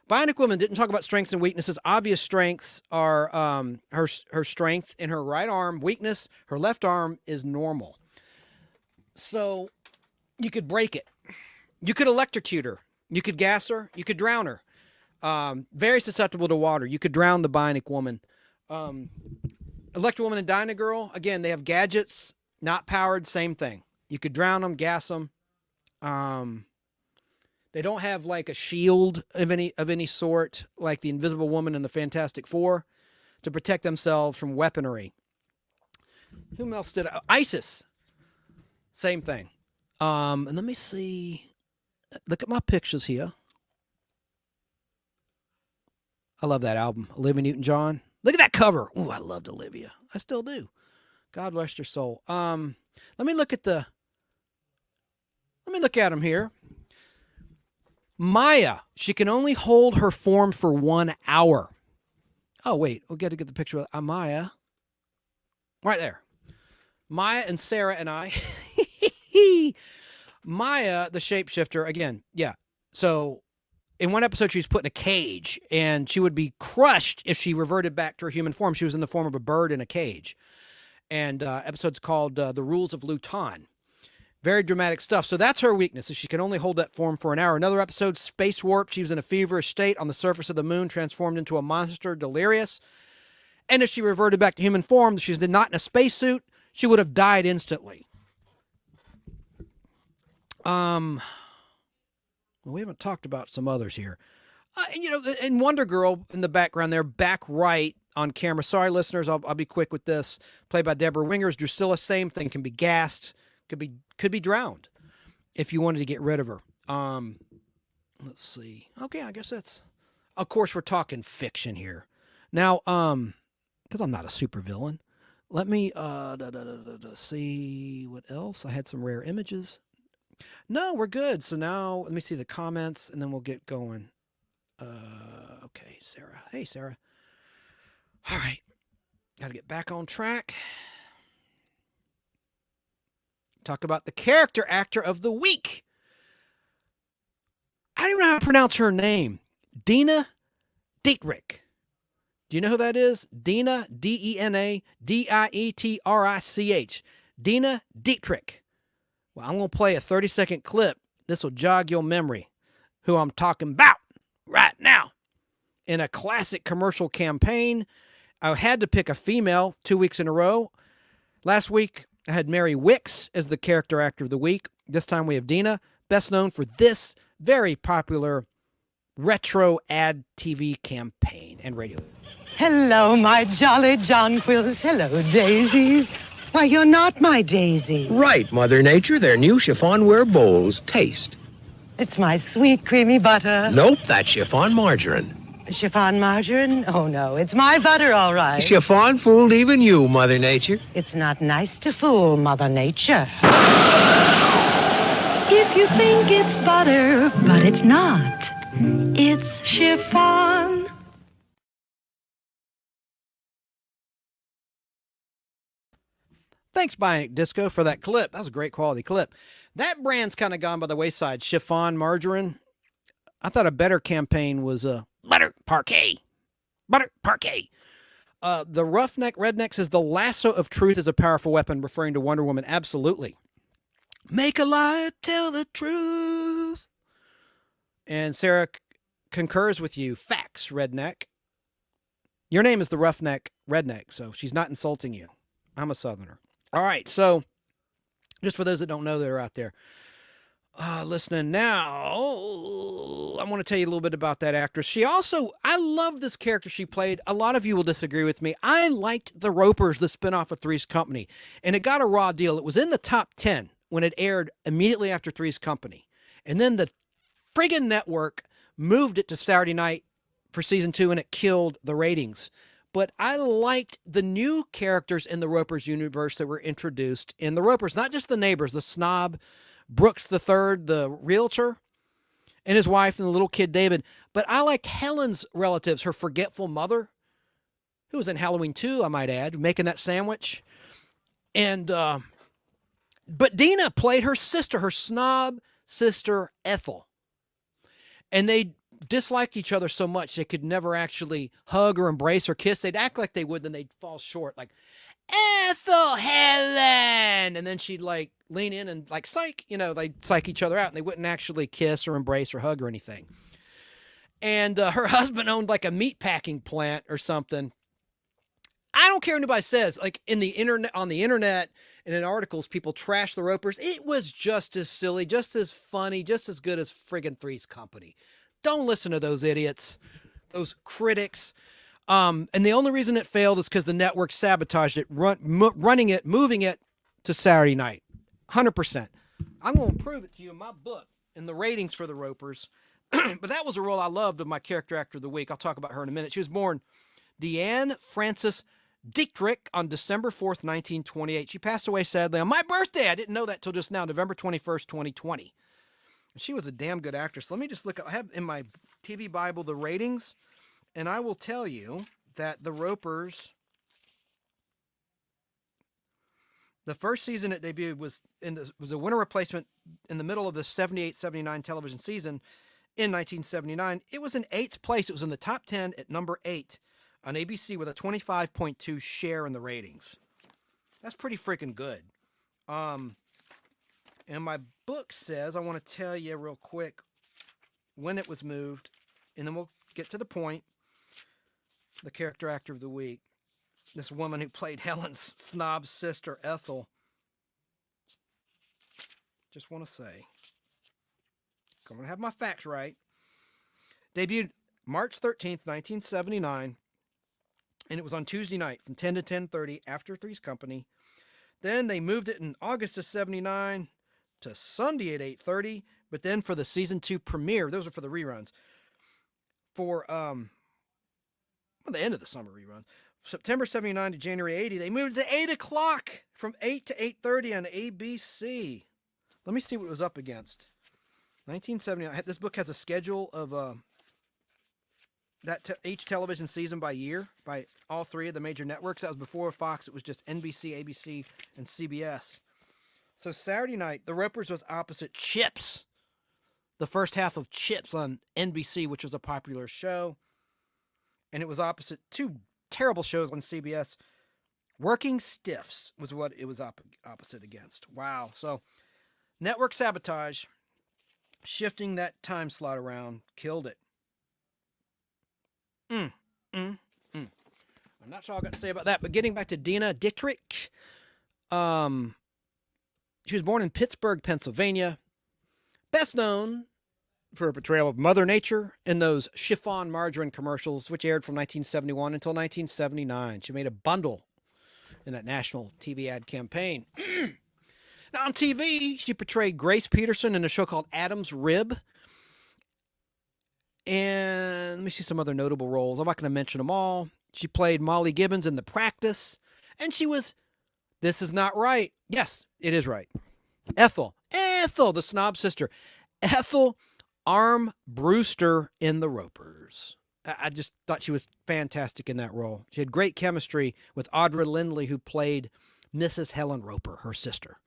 Bionic Woman didn't talk about strengths and weaknesses. Obvious strengths are her strength in her right arm. Weakness, her left arm is normal. So you could break it. You could electrocute her. You could gas her. You could drown her. Very susceptible to water. You could drown the Bionic Woman. Electro Woman and Dyna Girl, again, they have gadgets, not powered, same thing. You could drown them, gas them. They don't have like a shield of any sort, like the Invisible Woman and the Fantastic Four, to protect themselves from weaponry. Who else did Isis? Same thing. And let me see. Look at my pictures here. I love that album, Olivia Newton-John. Look at that cover. Ooh, I loved Olivia. I still do. God rest her soul. Let me look at them here. Maya, she can only hold her form for 1 hour. Oh, wait. We'll get to get the picture of Maya. Right there. Maya and Sara and I. Maya, the shapeshifter, again, yeah. So in one episode, she was put in a cage, and she would be crushed if she reverted back to her human form. She was in the form of a bird in a cage. And episode's called The Rules of Luton. Very dramatic stuff. So that's her weakness, is she can only hold that form for an hour. Another episode, Space Warp. She was in a feverish state on the surface of the moon, transformed into a monster, delirious. And if she reverted back to human form, she's not in a spacesuit, she would have died instantly. Well, we haven't talked about some others here. And Wonder Girl in the background there, back right on camera. Sorry, listeners, I'll be quick with this. Played by Deborah Wingers. Drusilla, same thing, can be gassed. Could be drowned if you wanted to get rid of her. Let's see. Okay, I guess that's... Of course, we're talking fiction here. Now, because I'm not a supervillain, let me see what else. I had some rare images. No, we're good. So now, let me see the comments, and then we'll get going. Okay, Sarah. Hey, Sarah. All right. Got to get back on track. Talk about the character actor of the week. I don't know how to pronounce her name. Dina Dietrich. Do you know who that is? Dina, D-E-N-A, D-I-E-T-R-I-C-H. Dina Dietrich. Well, I'm going to play a 30-second clip. This will jog your memory. Who I'm talking about right now. In a classic commercial campaign, I had to pick a female 2 weeks in a row. Last week, I had Mary Wicks as the character actor of the week. This time we have Dina, best known for this very popular retro ad TV campaign and radio. Hello, my jolly jonquils. Hello, daisies. Why, you're not my daisy. Right, Mother Nature. They're new chiffonware bowls. Taste. It's my sweet, creamy butter. Nope, that's chiffon margarine. Chiffon margarine? Oh, no, it's my butter, all right. Chiffon fooled even you, Mother Nature. It's not nice to fool Mother Nature. If you think it's butter, but it's not. It's chiffon. Thanks, Bionic Disco, for that clip. That was a great quality clip. That brand's kind of gone by the wayside. Chiffon margarine. I thought a better campaign was butter parquet. Butter parquet. The Roughneck Redneck says the lasso of truth is a powerful weapon, referring to Wonder Woman. Absolutely. Make a lie, tell the truth. And Sarah concurs with you. Facts, Redneck. Your name is the Roughneck Redneck, so she's not insulting you. I'm a Southerner. All right, so just for those that don't know that are out there listening now, I want to tell you a little bit about that actress. She also, I love this character she played. A lot of you will disagree with me. I liked The Ropers, the spinoff of Three's Company, and it got a raw deal. It was in the top 10 when it aired immediately after Three's Company. And then the friggin' network moved it to Saturday night for season 2, and it killed the ratings. But I liked the new characters in the Ropers universe that were introduced in the Ropers. Not just the neighbors, the snob, Brooks III, the realtor, and his wife and the little kid David. But I liked Helen's relatives, her forgetful mother, who was in Halloween 2, I might add, making that sandwich. And but Dina played her sister, her snob sister Ethel. And they disliked each other so much they could never actually hug or embrace or kiss. They'd act like they would, then they'd fall short. Like, Ethel Helen! And then she'd like lean in and like psych, they'd psych each other out, and they wouldn't actually kiss or embrace or hug or anything. And her husband owned like a meat packing plant or something. I don't care what anybody says. Like on the internet and in articles, people trash the Ropers. It was just as silly, just as funny, just as good as friggin' Three's Company. Don't listen to those idiots, those critics. And the only reason it failed is because the network sabotaged it, moving it to Saturday night. 100%. I'm going to prove it to you in my book in the ratings for the Ropers. But that was a role I loved of my character actor of the week. I'll talk about her in a minute. She was born Deanne Frances Dietrich on December 4th, 1928. She passed away sadly on my birthday. I didn't know that till just now, November 21st, 2020. She was a damn good actress. Let me just look. I have in my TV Bible the ratings, and I will tell you that the Ropers, the first season it debuted was a winter replacement in the middle of the 78-79 television season in 1979. It was in 8th place. It was in the top 10 at number 8 on ABC with a 25.2 share in the ratings. That's pretty freaking good. And my book says, I want to tell you real quick when it was moved, and then we'll get to the point. The character actor of the week, this woman who played Helen's snob sister, Ethel. Just want to say, I'm going to have my facts right. Debuted March 13th, 1979, and it was on Tuesday night from 10 to 10:30 after Three's Company. Then they moved it in August of 79 to Sunday at 8:30, but then for the season 2 premiere, those are for the reruns, for the end of the summer rerun, September 79 to January 80, they moved to 8 o'clock from 8 to 8:30 on ABC. Let me see what it was up against. 1979. This book has a schedule of each television season by year by all three of the major networks. That was before Fox. It was just NBC, ABC, and CBS. So Saturday night, the Ropers was opposite Chips, the first half of Chips on NBC, which was a popular show. And it was opposite two terrible shows on CBS. Working Stiffs was what it was opposite against. Wow. So network sabotage, shifting that time slot around, killed it. And that's all I got to say about that. But getting back to Dina Dietrich, she was born in Pittsburgh, Pennsylvania. Best known for her portrayal of Mother Nature in those chiffon margarine commercials, which aired from 1971 until 1979. She made a bundle in that national TV ad campaign. Now on TV, she portrayed Grace Peterson in a show called Adam's Rib. And let me see some other notable roles. I'm not going to mention them all. She played Molly Gibbons in The Practice. And she was, this is not right. Yes, it is right. Ethel, the snob sister. Ethel Armbruster in The Ropers. I just thought she was fantastic in that role. She had great chemistry with Audra Lindley, who played Mrs. Helen Roper, her sister.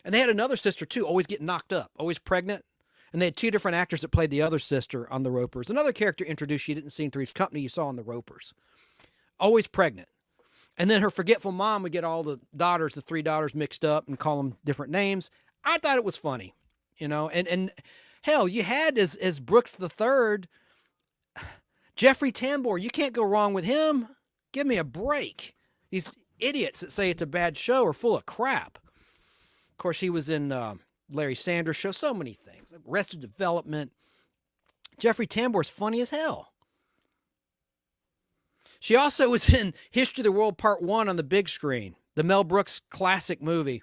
And they had another sister, too, always getting knocked up, always pregnant. And they had two different actors that played the other sister on The Ropers. Another character introduced you didn't see in Three's Company you saw on The Ropers. Always pregnant. And then her forgetful mom would get all the daughters, the three daughters, mixed up and call them different names. I thought it was funny, you know. And hell, you had as Brooks the Third, Jeffrey Tambor. You can't go wrong with him. Give me a break. These idiots that say it's a bad show are full of crap. Of course, he was in Larry Sanders Show, so many things. Arrested Development. Jeffrey Tambor's funny as hell. She also was in History of the World Part 1 on the big screen, the Mel Brooks classic movie.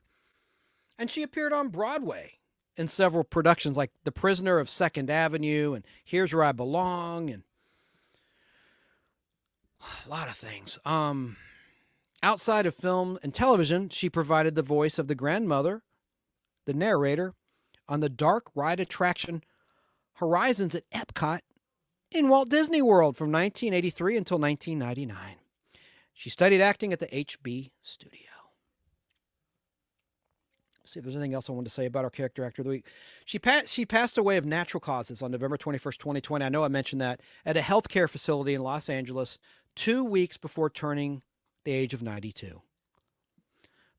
And she appeared on Broadway in several productions like The Prisoner of Second Avenue and Here's Where I Belong and a lot of things. Outside of film and television, she provided the voice of the grandmother, the narrator, on the dark ride attraction Horizons at Epcot in Walt Disney World from 1983 until 1999. She studied acting at the HB Studio. See if there's anything else I wanted to say about our character actor of the week. She passed away of natural causes on November 21st, 2020. I know I mentioned that, at a healthcare facility in Los Angeles 2 weeks before turning the age of 92.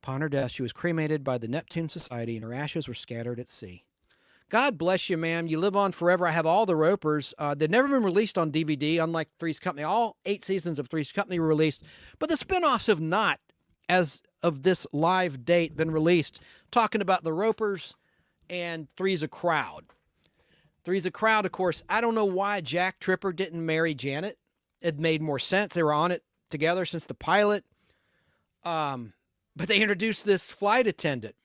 Upon her death, she was cremated by the Neptune Society and her ashes were scattered at sea. God bless you, ma'am. You live on forever. I have all the Ropers. They've never been released on DVD, unlike Three's Company. All 8 seasons of Three's Company were released, but the spinoffs have not, as of this live date, been released. Talking about the Ropers and Three's a Crowd. Three's a Crowd, of course. I don't know why Jack Tripper didn't marry Janet. It made more sense. They were on it together since the pilot. But they introduced this flight attendant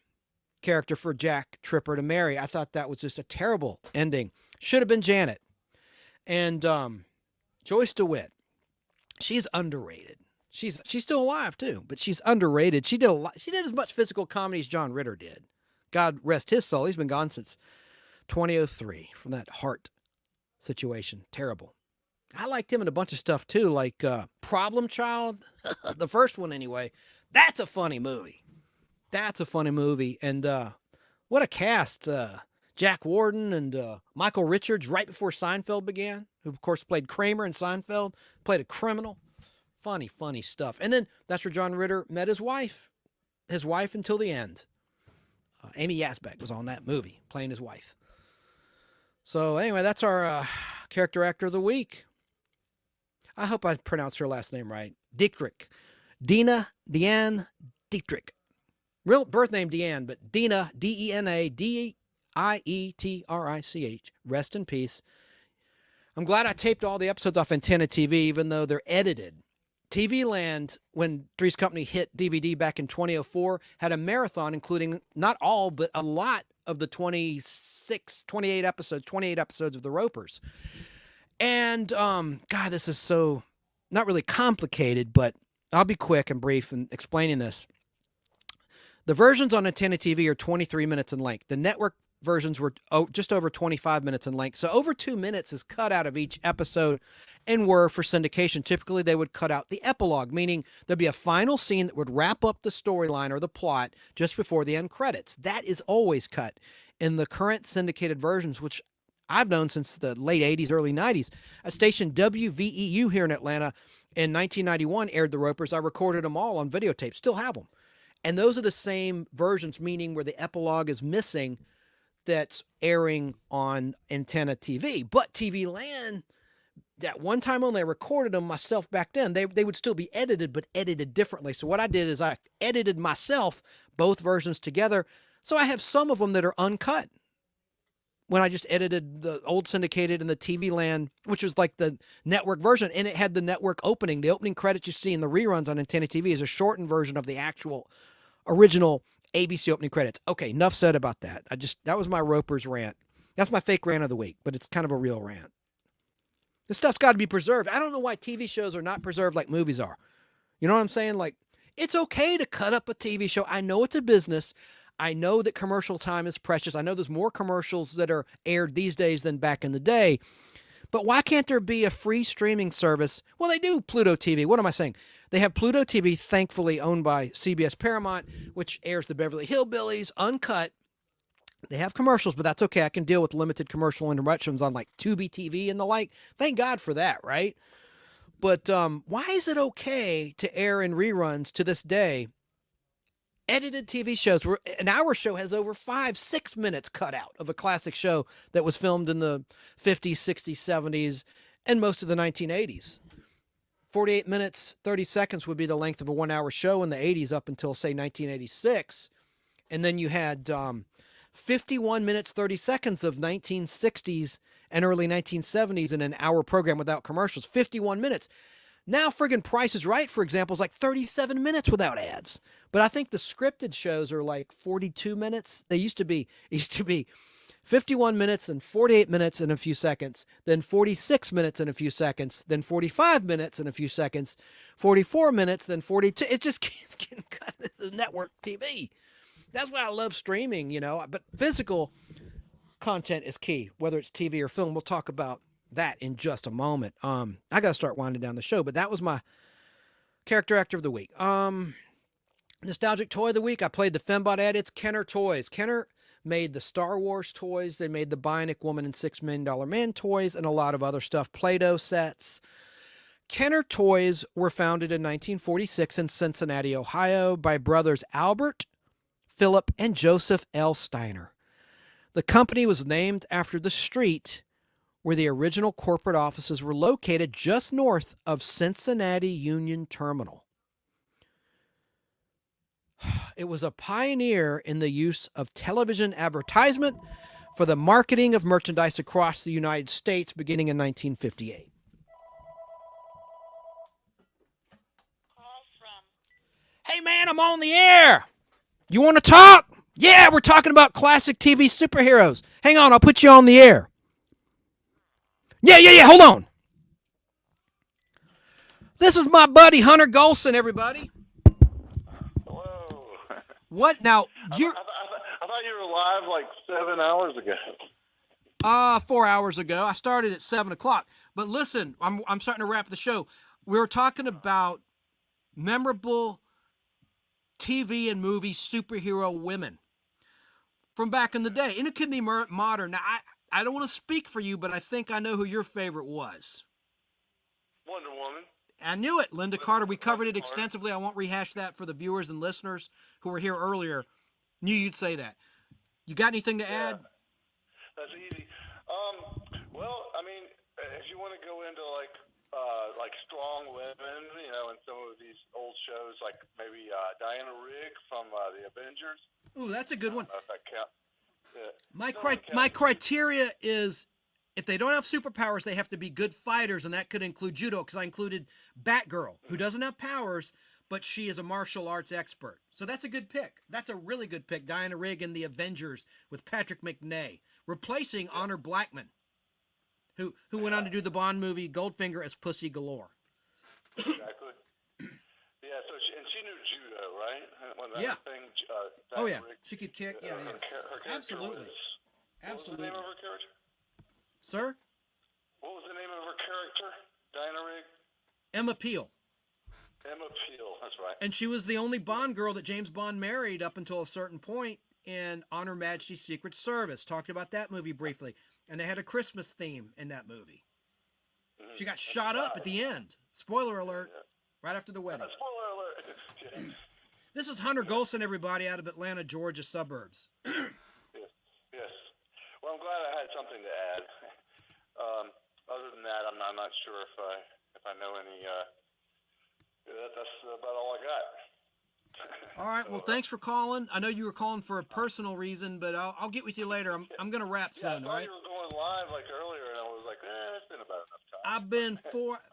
character for Jack Tripper to marry. I thought that was just a terrible ending. Should have been Janet. And Joyce DeWitt, she's underrated. She's still alive too, but she's underrated. She did as much physical comedy as John Ritter did. God rest his soul. He's been gone since 2003 from that heart situation. Terrible. I liked him in a bunch of stuff too, like Problem Child, the first one anyway. That's a funny movie. That's a funny movie. And what a cast. Jack Warden and Michael Richards right before Seinfeld began, who of course played Kramer in Seinfeld, played a criminal. Funny, funny stuff. And then that's where John Ritter met his wife until the end. Amy Yasbeck was on that movie, playing his wife. So anyway, that's our character actor of the week. I hope I pronounced her last name right. Dietrich. Deanne Dietrich. Real birth name Deanne, but Dina, Dena, Dietrich. Rest in peace. I'm glad I taped all the episodes off Antenna TV, even though they're edited. TV Land, when Three's Company hit DVD back in 2004, had a marathon including not all, but a lot of the 28 episodes of The Ropers. And, God, this is so not really complicated, but I'll be quick and brief in explaining this. The versions on Antenna TV are 23 minutes in length. The network versions were just over 25 minutes in length. So over 2 minutes is cut out of each episode and were for syndication. Typically, they would cut out the epilogue, meaning there'd be a final scene that would wrap up the storyline or the plot just before the end credits. That is always cut. In the current syndicated versions, which I've known since the late 80s, early 90s, a station WVEU here in Atlanta in 1991 aired The Ropers. I recorded them all on videotape, still have them. And those are the same versions, meaning where the epilogue is missing, that's airing on Antenna TV. But TV Land, that one time only, I recorded them myself back then. They would still be edited, but edited differently. So what I did is I edited myself both versions together. So I have some of them that are uncut. When I just edited the old syndicated and the TV Land, which was like the network version, and it had the network opening. The opening credits you see in the reruns on Antenna TV is a shortened version of the actual original ABC opening credits. Okay, enough said about that. That was my Ropers rant. That's my fake rant of the week, but it's kind of a real rant. This stuff's got to be preserved. I don't know why TV shows are not preserved like movies are. You know what I'm saying? Like, it's okay to cut up a TV show. I know it's a business. I know that commercial time is precious. I know there's more commercials that are aired these days than back in the day. But why can't there be a free streaming service? Well, they do, Pluto TV. What am I saying? They have Pluto TV, thankfully owned by CBS Paramount, which airs the Beverly Hillbillies, uncut. They have commercials, but that's okay. I can deal with limited commercial interruptions on like Tubi TV and the like. Thank God for that, right? But why is it okay to air in reruns to this day edited TV shows where an hour show has over 5-6 minutes cut out of a classic show that was filmed in the 50s, 60s, 70s, and most of the 1980s? 48 minutes, 30 seconds would be the length of a 1 hour show in the 80s up until, say, 1986. And then you had 51 minutes, 30 seconds of 1960s and early 1970s in an hour program without commercials. 51 minutes. Now friggin' Price is Right, for example, is like 37 minutes without ads. But I think the scripted shows are like 42 minutes. It used to be 51 minutes, then 48 minutes and a few seconds, then 46 minutes and a few seconds, then 45 minutes and a few seconds, 44 minutes, then 42. It just keeps getting cut. This is network TV. That's why I love streaming, you know. But physical content is key, whether it's TV or film. We'll talk about that in just a moment. I got to start winding down the show, but that was my character actor of the week. Nostalgic toy of the week. I played the Fembot ad. It's Kenner Toys. Kenner made the Star Wars toys. They made the Bionic Woman and $6 Million Man toys and a lot of other stuff. Play-Doh sets. Kenner Toys were founded in 1946 in Cincinnati, Ohio by brothers Albert, Philip, and Joseph L. Steiner. The company was named after the street where the original corporate offices were located just north of Cincinnati Union Terminal. It was a pioneer in the use of television advertisement for the marketing of merchandise across the United States beginning in 1958. Hey man, I'm on the air. You want to talk? Yeah, we're talking about classic TV superheroes. Hang on, I'll put you on the air. Yeah, hold on. This is my buddy Hunter Golson, everybody. What now? You're I thought you were live like 7 hours ago. 4 hours ago. I started at 7 o'clock. But listen, I'm starting to wrap the show. We were talking about memorable TV and movie superhero women from back in the day. And it could be modern. Now, I don't want to speak for you, but I think I know who your favorite was. Wonder Woman. I knew it. Linda Carter. We covered it extensively. I won't rehash that for the viewers and listeners who were here earlier. Knew you'd say that. You got anything to add? That's easy. Well, I mean, if you want to go into like strong women, you know, in some of these old shows, like maybe Diana Rigg from the Avengers. Ooh, that's a good one. I don't know if that counts. Yeah. My criteria is if they don't have superpowers, they have to be good fighters, and that could include judo, because I included Batgirl, who doesn't have powers, but she is a martial arts expert. So that's a good pick. That's a really good pick. Diana Rigg in The Avengers with Patrick McNay, replacing Honor Blackman, who went on to do the Bond movie Goldfinger as Pussy Galore. Exactly. Yeah, so she knew judo, right? When that Yeah. Thing, Oh, yeah. Rigg, She could kick. Yeah. Her character Absolutely. What was the name of her character? Sir? What was the name of her character? Diana Rigg? Emma Peel. Emma Peel, that's right. And she was the only Bond girl that James Bond married up until a certain point in On Her Majesty's Secret Service. Talked about that movie briefly. And they had a Christmas theme in that movie. She got shot up at the end. Spoiler alert. Right after the wedding. Spoiler alert. This is Hunter Golson, everybody, out of Atlanta, Georgia suburbs. Yes. Well, I'm glad I had something to add. Other than that, I'm not sure if I know any. That's about all I got. All right. Well, thanks for calling. I know you were calling for a personal reason, but I'll get with you later. I'm going to wrap soon. I All right. you were going live like earlier, and I was like, it's been about enough time. I've been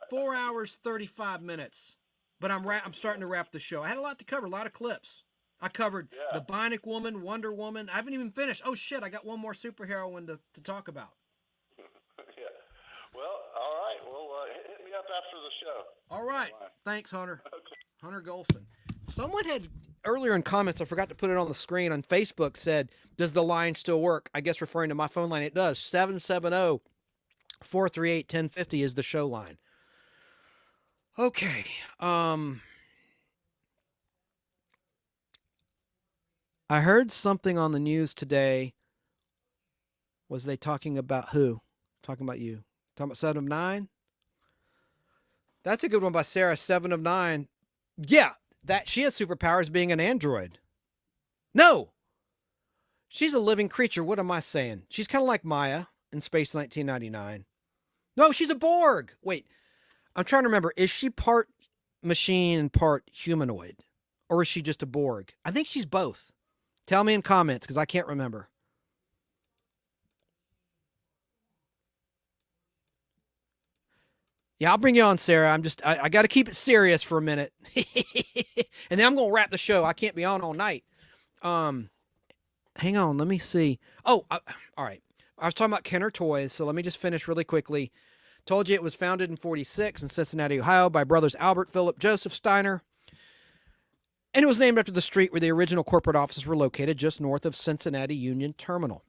4 hours 35 minutes, but I'm starting to wrap the show. I had a lot to cover, a lot of clips. I covered the Bionic Woman, Wonder Woman. I haven't even finished. Oh shit! I got one more superhero one to talk about. Yeah. Well, all right. Well, hit me up after the show. All right. Thanks, Hunter. Okay. Hunter Golson. Someone had earlier in comments, I forgot to put it on the screen on Facebook, said, does the line still work? I guess referring to my phone line. It does. 770-438-1050 is the show line. Okay. I heard something on the news today. Was they talking about who? Talking about you. Talking about 7 of 9? That's a good one by Sara, 7 of 9. Yeah, that she has superpowers being an android. No. She's a living creature. What am I saying? She's kind of like Maya in Space 1999. No, she's a Borg. Wait, I'm trying to remember. Is she part machine and part humanoid? Or is she just a Borg? I think she's both. Tell me in comments because I can't remember. Yeah, I'll bring you on, Sara. I got to keep it serious for a minute. And then I'm going to wrap the show. I can't be on all night. Hang on. Let me see. Oh, all right. I was talking about Kenner Toys, so let me just finish really quickly. Told you it was founded in 46 in Cincinnati, Ohio by brothers Albert, Philip, Joseph Steiner. And it was named after the street where the original corporate offices were located, just north of Cincinnati Union Terminal.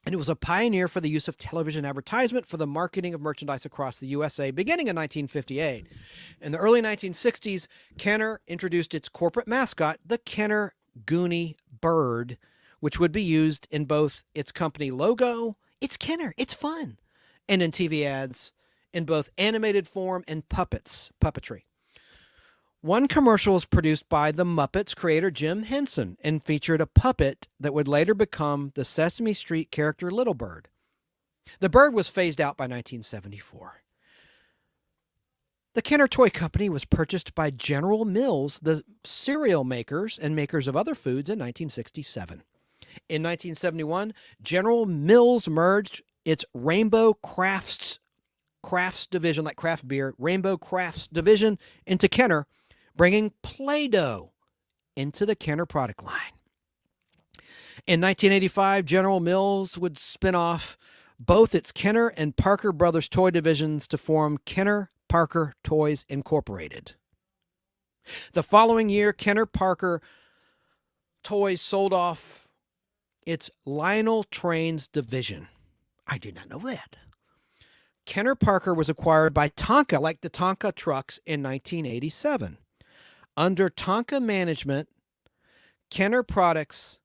And it was a pioneer for the use of television advertisement for the marketing of merchandise across the USA, beginning in 1958. In the early 1960s, Kenner introduced its corporate mascot, the Kenner Goonie bird, which would be used in both its company logo, it's Kenner, it's fun, and in TV ads in both animated form and puppetry. One commercial was produced by the Muppets creator Jim Henson and featured a puppet that would later become the Sesame Street character Little Bird. The bird was phased out by 1974. The Kenner Toy Company was purchased by General Mills, the cereal makers and makers of other foods, in 1967. In 1971, General Mills merged its Rainbow Crafts division, like craft beer, Rainbow Crafts division, into Kenner, bringing Play-Doh into the Kenner product line. In 1985, General Mills would spin off both its Kenner and Parker Brothers toy divisions to form Kenner Parker Toys Incorporated. The following year, Kenner Parker Toys sold off its Lionel Trains division. I did not know that. Kenner Parker was acquired by Tonka, like the Tonka trucks, in 1987. Under Tonka management, Kenner Products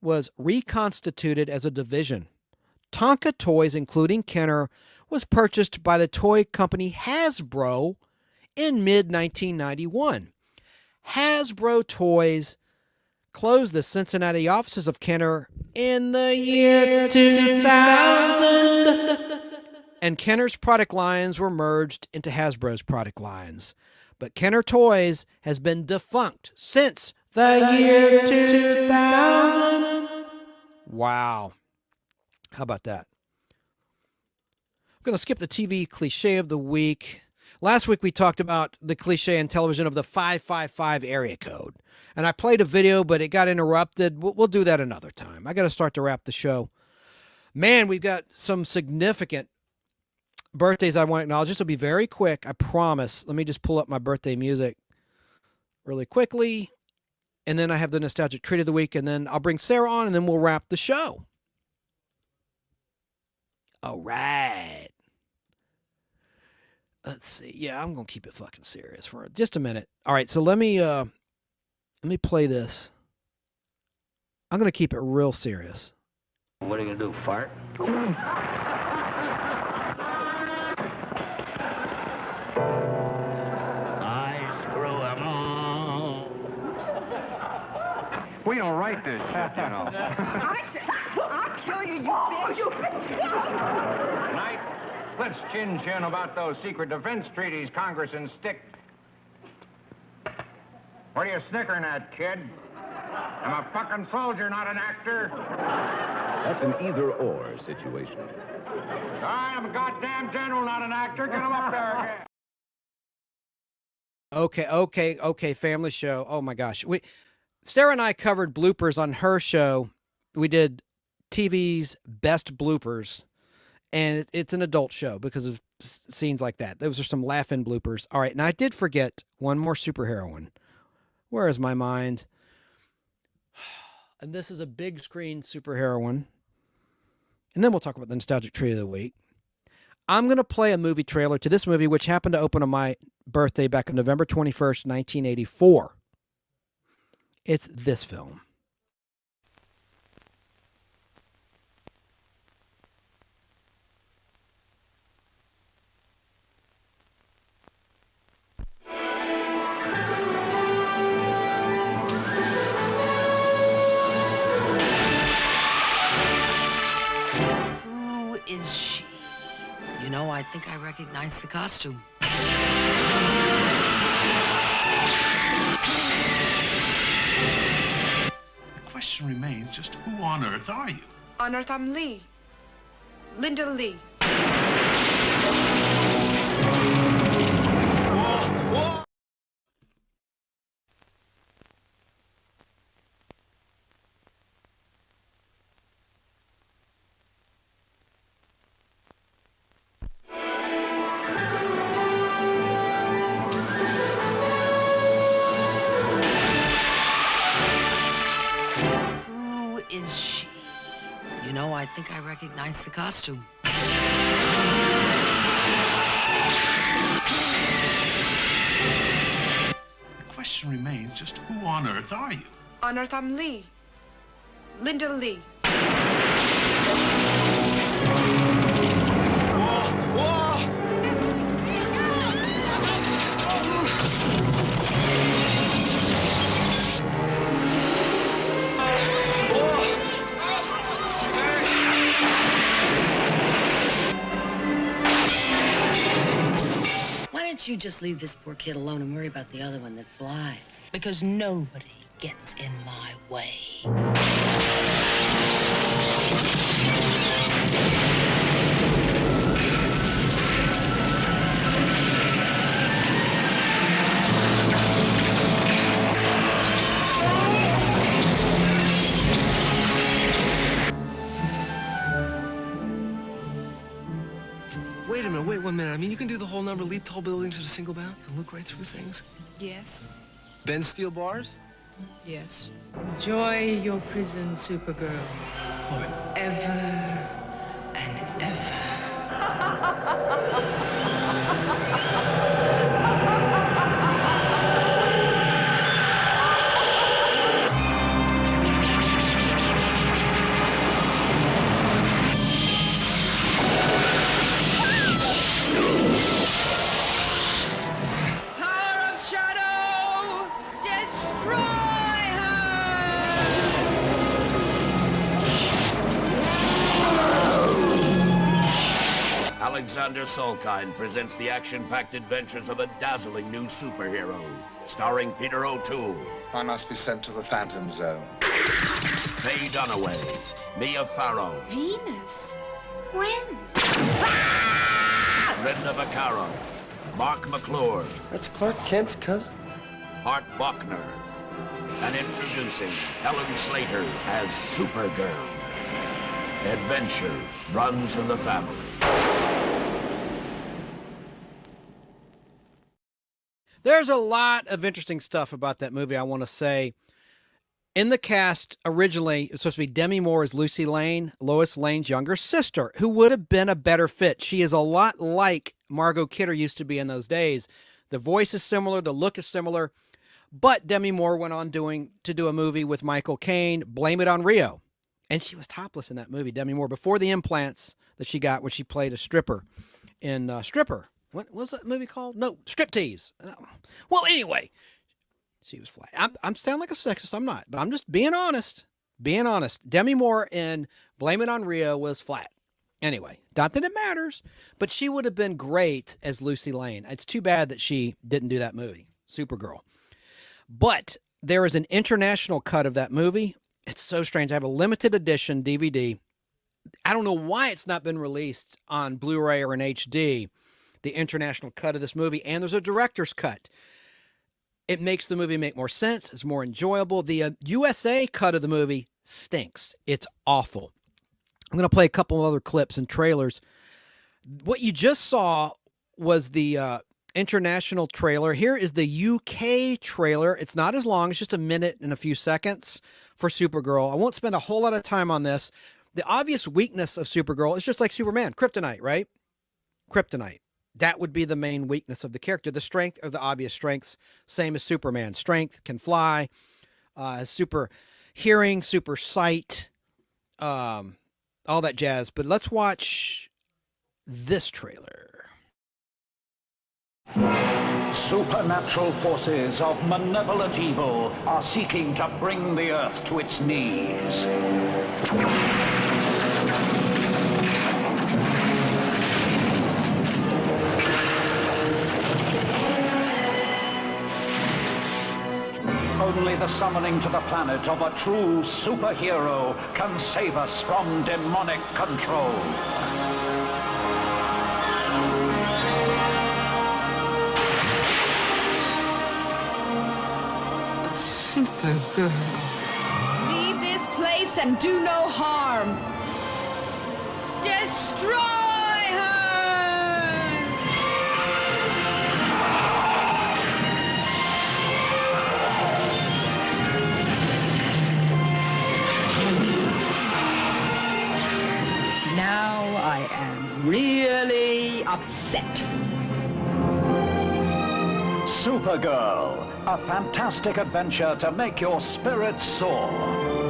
was reconstituted as a division. Tonka Toys, including Kenner, was purchased by the toy company Hasbro in mid-1991. Hasbro Toys closed the Cincinnati offices of Kenner in the year 2000, and Kenner's product lines were merged into Hasbro's product lines. But Kenner Toys has been defunct since the year 2000. Wow. How about that? I'm going to skip the TV cliche of the week. Last week we talked about the cliche in television of the 555 area code. And I played a video, but it got interrupted. We'll do that another time. I got to start to wrap the show. Man, we've got some significant birthdays I want to acknowledge. This will be very quick, I promise. Let me just pull up my birthday music really quickly. And then I have the nostalgic treat of the week. And then I'll bring Sarah on, and then we'll wrap the show. All right. Let's see. Yeah, I'm going to keep it fucking serious for just a minute. All right, so let me play this. I'm going to keep it real serious. What are you going to do, fart? I screw 'em all. We don't write this shit, you know. I'll kill you, you bitch! Tonight, let's chin-chin about those secret defense treaties Congress and stick. What are you snickering at, kid? I'm a fucking soldier, not an actor. That's an either-or situation. I am a goddamn general, not an actor. Get him up there again. Okay, family show. Oh my gosh. Sarah and I covered bloopers on her show. We did TV's best bloopers, and it's an adult show because of scenes like that. Those are some laugh-in bloopers. All right, and I did forget one more superheroine. Where is my mind? And this is a big screen superheroine. And then we'll talk about the nostalgic treat of the week. I'm going to play a movie trailer to this movie, which happened to open on my birthday back on November 21st, 1984. It's this film. Who is she? You know, I think I recognize the costume. The question remains, just who on earth are you? On Earth, I'm Lee. Linda Lee. Who is she? You know, I think I recognize the costume. The question remains, just who on earth are you? On Earth, I'm Lee. Linda Lee. Why don't you just leave this poor kid alone and worry about the other one that flies? Because nobody gets in my way. Wait a minute, wait 1 minute. I mean, you can do the whole number, leap tall buildings at a single bound, and look right through things. Yes. Bend steel bars? Yes. Enjoy your prison, Supergirl. Forever and ever. Power of Shadow! Destroy Alexander Salkind presents the action-packed adventures of a dazzling new superhero, starring Peter O'Toole. I must be sent to the Phantom Zone. Faye Dunaway, Mia Farrow, Venus? When? Linda Vaccaro, Mark McClure, That's Clark Kent's cousin. Art Bachner, and introducing Helen Slater as Supergirl. Adventure runs in the family. There's a lot of interesting stuff about that movie, I want to say. In the cast, originally, it was supposed to be Demi Moore as Lucy Lane, Lois Lane's younger sister, who would have been a better fit. She is a lot like Margot Kidder used to be in those days. The voice is similar, the look is similar, but Demi Moore went on to do a movie with Michael Caine, Blame It on Rio. And she was topless in that movie, Demi Moore, before the implants that she got when she played a stripper in Stripper. What was that movie called? No, Striptease. Well, anyway, she was flat. I'm sound like a sexist. I'm not, but I'm just being honest. Being honest. Demi Moore in Blame It on Rio was flat. Anyway, not that it matters, but she would have been great as Lucy Lane. It's too bad that she didn't do that movie, Supergirl. But there is an international cut of that movie. It's so strange. I have a limited edition DVD. I don't know why it's not been released on Blu-ray or in HD, the international cut of this movie. And there's a director's cut. It makes the movie make more sense. It's more enjoyable. The USA cut of the movie stinks. It's awful. I'm going to play a couple of other clips and trailers. What you just saw was the international trailer. Here is the UK trailer. It's not as long. It's just a minute and a few seconds for Supergirl. I won't spend a whole lot of time on this. The obvious weakness of Supergirl is just like Superman, kryptonite, right? Kryptonite. That would be the main weakness of the character. The strength are the obvious strengths, same as Superman. Strength, can fly, super hearing, super sight, all that jazz. But let's watch this trailer. Supernatural forces of malevolent evil are seeking to bring the Earth to its knees. Only the summoning to the planet of a true superhero can save us from demonic control. Supergirl. Leave this place and do no harm. Destroy her! set. Supergirl, a fantastic adventure to make your spirits soar.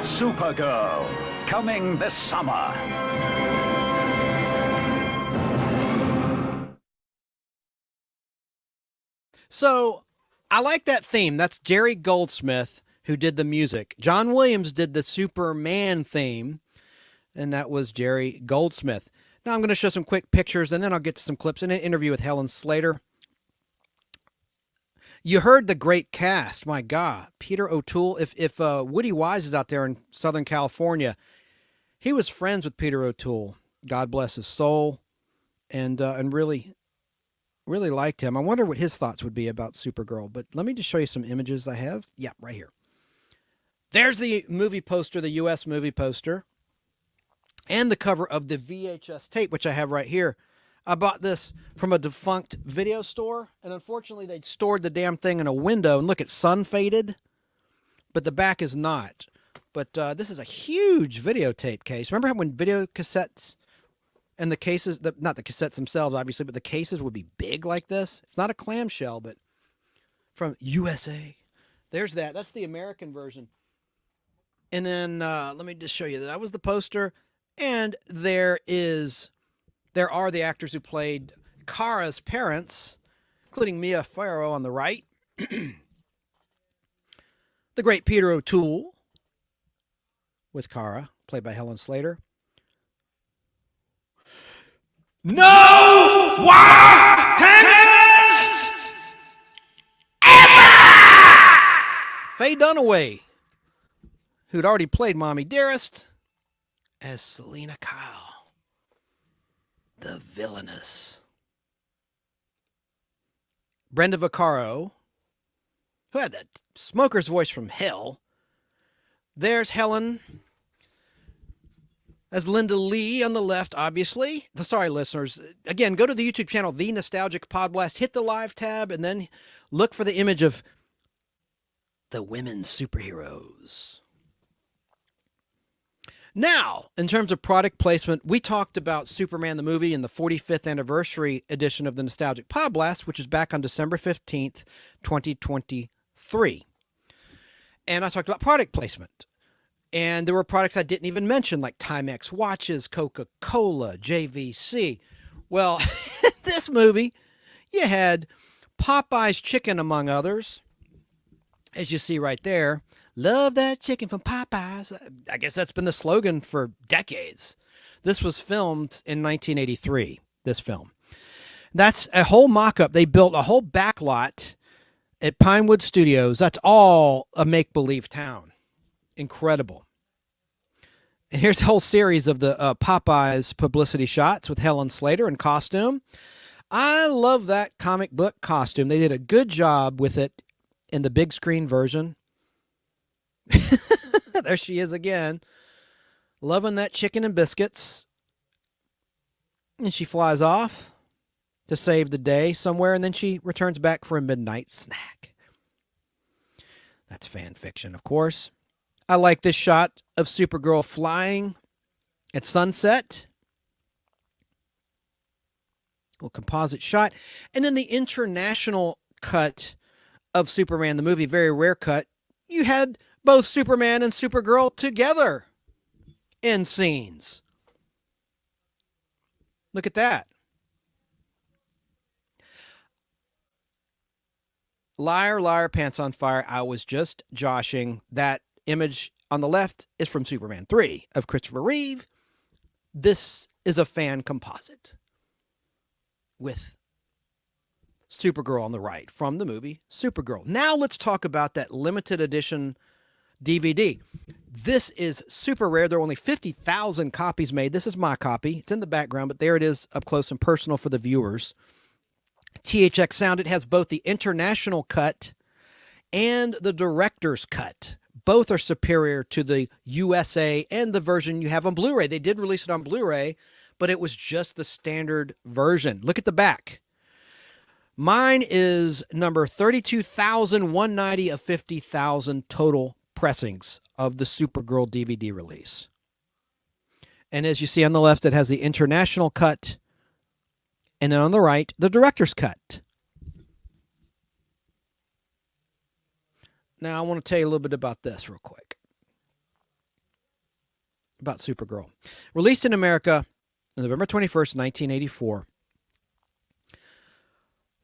Supergirl, coming this summer. So I like that theme. That's Jerry Goldsmith who did the music. John Williams did the Superman theme, and that was Jerry Goldsmith. Now I'm going to show some quick pictures, and then I'll get to some clips in an interview with Helen Slater. You heard the great cast. My God, Peter O'Toole. If Woody Wise is out there in Southern California, he was friends with Peter O'Toole. God bless his soul, and really liked him. I wonder what his thoughts would be about Supergirl. But let me just show you some images I have. Yeah, right here. There's the movie poster, the U.S. movie poster, and the cover of the VHS tape, which I have right here. I bought this from a defunct video store, and unfortunately they stored the damn thing in a window, and look, it's sun faded, but the back is not. But this is a huge videotape case. Remember how when video cassettes and the cases, not the cassettes themselves, obviously, but the cases would be big like this? It's not a clamshell, but from USA. There's that. That's the American version. And then let me just show you. That was the poster, and there are the actors who played Kara's parents, including Mia Farrow on the right. The great Peter O'Toole with Kara, played by Helen Slater. No wire hangers ever! Faye Dunaway, who'd already played Mommy Dearest, as Selena Kyle. The villainous Brenda Vaccaro, who had that smoker's voice from hell. There's Helen as Linda Lee on the left, obviously. Sorry, listeners. Again, go to the YouTube channel, The Nostalgic Podblast, hit the live tab, and then look for the image of the women superheroes. Now, in terms of product placement, we talked about Superman the movie in the 45th anniversary edition of the Nostalgic Podblast, which is back on December 15th, 2023. And I talked about product placement. And there were products I didn't even mention, like Timex watches, Coca-Cola, JVC. Well, this movie, you had Popeye's chicken, among others, as you see right there. Love that chicken from Popeyes. I guess that's been the slogan for decades. This was filmed in 1983, this film. That's a whole mock-up. They built a whole backlot at Pinewood Studios. That's all a make-believe town. Incredible. And here's a whole series of the Popeyes publicity shots with Helen Slater in costume. I love that comic book costume. They did a good job with it in the big screen version. There she is again, loving that chicken and biscuits. And she flies off to save the day somewhere, and then she returns back for a midnight snack. That's fan fiction, of course. I like this shot of Supergirl flying at sunset. Little composite shot. And then the international cut of Superman the movie, very rare cut. You had both Superman and Supergirl together in scenes. Look at that. Liar, liar, pants on fire. I was just joshing. That image on the left is from Superman 3 of Christopher Reeve. This is a fan composite with Supergirl on the right from the movie Supergirl. Now let's talk about that limited edition DVD. This is super rare. There are only 50,000 copies made. This is my copy. It's in the background, but there it is up close and personal for the viewers. THX Sound. It has both the international cut and the director's cut. Both are superior to the USA and the version you have on Blu-ray. They did release it on Blu-ray, but it was just the standard version. Look at the back. Mine is number 32,190 of 50,000 total pressings of the Supergirl DVD release. And as you see on the left, it has the international cut, and then on the right, the director's cut. Now, I want to tell you a little bit about this real quick. About Supergirl. Released in America on November 21st, 1984.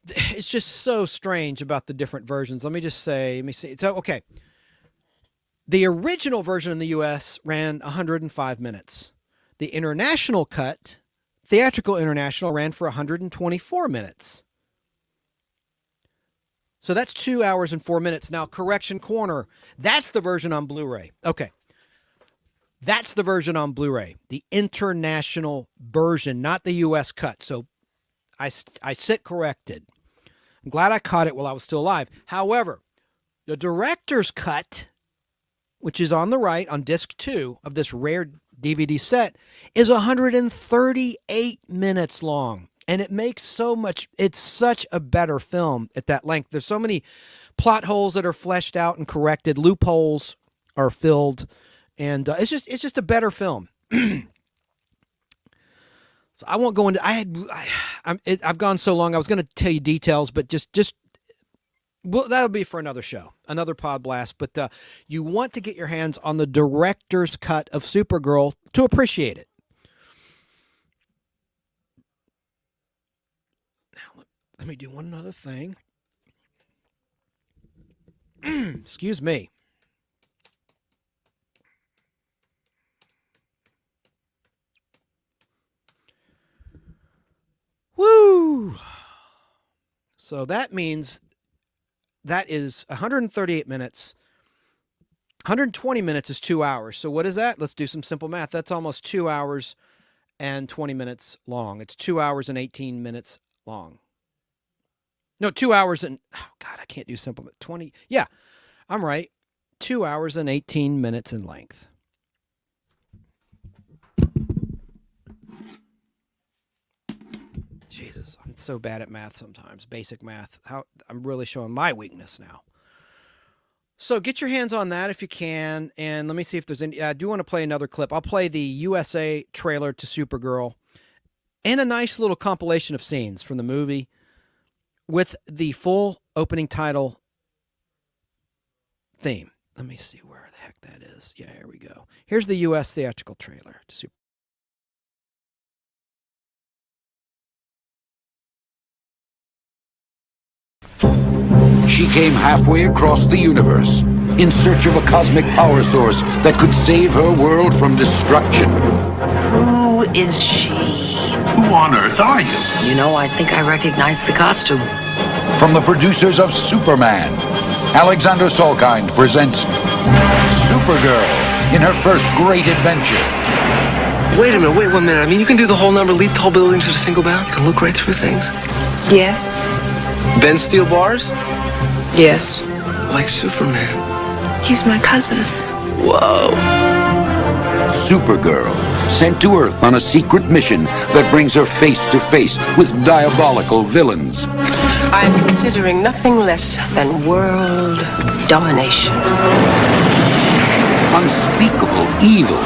It's just so strange about the different versions. Let me see. So, okay. The original version in the U.S. ran 105 minutes. The international cut, theatrical international, ran for 124 minutes. So that's 2 hours and 4 minutes. Now, correction corner, that's the version on Blu-ray. Okay. That's the version on Blu-ray. The international version, not the U.S. cut. So I sit corrected. I'm glad I caught it while I was still alive. However, the director's cut, which is on the right on disc 2 of this rare DVD set, is 138 minutes long. And it makes it's such a better film at that length. There's so many plot holes that are fleshed out and corrected. Loopholes are filled. And it's just a better film. So I won't go into. I've gone so long. I was going to tell you details, but that'll be for another show, another Podblast. But you want to get your hands on the director's cut of Supergirl to appreciate it. Now let me do one other thing. Excuse me. Woo! So that means that is 138 minutes. 120 minutes is 2 hours. So what is that? Let's do some simple math. That's almost 2 hours and 20 minutes long. It's 2 hours and 18 minutes long. No, 2 hours and... Oh, God, I can't do simple math. 20... Yeah, I'm right. 2 hours and 18 minutes in length. Jesus, I'm so bad at math sometimes, basic math. I'm really showing my weakness now. So get your hands on that if you can, and let me see if there's any... I do want to play another clip. I'll play the USA trailer to Supergirl and a nice little compilation of scenes from the movie with the full opening title theme. Let me see where the heck that is. Yeah, here we go. Here's the US theatrical trailer to Supergirl. She came halfway across the universe in search of a cosmic power source that could save her world from destruction. Who is she? Who on earth are you? You know, I think I recognize the costume. From the producers of Superman, Alexander Solkind presents Supergirl in her first great adventure. Wait a minute, wait 1 minute. I mean, you can do the whole number, leap tall buildings at a single bound? You can look right through things? Yes. Bend steel bars? Yes. Like Superman. He's my cousin. Whoa. Supergirl, sent to Earth on a secret mission that brings her face to face with diabolical villains. I'm considering nothing less than world domination. Unspeakable evil.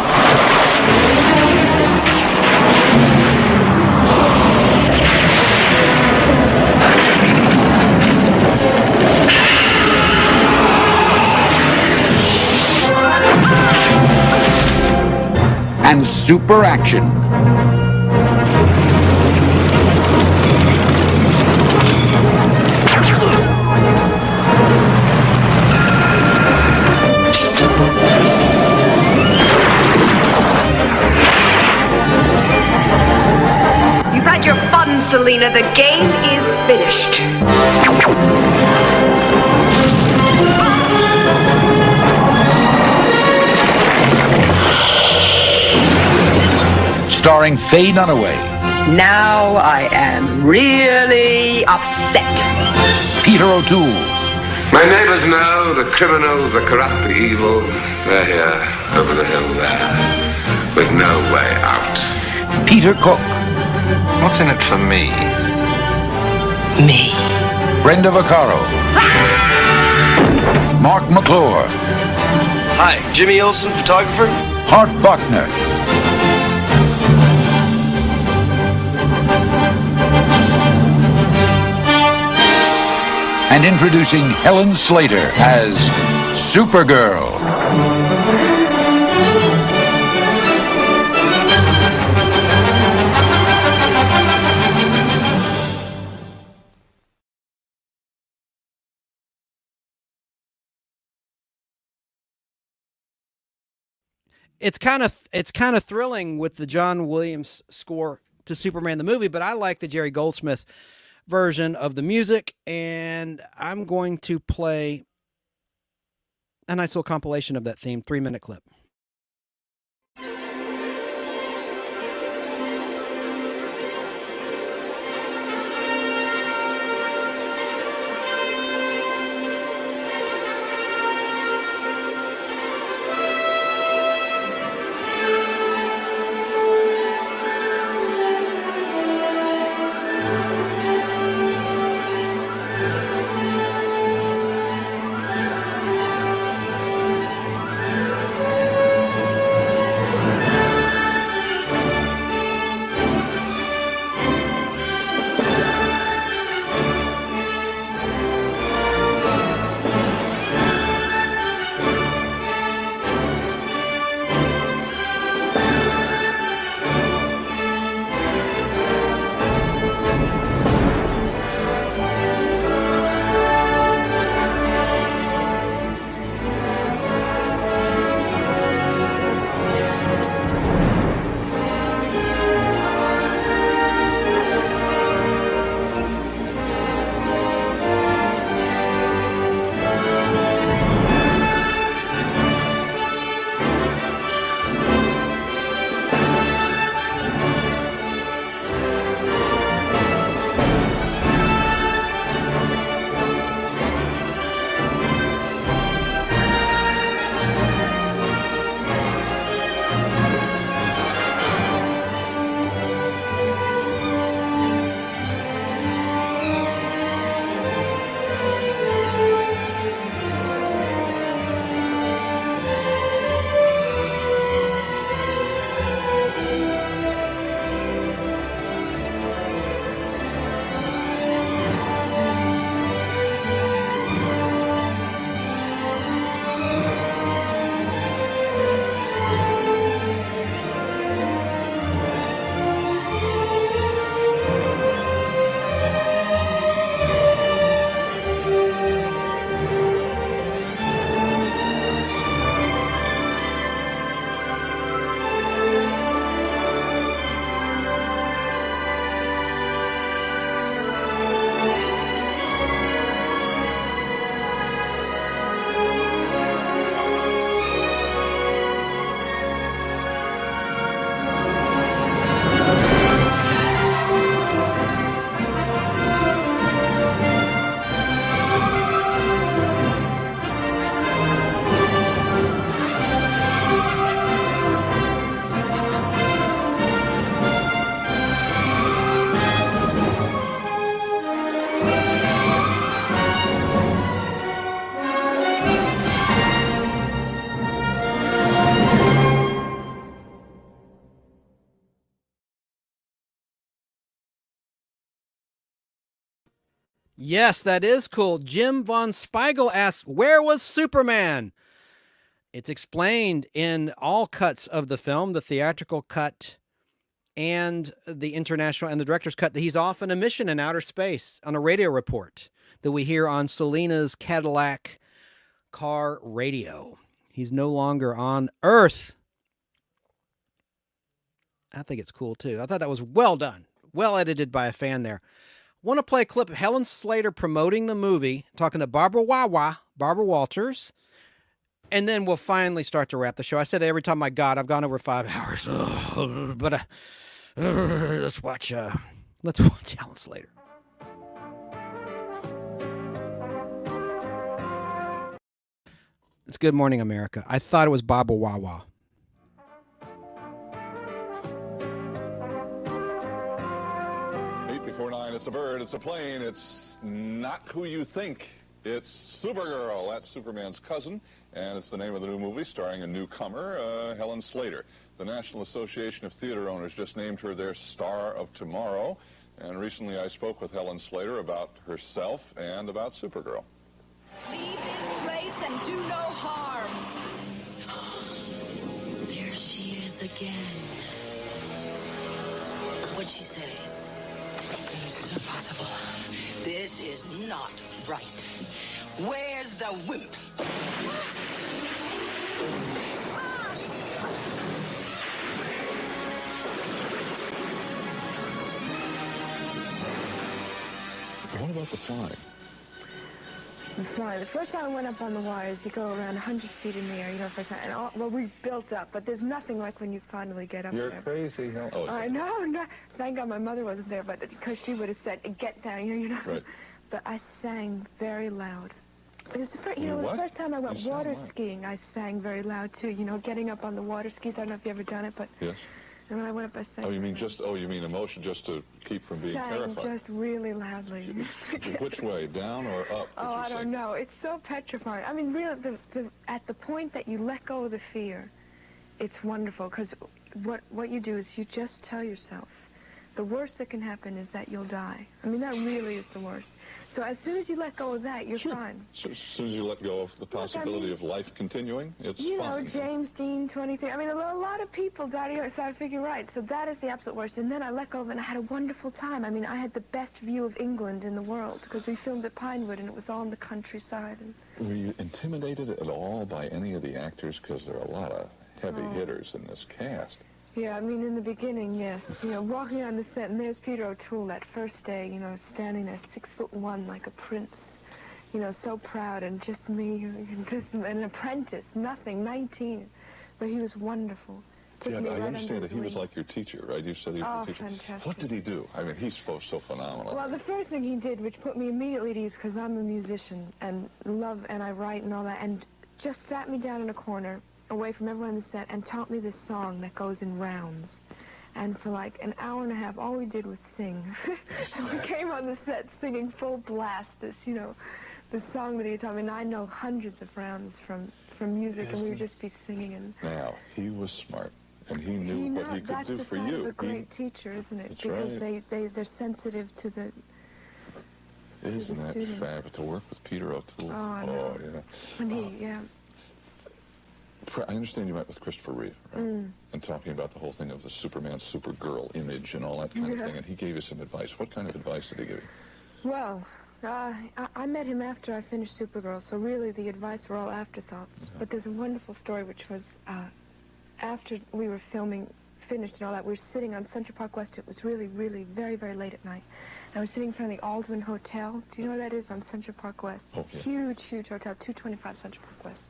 And super action. You've had your fun, Selena. The game is finished. Starring Faye Dunaway, Now I am really upset. Peter O'Toole. My neighbors know the criminals, the corrupt, the evil. They're here, over the hill there, with no way out. Peter Cook. What's in it for me? Me. Brenda Vaccaro. Mark McClure. Hi, Jimmy Olsen, photographer. Hart Buckner. And introducing Helen Slater as Supergirl. It's kind of thrilling with the John Williams score to Superman the movie, but I like the Jerry Goldsmith version of the music, and I'm going to play a nice little compilation of that theme, 3-minute clip. Yes, that is cool. Jim Von Spiegel asks, where was Superman? It's explained in all cuts of the film, the theatrical cut and the international and the director's cut, that he's off on a mission in outer space on a radio report that we hear on Selena's Cadillac car radio. He's no longer on Earth. I think it's cool, too. I thought that was well done. Well edited by a fan there. Want to play a clip of Helen Slater promoting the movie, talking to Barbara Walters, and then we'll finally start to wrap the show. I said that every time I've gone over 5 hours. But Let's watch Helen Slater. It's Good Morning America. I thought it was Baba Wawa. Before 9, it's a bird, it's a plane, it's not who you think. It's Supergirl. That's Superman's cousin, and it's the name of the new movie starring a newcomer, Helen Slater. The National Association of Theater Owners just named her their Star of Tomorrow, and recently I spoke with Helen Slater about herself and about Supergirl. Leave this place and do no harm. There she is again. What'd she say? This is impossible. This is not right. Where's the wimp? What about the flying? The flying. The first time I went up on the wires, you go around 100 feet in the air, you know, first time. And well, we built up, but there's nothing like when you finally get up there. You're crazy. Oh, I know. No, thank God my mother wasn't there, but because she would have said, get down, you know. Right. But I sang very loud. It was the first, the first time I went water skiing, I sang very loud, too. You know, getting up on the water skis. I don't know if you ever done it, but... Yes. And when I went up, I sang... Oh, you mean emotion just to keep from being terrified? Just really loudly. Which way, down or up? Oh, I don't know. It's so petrifying. I mean, really, at the point that you let go of the fear, it's wonderful, because what you do is you just tell yourself, the worst that can happen is that you'll die. I mean, that really is the worst. So as soon as you let go of that, you're fine. So as soon as you let go of the possibility of life continuing, it's fine. You know, James Dean, 23. I mean, a lot of people died here, so I figure, right. So that is the absolute worst. And then I let go of it, and I had a wonderful time. I mean, I had the best view of England in the world, because we filmed at Pinewood, and it was all in the countryside. And... Were you intimidated at all by any of the actors? Because there are a lot of heavy hitters in this cast. Yeah, I mean, in the beginning, yes. You know, walking on the set, and there's Peter O'Toole that first day, you know, standing there 6'1", like a prince, you know, so proud, and just me, and just an apprentice, nothing, 19. But he was wonderful. Yeah, I understand that he was like your teacher, right? You said he was your teacher. Fantastic. What did he do? I mean, he's so phenomenal. Well, the first thing he did, which put me immediately at ease, because I'm a musician, and I write and all that, and just sat me down in a corner, away from everyone on the set, and taught me this song that goes in rounds. And for like an hour and a half, all we did was sing. And we came on the set singing full blast this, you know, the song that he taught me. And I know hundreds of rounds from music, and we would just be singing. And now, he was smart, and he knew what he could do for you. That's a great teacher, isn't it? That's because right. they're sensitive to the... Isn't that fab to work with Peter O'Toole? Oh, I know. Oh, yeah. And yeah. I understand you met with Christopher Reeve, right? And talking about the whole thing of the Superman, Supergirl image and all that kind of thing, and he gave you some advice. What kind of advice did he give you? Well, I met him after I finished Supergirl, so really the advice were all afterthoughts. But there's a wonderful story, which was after we were finished and all that, we were sitting on Central Park West. It was really, really very, very late at night. And I was sitting in front of the Aldwyn Hotel. Do you know where that is on Central Park West? Oh, yeah. Huge, huge hotel, 225 Central Park West.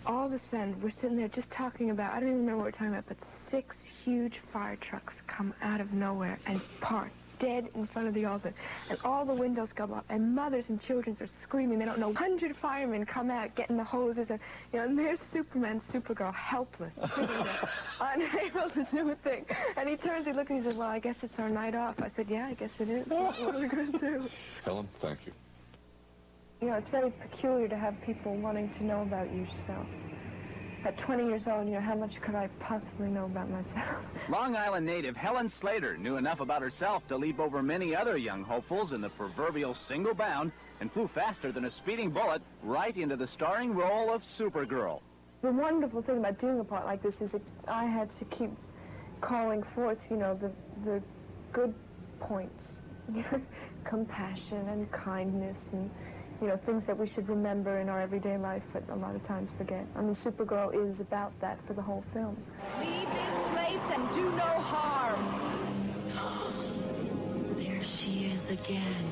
All of a sudden, we're sitting there just talking about, I don't even remember what we're talking about, but 6 huge fire trucks come out of nowhere and park dead in front of the Aldwyn. And all the windows go up, and mothers and children are screaming. They don't know. 100 firemen come out getting the hoses, and, you know, and there's Superman, Supergirl, helpless, sitting there, unable to do a thing. And he turns, he looks, and he says, well, I guess it's our night off. I said, yeah, I guess it is. What are we going to do? Helen, thank you. You know, it's very peculiar to have people wanting to know about yourself. At 20 years old, you know, how much could I possibly know about myself? Long Island native Helen Slater knew enough about herself to leap over many other young hopefuls in the proverbial single bound and flew faster than a speeding bullet right into the starring role of Supergirl. The wonderful thing about doing a part like this is that I had to keep calling forth, you know, the good points. Compassion and kindness and, you know, things that we should remember in our everyday life, but a lot of times forget. I mean, Supergirl is about that for the whole film. Leave this place and do no harm. There she is again.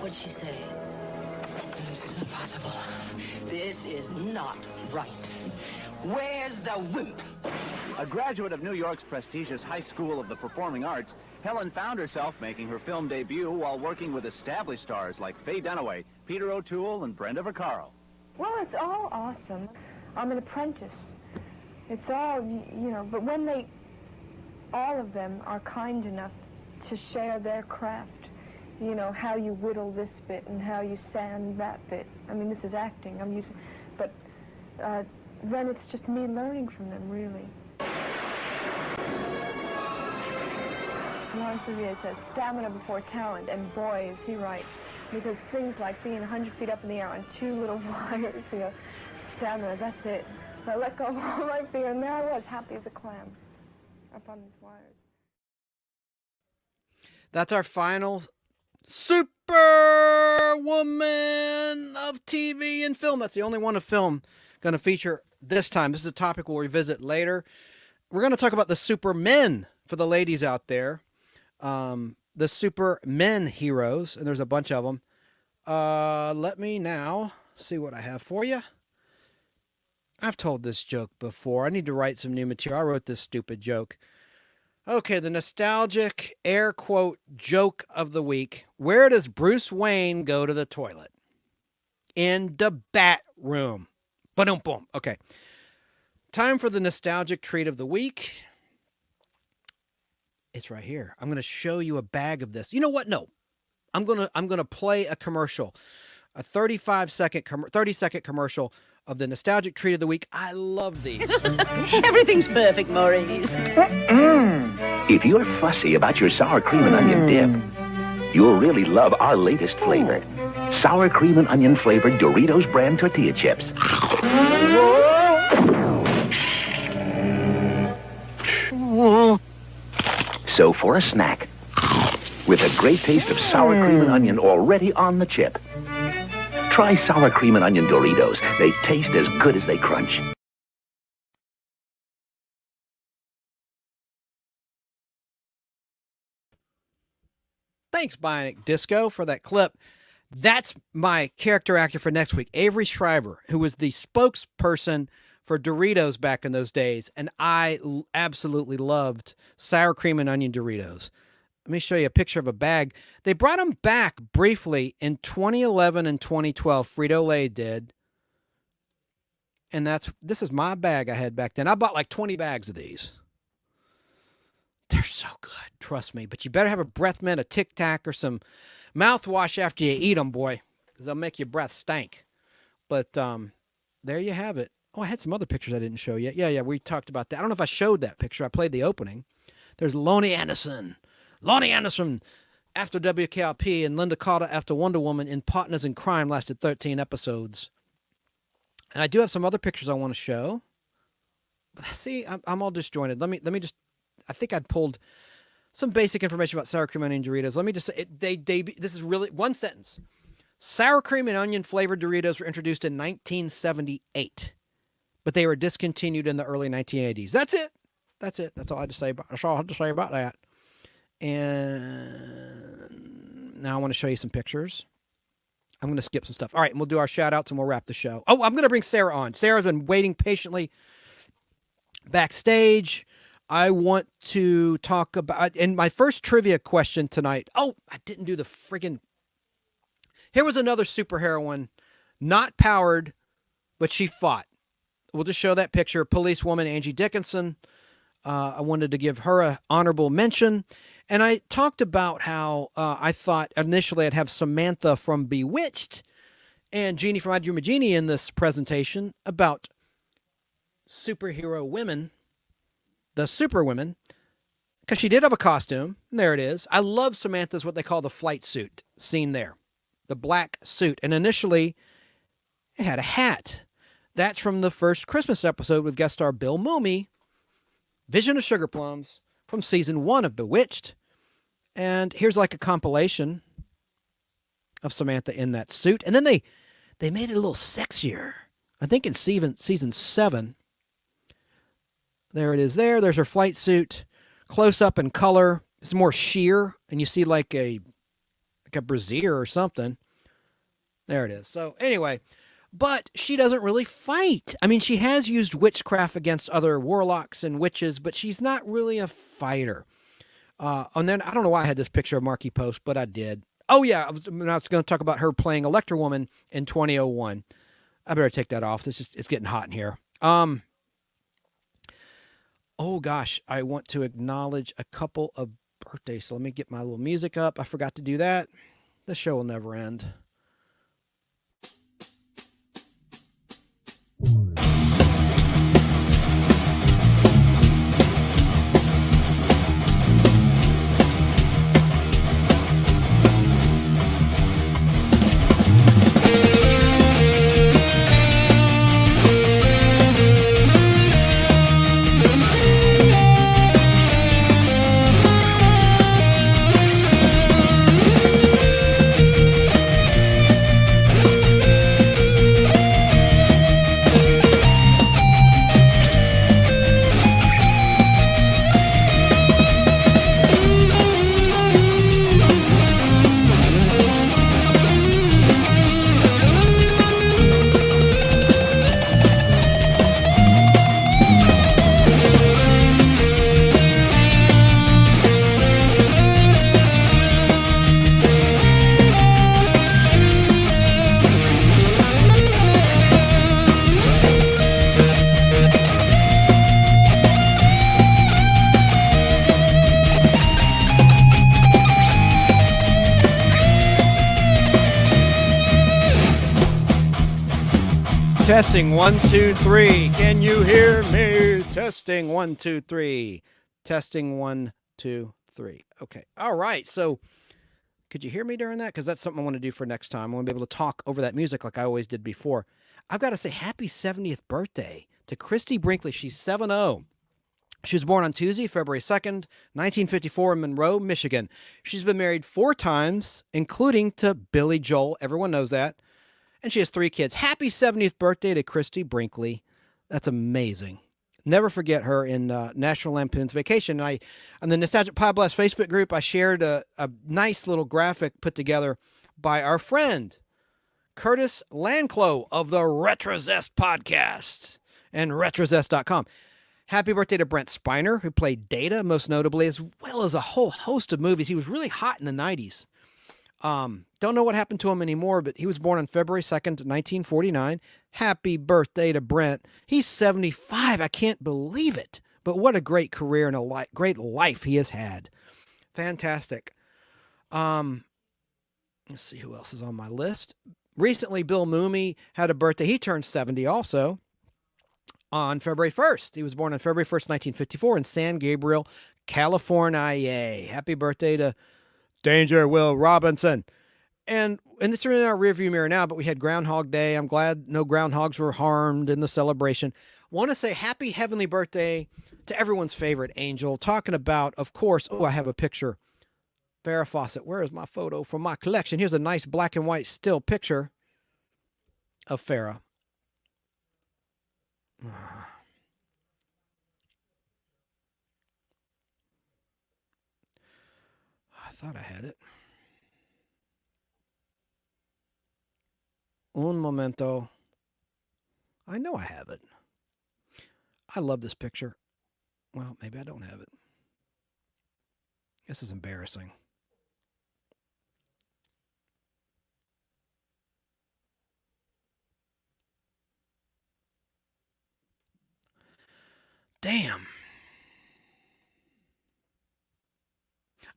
What'd she say? This is impossible. This is not right. Where's the wimp? A graduate of New York's prestigious High School of the Performing Arts, Helen found herself making her film debut while working with established stars like Faye Dunaway, Peter O'Toole, and Brenda Vaccaro. Well, it's all awesome. I'm an apprentice. It's all, you know, but when all of them are kind enough to share their craft, you know, how you whittle this bit and how you sand that bit. I mean, this is acting. But then it's just me learning from them, really. Laurence Olivier says, stamina before talent, and boy, is he right. Because things like being 100 feet up in the air on 2 little wires, you know, stamina, that's it. So I let go of all my fear, and there I was, happy as a clam, up on these wires. That's our final Superwoman of TV and film. That's the only one of film going to feature this time. This is a topic we'll revisit later. We're going to talk about the Supermen for the ladies out there. The Supermen heroes, and there's a bunch of them. Let me now see what I have for you. I've told this joke before. I need to write some new material. I wrote this stupid joke. Okay, the nostalgic air quote joke of the week. Where does Bruce Wayne go to the toilet? In the bat room. Ba-dum boom. Okay. Time for the nostalgic treat of the week. It's right here. I'm going to show you a bag of this. You know what? No. I'm going to play a commercial. A 30-second commercial of the nostalgic treat of the week. I love these. Everything's perfect, Maurice. If you're fussy about your sour cream and onion dip, you'll really love our latest flavor. Sour cream and onion flavored Doritos brand tortilla chips. So for a snack, with a great taste of sour cream and onion already on the chip, try sour cream and onion Doritos. They taste as good as they crunch. Thanks, Bionic Disco, for that clip. That's my character actor for next week, Avery Shriver, who was the spokesperson for Doritos back in those days, and I absolutely loved sour cream and onion Doritos. Let me show you a picture of a bag. They brought them back briefly in 2011 and 2012. Frito-Lay did. And this is my bag I had back then. I bought like 20 bags of these. They're so good, trust me. But you better have a breath mint, a Tic Tac, or some mouthwash after you eat them, boy, because they'll make your breath stank. But there you have it. Oh, I had some other pictures I didn't show yet. Yeah, we talked about that. I don't know if I showed that picture. I played the opening. There's Lonnie Anderson after WKRP, and Linda Carter after Wonder Woman in Partners in Crime lasted 13 episodes. And I do have some other pictures I want to show. See, I'm all disjointed. Let me just. I think I'd pulled some basic information about sour cream and onion Doritos. Let me just say, this is really one sentence. Sour cream and onion flavored Doritos were introduced in 1978, but they were discontinued in the early 1980s. That's it. That's all I had to say about. That's all I had to say about that. And now I want to show you some pictures. I'm going to skip some stuff. All right, and we'll do our shout outs and we'll wrap the show. Oh, I'm going to bring Sara on. Sarah's been waiting patiently backstage. I want to talk about, and my first trivia question tonight. Oh, I didn't do the friggin'. Here was another superheroine, not powered, but she fought. We'll just show that picture. Policewoman Angie Dickinson. I wanted to give her an honorable mention. And I talked about how I thought initially I'd have Samantha from Bewitched and Jeannie from I Dream of Jeannie in this presentation about superhero women. The Superwomen, because she did have a costume. And there it is. I love Samantha's what they call the flight suit scene there. The black suit. And initially, it had a hat. That's from the first Christmas episode with guest star Bill Mumy, Vision of Sugar Plums, from season 1 of Bewitched. And here's like a compilation of Samantha in that suit. And then they made it a little sexier. I think in season 7. There it is there. There's her flight suit. Close up in color. It's more sheer. And you see like a brassiere or something. There it is. So anyway, but she doesn't really fight. I mean, she has used witchcraft against other warlocks and witches, but she's not really a fighter. And then I don't know why I had this picture of Marky Post, but I did. Oh yeah, I was going to talk about her playing Electra Woman in 2001. I better take that off. It's getting hot in here. Oh gosh, I want to acknowledge a couple of birthdays. So let me get my little music up. I forgot to do that. The show will never end. Testing 1, 2, 3. Can you hear me? Testing 1, 2, 3. Testing 1, 2, 3. Okay. All right. So could you hear me during that? Because that's something I want to do for next time. I want to be able to talk over that music like I always did before. I've got to say happy 70th birthday to Christy Brinkley. She's 70. She was born on Tuesday, February 2nd, 1954 in Monroe, Michigan. She's been married 4 times, including to Billy Joel. Everyone knows that. And she has 3 kids. Happy 70th birthday to Christy Brinkley. That's amazing. Never forget her in National Lampoon's Vacation. And on the Nostalgic Podblast Facebook group, I shared a nice little graphic put together by our friend, Curtis Landclow of the Retrozest podcast and retrozest.com. Happy birthday to Brent Spiner, who played Data, most notably, as well as a whole host of movies. He was really hot in the 90s. Don't know what happened to him anymore, but he was born on February 2nd, 1949. Happy birthday to Brent. He's 75. I can't believe it. But what a great career and a great life he has had. Fantastic. Let's see who else is on my list. Recently, Bill Mooney had a birthday. He turned 70 also on February 1st. He was born on February 1st, 1954 in San Gabriel, California. Happy birthday to Danger Will Robinson. And it's in our rearview mirror now, but we had Groundhog Day. I'm glad no groundhogs were harmed in the celebration. Want to say happy heavenly birthday to everyone's favorite angel. Talking about, of course, I have a picture. Farrah Fawcett. Where is my photo from my collection? Here's a nice black and white still picture of Farrah. I thought I had it. Un momento. I know I have it. I love this picture. Well, maybe I don't have it. This is embarrassing. Damn.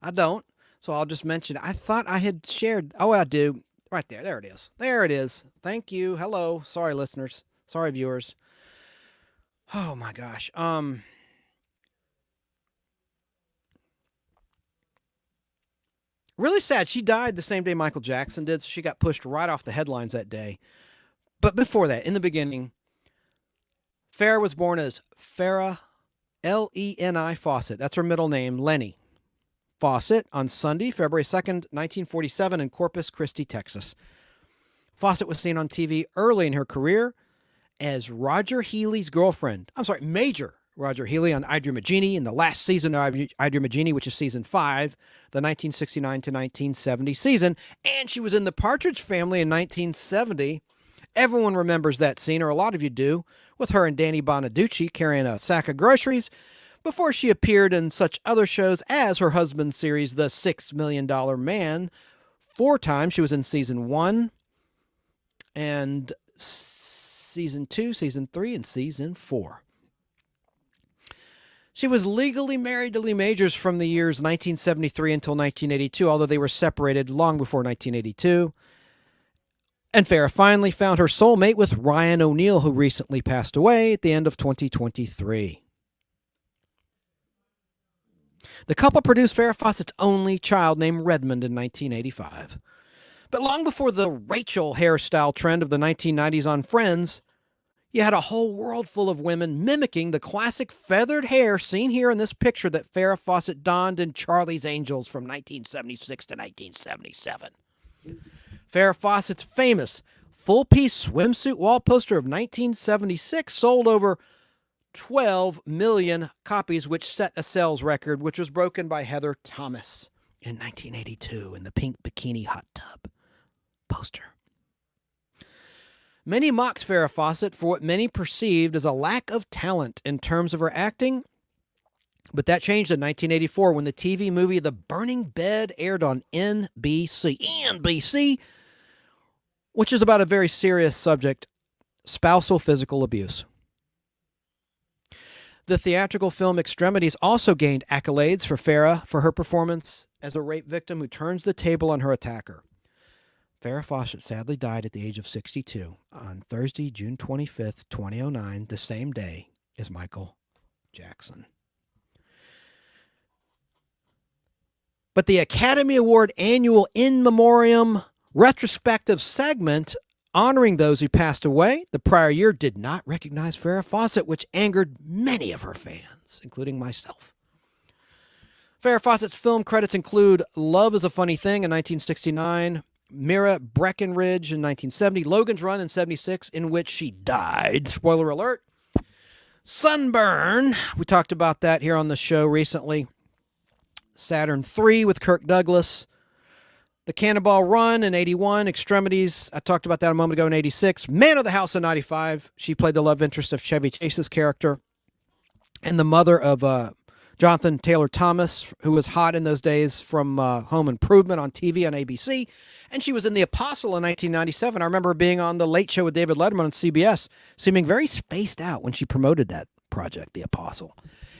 I don't. So I'll just mention, I thought I had shared. Oh, I do. Right there. There it is. There it is. Thank you. Hello. Sorry, listeners. Sorry, viewers. Oh, my gosh. Really sad. She died the same day Michael Jackson did, so she got pushed right off the headlines that day. But before that, in the beginning, Farrah was born as Farrah, Leni Fawcett. That's her middle name, Lenny Fawcett, on Sunday, February 2nd, 1947 in Corpus Christi, Texas. Fawcett was seen on TV early in her career as Roger Healy's girlfriend. Major Roger Healy on I Dream of Jeannie in the last season of I Dream of Jeannie, which is season 5, the 1969 to 1970 season. And she was in The Partridge Family in 1970 Everyone remembers that scene, or a lot of you do, with her and Danny Bonaducci carrying a sack of groceries before she appeared in such other shows as her husband's series, The $6 Million Man. 4 times. She was in season 1 and season 2, season 3, and season 4. She was legally married to Lee Majors from the years 1973 until 1982, although they were separated long before 1982. And Farrah finally found her soulmate with Ryan O'Neal, who recently passed away at the end of 2023. The couple produced Farrah Fawcett's only child, named Redmond, in 1985. But long before the Rachel hairstyle trend of the 1990s on Friends, you had a whole world full of women mimicking the classic feathered hair seen here in this picture that Farrah Fawcett donned in Charlie's Angels from 1976 to 1977. Farrah Fawcett's famous full-piece swimsuit wall poster of 1976 sold over 12 million copies, which set a sales record, which was broken by Heather Thomas in 1982 in the pink bikini hot tub poster. Many mocked Farrah Fawcett for what many perceived as a lack of talent in terms of her acting, but that changed in 1984 when the TV movie The Burning Bed aired on NBC, which is about a very serious subject, spousal physical abuse. The theatrical film Extremities also gained accolades for Farrah for her performance as a rape victim who turns the table on her attacker. Farrah Fawcett sadly died at the age of 62 on Thursday, June 25th, 2009, the same day as Michael Jackson. But the Academy Award annual in memoriam retrospective segment honoring those who passed away the prior year did not recognize Farrah Fawcett, which angered many of her fans, including myself. Farrah Fawcett's film credits include Love is a Funny Thing in 1969, Mira Breckenridge in 1970, Logan's Run in 76, in which she died. Spoiler alert. Sunburn, we talked about that here on the show recently. Saturn III with Kirk Douglas. The Cannonball Run in 81, Extremities, I talked about that a moment ago, in 86. Man of the House in 95, she played the love interest of Chevy Chase's character. And the mother of Jonathan Taylor Thomas, who was hot in those days from Home Improvement on TV on ABC. And she was in The Apostle in 1997. I remember being on The Late Show with David Letterman on CBS, seeming very spaced out when she promoted that project, The Apostle.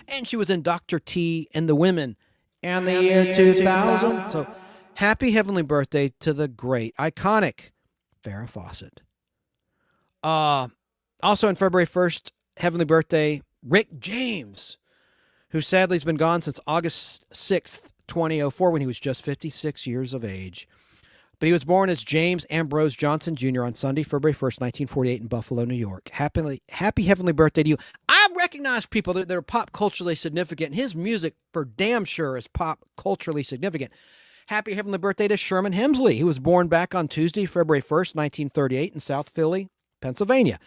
And she was in Dr. T and the Women and the year 2000. So happy heavenly birthday to the great, iconic Farrah Fawcett. Also on February 1st, heavenly birthday, Rick James, who sadly has been gone since August 6th, 2004, when he was just 56 years of age. But he was born as James Ambrose Johnson Jr. on Sunday, February 1st, 1948 in Buffalo, New York. Happy heavenly birthday to you. I recognize people that are pop culturally significant. His music, for damn sure, is pop culturally significant. Happy heavenly birthday to Sherman Hemsley, who was born back on Tuesday, February 1st, 1938 in South Philly, Pennsylvania.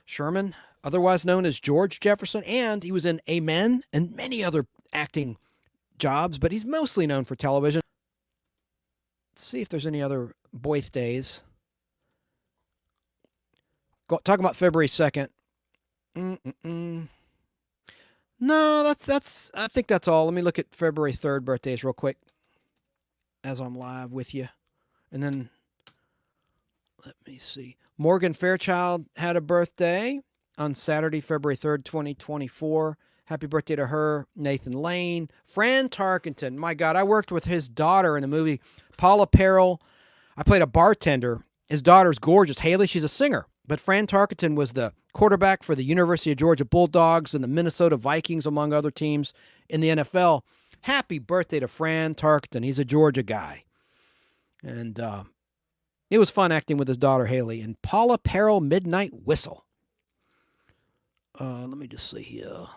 Sherman, otherwise known as George Jefferson, and he was in Amen and many other acting jobs, but he's mostly known for television. Let's see if there's any other birthdays. Talking about February 2nd. No, that's. I think that's all. Let me look at February 3rd birthdays real quick as I'm live with you. And then, let me see. Morgan Fairchild had a birthday on Saturday, February 3rd, 2024. Happy birthday to her. Nathan Lane. Fran Tarkenton. My God, I worked with his daughter in a movie, Paula Perrell. I played a bartender. His daughter's gorgeous. Haley, she's a singer. But Fran Tarkenton was the quarterback for the University of Georgia Bulldogs and the Minnesota Vikings, among other teams in the NFL. Happy birthday to Fran Tarkenton. He's a Georgia guy. And it was fun acting with his daughter, Haley. And Paula Perrell, Midnight Whistle. Let me just see here.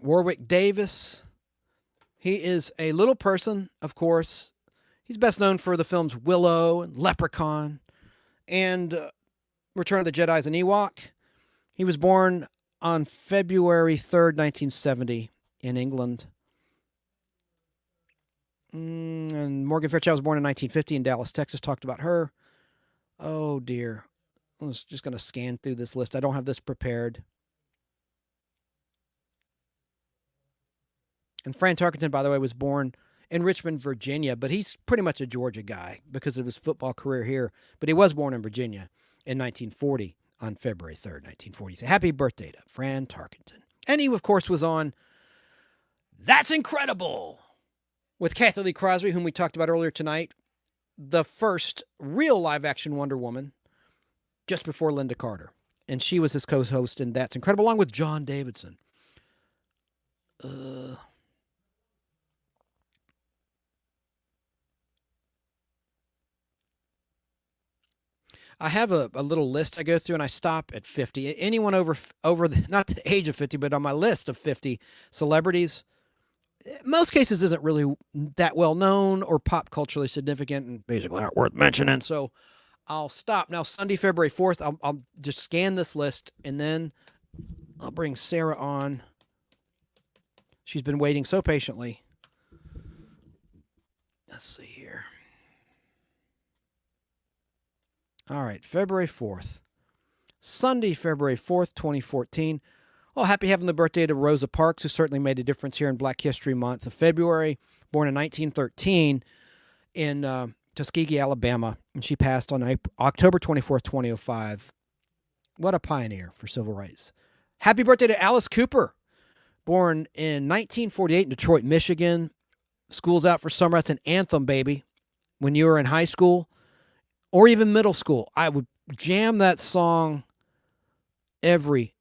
Warwick Davis. He is a little person, of course. He's best known for the films Willow and Leprechaun and Return of the Jedi's an Ewok. He was born on February 3rd, 1970 in England. And Morgan Fairchild was born in 1950 in Dallas, Texas. Talked about her. Oh, dear. I was just going to scan through this list. I don't have this prepared. And Fran Tarkenton, by the way, was born in Richmond, Virginia, but he's pretty much a Georgia guy because of his football career here. But he was born in Virginia in 1940 on February 3rd, 1940. So happy birthday to Fran Tarkenton. And he, of course, was on That's Incredible with Kathy Lee Crosby, whom we talked about earlier tonight, the first real live-action Wonder Woman, just before Linda Carter. And she was his co-host in That's Incredible, along with John Davidson. I have a little list I go through, and I stop at 50. Anyone over not the age of 50, but on my list of 50 celebrities, most cases isn't really that well known or pop culturally significant and basically aren't worth mentioning. So I'll stop. Now, Sunday, February 4th, I'll just scan this list, and then I'll bring Sara on. She's been waiting so patiently. Let's see here. All right, February 4th. Sunday, February 4th, 2014. Well, happy having the birthday to Rosa Parks, who certainly made a difference here in Black History Month of February. Born in 1913 in Tuskegee, Alabama, and she passed on October 24th, 2005. What a pioneer for civil rights. Happy birthday to Alice Cooper. Born in 1948 in Detroit, Michigan. School's Out for Summer. That's an anthem, baby. When you were in high school or even middle school, I would jam that song every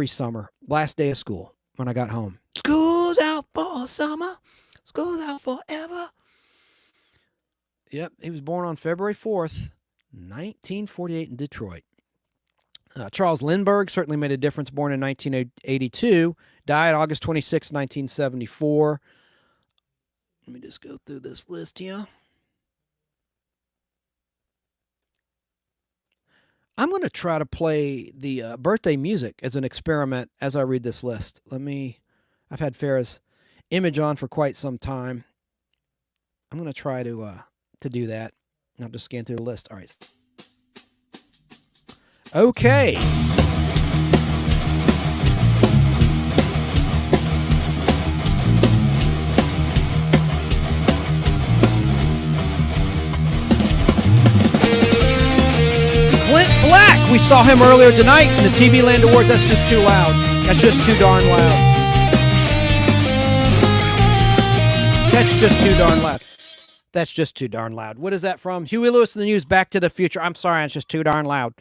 summer. Last day of school when I got home. School's out for summer. School's out forever. Yep, he was born on February 4th, 1948 in Detroit. Charles Lindbergh certainly made a difference, born in 1982. Died August 26, 1974. Let me just go through this list here. I'm going to try to play the birthday music as an experiment as I read this list. I've had Farrah's image on for quite some time. I'm going to try to do that. I'll just scan through the list. All right. Okay. Clint Black. We saw him earlier tonight in the TV Land Awards. That's just too loud. That's just too darn loud. That's just too darn loud. That's just too darn loud. What is that from? Huey Lewis and the News, Back to the Future. I'm sorry, it's just too darn loud.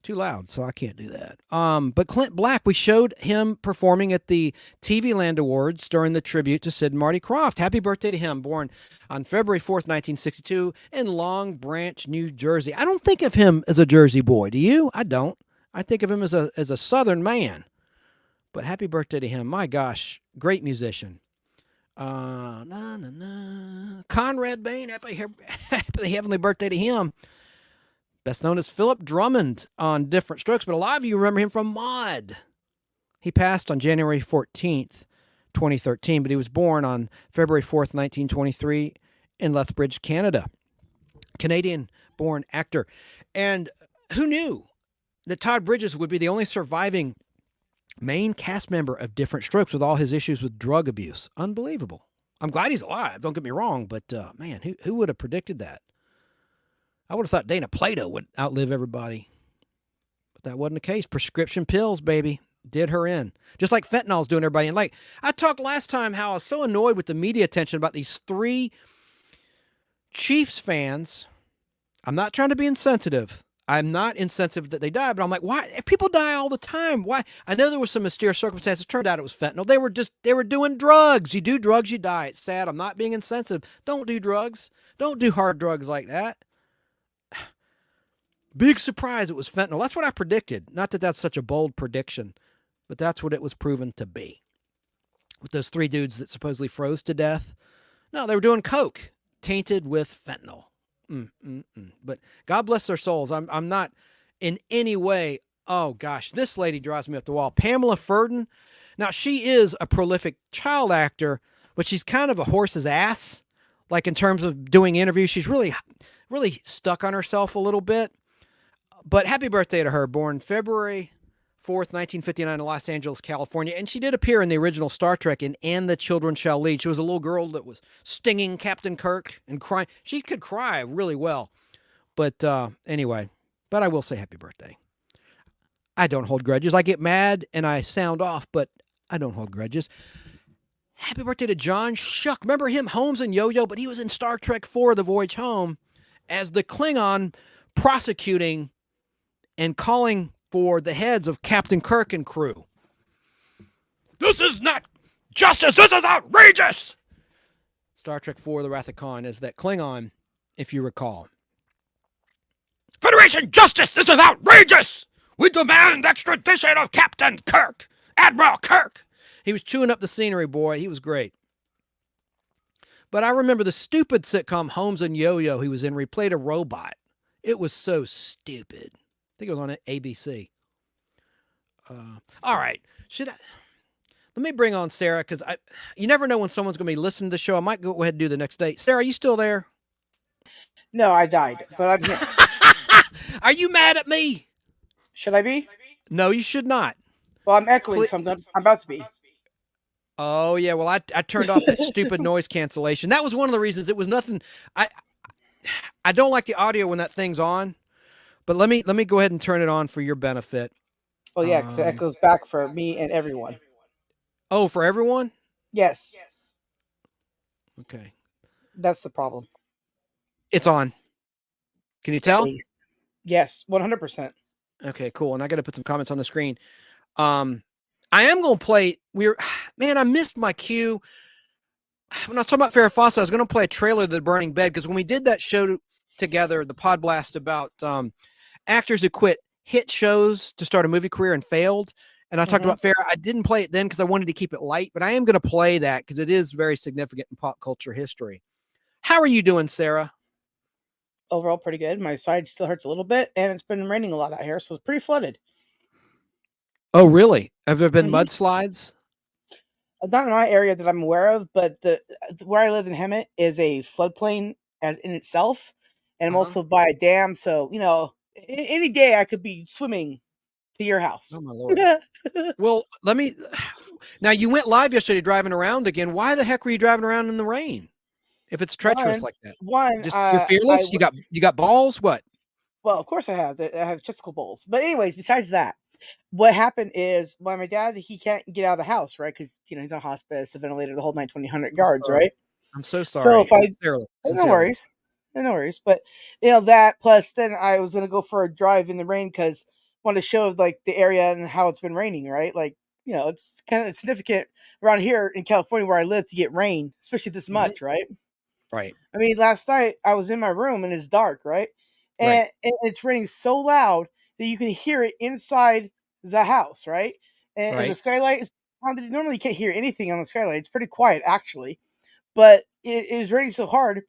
Too loud, so I can't do that. But Clint Black, we showed him performing at the TV Land Awards during the tribute to Sid and Marty Krofft. Happy birthday to him, born on February 4th, 1962, in Long Branch, New Jersey. I don't think of him as a Jersey boy, do you? I don't. I think of him as a Southern man. But happy birthday to him. My gosh, great musician. Conrad Bain, happy heavenly birthday to him. Best known as Philip Drummond on Different Strokes, but a lot of you remember him from Maude. He passed on January 14th, 2013, but he was born on February 4th, 1923 in Lethbridge, Canada. Canadian-born actor. And who knew that Todd Bridges would be the only surviving main cast member of Different Strokes with all his issues with drug abuse? Unbelievable. I'm glad he's alive, don't get me wrong, but man, who would have predicted that? I would have thought Dana Plato would outlive everybody. But that wasn't the case. Prescription pills, baby, did her in. Just like fentanyl's doing everybody in. Like, I talked last time how I was so annoyed with the media attention about these 3 Chiefs fans. I'm not trying to be insensitive. I'm not insensitive that they died, but I'm like, why? People die all the time. Why? I know there was some mysterious circumstances. Turned out it was fentanyl. They were doing drugs. You do drugs, you die. It's sad. I'm not being insensitive. Don't do drugs. Don't do hard drugs like that. Big surprise, it was fentanyl. That's what I predicted. Not that that's such a bold prediction, but that's what it was proven to be. With those 3 dudes that supposedly froze to death. No, they were doing coke, tainted with fentanyl. But God bless their souls. I'm not in any way Oh, gosh. This lady drives me up the wall. Pamela Furden. Now, she is a prolific child actor, but she's kind of a horse's ass. Like in terms of doing interviews, she's really, really stuck on herself a little bit. But happy birthday to her. Born February 4th, 1959 in Los Angeles, California. And she did appear in the original Star Trek in And the Children Shall Lead. She was a little girl that was stinging Captain Kirk and crying. She could cry really well. But anyway, but I will say happy birthday. I don't hold grudges. I get mad and I sound off, but I don't hold grudges. Happy birthday to John Schuck. Remember him, Holmes and Yo-Yo, but he was in Star Trek IV, The Voyage Home, as the Klingon prosecuting and calling for the heads of Captain Kirk and crew. This is not justice. This is outrageous. Star Trek IV, The Wrath of Khan is that Klingon, if you recall. Federation justice. This is outrageous. We demand extradition of Captain Kirk, Admiral Kirk. He was chewing up the scenery, boy. He was great. But I remember the stupid sitcom Holmes and Yo-Yo he was in where he played a robot. It was so stupid. I think it was on ABC. All right. Let me bring on Sarah, because you never know when someone's going to be listening to the show. I might go ahead and do the next day. Sarah, are you still there? No, I died, but I'm here. Are you mad at me? Should I be? No, you should not. Well, I'm echoing something. I'm about to be. Oh, yeah. Well, I turned off that stupid noise cancellation. That was one of the reasons. It was nothing. I don't like the audio when that thing's on, but let me go ahead and turn it on for your benefit. Oh, yeah, because it echoes back for me and everyone. Oh, for everyone? Yes. Okay. That's the problem. It's on. Can you tell? Yes, 100%. Okay, cool. And I got to put some comments on the screen. I am going to play. Man, I missed my cue. When I was talking about Farrah Fawcett, I was going to play a trailer of The Burning Bed, because when we did that show together, the Podblast about actors who quit hit shows to start a movie career and failed, and I talked about Farrah. I didn't play it then because I wanted to keep it light, but I am going to play that because it is very significant in pop culture history. How are you doing, Sarah? Overall, pretty good. My side still hurts a little bit, and it's been raining a lot out here, so it's pretty flooded. Oh, really? Have there been mudslides? Not in my area that I'm aware of, but where I live in Hemet is a floodplain as in itself, and I'm also by a dam, so any day I could be swimming to your house. Oh my Lord! Well, now you went live yesterday driving around again. Why the heck were you driving around in the rain? If it's treacherous like that, you're fearless. You got balls. What? Well, of course I have. I have testicle balls. But anyways, besides that, what happened is my dad, he can't get out of the house, right? Because he's on hospice, a ventilator, the whole 9,200 yards, right? I'm so sorry. So if Sincerely. No worries. But that plus then I was gonna go for a drive in the rain because I wanted to show like the area and how it's been raining, right? Like it's kind of significant around here in California where I live to get rain, especially this much, right? Right. I mean, last night I was in my room and it's dark, right? And it's raining so loud that you can hear it inside the house, right? And the skylight is pounded. Normally you can't hear anything on the skylight. It's pretty quiet, actually. But it was raining so hard.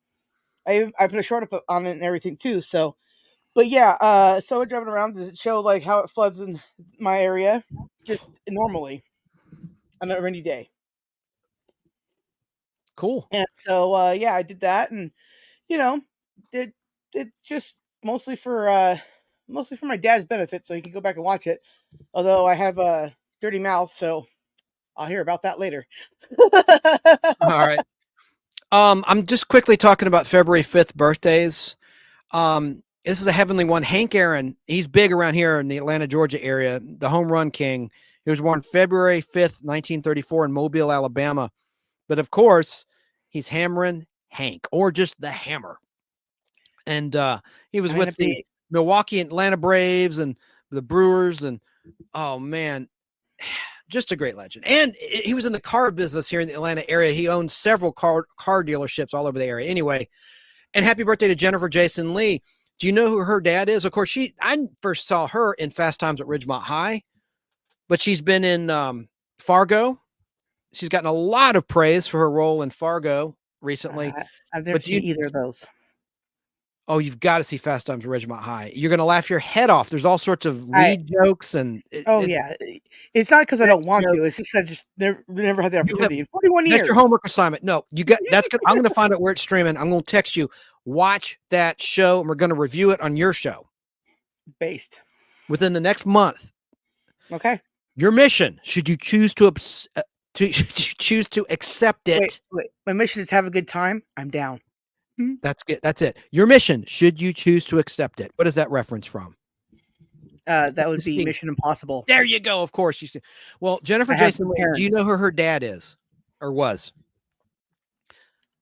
I put a short up on it and everything, too. So, but yeah, so we're driving around to show, like, how it floods in my area just normally on a rainy day. Cool. And so, I did that. And, it just mostly for my dad's benefit, so he can go back and watch it. Although I have a dirty mouth, so I'll hear about that later. All right. I'm just quickly talking about February 5th birthdays. This is a heavenly one. Hank Aaron. He's big around here in the Atlanta, Georgia area. The home run king. He was born February 5th, 1934 in Mobile, Alabama. But of course, he's Hammering Hank, or just the Hammer. And he was with the Milwaukee and Atlanta Braves and the Brewers. And oh man, just a great legend. And he was in the car business here in the Atlanta area. He owns several car dealerships all over the area. Anyway, and happy birthday to Jennifer Jason Leigh. Do you know who her dad is? Of course, I first saw her in Fast Times at Ridgemont High, but she's been in Fargo. She's gotten a lot of praise for her role in Fargo recently. I've never seen either of those. Oh, you've got to see Fast Times at Ridgemont High. You're going to laugh your head off. There's all sorts of Reed jokes and. Yeah, it's not because I don't want to. It's just I just never had the opportunity. In 41 years. That's your homework assignment. No, you got. That's good. I'm going to find out where it's streaming. I'm going to text you. Watch that show, and we're going to review it on your show. Based within the next month. Okay. Your mission, should you choose to choose to accept it. Wait. My mission is to have a good time. I'm down. That's good. That's it. Your mission, should you choose to accept it. What is that reference from? That would be Mission Impossible. There you go. Of course, you see. Well, Jennifer Jason Leigh, do you know who her dad is or was?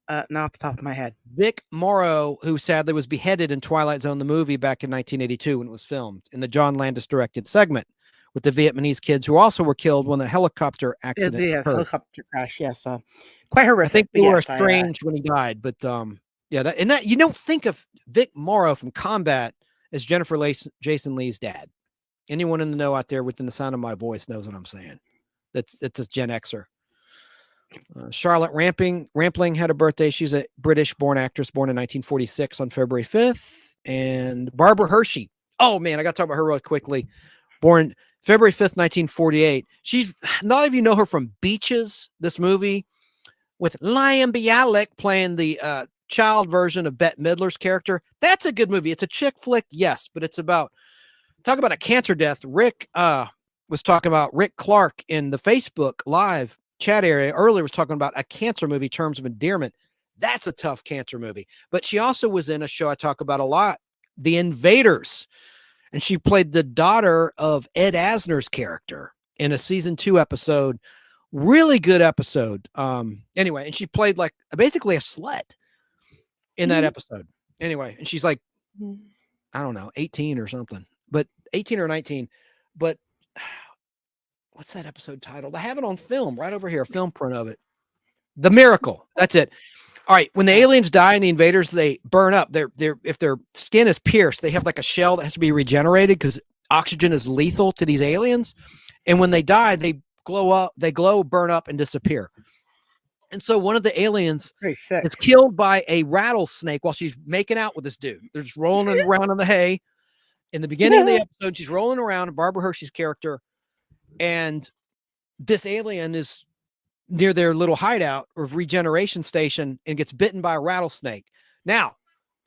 Not off the top of my head. Vic Morrow, who sadly was beheaded in Twilight Zone, the movie, back in 1982 when it was filmed, in the John Landis directed segment with the Vietnamese kids who also were killed when the helicopter accident occurred. Helicopter crash. Yes, quite horrific. I think they were estranged when he died, but yeah, that you don't think of Vic Morrow from Combat as Jennifer Jason Leigh's dad. Anyone in the know out there within the sound of my voice knows what I'm saying. It's a Gen Xer. Charlotte Rampling had a birthday. She's a British-born actress, born in 1946 on February 5th. And Barbara Hershey. Oh, man, I got to talk about her real quickly. Born February 5th, 1948. She's, a lot of you know her from Beaches, this movie, with Liam Bialik playing the child version of Bette Midler's character. That's a good movie. It's a chick flick, yes, but it's about, talk about a cancer death. Rick was talking about Rick Clark in the Facebook Live chat area earlier, was talking about a cancer movie, Terms of Endearment. That's a tough cancer movie. But she also was in a show I talk about a lot, The Invaders. And she played the daughter of Ed Asner's character in a season 2 episode. Really good episode. Anyway, and she played like basically a slut in that episode. Anyway, and she's like, I don't know, 18 or something, but 18 or 19. But what's that episode titled? I have it on film right over here, a film print of it. The Miracle. That's it. All right. When the aliens die and the invaders, they burn up. If their skin is pierced, they have like a shell that has to be regenerated because oxygen is lethal to these aliens. And when they die, they glow, burn up, and disappear. And so one of the aliens is killed by a rattlesnake while she's making out with this dude. They're just rolling around in the hay. In the beginning of the episode, she's rolling around, Barbara Hershey's character, and this alien is near their little hideout or regeneration station and gets bitten by a rattlesnake. Now,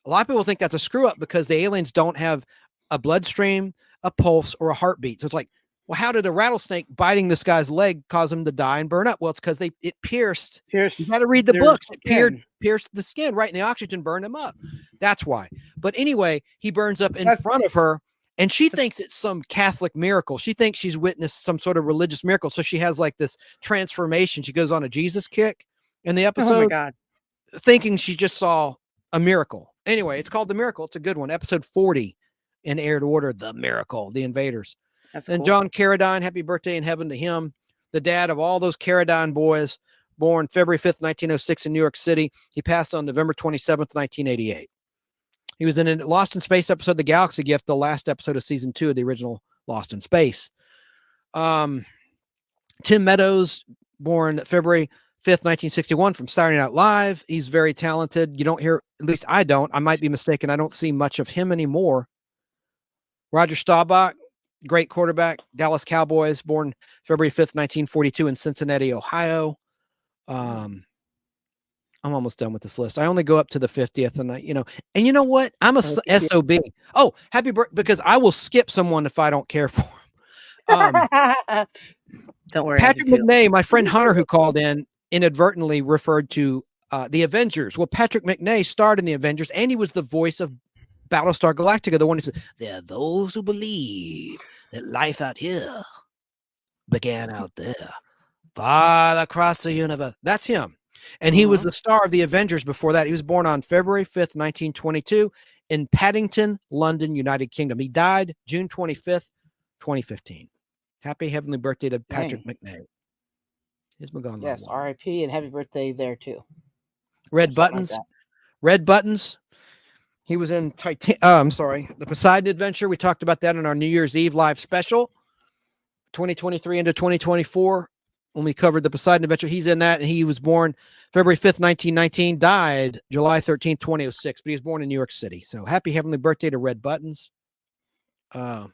a lot of people think that's a screw up because the aliens don't have a bloodstream, a pulse, or a heartbeat. So it's like, well, how did a rattlesnake biting this guy's leg cause him to die and burn up? Well, it's because it pierced. You got to read the books. It pierced the skin, right? And the oxygen burned him up. That's why. But anyway, he burns up in front of her. And she thinks it's some Catholic miracle. She thinks she's witnessed some sort of religious miracle. So she has like this transformation. She goes on a Jesus kick in the episode. Oh my God. Thinking she just saw a miracle. Anyway, it's called The Miracle. It's a good one. Episode 40 in aired order, The Miracle, The Invaders. That's and cool. John Carradine, happy birthday in heaven to him. The dad of all those Carradine boys, born February 5th, 1906 in New York City. He passed on November 27th, 1988. He was in a Lost in Space episode, The Galaxy Gift, the last episode of season 2 of the original Lost in Space. Tim Meadows, born February 5th, 1961 from Saturday Night Live. He's very talented. You don't hear, at least I don't. I might be mistaken. I don't see much of him anymore. Roger Staubach, great quarterback, Dallas Cowboys, born February 5th, 1942 in Cincinnati, Ohio. I'm almost done with this list. I only go up to the 50th, and you know what? I'm a SOB. Oh, happy birthday, because I will skip someone if I don't care for him. Don't worry. Patrick McNay, my friend Hunter, who called in, inadvertently referred to the Avengers. Well, Patrick McNay starred in the Avengers, and he was the voice of Battlestar Galactica, the one who said, "There are those who believe that life out here began out there, far across the universe." That's him. And he was the star of the Avengers before that. He was born on February 5th, 1922 in Paddington, London, United Kingdom. He died June 25th, 2015. Happy heavenly birthday to Patrick McNay. He's been gone. Yes, R.I.P. and happy birthday there too. Red Buttons. Like Red Buttons. He was in The Poseidon Adventure. We talked about that in our New Year's Eve live special. 2023 into 2024. when we covered the Poseidon Adventure. He's in that, and he was born February 5th, 1919, died July 13th, 2006, but he was born in New York City. So happy heavenly birthday to Red Buttons. Let's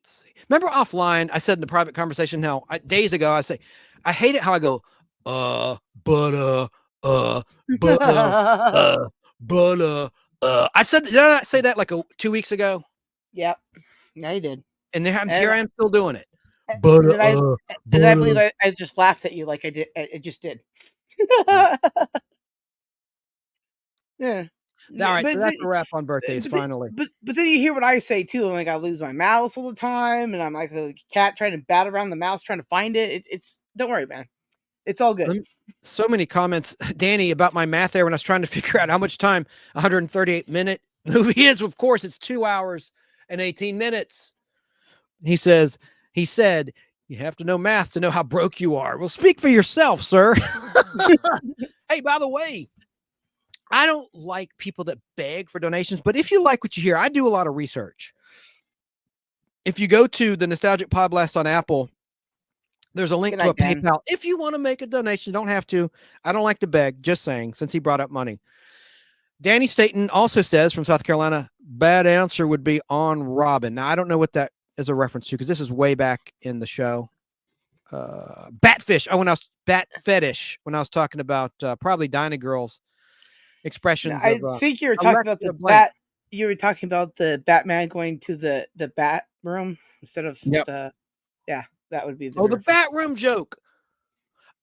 see. Remember offline, I said in the private conversation days ago, I say, I hate it how I go, I said, did I not say that like 2 weeks ago? Yep. Yeah, you did. And here I am still doing it. And I believe I just laughed at you like I did. I just did. Yeah. All right, so that's a wrap on birthdays, finally. But then you hear what I say too. I'm like, I lose my mouse all the time, and I'm like a cat trying to bat around the mouse trying to find it. It's don't worry, man. It's all good. So many comments, Danny, about my math there when I was trying to figure out how much time 138-minute movie is. Of course, it's 2 hours and 18 minutes. He said, you have to know math to know how broke you are. Well, speak for yourself, sir. Hey, by the way, I don't like people that beg for donations, but if you like what you hear, I do a lot of research. If you go to the Nostalgic Podblast on Apple, there's a link to a PayPal. If you want to make a donation, you don't have to. I don't like to beg, just saying, since he brought up money. Danny Staten also says from South Carolina, bad answer would be on Robin. Now, I don't know what that is a reference to because this is way back in the show. Batfish. Oh, Bat Fetish, when I was talking about probably Dinah Girl's expressions. I think you were talking about the bat. You were talking about the Batman going to the bat room instead of the. Yeah, that would be the bat room joke.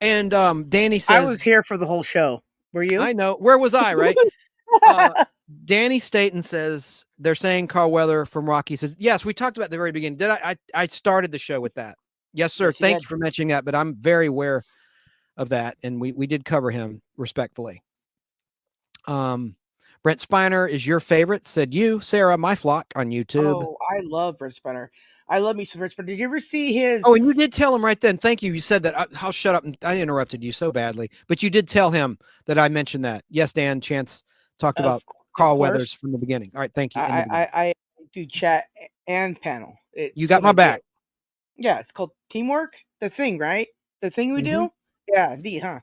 And Danny says, I was here for the whole show. Were you? I know. Where was I? Right. Danny Staten says they're saying Carl Weather from Rocky says, yes, we talked about at the very beginning. Did I started the show with that. Yes, sir. Yes, thank you for mentioning that, but I'm very aware of that. And we did cover him respectfully. Brent Spiner is your favorite, said you, Sarah, my flock on YouTube. Oh, I love Brent Spiner. I love me some Brent Spiner. Did you ever see his? Oh, and you did tell him right then. Thank you. You said that. I'll shut up. I interrupted you so badly, but you did tell him that I mentioned that. Yes, Dan Chance talked about Carl Weathers from the beginning. All right. Thank you. I do chat and panel. You got my back. Yeah. It's called Teamwork. The thing, right? The thing we do. Yeah. Huh?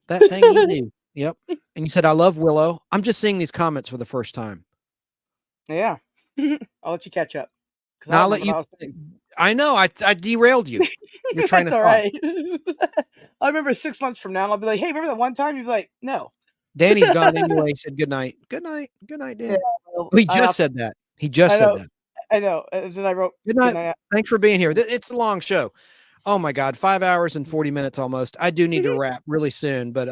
That thing you do. Yep. And you said, I love Willow. I'm just seeing these comments for the first time. Yeah. I'll let you catch up. Now I'll let you. I know. I derailed you. You're trying to. All right. I remember 6 months from now, I'll be like, hey, remember that one time? You'd be like, no. Danny's gone anyway. He said, good night. Good night. Good night, Dan. Yeah, well, he just said that. He just said that. I know. And then I wrote, good night. Thanks for being here. It's a long show. Oh, my God. 5 hours and 40 minutes almost. I do need to wrap really soon, but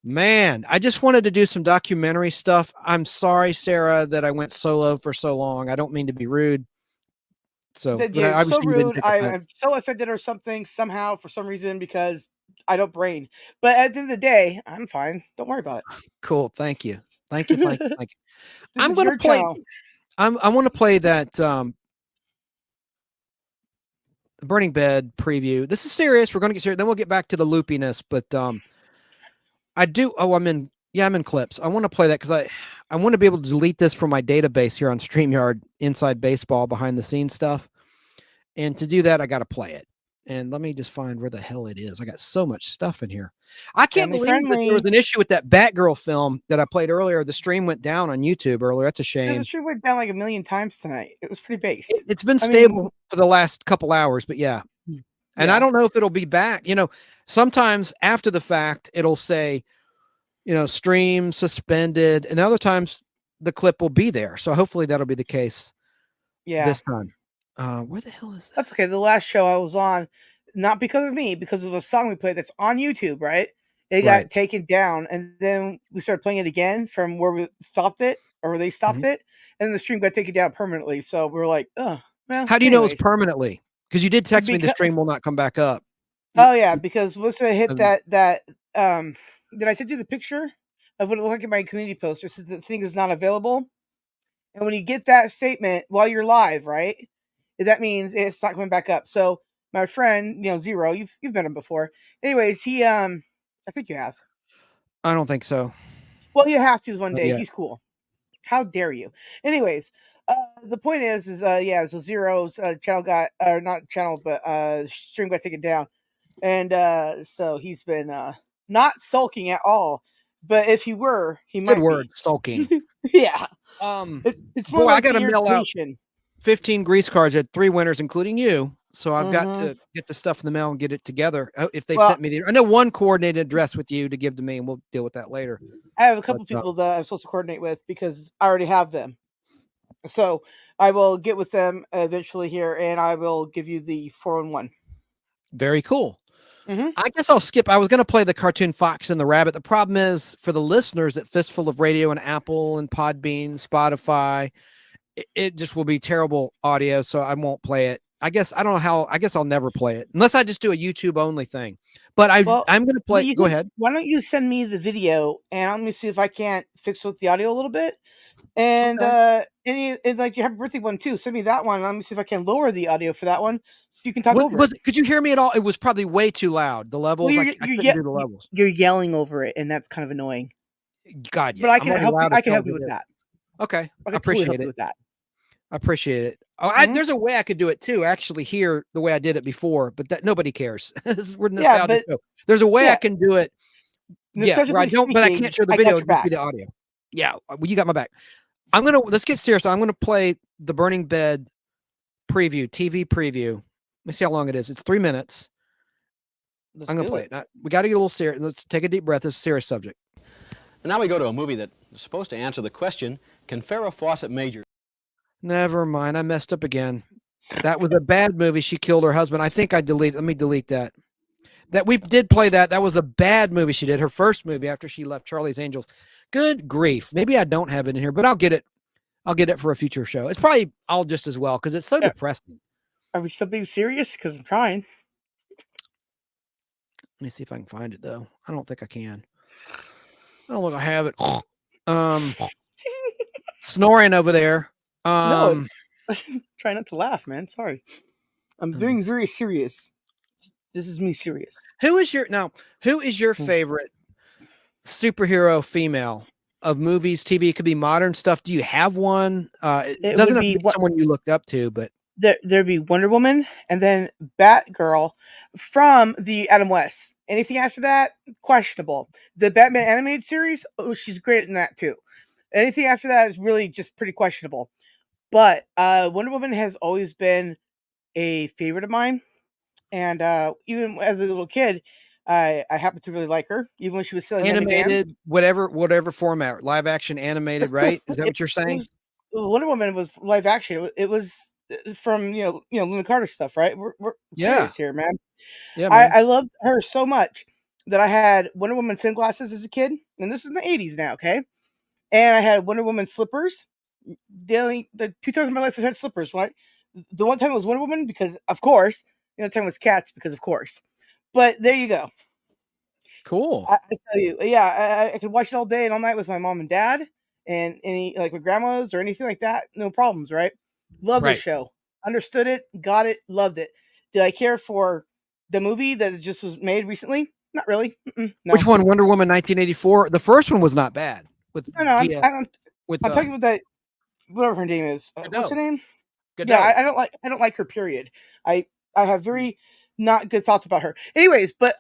man, I just wanted to do some documentary stuff. I'm sorry, Sarah, that I went solo for so long. I don't mean to be rude. So, you're so rude. I'm so offended or something somehow for some reason because I don't brain. But at the end of the day, I'm fine. Don't worry about it. Cool. Thank you. Thank you. Thank you. Thank you. I'm going to play. I want to play that Burning Bed preview. This is serious. We're going to get serious. Then we'll get back to the loopiness. But I do. Oh, I'm in clips. I want to play that because I want to be able to delete this from my database here on StreamYard, Inside Baseball, behind the scenes stuff. And to do that, I got to play it. And let me just find where the hell it is. I got so much stuff in here. I can't believe that there was an issue with that Batgirl film that I played earlier. The stream went down on YouTube earlier. That's a shame. Yeah, the stream went down like 1 million times tonight. It was pretty base. It's been stable for the last couple hours, but yeah. And I don't know if it'll be back. You know, sometimes after the fact, it'll say, you know, stream suspended, and other times the clip will be there. So hopefully that'll be the case this time. Where the hell is that? That's okay. The last show I was on, not because of me, because of a song we played that's on YouTube, right? It got taken down, and then we started playing it again from where we stopped it, or where they stopped it, and then the stream got taken down permanently. So we were like, oh, well. How do you know it's permanently? Because you did text me the stream will not come back up. Oh, yeah, because once I hit that did I send you the picture of what it looked like in my community post? It says the thing is not available. And when you get that statement while you're live, right, that means it's not coming back up. So my friend, Zero, you've met him before. Anyways, he, I think you have. I don't think so. Well, you have to one day. Yeah. He's cool. How dare you? Anyways, the point is yeah, so Zero's channel got, or not channel, but stream got taken down, and so he's been not sulking at all. But if he were, he Good might word, be. sulking. Yeah, it's more Boy, I like got the to mail out irritation. 15 grease cards at 3 winners, including you. So I've got Mhm. to get the stuff in the mail and get it together. If they Well- sent me the, I know one coordinated address with you to give to me, and we'll deal with that later. I have a couple people that I'm supposed to coordinate with because I already have them. So I will get with them eventually here, and I will give you the 4-in-1. Very cool. Mm-hmm. I guess I'll skip. I was going to play the cartoon Fox and the Rabbit. The problem is for the listeners at Fistful of Radio and Apple and Podbean, Spotify, it just will be terrible audio, so I won't play it. I guess I don't know how. I guess I'll never play it unless I just do a YouTube only thing. But I'm going to play. Go ahead. Why don't you send me the video and let me see if I can't fix with the audio a little bit. And and like your happy birthday one too. Send me that one. Let me see if I can lower the audio for that one so you can talk over it. Could you hear me at all? It was probably way too loud. The levels, Well, I couldn't do the levels. You're yelling over it, and that's kind of annoying. God, yeah. But I can help you. I can help you with that. Okay, I I appreciate help it. you with that. I appreciate it. Oh, there's a way I could do it too. Actually, here the way I did it before, but that nobody cares. We're nostalgic. but there's a way I can do it. Yeah, Nostalgically right. Don't, but I can't share the I got video. your Just be back. the audio. Yeah, well, you got my back. Let's get serious. I'm gonna play the Burning Bed preview, TV preview. Let me see how long it is. It's 3 minutes. I'm gonna play it. We got to get a little serious. Let's take a deep breath. This is a serious subject. And now we go to a movie that is supposed to answer the question: can Farrah Fawcett Major? Never mind. I messed up again. That was a bad movie. She killed her husband. I think I deleted. Let me delete that. That we did play that. That was a bad movie she did. Her first movie after she left Charlie's Angels. Good grief. Maybe I don't have it in here, but I'll get it. I'll get it for a future show. It's probably all just as well because it's so depressing. Are we still being serious? Because I'm trying. Let me see if I can find it though. I don't think I can. I don't think I have it. Snoring over there. No, try not to laugh, man. Sorry. I'm being very serious. This is me serious. Who is your favorite superhero female of movies, TV? It could be modern stuff. Do you have one? It doesn't have to be someone you looked up to, but there'd be Wonder Woman and then Batgirl from the Adam West. Anything after that, questionable. The Batman animated series, she's great in that too. Anything after that is really just pretty questionable. But Wonder Woman has always been a favorite of mine. And even as a little kid, I happened to really like her, even when she was selling animated, whatever format, live action, animated, right? Is that what you're saying? Wonder Woman was live action. It was from Luna Carter stuff, right? We're serious here, man. Yeah, man. I loved her so much that I had Wonder Woman sunglasses as a kid, and this is in the 80s now, okay? And I had Wonder Woman slippers. The 2 times in my life I've had slippers, right? The one time it was Wonder Woman because, of course. The other time was cats because, of course. But there you go. Cool. I tell you, yeah, I could watch it all day and all night with my mom and dad and any like my grandmas or anything like that. No problems, right? Love the show. Understood it, got it, loved it. Did I care for the movie that just was made recently? Not really. No. Which one? Wonder Woman 1984. The first one was not bad. I'm talking about that. Whatever her name is. What's her name? Godot. Yeah, I don't like her. Period. I have very not good thoughts about her. Anyways, but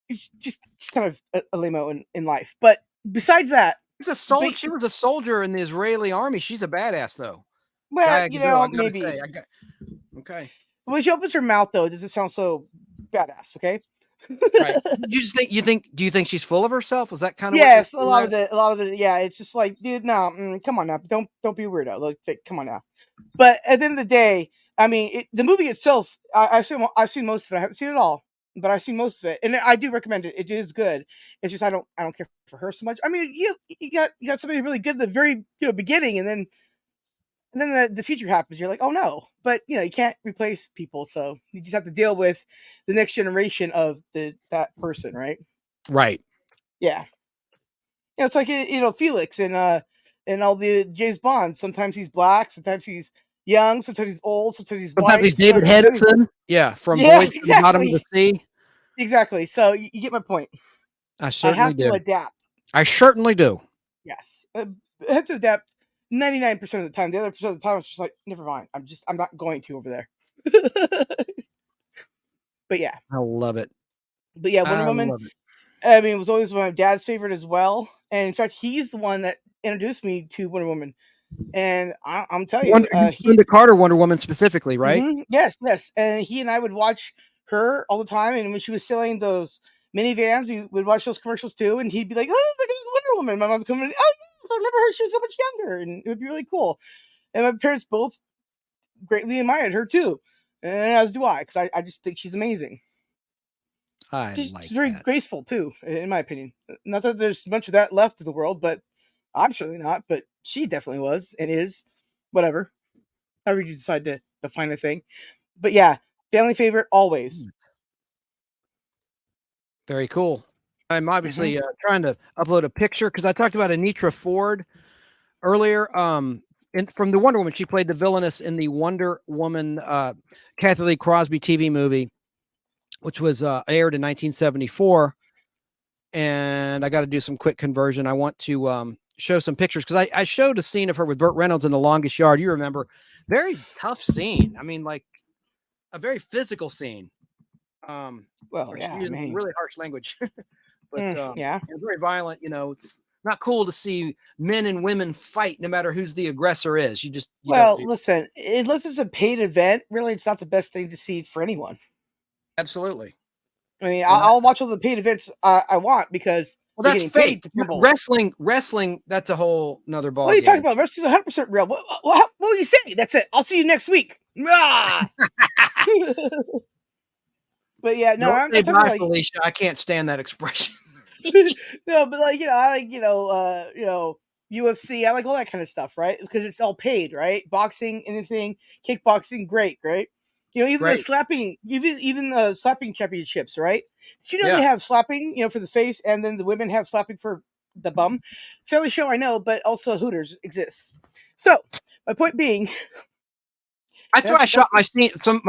it's just kind of a lame-o in life. But besides that, she's a soldier. She was a soldier in the Israeli army. She's a badass, though. Well, maybe. Okay. When she opens her mouth, though, it doesn't sound so badass. Okay. Right. Do you think she's full of herself? Was that kind of yes? A lot of it. Yeah, it's just like, dude, no, come on now, don't be a weirdo. Look, come on now. But at the end of the day, I mean, the movie itself, I've seen most of it. I haven't seen it all, but I've seen most of it, and I do recommend it. It is good. It's just I don't care for her so much. I mean, you got somebody really good at the very beginning, and then the future happens. You're like, oh no, but you can't replace people, so you just have to deal with the next generation of that person, right? Right. Yeah. It's like Felix and all the James Bonds. Sometimes he's black, sometimes he's young, sometimes he's old, sometimes he's white. He's David Hedison. Yeah, from Boy from the Bottom of the Sea. Exactly. So you get my point. I certainly have to adapt. I certainly do. Yes, I have to adapt 99% of the time. The other percent of the time, it's just like, never mind. I'm not going to over there. But yeah. I love it. But yeah, Wonder Woman. I mean, it was always my dad's favorite as well. And in fact, he's the one that introduced me to Wonder Woman. And I'm telling you, Linda Carter Wonder Woman specifically, right? Yes. And he and I would watch her all the time. And when she was selling those minivans, we would watch those commercials too. And he'd be like, "Oh, look at Wonder Woman." My mom would come in, "Oh, yes, I remember her. She was so much younger." And it would be really cool. And my parents both greatly admired her too. And as do I, because I just think she's amazing. She's very graceful too, in my opinion. Not that there's much of that left of the world, but I'm certainly not. But she definitely was and is. Whatever. However you decide to define a thing. But yeah, family favorite always. Very cool. I'm obviously trying to upload a picture because I talked about Anitra Ford earlier. From the Wonder Woman, she played the villainess in the Wonder Woman Kathy Lee Crosby TV movie, which was aired in 1974. And I got to do some quick conversion. I want to show some pictures because I showed a scene of her with Burt Reynolds in The Longest Yard. You remember? Very tough scene. I mean, like a very physical scene. Well, yeah, using really harsh language, but yeah, it's very violent. You know, it's not cool to see men and women fight, no matter who's the aggressor is. Listen, unless it's a paid event, really, it's not the best thing to see for anyone. Absolutely. I mean, I'll watch all the paid events I want because they're getting paid. Wrestling, that's a whole nother ball. What are you talking about? Wrestling's 100% real. What will you say? That's it. I'll see you next week. But yeah, no, I'm talking about Felicia. I can't stand that expression. No, but I like UFC. I like all that kind of stuff, right? Because it's all paid, right? Boxing, anything, kickboxing, great, right? Even the slapping, even the slapping championships, right? Did you know they have slapping, for the face, and then the women have slapping for the bum? Fairly show, I know, but also Hooters exists. So my point being. I thought I shot my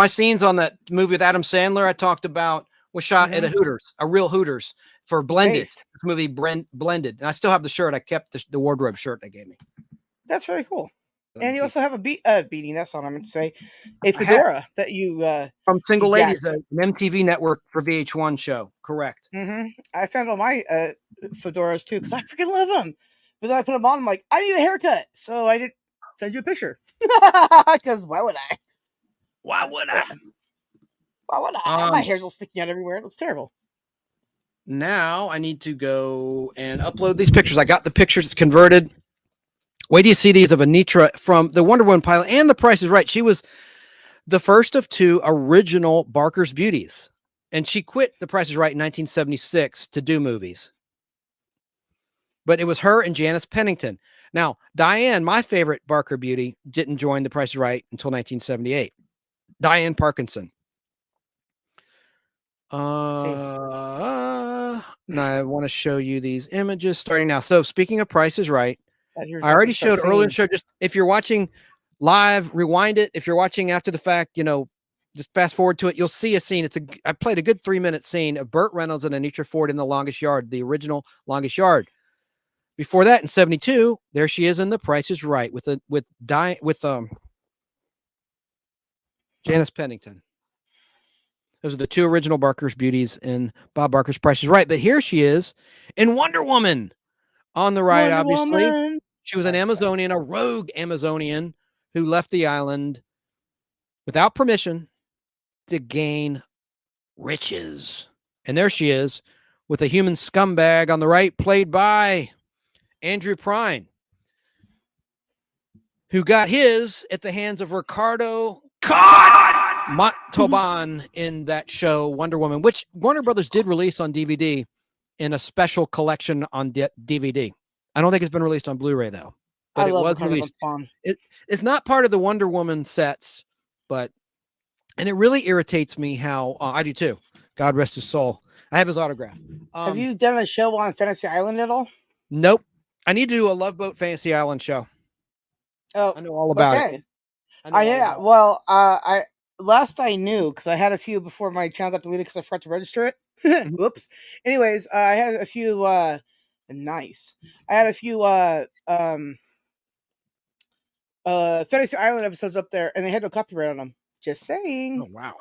scenes on that movie with Adam Sandler. I talked about was shot at a Hooters, a real Hooters for Blended. This movie Blended, and I still have the shirt. I kept the wardrobe shirt they gave me. That's very cool. And you also have a beating. That's all I'm going to say. A fedora that you from Single Ladies, an MTV network for VH1 show. Correct. I found all my fedoras too because I freaking love them. But then I put them on. I'm like, I need a haircut, so I did send you a picture. Because why would I? Why would I? My hair's all sticking out everywhere. It looks terrible. Now I need to go and upload these pictures. I got the pictures converted. Wait till you see these of Anitra from the Wonder Woman pilot and The Price is Right. She was the first of two original Barker's Beauties. And she quit The Price is Right in 1976 to do movies. But it was her and Janice Pennington. Now, Diane, my favorite Barker Beauty, didn't join The Price is Right until 1978. Diane Parkinson. Now I want to show you these images starting now. So speaking of Price is Right, I already showed earlier in the show. Just if you're watching live, rewind it. If you're watching after the fact, just fast forward to it. You'll see a scene. I played a good 3-minute scene of Burt Reynolds and Anitra Ford in The Longest Yard, the original Longest Yard. Before that, in 1972, there she is in The Price is Right with Janice Pennington. Those are the two original Barker's Beauties in Bob Barker's Price is Right. But here she is in Wonder Woman on the right, obviously. Woman. She was an Amazonian, a rogue Amazonian who left the island without permission to gain riches. And there she is with a human scumbag on the right, played by Andrew Prine, who got his at the hands of Ricardo Montalban in that show, Wonder Woman, which Warner Brothers did release on DVD in a special collection on DVD. I don't think it's been released on Blu-ray, though. But it was released. It's not part of the Wonder Woman sets, and it really irritates me how I do too. God rest his soul. I have his autograph. Have you done a show on Fantasy Island at all? Nope. I need to do a Love Boat Fantasy Island show. Oh, I know all about it. Well, last I knew, because I had a few before my channel got deleted because I forgot to register it. Whoops. Anyways, I had a few. Nice. I had a few Fantasy Island episodes up there, and they had no copyright on them. Just saying. Oh wow.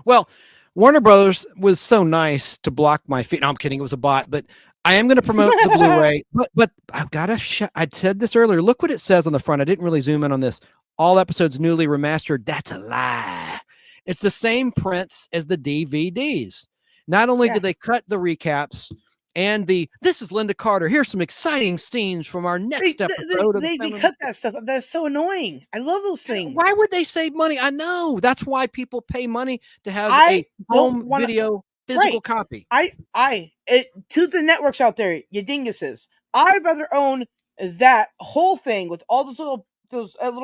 Well, Warner Brothers was so nice to block my feed. No, I'm kidding. It was a bot, but I am going to promote the Blu-ray. But I've got to. I said this earlier. Look what it says on the front. I didn't really zoom in on this. All episodes newly remastered. That's a lie. It's the same prints as the DVDs. Not only did they cut the recaps and this is Linda Carter. Here's some exciting scenes from our next episode. They cut that stuff. That's so annoying. I love those things. Why would they save money? I know. That's why people pay money to have a home video physical copy. To the networks out there, you dinguses, I'd rather own that whole thing with all those little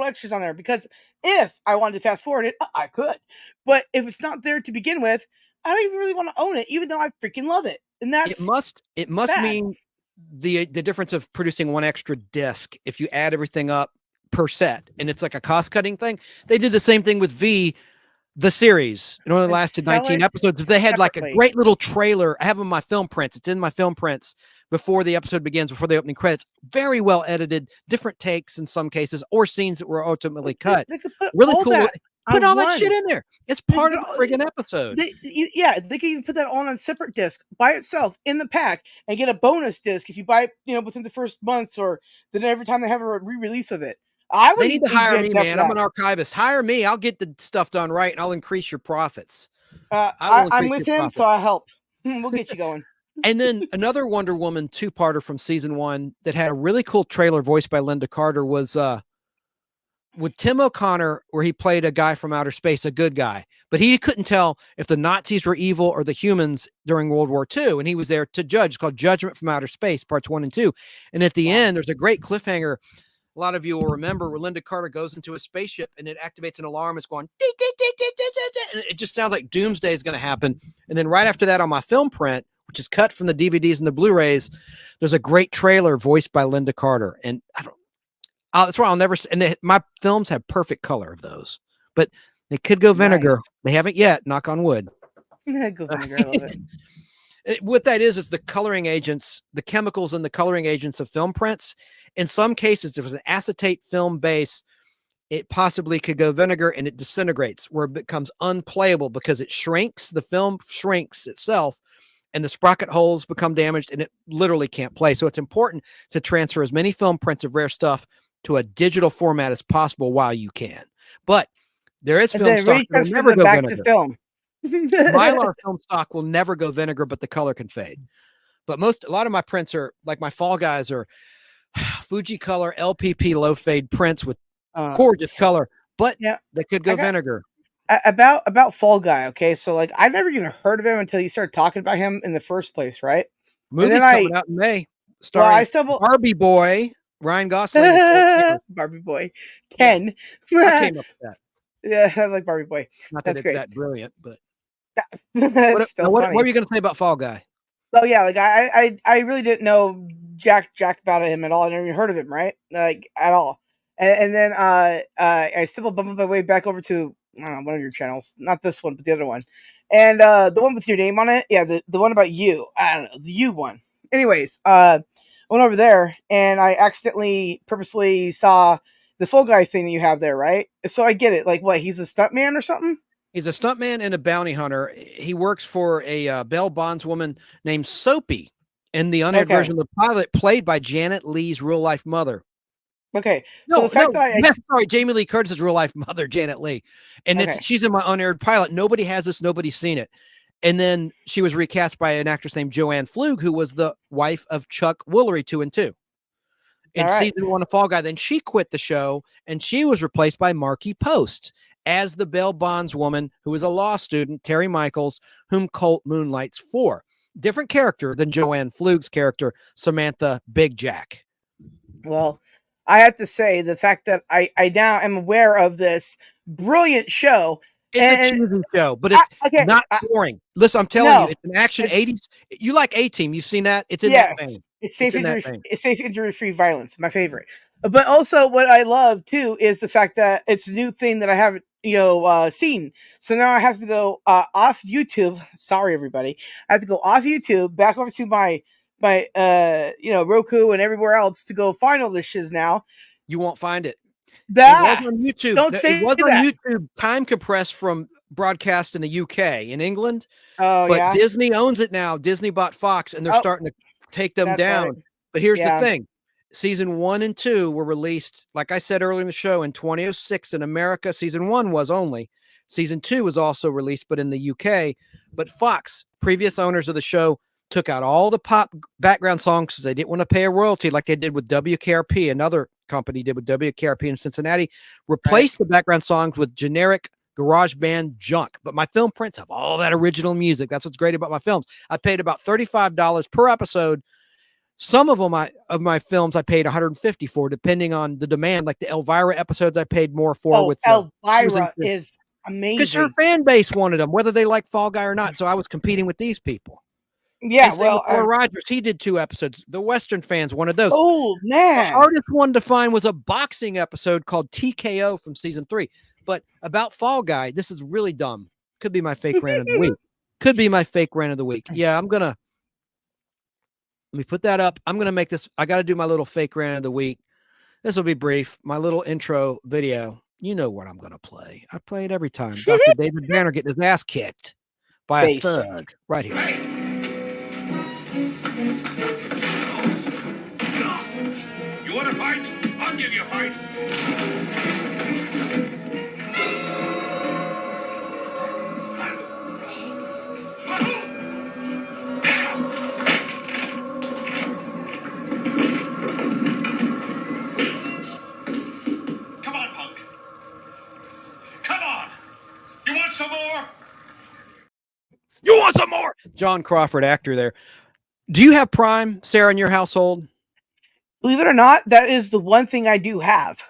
extras on there, because if I wanted to fast forward it, I could. But if it's not there to begin with, I don't even really want to own it, even though I freaking love it. And that's it must mean the difference of producing one extra disc if you add everything up per set, and it's like a cost-cutting thing. They did the same thing with the series. It only lasted 19 episodes. They had like a great little trailer. I have in my film prints. It's in my film prints before the episode begins, before the opening credits. Very well edited, different takes in some cases, or scenes that were ultimately cut. They could put really cool. Put all that that shit in there. It's part of the friggin' episode. They can even put that on a separate disc by itself in the pack and get a bonus disc if you buy it, within the first months, or then every time they have a re-release of it. They need to hire me, man. I'm an archivist. Hire me. I'll get the stuff done right, and I'll increase your profits. I'm with him, so I'll help. We'll get you going. And then another Wonder Woman 2-parter from season 1 that had a really cool trailer voiced by Linda Carter was with Tim O'Connor, where he played a guy from outer space, a good guy, but he couldn't tell if the Nazis were evil or the humans during World War II. And he was there to judge. It's called Judgment from Outer Space, parts 1 and 2. And at the end, there's a great cliffhanger. A lot of you will remember where Linda Carter goes into a spaceship and it activates an alarm. It's going, dee, dee, dee, dee, dee, dee, dee, and it just sounds like doomsday is going to happen. And then right after that on my film print, which is cut from the DVDs and the Blu-rays, there's a great trailer voiced by Linda Carter. And that's why I'll never, my films have perfect color of those, but they could go vinegar. Nice. They haven't yet, knock on wood. Go vinegar, I love it. What that is the coloring agents, the chemicals and the coloring agents of film prints. In some cases, if it was an acetate film base, it possibly could go vinegar and it disintegrates, where it becomes unplayable because it shrinks, the film shrinks itself, and the sprocket holes become damaged and it literally can't play. So it's important to transfer as many film prints of rare stuff to a digital format as possible while you can. But there is film stock that will never go vinegar. To film. Mylar film stock will never go vinegar, but the color can fade. But a lot of my prints are like my Fall Guys are Fuji color LPP low fade prints with gorgeous color, but they could go vinegar. About Fall Guy, okay? So like I never even heard of him until you started talking about him in the first place, right? Movie's coming out in May. Starring Barbie Boy, Ryan Gosling. Barbie Boy. Ken. I came up with that. Yeah, I like Barbie Boy. Not that it's great. that brilliant, but what were you going to say about Fall Guy? Oh yeah, like I really didn't know jack about him at all. I never even heard of him, right? Like at all. And then I stumbled my way back over to one of your channels, not this one, but the other one, and the one with your name on it. Yeah, the one about you. I don't know, the you one. Anyways, I went over there and I accidentally, purposely saw the Fall Guy thing that you have there, right? So I get it. Like, what? He's a stuntman or something? He's a stuntman and a bounty hunter. He works for a bail bondswoman named Soapy in the unaired version of the pilot, played by Janet Leigh's real life mother. Okay. So the fact that sorry, Jamie Lee Curtis's real life mother, Janet Leigh. And she's in my unaired pilot. Nobody has this. Nobody's seen it. And then she was recast by an actress named Joanne Flug, who was the wife of Chuck Woolery 2 and 2. In season 1 of Fall Guy. Then she quit the show and she was replaced by Marky Post as the bail bondswoman, who is a law student, Terry Michaels, whom Colt moonlights for. Different character than Joanne Flug's character, Samantha Big Jack. Well, I have to say the fact that I now am aware of this brilliant show. It's a cheesy show, but it's not boring. Listen, I'm telling you, it's an action 80s. You like A-Team. You've seen that? It's in that vein. It's safe injury-free violence. My favorite. But also what I love too is the fact that it's a new thing that I haven't, seen. So now I have to go off YouTube. Sorry, everybody. I have to go off YouTube back over to my Roku and everywhere else to go find all this shiz now. You won't find it. That. It was on YouTube. Don't say It was on that. YouTube, time compressed from broadcast in the UK, in England. Oh, but yeah? Disney owns it now. Disney bought Fox, and they're Oh, starting to take them that's down. right. But here's the Yeah. thing. Season 1 and 2 were released, like I said earlier in the show, in 2006 in America. Season 1 was only. Season 2 was also released, but in the UK. But Fox, previous owners of the show, took out all the pop background songs because they didn't want to pay a royalty like they did with WKRP. Another company did with WKRP in Cincinnati. Replaced the background songs with generic garage band junk. But my film prints have all that original music. That's what's great about my films. I paid about $35 per episode. Some of them of my films I paid $150 for, depending on the demand. Like the Elvira episodes, I paid more for. With Elvira is amazing because her fan base wanted them, whether they like Fall Guy or not. So I was competing with these people. Yeah, and well, Roy Rogers, he did 2 episodes. The Western fans wanted those. Oh man, the hardest one to find was a boxing episode called TKO from season 3. But about Fall Guy, this is really dumb. Could be my fake rant of the week. Could be my fake rant of the week. Yeah, let me put that up. I'm going to make this. I got to do my little fake rant of the week. This will be brief. My little intro video. You know what I'm going to play. I play it every time. Dr. David Banner getting his ass kicked by a thug right here. You want to fight? I'll give you a fight. Come on, punk. Come on. You want some more? You want some more? John Crawford, actor there. Do you have Prime, Sarah, in your household? Believe it or not, that is the one thing I do have.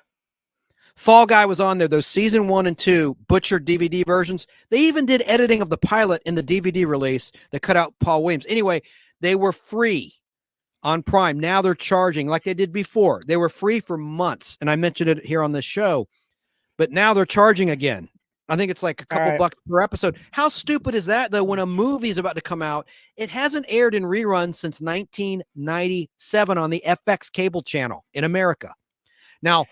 Fall Guy was on there. Those season 1 and 2 butchered DVD versions. They even did editing of the pilot in the DVD release that cut out Paul Williams. Anyway, they were free on Prime. Now they're charging like they did before. They were free for months, and I mentioned it here on this show. But now they're charging again. I think it's like a couple bucks per episode. How stupid is that, though, when a movie is about to come out? It hasn't aired in reruns since 1997 on the FX cable channel in America. Now,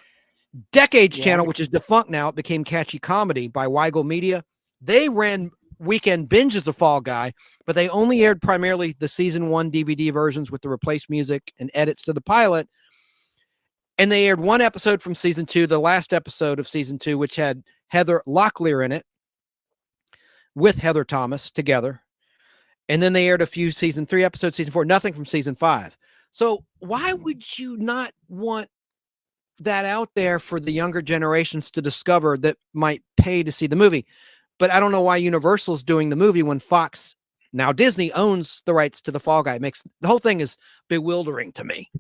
Decades channel, which is defunct now, it became Catchy Comedy by Weigel Media. They ran weekend binges of Fall Guy, but they only aired primarily the season 1 DVD versions with the replaced music and edits to the pilot. And they aired 1 episode from season 2, the last episode of season 2, which had Heather Locklear in it with Heather Thomas together. And then they aired a few season 3 episodes, season 4, nothing from season 5. So why would you not want that out there for the younger generations to discover that might pay to see the movie? But I don't know why Universal's doing the movie when Fox, now Disney, owns the rights to the Fall Guy. Makes the whole thing is bewildering to me.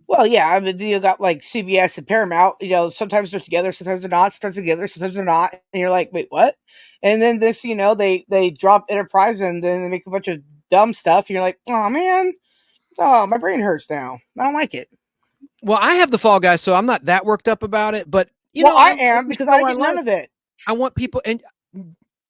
Well, yeah, I mean, you got like CBS and Paramount, sometimes they're together, sometimes they're not, sometimes together, sometimes they're not. And you're like, wait, what? And then this, they drop Enterprise and then they make a bunch of dumb stuff. And you're like, oh, man, my brain hurts now. I don't like it. Well, I have the Fall Guy, so I'm not that worked up about it. But, I am because I get none of it. I want people, and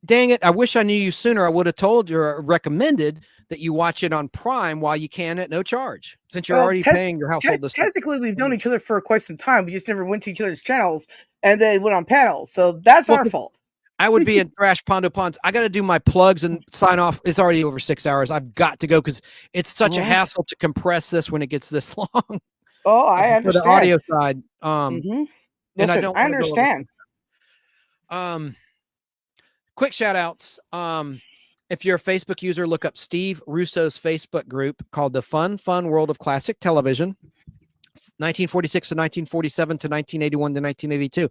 dang it, I wish I knew you sooner. I would have told you or recommended that you watch it on Prime while you can at no charge, since you're already paying your household. Technically, we've known each other for quite some time. We just never went to each other's channels and then went on panels. So that's our fault. I would be in Thrash Pondo Ponds. I got to do my plugs and sign off. It's already over 6 hours. I've got to go because it's such a hassle to compress this when it gets this long. Oh, I understand. For the audio side. Listen, I understand. Quick shout outs. If you're a Facebook user, look up Steve Russo's Facebook group called The Fun World of Classic Television, 1946 to 1947 to 1981 to 1982.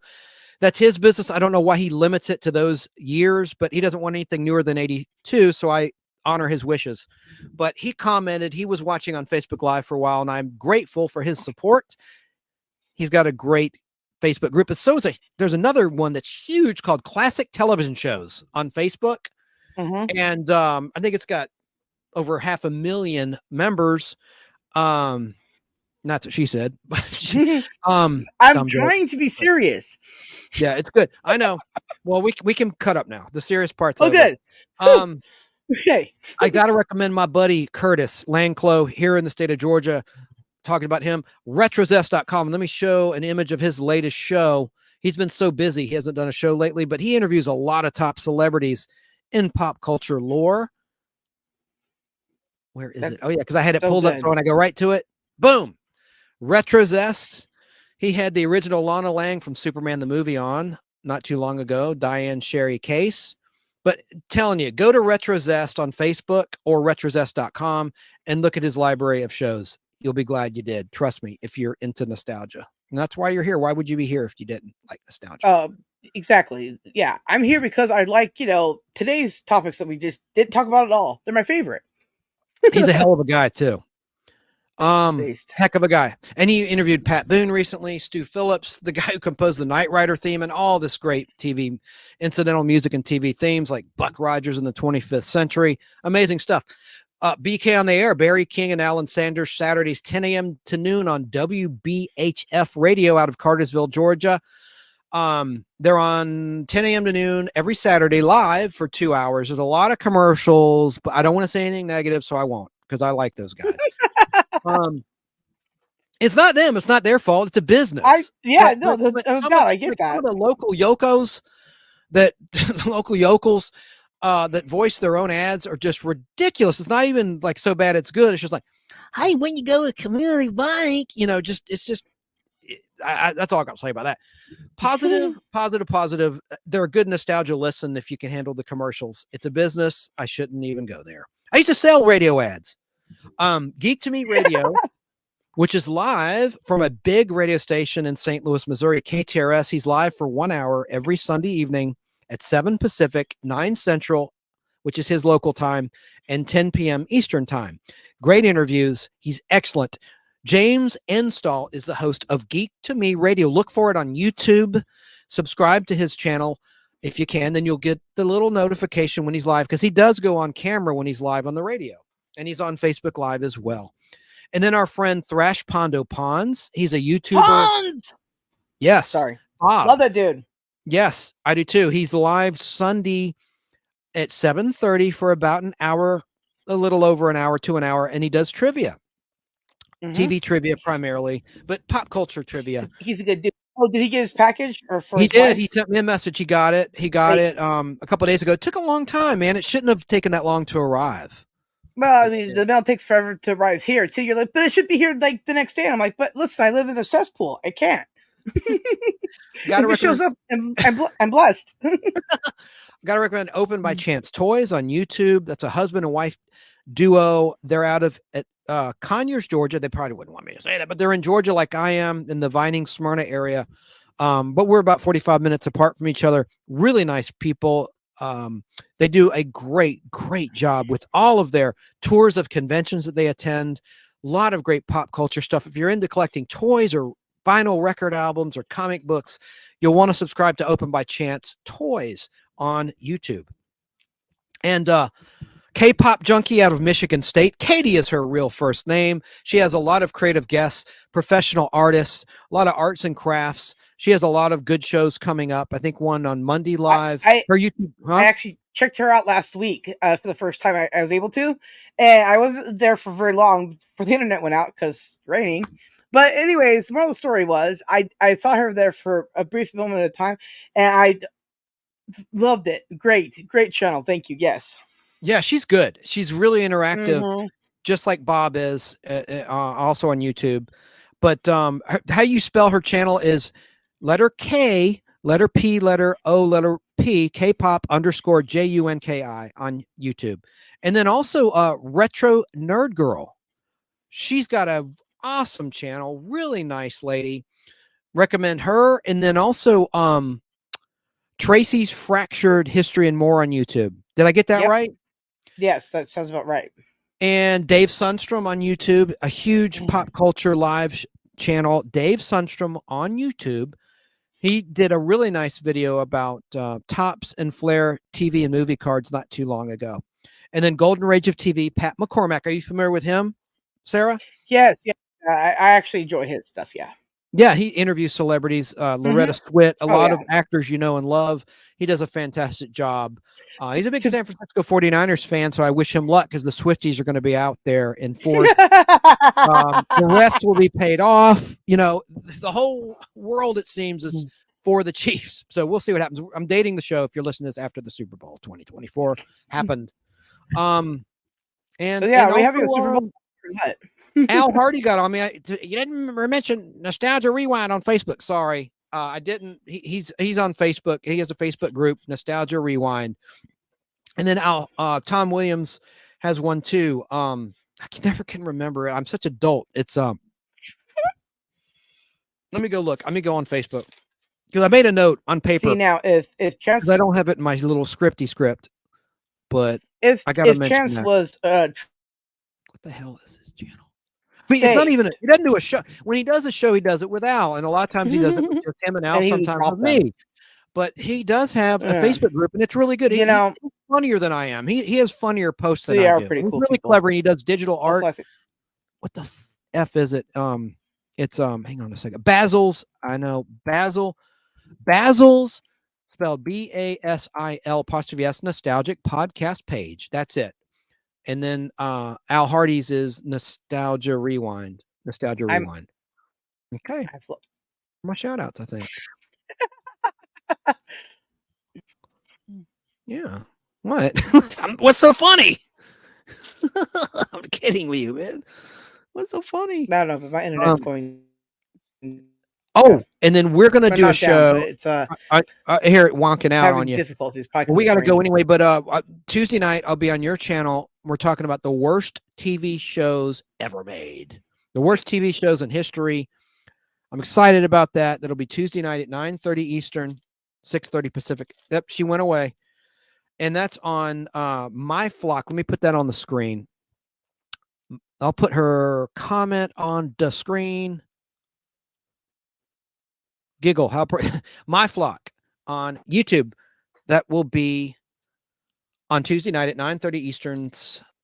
That's his business. I don't know why he limits it to those years, but he doesn't want anything newer than 82, so I honor his wishes. But he commented, he was watching on Facebook Live for a while, and I'm grateful for his support. He's got a great Facebook group. There's another one that's huge called Classic Television Shows on Facebook. And I think it's got over 500,000 members. That's what she said. I'm trying to be serious. Yeah, it's good. I know. Well, we can cut up now. The serious parts. Oh, good. Okay. I got to recommend my buddy Curtis Langclow here in the state of Georgia. talking about him. Retrozest.com. Let me show an image of his latest show. He's been so busy. He hasn't done a show lately, but he interviews a lot of top celebrities in pop culture lore. Where is it? Oh, yeah, because I had it pulled up. So when I go right to it, boom. Retrozest. He had the original Lana Lang from Superman the movie on not too long ago, Diane Sherry Case. But telling you, go to Retrozest on Facebook or retrozest.com and look at his library of shows. You'll be glad you did. Trust me, if you're into nostalgia. And that's why you're here. Why would you be here if you didn't like nostalgia? Exactly. Yeah. I'm here because I like, today's topics that we just didn't talk about at all. They're my favorite. He's a hell of a guy too. Heck of a guy. And he interviewed Pat Boone recently, Stu Phillips, the guy who composed the Knight Rider theme and all this great TV incidental music and TV themes like Buck Rogers in the 25th Century. Amazing stuff. BK on the Air, Barry King and Alan Sanders, Saturdays 10 a.m. to noon on WBHF radio out of Cartersville, Georgia. They're on 10 a.m. to noon every Saturday live for 2 hours. There's a lot of commercials, but I don't want to say anything negative, so I won't, because I like those guys. It's not them. It's not their fault. It's a business. I get that. Some of the local yokos that local yokels that voice their own ads are just ridiculous. It's not even like so bad it's good. It's just like, hey, when you go to community bank, that's all I got to say about that. Positive. They're a good nostalgia listen if you can handle the commercials. It's a business. I shouldn't even go there. I used to sell radio ads. Geek to Me Radio, which is live from a big radio station in St. Louis, Missouri, KTRS. He's live for 1 hour every Sunday evening at 7 Pacific, 9 Central, which is his local time, and 10 p.m. Eastern time. Great interviews. He's excellent. James Enstall is the host of Geek to Me Radio. Look for it on YouTube. Subscribe to his channel if you can. Then you'll get the little notification when he's live, because he does go on camera when he's live on the radio. And he's on Facebook Live as well. And then our friend Thrash Pondo Pons. He's a YouTuber. Pons! Yes. Sorry. Bob. Love that dude. Yes, I do too. He's live Sunday at 7:30 for about an hour, a little over an hour to an hour. And he does trivia. TV trivia primarily, but pop culture trivia. He's a good dude. Oh, did he get his package? Or for he his did. wife? He sent me a message. He got it. A couple of days ago. It took a long time, man. It shouldn't have taken that long to arrive. Well, I mean, the mail takes forever to arrive here too. You're like, but it should be here like the next day. And I'm like, but listen, I live in a cesspool. I can't. If it shows up, I'm blessed. Got to recommend Open by Chance Toys on YouTube. That's a husband and wife duo. They're out of Conyers, Georgia. They probably wouldn't want me to say that, but they're in Georgia like I am, in the Vining, Smyrna area. But we're about 45 minutes apart from each other. Really nice people. They do a great job with all of their tours of conventions that they attend. A lot of great pop culture stuff. If you're into collecting toys or vinyl record albums or comic books, you'll want to subscribe to Open by Chance Toys on YouTube. And K-pop junkie out of Michigan State. Katie is her real first name. She has a lot of creative guests, professional artists, a lot of arts and crafts. She has a lot of good shows coming up. I think one on Monday Live. Her YouTube. I actually checked her out last week for the first time I was able to. And I wasn't there for very long before the internet went out because raining. But anyways, the moral of the story was I saw her there for a brief moment at a time. And I loved it. Great channel. Thank you. Yes. Yeah, she's good. She's really interactive, just like Bob is, also on YouTube. But how you spell her channel is letter K, letter P, letter O, letter P, K-pop _ JUNKI on YouTube. And then also Retro Nerd Girl. She's got a awesome channel, really nice lady. Recommend her. And then also Tracy's Fractured History and More on YouTube. Did I get that right? Yes, that sounds about right. And Dave Sundstrom on YouTube, a huge pop culture live channel. Dave Sundstrom on YouTube. He did a really nice video about Topps and Flair TV and movie cards not too long ago. And then Golden Rage of TV, Pat McCormack. Are you familiar with him, Sarah? Yes. I actually enjoy his stuff, yeah. Yeah, he interviews celebrities. Loretta Swit, a lot of actors you know and love. He does a fantastic job. He's a big San Francisco 49ers fan, so I wish him luck because the Swifties are going to be out there in force. The rest will be paid off. You know, the whole world, it seems, is for the Chiefs. So we'll see what happens. I'm dating the show if you're listening to this after the Super Bowl 2024 happened. And we having a Super Bowl. Al Hardy got on me. You didn't mention Nostalgia Rewind on Facebook. Sorry, I didn't. He's on Facebook. He has a Facebook group, Nostalgia Rewind. And then Tom Williams has one too. I never can remember it. I'm such an adult. It's let me go look. Let me go on Facebook because I made a note on paper. See now, if Chance, I don't have it in my little script, but I got to mention Chance that. Was what the hell is this channel? I mean, it's not even. He doesn't do a show. When he does a show, he does it with Al, and a lot of times he does it with just him and Al. Sometimes with me. But he does have a Facebook group, and it's really good. He's funnier than I am. He has funnier posts than I do. Pretty he's cool really people. clever, and he does digital art. Also, What the F is it? It's hang on a second. Basil's. I know Basil's spelled BASIL''S nostalgic podcast page. That's it. And then Al Hardy's is Nostalgia Rewind. Okay. My shout outs, I think. Yeah. What? What's so funny? I'm kidding with you, man. What's so funny? I don't know, but my internet's going. Oh, and then we're gonna do a show. It's I hear it wonking out on you. Difficulties. Well, we got to go anyway. But Tuesday night, I'll be on your channel. We're talking about the worst TV shows ever made. The worst TV shows in history. I'm excited about that. That'll be Tuesday night at 9:30 Eastern, 6:30 Pacific. Yep, she went away. And that's on my flock. Let me put that on the screen. I'll put her comment on the screen. Giggle. My flock on YouTube. That will be on Tuesday night at 9:30 Eastern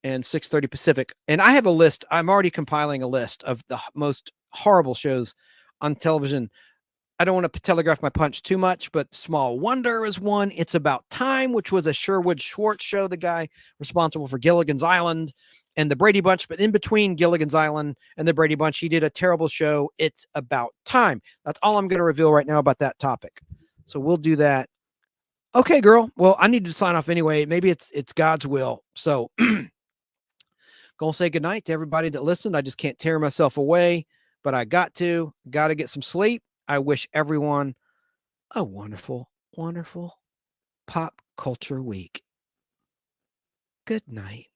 and 6:30 Pacific. And I have a list. I'm already compiling a list of the most horrible shows on television. I don't want to telegraph my punch too much, but Small Wonder is one. It's About Time, which was a Sherwood Schwartz show, the guy responsible for Gilligan's Island and the Brady Bunch. But in between Gilligan's Island and the Brady Bunch, he did a terrible show. It's About Time. That's all I'm going to reveal right now about that topic. So we'll do that. Okay, girl. Well, I need to sign off anyway. Maybe it's God's will. So gonna say goodnight to everybody that listened. I just can't tear myself away, but I got to get some sleep. I wish everyone a wonderful, wonderful pop culture week. Good night.